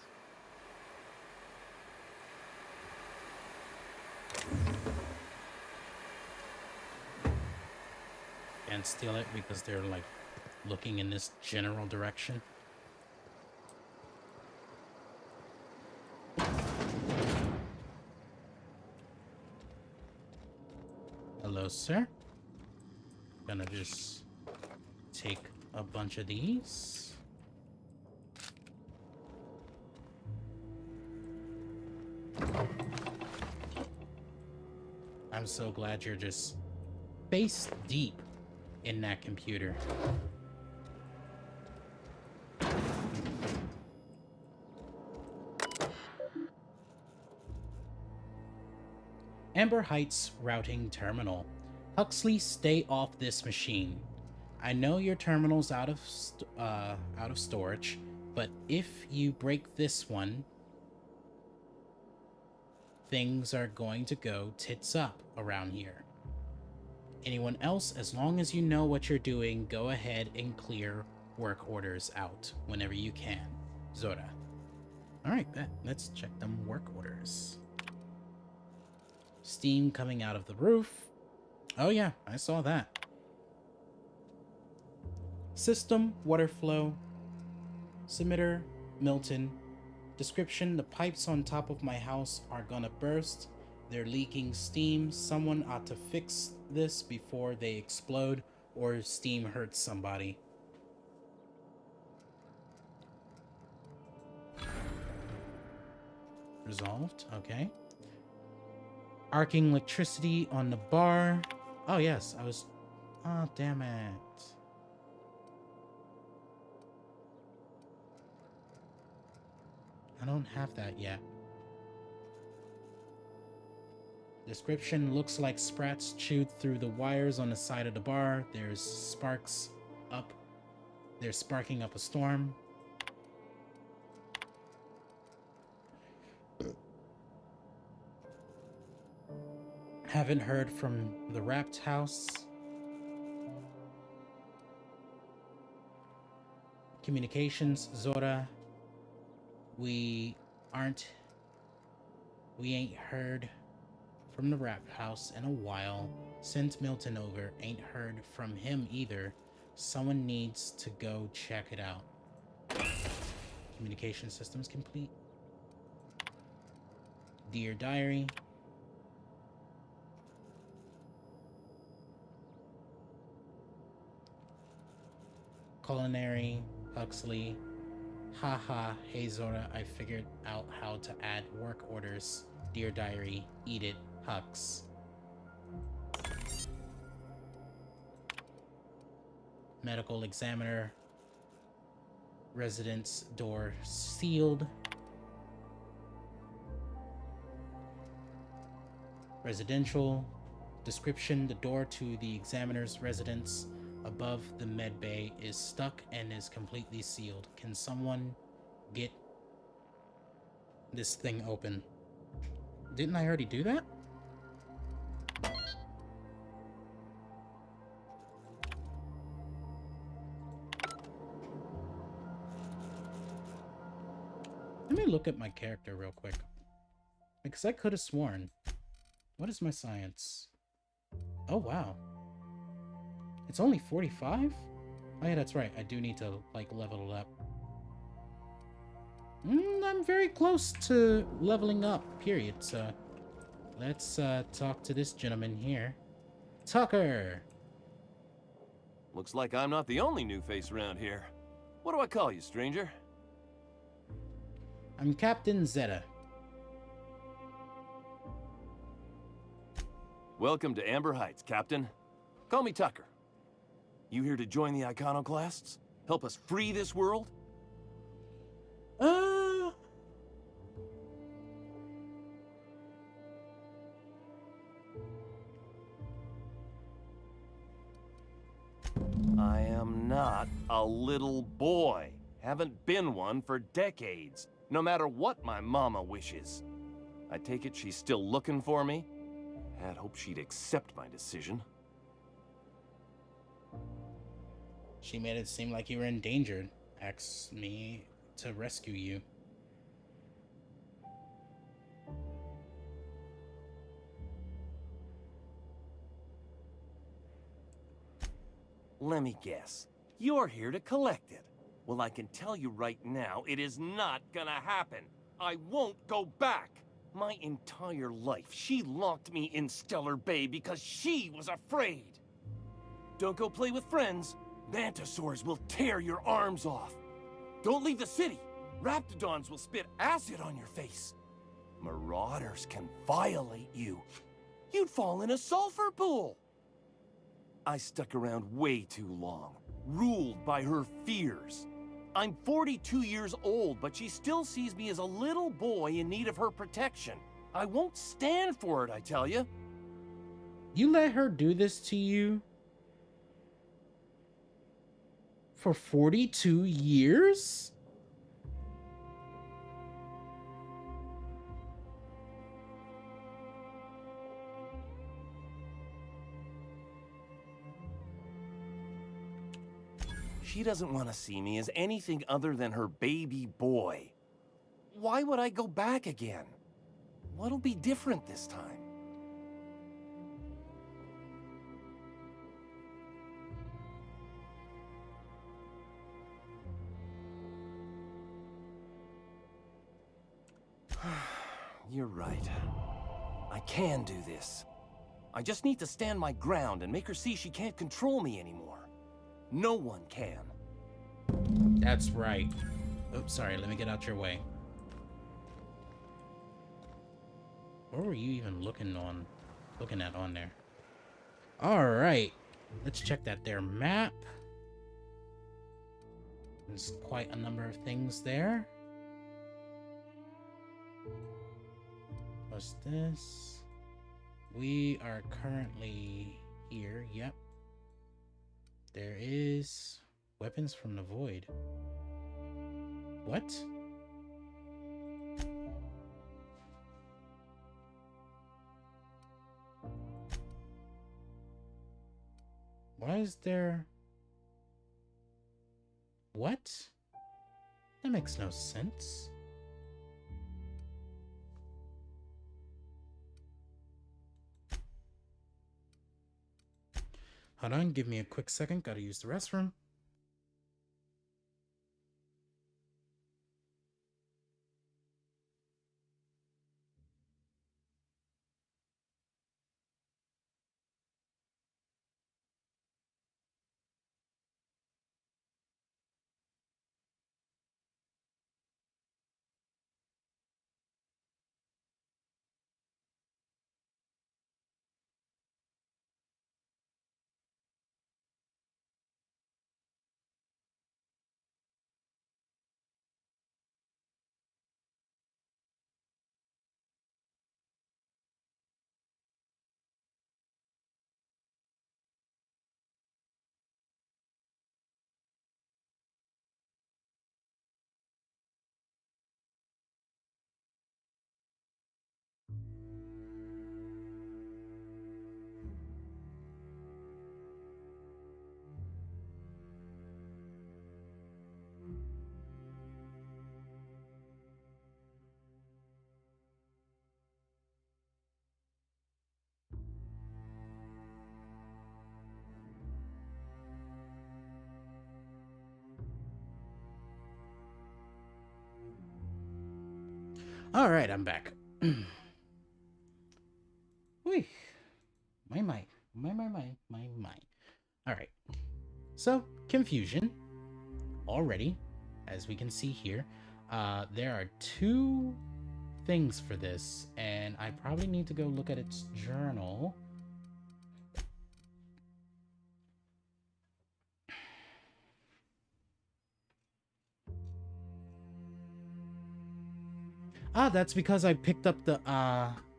Can't steal it because they're like looking in this general direction. Hello, sir. Gonna just take a bunch of these. I'm so glad you're just face deep in that computer. Amber Heights routing terminal. Huxley, stay off this machine. I know your terminal's out of storage, but if you break this one, things are going to go tits up around here. Anyone else, as long as you know what you're doing, go ahead and clear work orders out whenever you can. Zora. Alright, bet. Let's check them work orders. Steam coming out of the roof. Oh yeah, I saw that. System, water flow. Submitter, Milton. Description, the pipes on top of my house are gonna burst. They're leaking steam. Someone ought to fix this before they explode or steam hurts somebody. Resolved. Okay. Arcing electricity on the bar. Oh, yes. I was... Oh, damn it. I don't have that yet. Description looks like sprats chewed through the wires on the side of the bar. There's sparks up. They're sparking up a storm. Haven't heard from the Wrapped House. Communications, Zora. We ain't heard from the Wrapped House in a while. Sent Milton over. Ain't heard from him either. Someone needs to go check it out. Communication systems complete. Dear Diary. Culinary, Huxley. Haha, hey Zora, I figured out how to add work orders. Dear Diary, eat it, Hux. Medical examiner. Residence door sealed. Residential. Description, the door to the examiner's residence above the med bay is stuck and is completely sealed. Can someone get this thing open? Didn't I already do that? Let me look at my character real quick. Because I could have sworn. What is my science? Oh, wow. It's only 45? Oh yeah, that's right. I do need to, like, level it up. I'm very close to leveling up, period. So, let's talk to this gentleman here. Tucker! Looks like I'm not the only new face around here. What do I call you, stranger? I'm Captain Zeta. Welcome to Amber Heights, Captain. Call me Tucker. You here to join the Iconoclasts? Help us free this world? I am not a little boy. Haven't been one for decades, no matter what my mama wishes. I take it she's still looking for me? Had hoped she'd accept my decision. She made it seem like you were endangered. Asked me to rescue you. Let me guess. You're here to collect it. Well, I can tell you right now, it is not gonna happen. I won't go back. My entire life, she locked me in Stellar Bay because she was afraid. Don't go play with friends. Mantisaurs will tear your arms off. Don't leave the city. Raptidons will spit acid on your face. Marauders can violate you. You'd fall in a sulfur pool. I stuck around way too long, ruled by her fears. I'm 42 years old, but she still sees me as a little boy in need of her protection. I won't stand for it, I tell you. You let her do this to you? For 42 years? She doesn't want to see me as anything other than her baby boy. Why would I go back again? What'll be different this time? You're right. I can do this. I just need to stand my ground and make her see she can't control me anymore. No one can. That's right. Oops, sorry, let me get out your way. What were you even looking at on there? All right, let's check that there map. There's quite a number of things there. What's this? We are currently here. Yep. There is weapons from the void. What? Why is there... What? That makes no sense. Hold on, give me a quick second. Gotta use the restroom. All right, I'm back. Whee. My. All right. So, confusion. Already, as we can see here, there are two things for this, and I probably need to go look at its journal. Ah, that's because I picked up the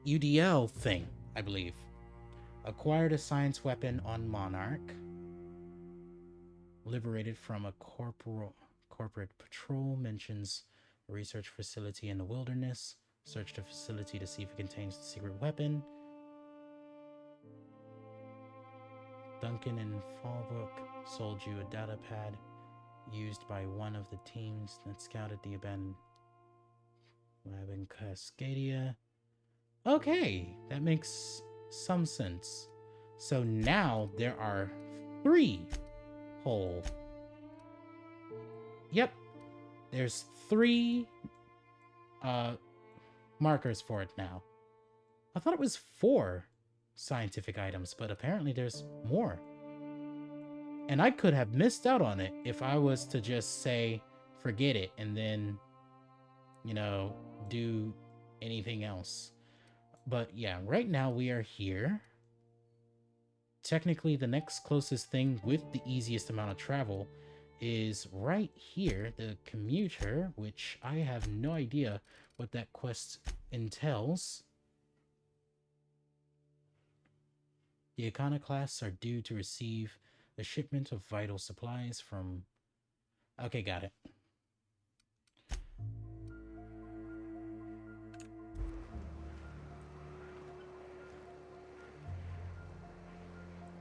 UDL thing, I believe. Acquired a science weapon on Monarch. Liberated from a corporate patrol. Mentions a research facility in the wilderness. Search the facility to see if it contains the secret weapon. Duncan and Fallbrook sold you a data pad used by one of the teams that scouted the abandoned lab in Cascadia. Okay, that makes some sense. So now there are 3 whole. Yep, there's 3 markers for it now. I thought it was 4 scientific items, but apparently there's more. And I could have missed out on it if I was to just say forget it and then, you know, do anything else. But yeah, right now we are here. Technically, the next closest thing with the easiest amount of travel is right here, the commuter, which I have no idea what that quest entails. The Iconoclasts are due to receive a shipment of vital supplies from... Okay, got it.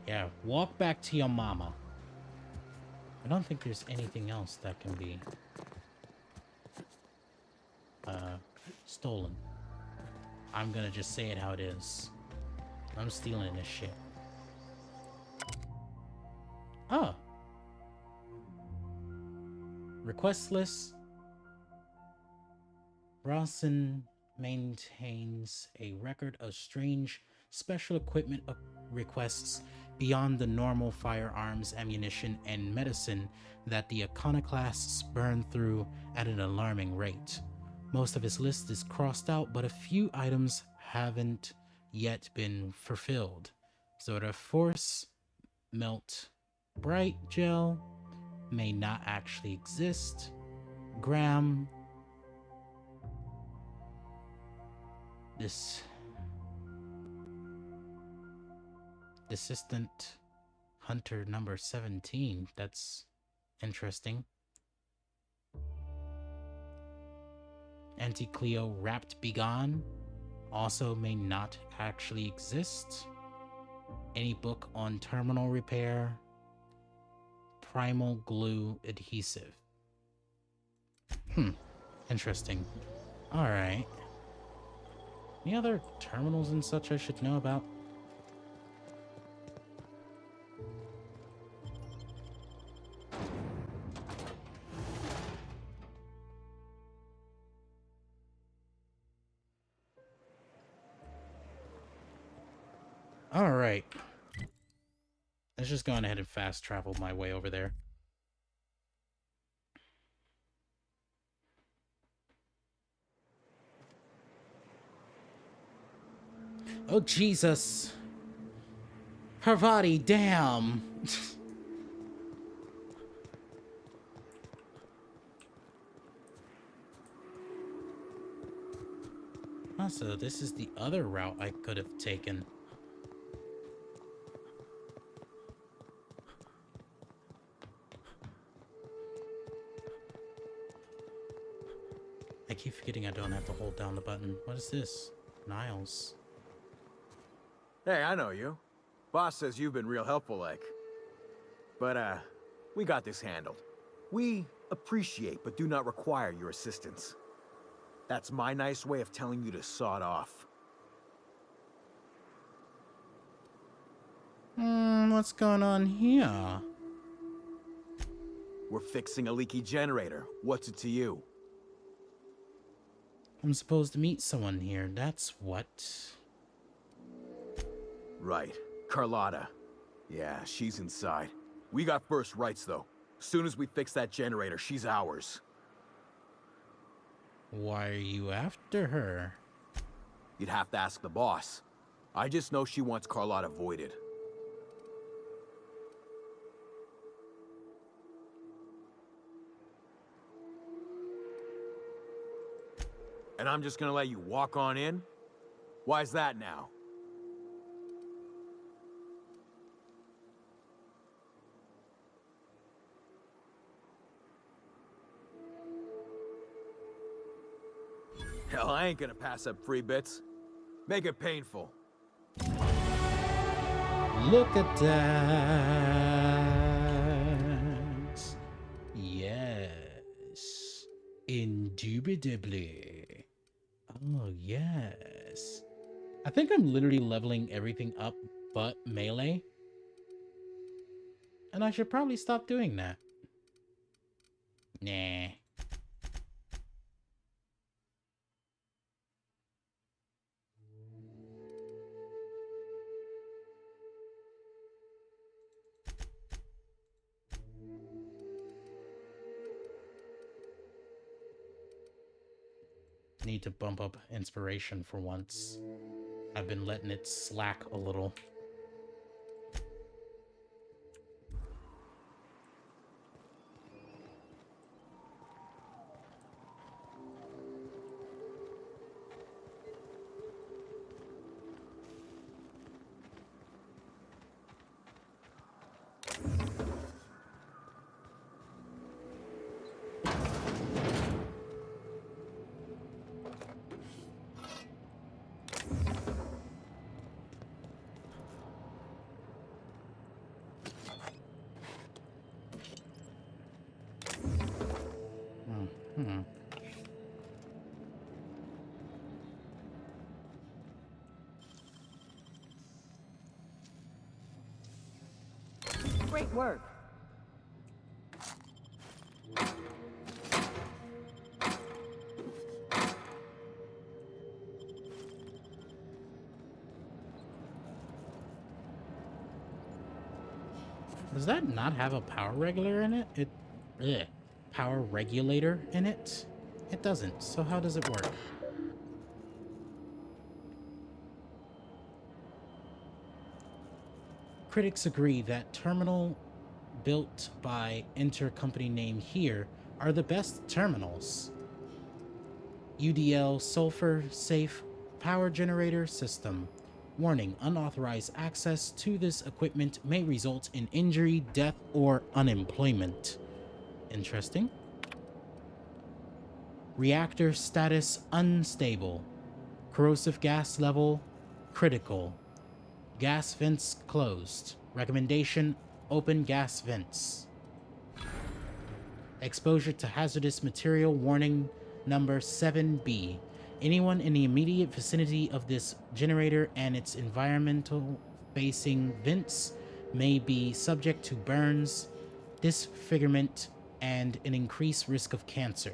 Yeah, walk back to your mama. I don't think there's anything else that can be stolen. I'm gonna just say it how it is. I'm stealing this shit. Oh. Request list. Rawson maintains a record of strange special equipment requests beyond the normal firearms, ammunition, and medicine that the Iconoclasts burn through at an alarming rate. Most of his list is crossed out, but a few items haven't yet been fulfilled. So the Force Melt Bright gel may not actually exist. Graham, this assistant hunter number 17, that's interesting. Anti-Cleo Wrapped Begone also may not actually exist. Any book on terminal repair. Primal glue adhesive. Interesting. Alright. Any other terminals and such I should know about? Alright. Let's just go on ahead and fast travel my way over there. Oh, Jesus. Parvati, damn. So this is the other route I could have taken. I keep forgetting I don't have to hold down the button. What is this? Niles. Hey, I know you. Boss says you've been real helpful, like. But, we got this handled. We appreciate but do not require your assistance. That's my nice way of telling you to sod off. What's going on here? We're fixing a leaky generator. What's it to you? I'm supposed to meet someone here. That's what. Right. Carlotta. Yeah, she's inside. We got first rights, though. Soon as we fix that generator, she's ours. Why are you after her? You'd have to ask the boss. I just know she wants Carlotta voided. And I'm just gonna let you walk on in? Why's that now? Hell, I ain't gonna pass up free bits. Make it painful. Look at that. Yes. Indubitably. Oh, yes. I think I'm literally leveling everything up but melee. And I should probably stop doing that. Nah. Need to bump up inspiration for once. I've been letting it slack a little. Great work. Does that not have a power regulator in it? Power regulator in it? It doesn't. So how does it work? critics agree that terminal built by intercompany name here are the best terminals. UDL sulfur safe power generator system. Warning, unauthorized access to this equipment may result in injury, death, or unemployment. Interesting. Reactor status unstable. Corrosive gas level critical. Gas vents closed. Recommendation, open gas vents. Exposure to hazardous material warning number 7B. Anyone in the immediate vicinity of this generator and its environmental facing vents may be subject to burns, disfigurement, and an increased risk of cancer.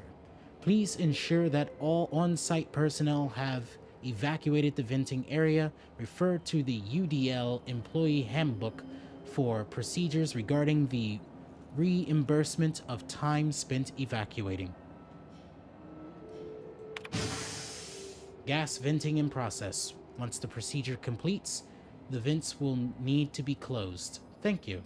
Please ensure that all on-site personnel have evacuated the venting area. Refer to the UDL Employee Handbook for procedures regarding the reimbursement of time spent evacuating. Gas venting in process. Once the procedure completes, the vents will need to be closed. Thank you.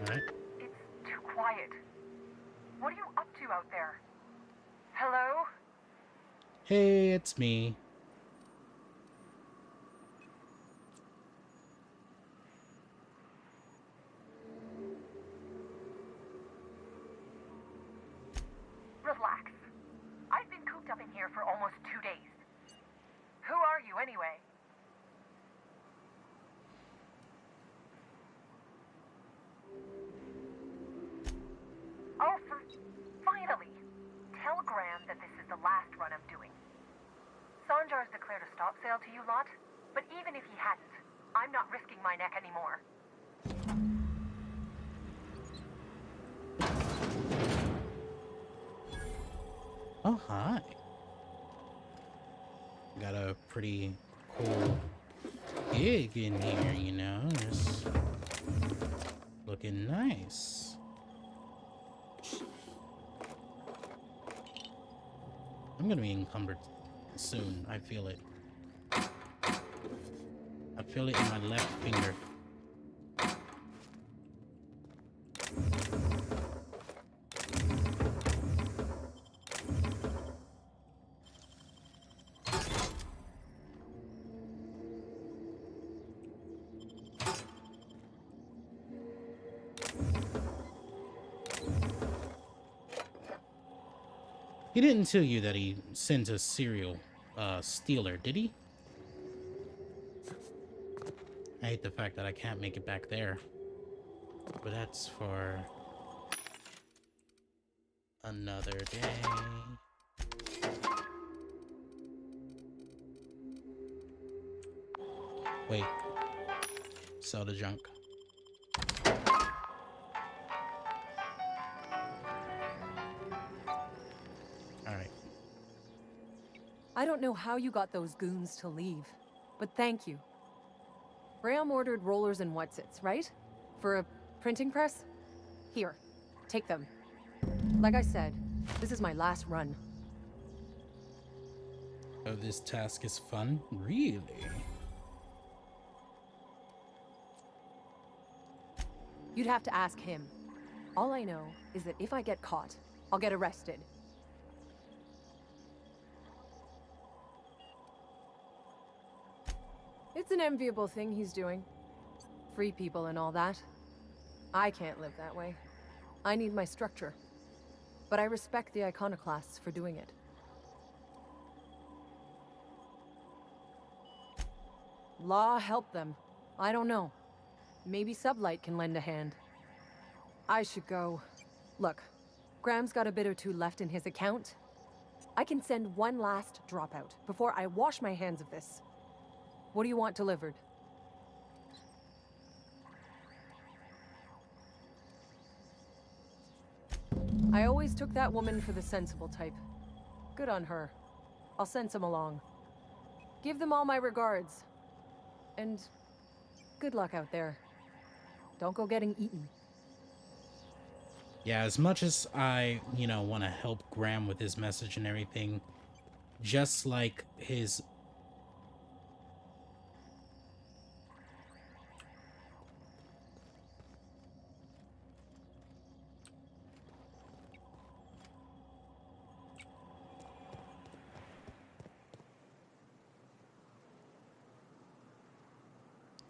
It's too quiet. What are you up to out there? Hello? Hey, it's me. Relax. I've been cooped up in here for almost 2 days. Who are you anyway? Oh, finally! Tell Graham that this is the last run I'm doing. Sanjar's declared a stop sale to you lot, but even if he hadn't, I'm not risking my neck anymore. Oh, hi. Got a pretty cool gig in here, you know, just looking nice. I'm gonna be encumbered soon. I feel it. I feel it in my left finger. He didn't tell you that he sends a serial stealer, did he? I hate the fact that I can't make it back there. But that's for another day. Wait. Sell the junk. I don't know how you got those goons to leave, but thank you. Graham ordered rollers and whatsits, right? For a printing press? Here, take them. Like I said, this is my last run. Oh, this task is fun? Really? You'd have to ask him. All I know is that if I get caught, I'll get arrested. It's an enviable thing he's doing. Free people and all that. I can't live that way. I need my structure. But I respect the iconoclasts for doing it. Law help them. I don't know. Maybe Sublight can lend a hand. I should go. Look, Graham's got a bit or two left in his account. I can send one last dropout before I wash my hands of this. What do you want delivered? I always took that woman for the sensible type. Good on her. I'll send some along. Give them all my regards. And good luck out there. Don't go getting eaten. Yeah, as much as I, want to help Graham with his message and everything, just like his...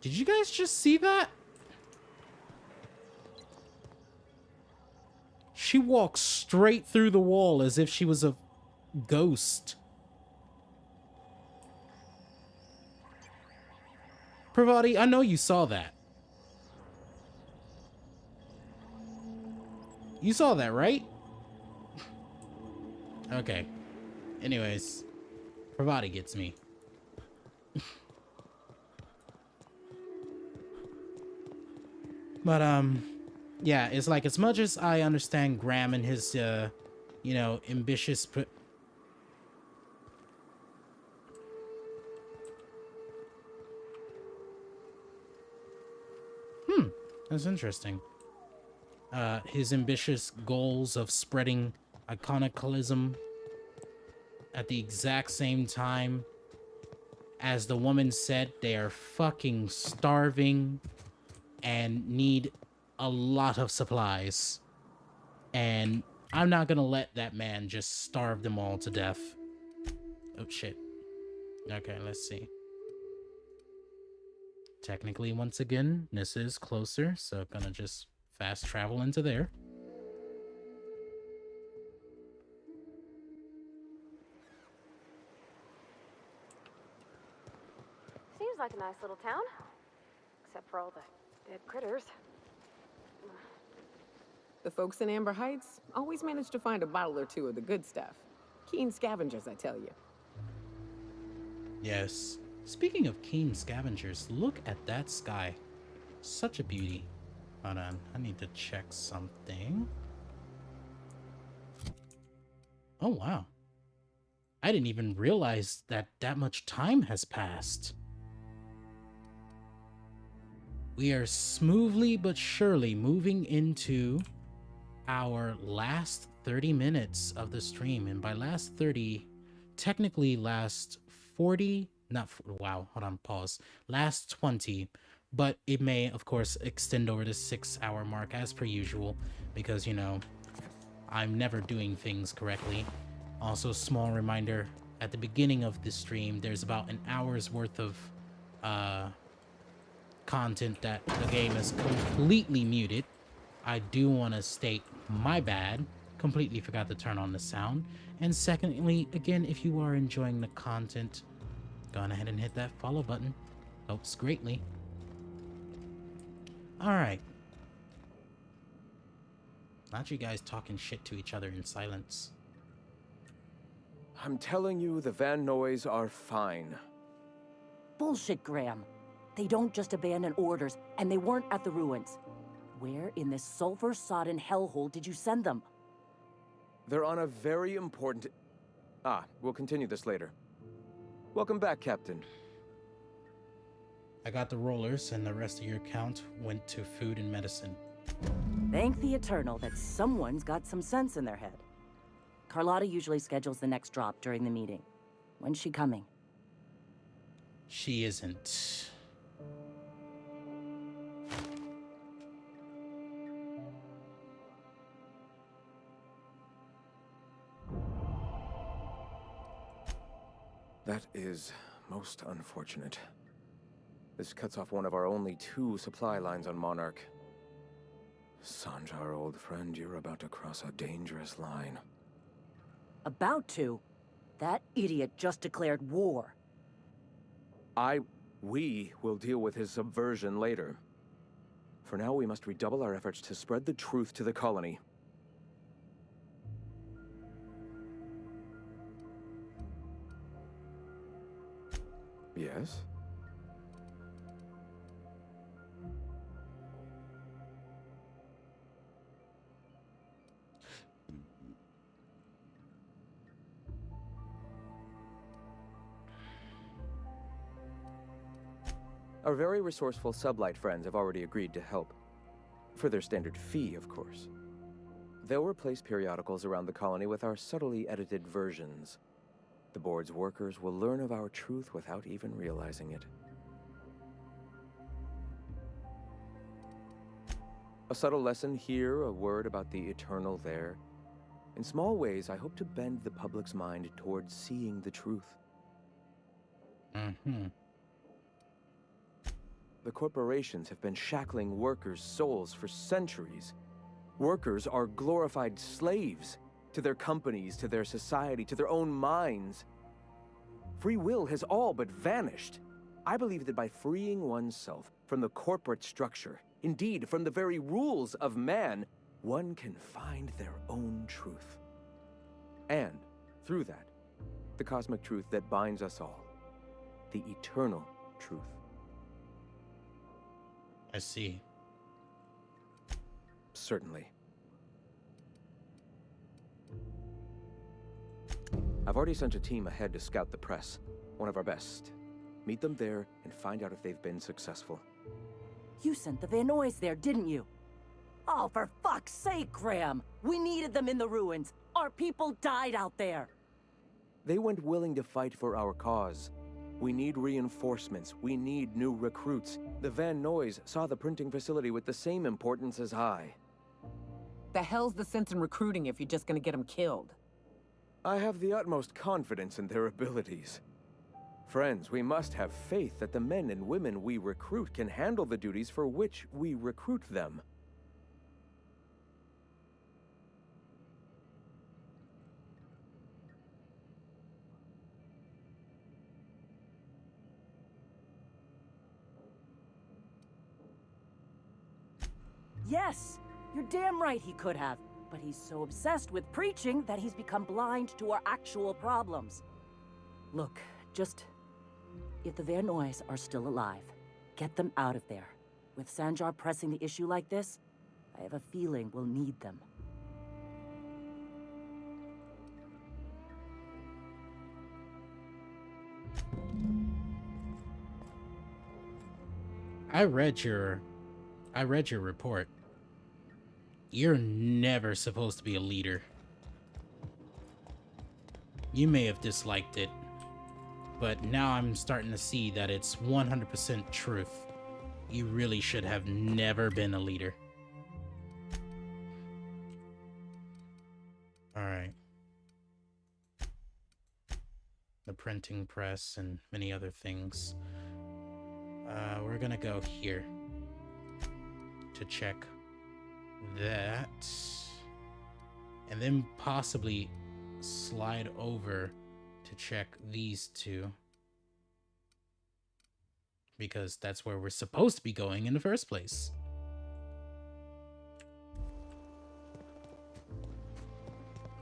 Did you guys just see that? She walked straight through the wall as if she was a ghost. Parvati, I know you saw that. You saw that, right? Okay. Anyways, Parvati gets me. But, yeah, it's like, as much as I understand Graham and his, ambitious... That's interesting. His ambitious goals of spreading iconoclasm at the exact same time as the woman said they are fucking starving and need a lot of supplies. And I'm not gonna let that man just starve them all to death. Oh, shit. Okay, let's see. Technically, once again, this is closer, so gonna just fast travel into there. Seems like a nice little town. Except for all the dead critters. The folks in Amber Heights always manage to find a bottle or two of the good stuff. Keen scavengers, I tell you. Yes. Speaking of keen scavengers, look at that sky. Such a beauty. Hold on, I need to check something. Oh, wow. I didn't even realize that that much time has passed. We are smoothly but surely moving into our last 30 minutes of the stream. And by last 30, technically last 40, wow, hold on, pause. Last 20, but it may, of course, extend over the 6-hour mark as per usual, because, I'm never doing things correctly. Also, small reminder, at the beginning of this stream, there's about an hour's worth of content that the game is completely muted. I do want to state my bad. Completely forgot to turn on the sound. And secondly, again, if you are enjoying the content, go on ahead and hit that follow button. Helps greatly. Alright. Not you guys talking shit to each other in silence. I'm telling you, the Van Noys are fine. Bullshit, Graham. They don't just abandon orders, and they weren't at the ruins. Where in this sulfur-sodden hellhole did you send them? They're on a very important... we'll continue this later. Welcome back, Captain. I got the rollers, and the rest of your count went to food and medicine. Thank the Eternal that someone's got some sense in their head. Carlotta usually schedules the next drop during the meeting. When's she coming? She isn't. That is most unfortunate. This cuts off one of our only 2 supply lines on Monarch. Sanjar, old friend, you're about to cross a dangerous line. About to? That idiot just declared war. We will deal with his subversion later. For now, we must redouble our efforts to spread the truth to the colony. Yes? Our very resourceful sublight friends have already agreed to help. For their standard fee, of course. They'll replace periodicals around the colony with our subtly edited versions. The board's workers will learn of our truth without even realizing it. A subtle lesson here, a word about the eternal there. In small ways, I hope to bend the public's mind towards seeing the truth. The corporations have been shackling workers' souls for centuries. Workers are glorified slaves to their companies, to their society, to their own minds. Free will has all but vanished. I believe that by freeing oneself from the corporate structure, indeed from the very rules of man, one can find their own truth. And, through that, the cosmic truth that binds us all. The eternal truth. I see. Certainly. I've already sent a team ahead to scout the press. One of our best. Meet them there and find out if they've been successful. You sent the Van Nuys there, didn't you? Oh, for fuck's sake, Graham! We needed them in the ruins. Our people died out there. They went willing to fight for our cause. We need reinforcements. We need new recruits. The Van Nuys saw the printing facility with the same importance as I. The hell's the sense in recruiting if you're just gonna get them killed? I have the utmost confidence in their abilities. Friends, we must have faith that the men and women we recruit can handle the duties for which we recruit them. Yes! You're damn right he could have. But he's so obsessed with preaching that he's become blind to our actual problems. Look, just... if the Van Nuys are still alive, get them out of there. With Sanjar pressing the issue like this, I have a feeling we'll need them. I read your report. You're never supposed to be a leader. You may have disliked it, but now I'm starting to see that it's 100% truth. You really should have never been a leader. All right. The printing press and many other things. We're gonna go here to check that, and then possibly slide over to check these two, because that's where we're supposed to be going in the first place.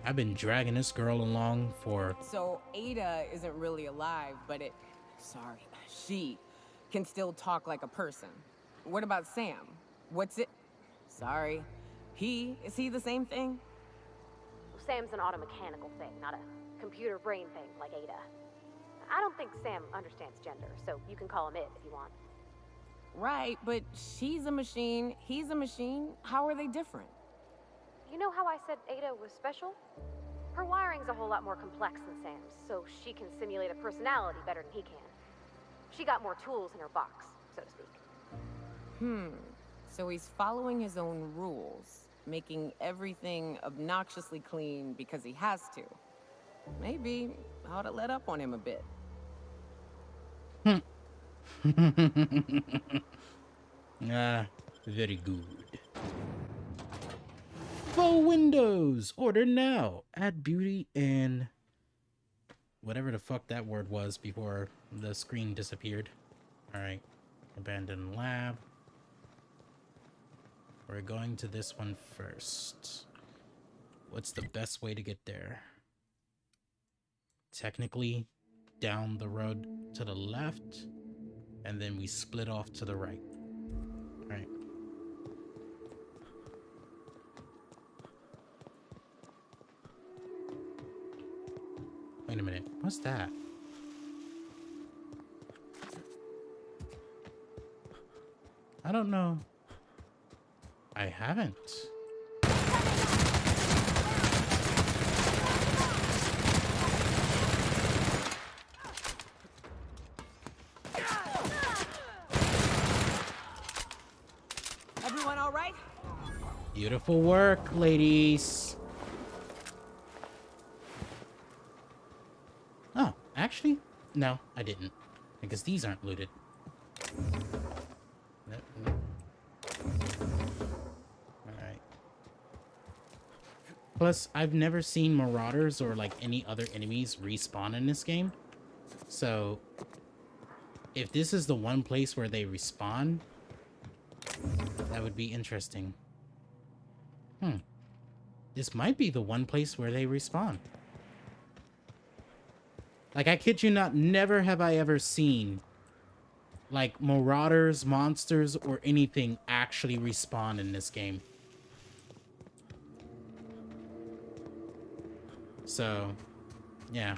I've been dragging this girl along for... So Ada isn't really alive, but she can still talk like a person. What about Sam? What's it? Sorry. Is he the same thing? Sam's an automechanical thing, not a computer brain thing like Ada. I don't think Sam understands gender, so you can call him it if you want. Right, but she's a machine, he's a machine. How are they different? You know how I said Ada was special? Her wiring's a whole lot more complex than Sam's, so she can simulate a personality better than he can. She got more tools in her box, so to speak. So he's following his own rules, making everything obnoxiously clean because he has to. Maybe I ought to let up on him a bit. Very good. Faux windows! Order now! Add beauty and... whatever the fuck that word was before the screen disappeared. Alright. Abandoned lab. We're going to this one first. What's the best way to get there? Technically, down the road to the left, and then we split off to the right. Alright. Wait a minute, what's that? I don't know. I haven't. Everyone all right? Beautiful work, ladies. Oh, actually, no, I didn't. Because these aren't looted. Alright. Plus, I've never seen marauders or like any other enemies respawn in this game. So, if this is the one place where they respawn, that would be interesting. This might be the one place where they respawn. Like, I kid you not, never have I ever seen, like, marauders, monsters, or anything actually respawn in this game. So, yeah.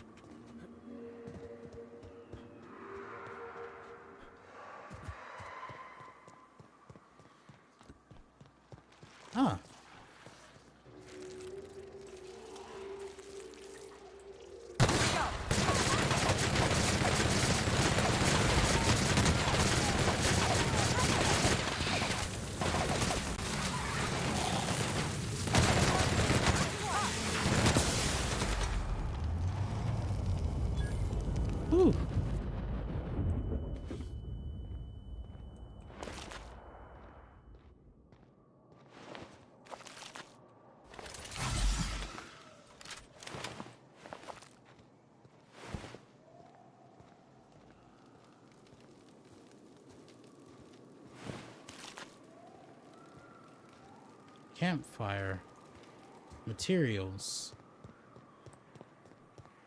Huh. Ooh. Campfire. Materials.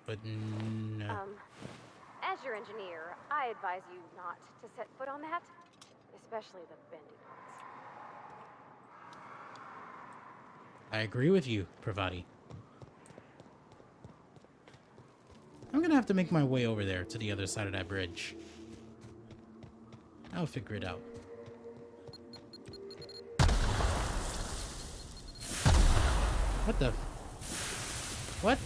But no. As your engineer, I advise you not to set foot on that, especially the bendy parts. I agree with you, Pravati. I'm gonna have to make my way over there to the other side of that bridge. I'll figure it out. What the? What?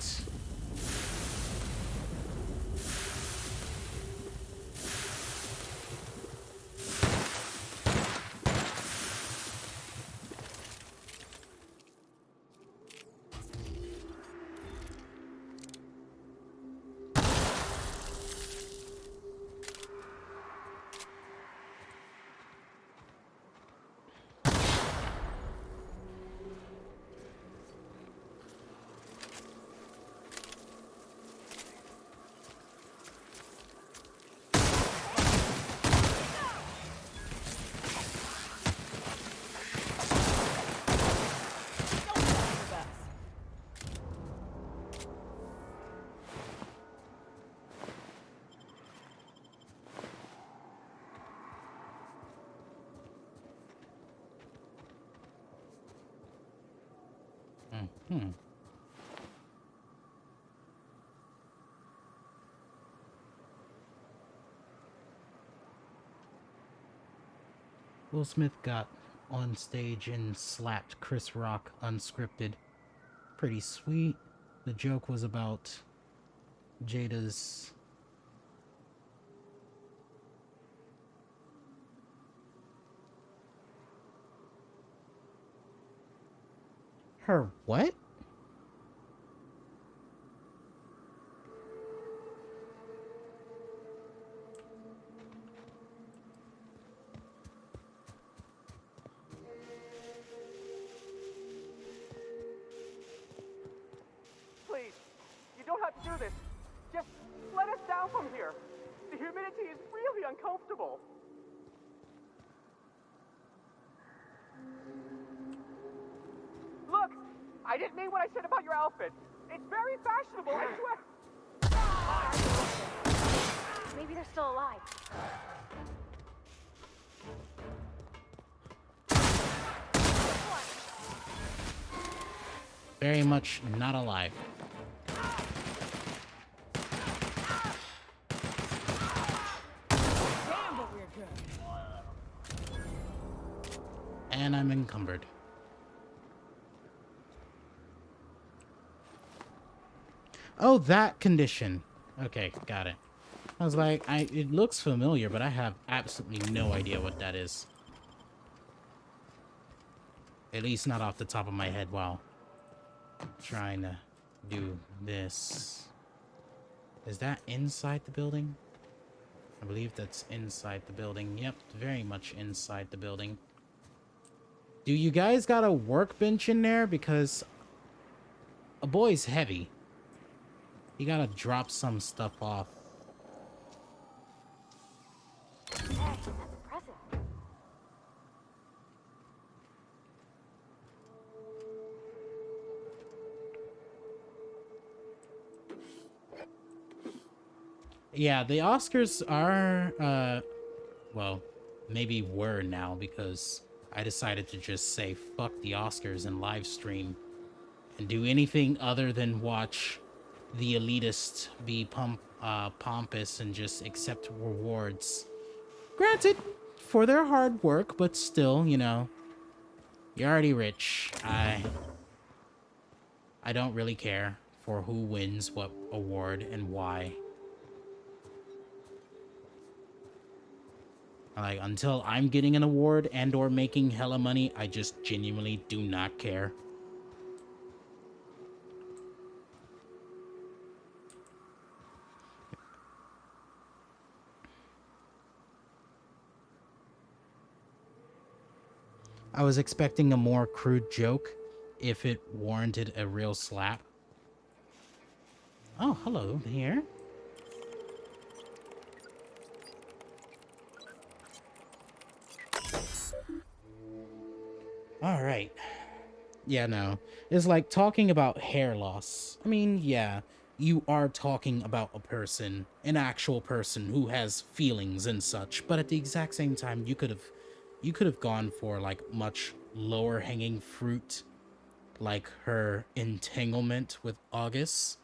Will Smith got on stage and slapped Chris Rock unscripted. Pretty sweet. The joke was about Jada's... Her what? Please, you don't have to do this. Just let us down from here. The humidity is really uncomfortable. Look, I didn't mean what I said about your outfit. It's very fashionable, I swear. Maybe they're still alive. Very much not alive. Damn, but we're good. And I'm encumbered. Oh, that condition. Okay, got it. I was like, it looks familiar, but I have absolutely no idea what that is. At least not off the top of my head while trying to do this. Is that inside the building? I believe that's inside the building. Yep, very much inside the building. Do you guys got a workbench in there? Because a boy's heavy. You gotta drop some stuff off. Hey, that's impressive. Yeah, the Oscars are, well, maybe were now because I decided to just say fuck the Oscars and live stream and do anything other than watch the elitist be pompous and just accept rewards. Granted, for their hard work, but still, you know, you're already rich. I don't really care for who wins what award and why. Like, until I'm getting an award and or making hella money, I just genuinely do not care. I was expecting a more crude joke if it warranted a real slap. Oh, hello here. All right. Yeah, no. It's like talking about hair loss. I mean, yeah, you are talking about a person, an actual person who has feelings and such, but at the exact same time, you could have gone for like much lower hanging fruit, like her entanglement with August.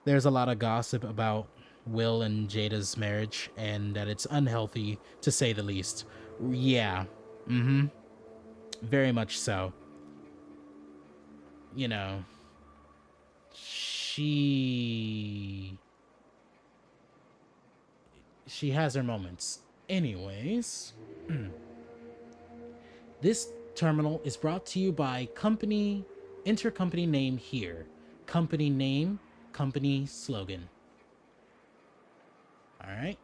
There's a lot of gossip about Will and Jada's marriage and that it's unhealthy, to say the least. Yeah. Mm-hmm. Very much so. You know, she has her moments. Anyways, this terminal is brought to you by intercompany name here. Company name, company slogan. All right.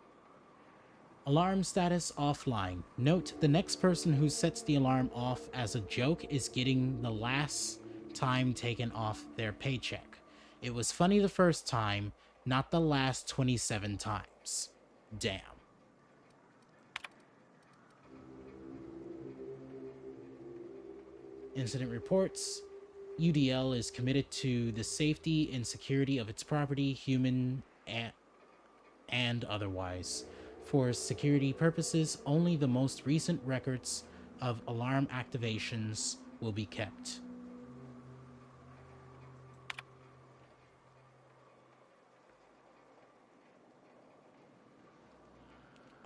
Alarm status offline. Note, the next person who sets the alarm off as a joke is getting the last time taken off their paycheck. It was funny the first time, not the last 27 times. Damn. Incident reports. UDL is committed to the safety and security of its property, human and otherwise. For security purposes, only the most recent records of alarm activations will be kept.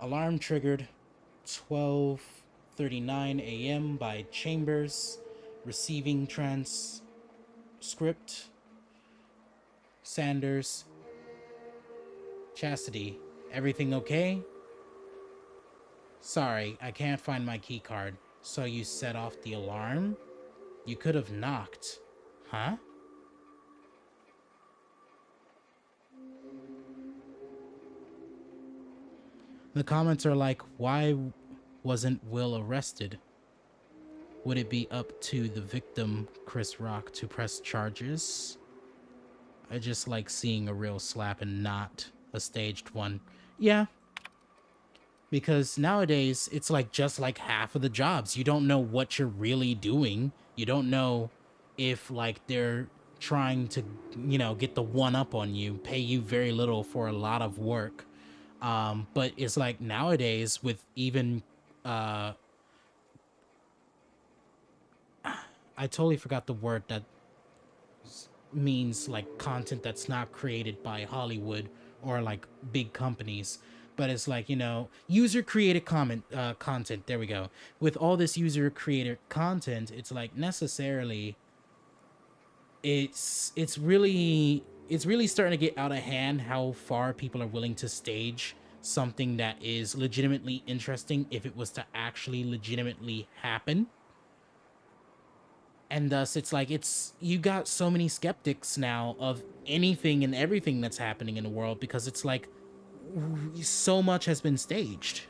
Alarm triggered 12:39 a.m. by Chambers. Receiving transcript. Sanders. Chastity, everything okay? Sorry, I can't find my key card. So you set off the alarm? You could have knocked. Huh? The comments are like, why wasn't Will arrested? Would it be up to the victim, Chris Rock, to press charges? I just like seeing a real slap and not a staged one. Yeah. Because nowadays, it's like just like half of the jobs. You don't know what you're really doing. You don't know if like they're trying to, you know, get the one up on you, pay you very little for a lot of work. But it's like nowadays with even, I totally forgot the word that means like content that's not created by Hollywood or like big companies, but it's like, you know, user created content. There we go. With all this user created content, it's like necessarily it's really starting to get out of hand how far people are willing to stage something that is legitimately interesting if it was to actually legitimately happen. And thus it's like you got so many skeptics now of anything and everything that's happening in the world, because it's like so much has been staged.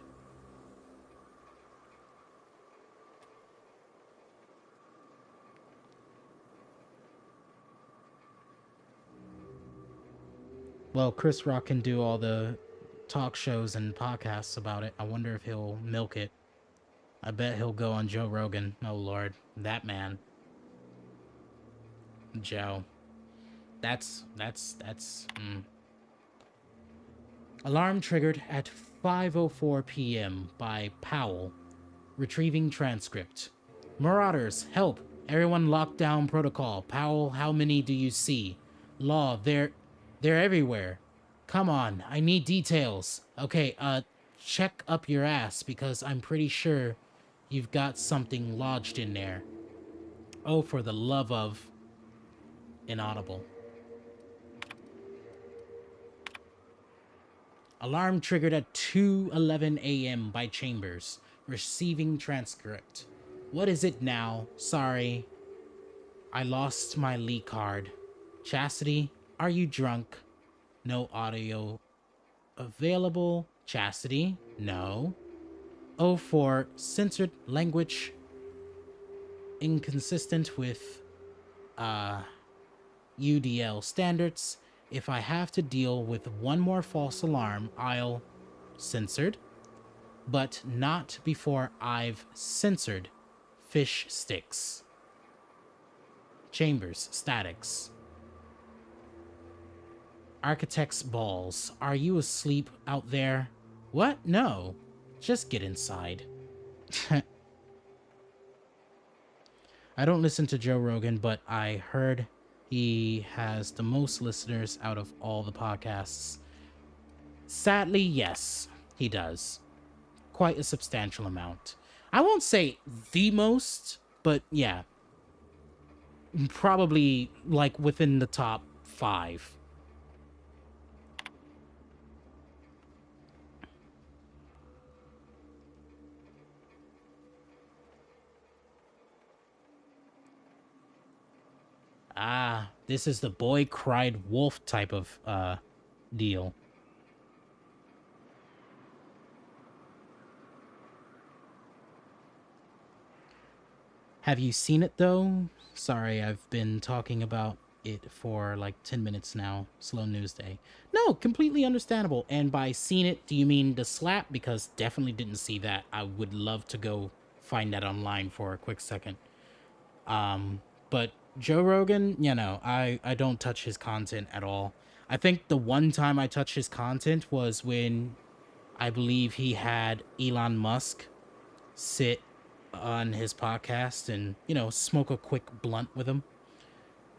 Well, Chris Rock can do all the talk shows and podcasts about it. I wonder if he'll milk it. I bet he'll go on Joe Rogan. Oh, Lord. That man. Joe. That's Alarm triggered at 5:04 p.m. by Powell. Retrieving transcript. Marauders, help. Everyone locked down protocol. Powell, how many do you see? Law, they're everywhere. Come on, I need details. Okay, check up your ass, because I'm pretty sure you've got something lodged in there. Oh, for the love of... Inaudible. Alarm triggered at 2:11 a.m. by Chambers. Receiving transcript. What is it now? Sorry. I lost my Lee card. Chastity, are you drunk? No audio available. Chastity, no. 04, censored language inconsistent with UDL standards. If I have to deal with one more false alarm, I'll... Censored. But not before I've censored fish sticks. Chambers, statics. Architect's balls. Are you asleep out there? What? No. Just get inside. I don't listen to Joe Rogan, but I heard he has the most listeners out of all the podcasts. Sadly, yes, he does. Quite a substantial amount. I won't say the most, but yeah. Probably like within the top 5. Ah, this is the boy cried wolf type of deal. Have you seen it though? Sorry, I've been talking about it for like 10 minutes now. Slow news day. No, completely understandable. And by seen it, do you mean the slap? Because definitely didn't see that. I would love to go find that online for a quick second. But Joe Rogan, you know, I don't touch his content at all. I think the one time I touched his content was when I believe he had Elon Musk sit on his podcast and, you know, smoke a quick blunt with him.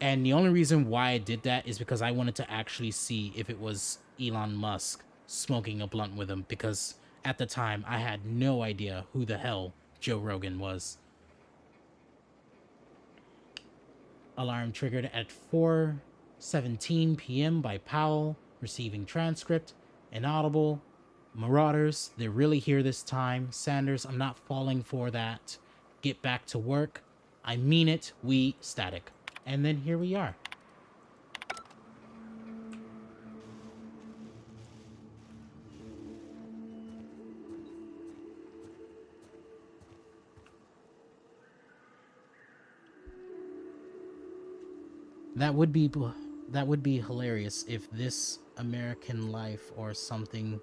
And the only reason why I did that is because I wanted to actually see if it was Elon Musk smoking a blunt with him, because at the time I had no idea who the hell Joe Rogan was. Alarm triggered at 4:17 p.m. by Powell. Receiving transcript. Inaudible. Marauders, they're really here this time. Sanders, I'm not falling for that. Get back to work. I mean it. We static. And then here we are. That would be hilarious if This American Life or something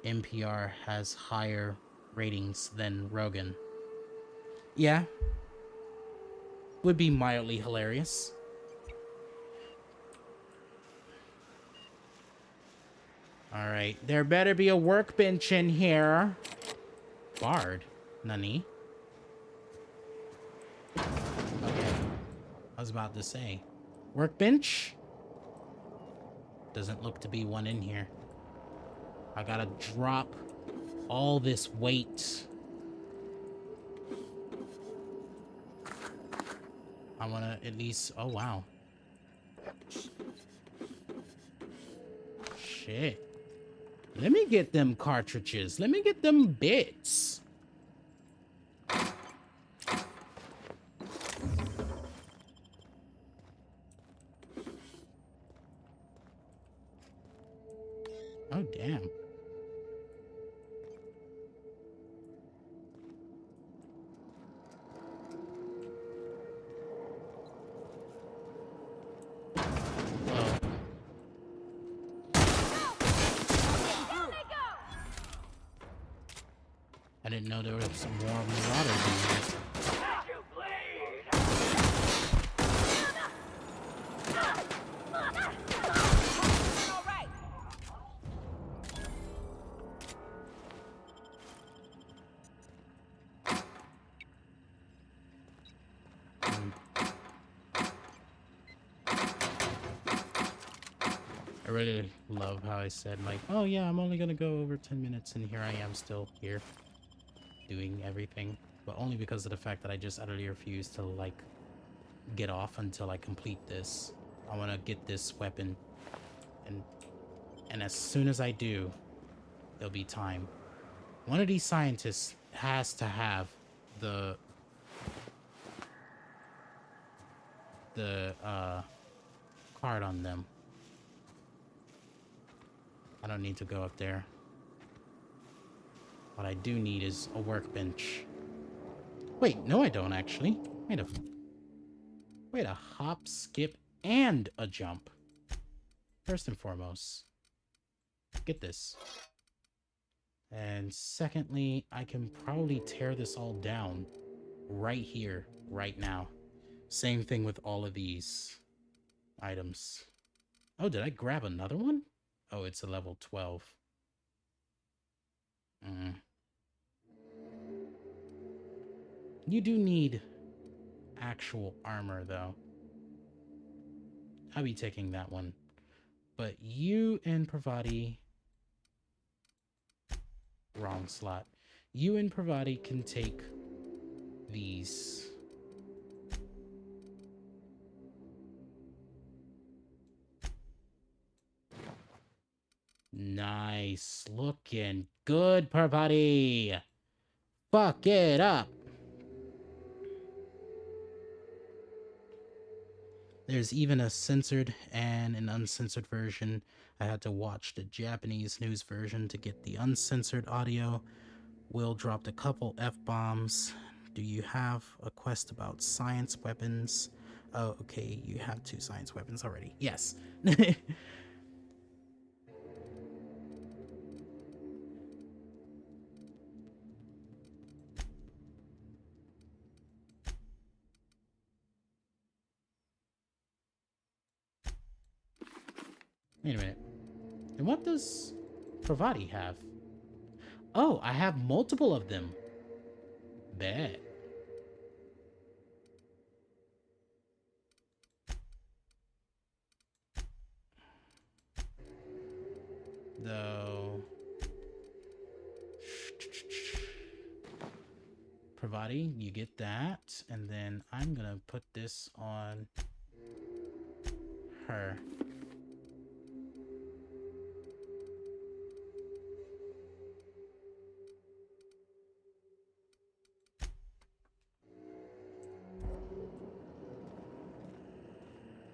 NPR has higher ratings than Rogan. Yeah. Would be mildly hilarious. Alright, there better be a workbench in here. Bard? Nani? Okay. I was about to say. Workbench? Doesn't look to be one in here. I gotta drop all this weight. I wanna at least... Oh, wow. Shit. Let me get them cartridges. Let me get them bits. Oh, damn. I didn't know there were some more marauders in here. I really love how I said, like, oh yeah, I'm only gonna go over 10 minutes, and here I am still here doing everything, but only because of the fact that I just utterly refuse to, like, get off until I complete this. I want to get this weapon, and as soon as I do, there'll be time. One of these scientists has to have the card on them. I don't need to go up there. What I do need is a workbench. Wait, no I don't actually. Wait a hop, skip, and a jump. First and foremost, get this. And secondly, I can probably tear this all down right here, right now. Same thing with all of these items. Oh, did I grab another one? Oh, it's a level 12. You do need actual armor, though. I'll be taking that one. But you and Parvati... Wrong slot. You and Parvati can take these. Nice. Looking good, Parvati. Fuck it up. There's even a censored and an uncensored version. I had to watch the Japanese news version to get the uncensored audio. Will dropped a couple F-bombs. Do you have a quest about science weapons? Oh, okay, you have 2 science weapons already. Yes. Wait a minute. And what does Parvati have? Oh, I have multiple of them. Bet. Though... Parvati, you get that. And then I'm gonna put this on her.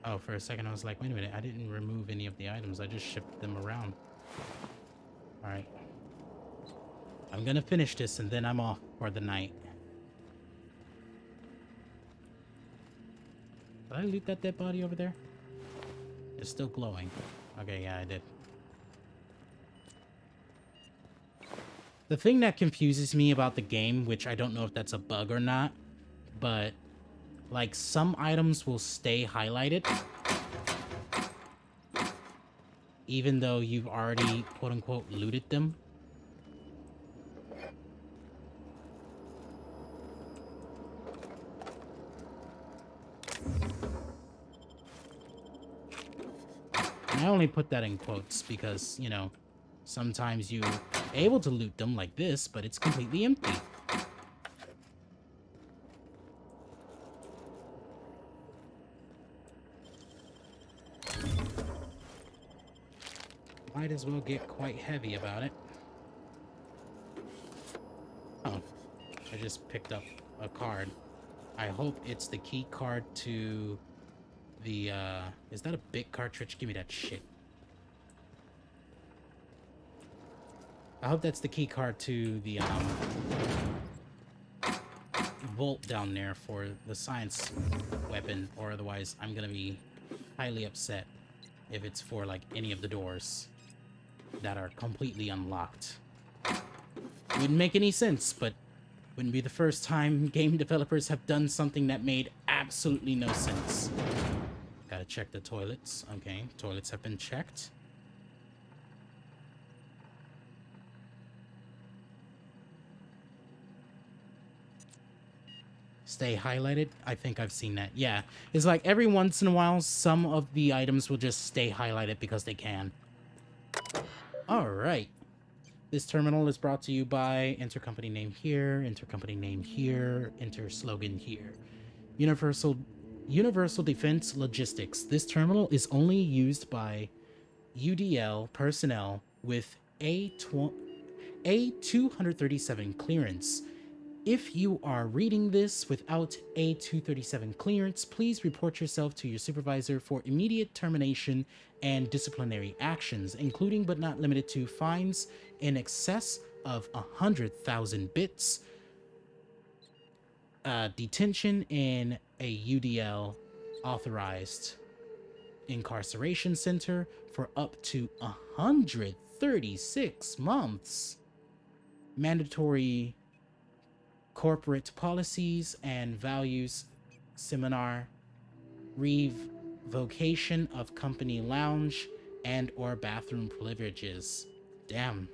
Oh, for a second I was like, wait a minute, I didn't remove any of the items, I just shifted them around. Alright. I'm gonna finish this and then I'm off for the night. Did I loot that dead body over there? It's still glowing. Okay, yeah, I did. The thing that confuses me about the game, which I don't know if that's a bug or not, but like some items will stay highlighted even though you've already quote-unquote looted them. I only put that in quotes because, you know, sometimes you're able to loot them like this, but it's completely empty. Might as well get quite heavy about it. Oh, I just picked up a card. I hope it's the key card to the, is that a big cartridge? Give me that shit. I hope that's the key card to the, vault down there for the science weapon, or otherwise I'm gonna be highly upset if it's for, like, any of the doors that are completely unlocked. Wouldn't make any sense, but wouldn't be the first time game developers have done something that made absolutely no sense. Gotta check the toilets. Okay, toilets have been checked. Stay highlighted. I think I've seen that. Yeah, it's like every once in a while, some of the items will just stay highlighted because they can. All right. This terminal is brought to you by intercompany name here, intercompany name here, enter slogan here. Universal Defense Logistics. This terminal is only used by UDL personnel with A237 clearance. If you are reading this without A237 clearance, please report yourself to your supervisor for immediate termination and disciplinary actions, including but not limited to fines in excess of 100,000 bits, detention in a UDL authorized incarceration center for up to 136 months, mandatory corporate policies and values seminar, revocation of company lounge and or bathroom privileges. Damn.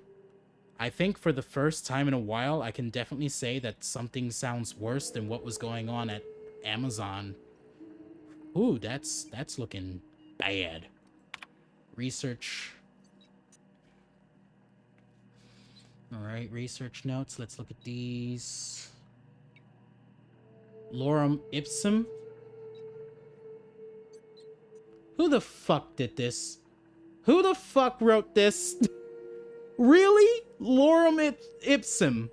I think for the first time in a while, I can definitely say that something sounds worse than what was going on at Amazon. Ooh, that's looking bad. Research. All right, research notes. Let's look at these. Lorem ipsum. Who the fuck did this? Who the fuck wrote this? Really? Lorem ipsum.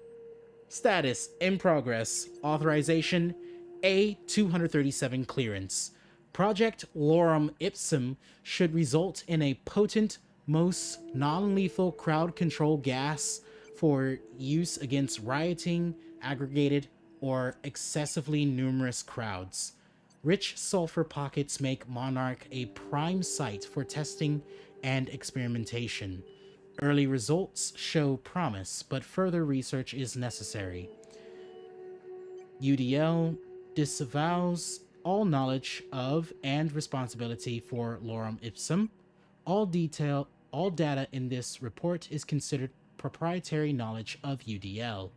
Status in progress. Authorization A237 clearance. Project Lorem ipsum should result in a potent, most non-lethal crowd control gas for use against rioting, aggregated, or excessively numerous crowds. Rich sulfur pockets make Monarch a prime site for testing and experimentation. Early results show promise, but further research is necessary. UDL disavows all knowledge of and responsibility for Lorem ipsum. All data in this report is considered proprietary knowledge of UDL.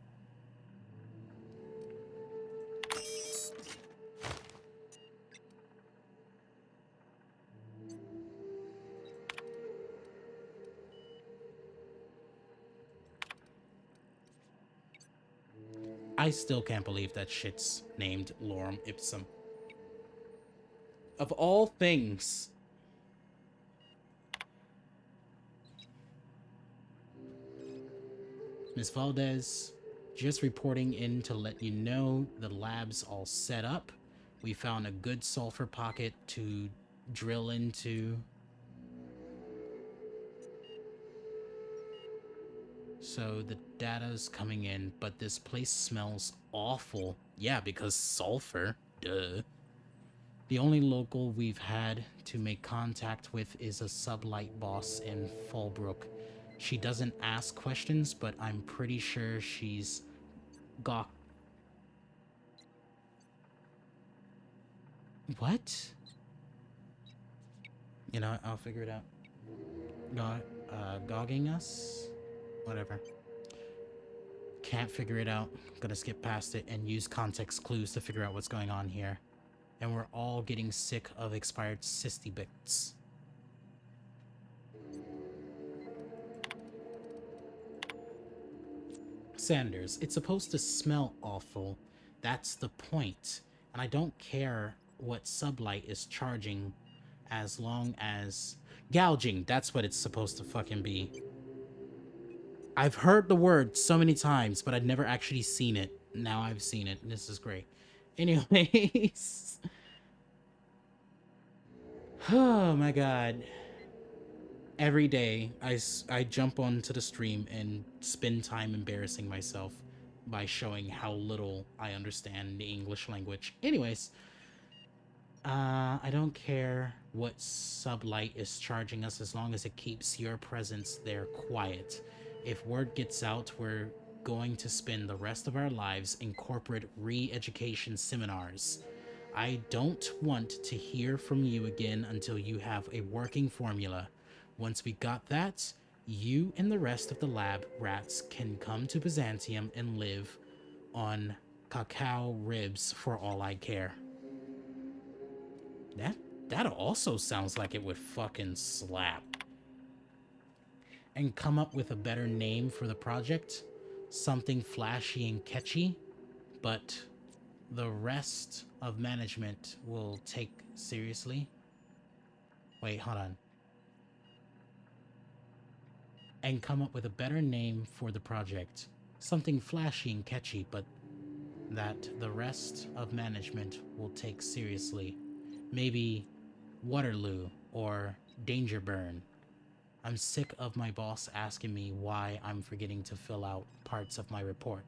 I still can't believe that shit's named Lorem ipsum. Of all things. Ms. Valdez, just reporting in to let you know the lab's all set up. We found a good sulfur pocket to drill into. So the data's coming in, but this place smells awful. Yeah, because sulfur, duh. The only local we've had to make contact with is a sublight boss in Fallbrook. She doesn't ask questions, but I'm pretty sure she's got... What? You know, I'll figure it out. Gogging us? Whatever. Can't figure it out. Gonna skip past it and use context clues to figure out what's going on here. And we're all getting sick of expired cysty bits. Sanders, it's supposed to smell awful. That's the point. And I don't care what Sublight is charging as long as... Gouging, that's what it's supposed to fucking be. I've heard the word so many times, but I'd never actually seen it. Now I've seen it, and this is great. Anyways. Oh my god. Every day, I jump onto the stream and spend time embarrassing myself by showing how little I understand the English language. Anyways, I don't care what Sublight is charging us as long as it keeps your presence there quiet. If word gets out, we're going to spend the rest of our lives in corporate re-education seminars. I don't want to hear from you again until you have a working formula. Once we got that, you and the rest of the lab rats can come to Byzantium and live on cacao ribs for all I care. That also sounds like it would fucking slap. And come up with a better name for the project. Something flashy and catchy, but the rest of management will take seriously. Wait, hold on. And come up with a better name for the project. Something flashy and catchy, but that the rest of management will take seriously. Maybe Waterloo or Danger Burn. I'm sick of my boss asking me why I'm forgetting to fill out parts of my report.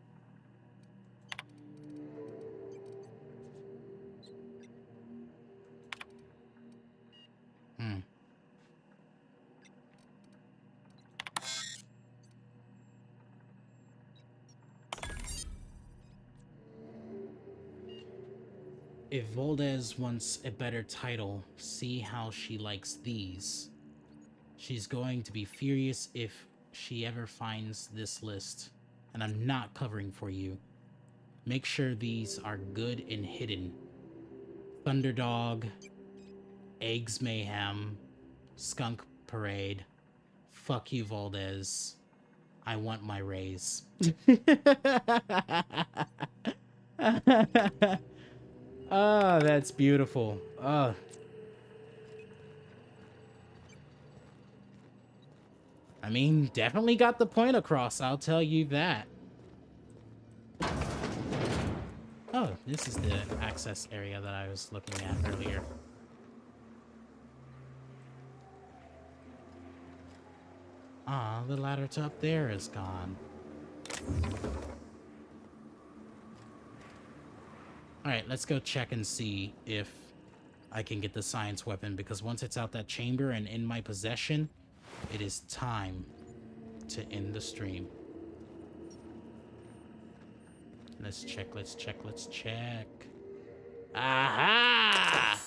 If Valdez wants a better title, see how she likes these. She's going to be furious if she ever finds this list, and I'm not covering for you. Make sure these are good and hidden. Thunderdog, Eggs Mayhem, Skunk Parade. Fuck you, Valdez. I want my raise. Oh, that's beautiful. Oh. I mean, definitely got the point across, I'll tell you that. Oh, this is the access area that I was looking at earlier. Ah, the ladder to up there is gone. Alright, let's go check and see if I can get the science weapon, because once it's out that chamber and in my possession, it is time to end the stream. Let's check, let's check, let's check. Aha!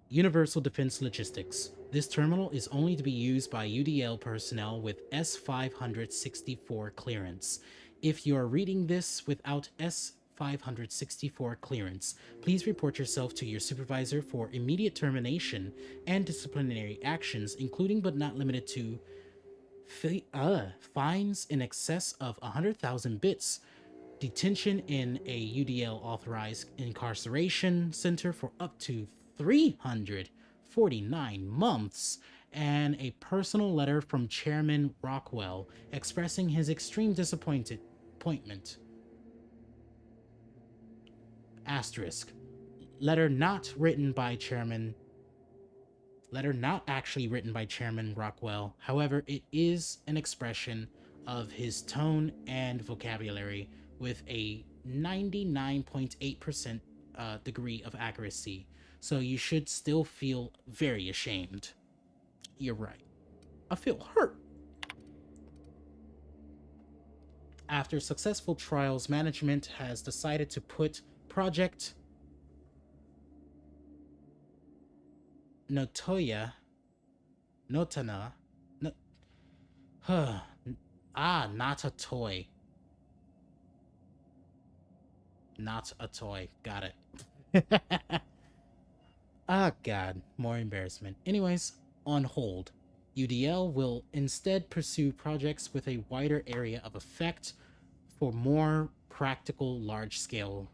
Universal Defense Logistics. This terminal is only to be used by UDL personnel with S-564 clearance. If you are reading this without S-564 clearance, please report yourself to your supervisor for immediate termination and disciplinary actions, including but not limited to fines in excess of 100,000 bits, detention in a UDL-authorized incarceration center for up to 349 months, and a personal letter from Chairman Rockwell expressing his extreme disappointment. Asterisk. Letter not actually written by Chairman Rockwell. However, it is an expression of his tone and vocabulary with a 99.8% degree of accuracy. So you should still feel very ashamed. You're right. I feel hurt. After successful trials, management has decided to put Project Notana, not a toy. Not a toy. Got it. Ah, God. More embarrassment. Anyways, on hold. UDL will instead pursue projects with a wider area of effect for more practical large-scale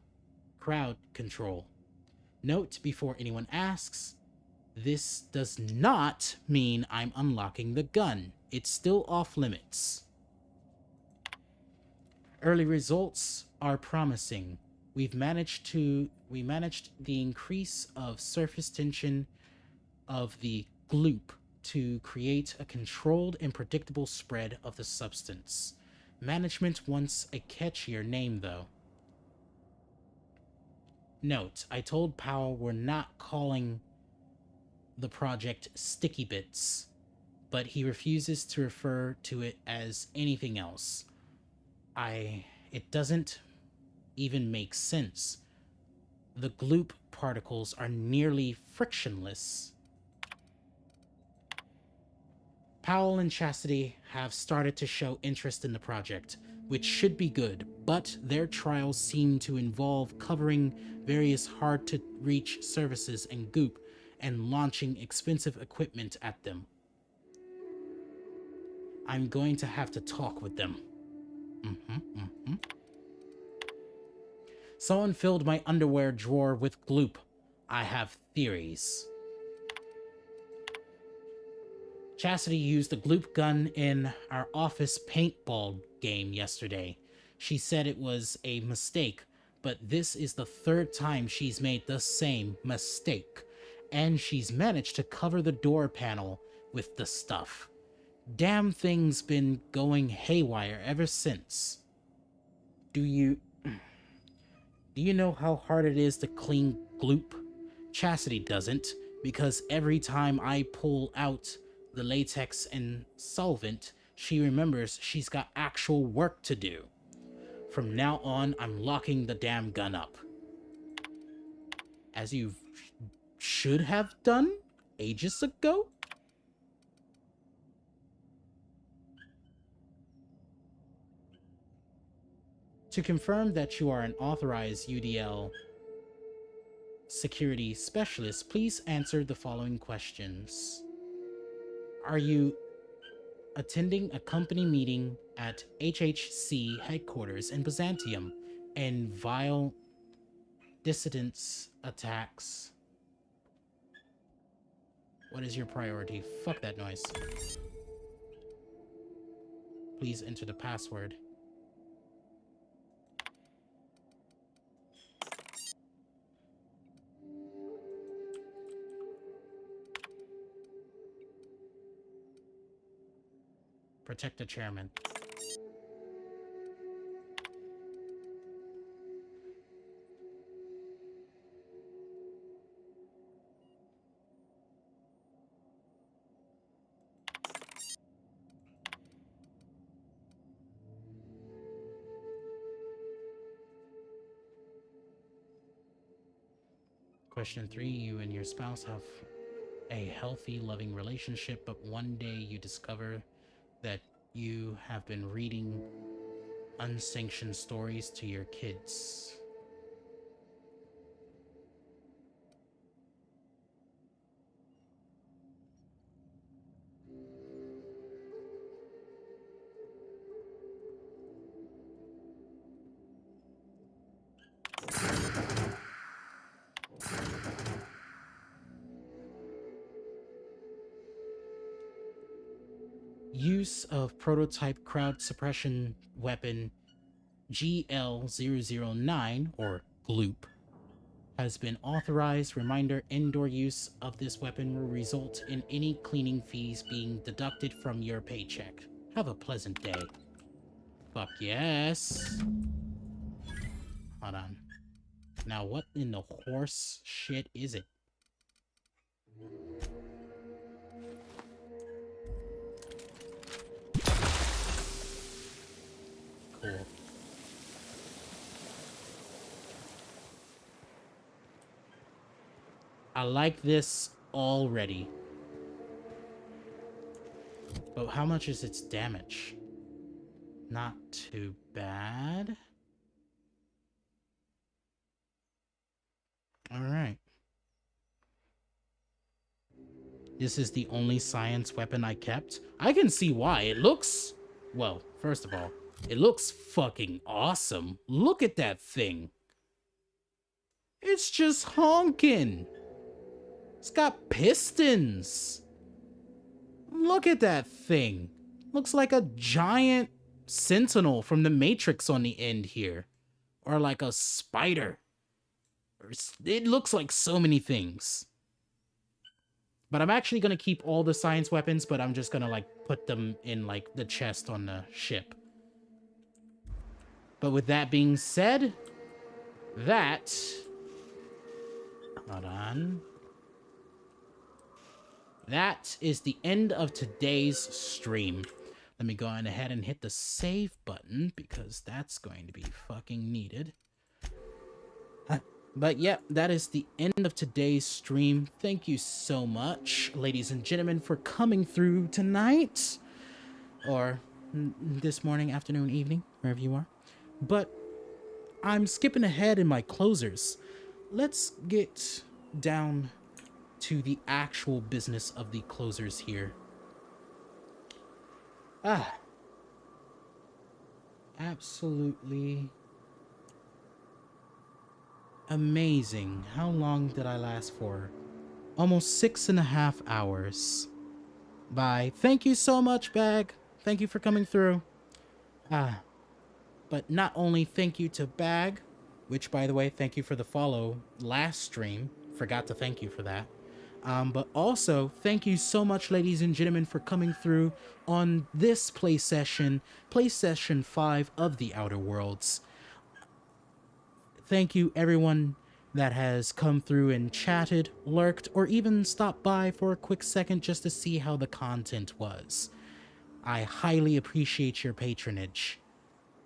crowd control. Note before anyone asks, this does not mean I'm unlocking the gun. It's still off limits. Early results are promising. We managed the increase of surface tension of the gloop to create a controlled and predictable spread of the substance. Management wants a catchier name, though. Note, I told Powell we're not calling the project Sticky Bits, but he refuses to refer to it as anything else. It doesn't even make sense. The gloop particles are nearly frictionless. Powell and Chastity have started to show interest in the project, which should be good, but their trials seem to involve covering various hard-to-reach services and goop and launching expensive equipment at them. I'm going to have to talk with them. Someone filled my underwear drawer with gloop. I have theories. Chastity used the gloop gun in our office paintball game yesterday. She said it was a mistake, but this is the third time she's made the same mistake, and she's managed to cover the door panel with the stuff. Damn thing's been going haywire ever since. Do you know how hard it is to clean gloop? Chastity doesn't, because every time I pull out the latex and solvent, she remembers she's got actual work to do. From now on, I'm locking the damn gun up. As you should have done ages ago? To confirm that you are an authorized UDL security specialist, please answer the following questions. Are you attending a company meeting at HHC headquarters in Byzantium and vile dissidents attacks? What is your priority? Fuck that noise. Please enter the password. Protect the chairman. Question 3, you and your spouse have a healthy, loving relationship, but one day you discover that you have been reading unsanctioned stories to your kids. Use of prototype crowd suppression weapon GL009, or gloop, has been authorized. Reminder, indoor use of this weapon will result in any cleaning fees being deducted from your paycheck. Have a pleasant day. Fuck yes. Hold on. Now what in the horse shit is it? Cool. I like this already. But how much is its damage? Not too bad. Alright. this is the only science weapon I kept. I can see why. It looks, well, first of all, it looks fucking awesome. Look at that thing. It's just honking. It's got pistons. Look at that thing. Looks like a giant sentinel from the Matrix on the end here. Or like a spider. It looks like so many things. But I'm actually going to keep all the science weapons, but I'm just going to like put them in like the chest on the ship. But with that being said, hold on. That is the end of today's stream. Let me go on ahead and hit the save button because that's going to be fucking needed. But yeah, that is the end of today's stream. Thank you so much, ladies and gentlemen, for coming through tonight. Or this morning, afternoon, evening, wherever you are. But I'm skipping ahead in my closers. Let's get down to the actual business of the closers here. Absolutely amazing. How long did I last for? Almost 6.5 hours. Bye. Thank you so much, Bag. Thank you for coming through. But not only thank you to Bag, which, by the way, thank you for the follow last stream. Forgot to thank you for that. But also, thank you so much, ladies and gentlemen, for coming through on this PlayStation 5 of The Outer Worlds. Thank you, everyone that has come through and chatted, lurked, or even stopped by for a quick second just to see how the content was. I highly appreciate your patronage.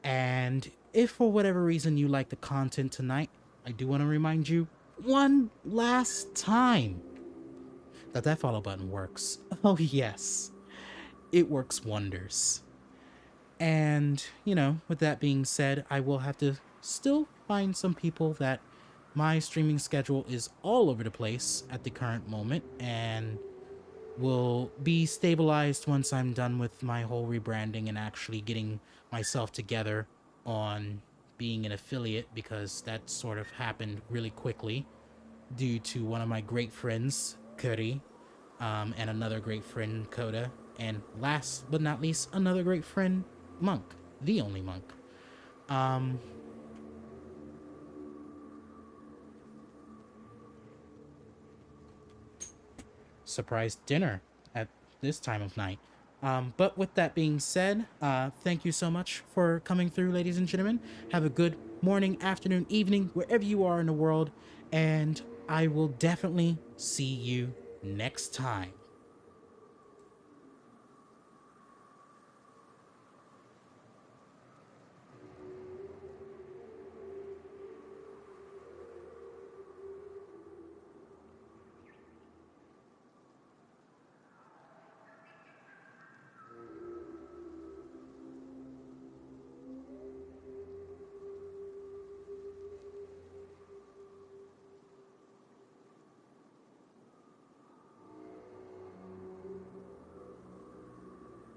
And if for whatever reason you like the content tonight, I do want to remind you one last time that follow button works. Oh yes, it works wonders. And, you know, with that being said, I will have to still find some people that my streaming schedule is all over the place at the current moment and will be stabilized once I'm done with my whole rebranding and actually getting myself together on being an affiliate, because that sort of happened really quickly due to one of my great friends, Curry, and another great friend, Coda, and last but not least, another great friend, Monk, the only Monk. Surprise dinner at this time of night. But with that being said, thank you so much for coming through, ladies and gentlemen. Have a good morning, afternoon, evening, wherever you are in the world, and I will definitely see you next time.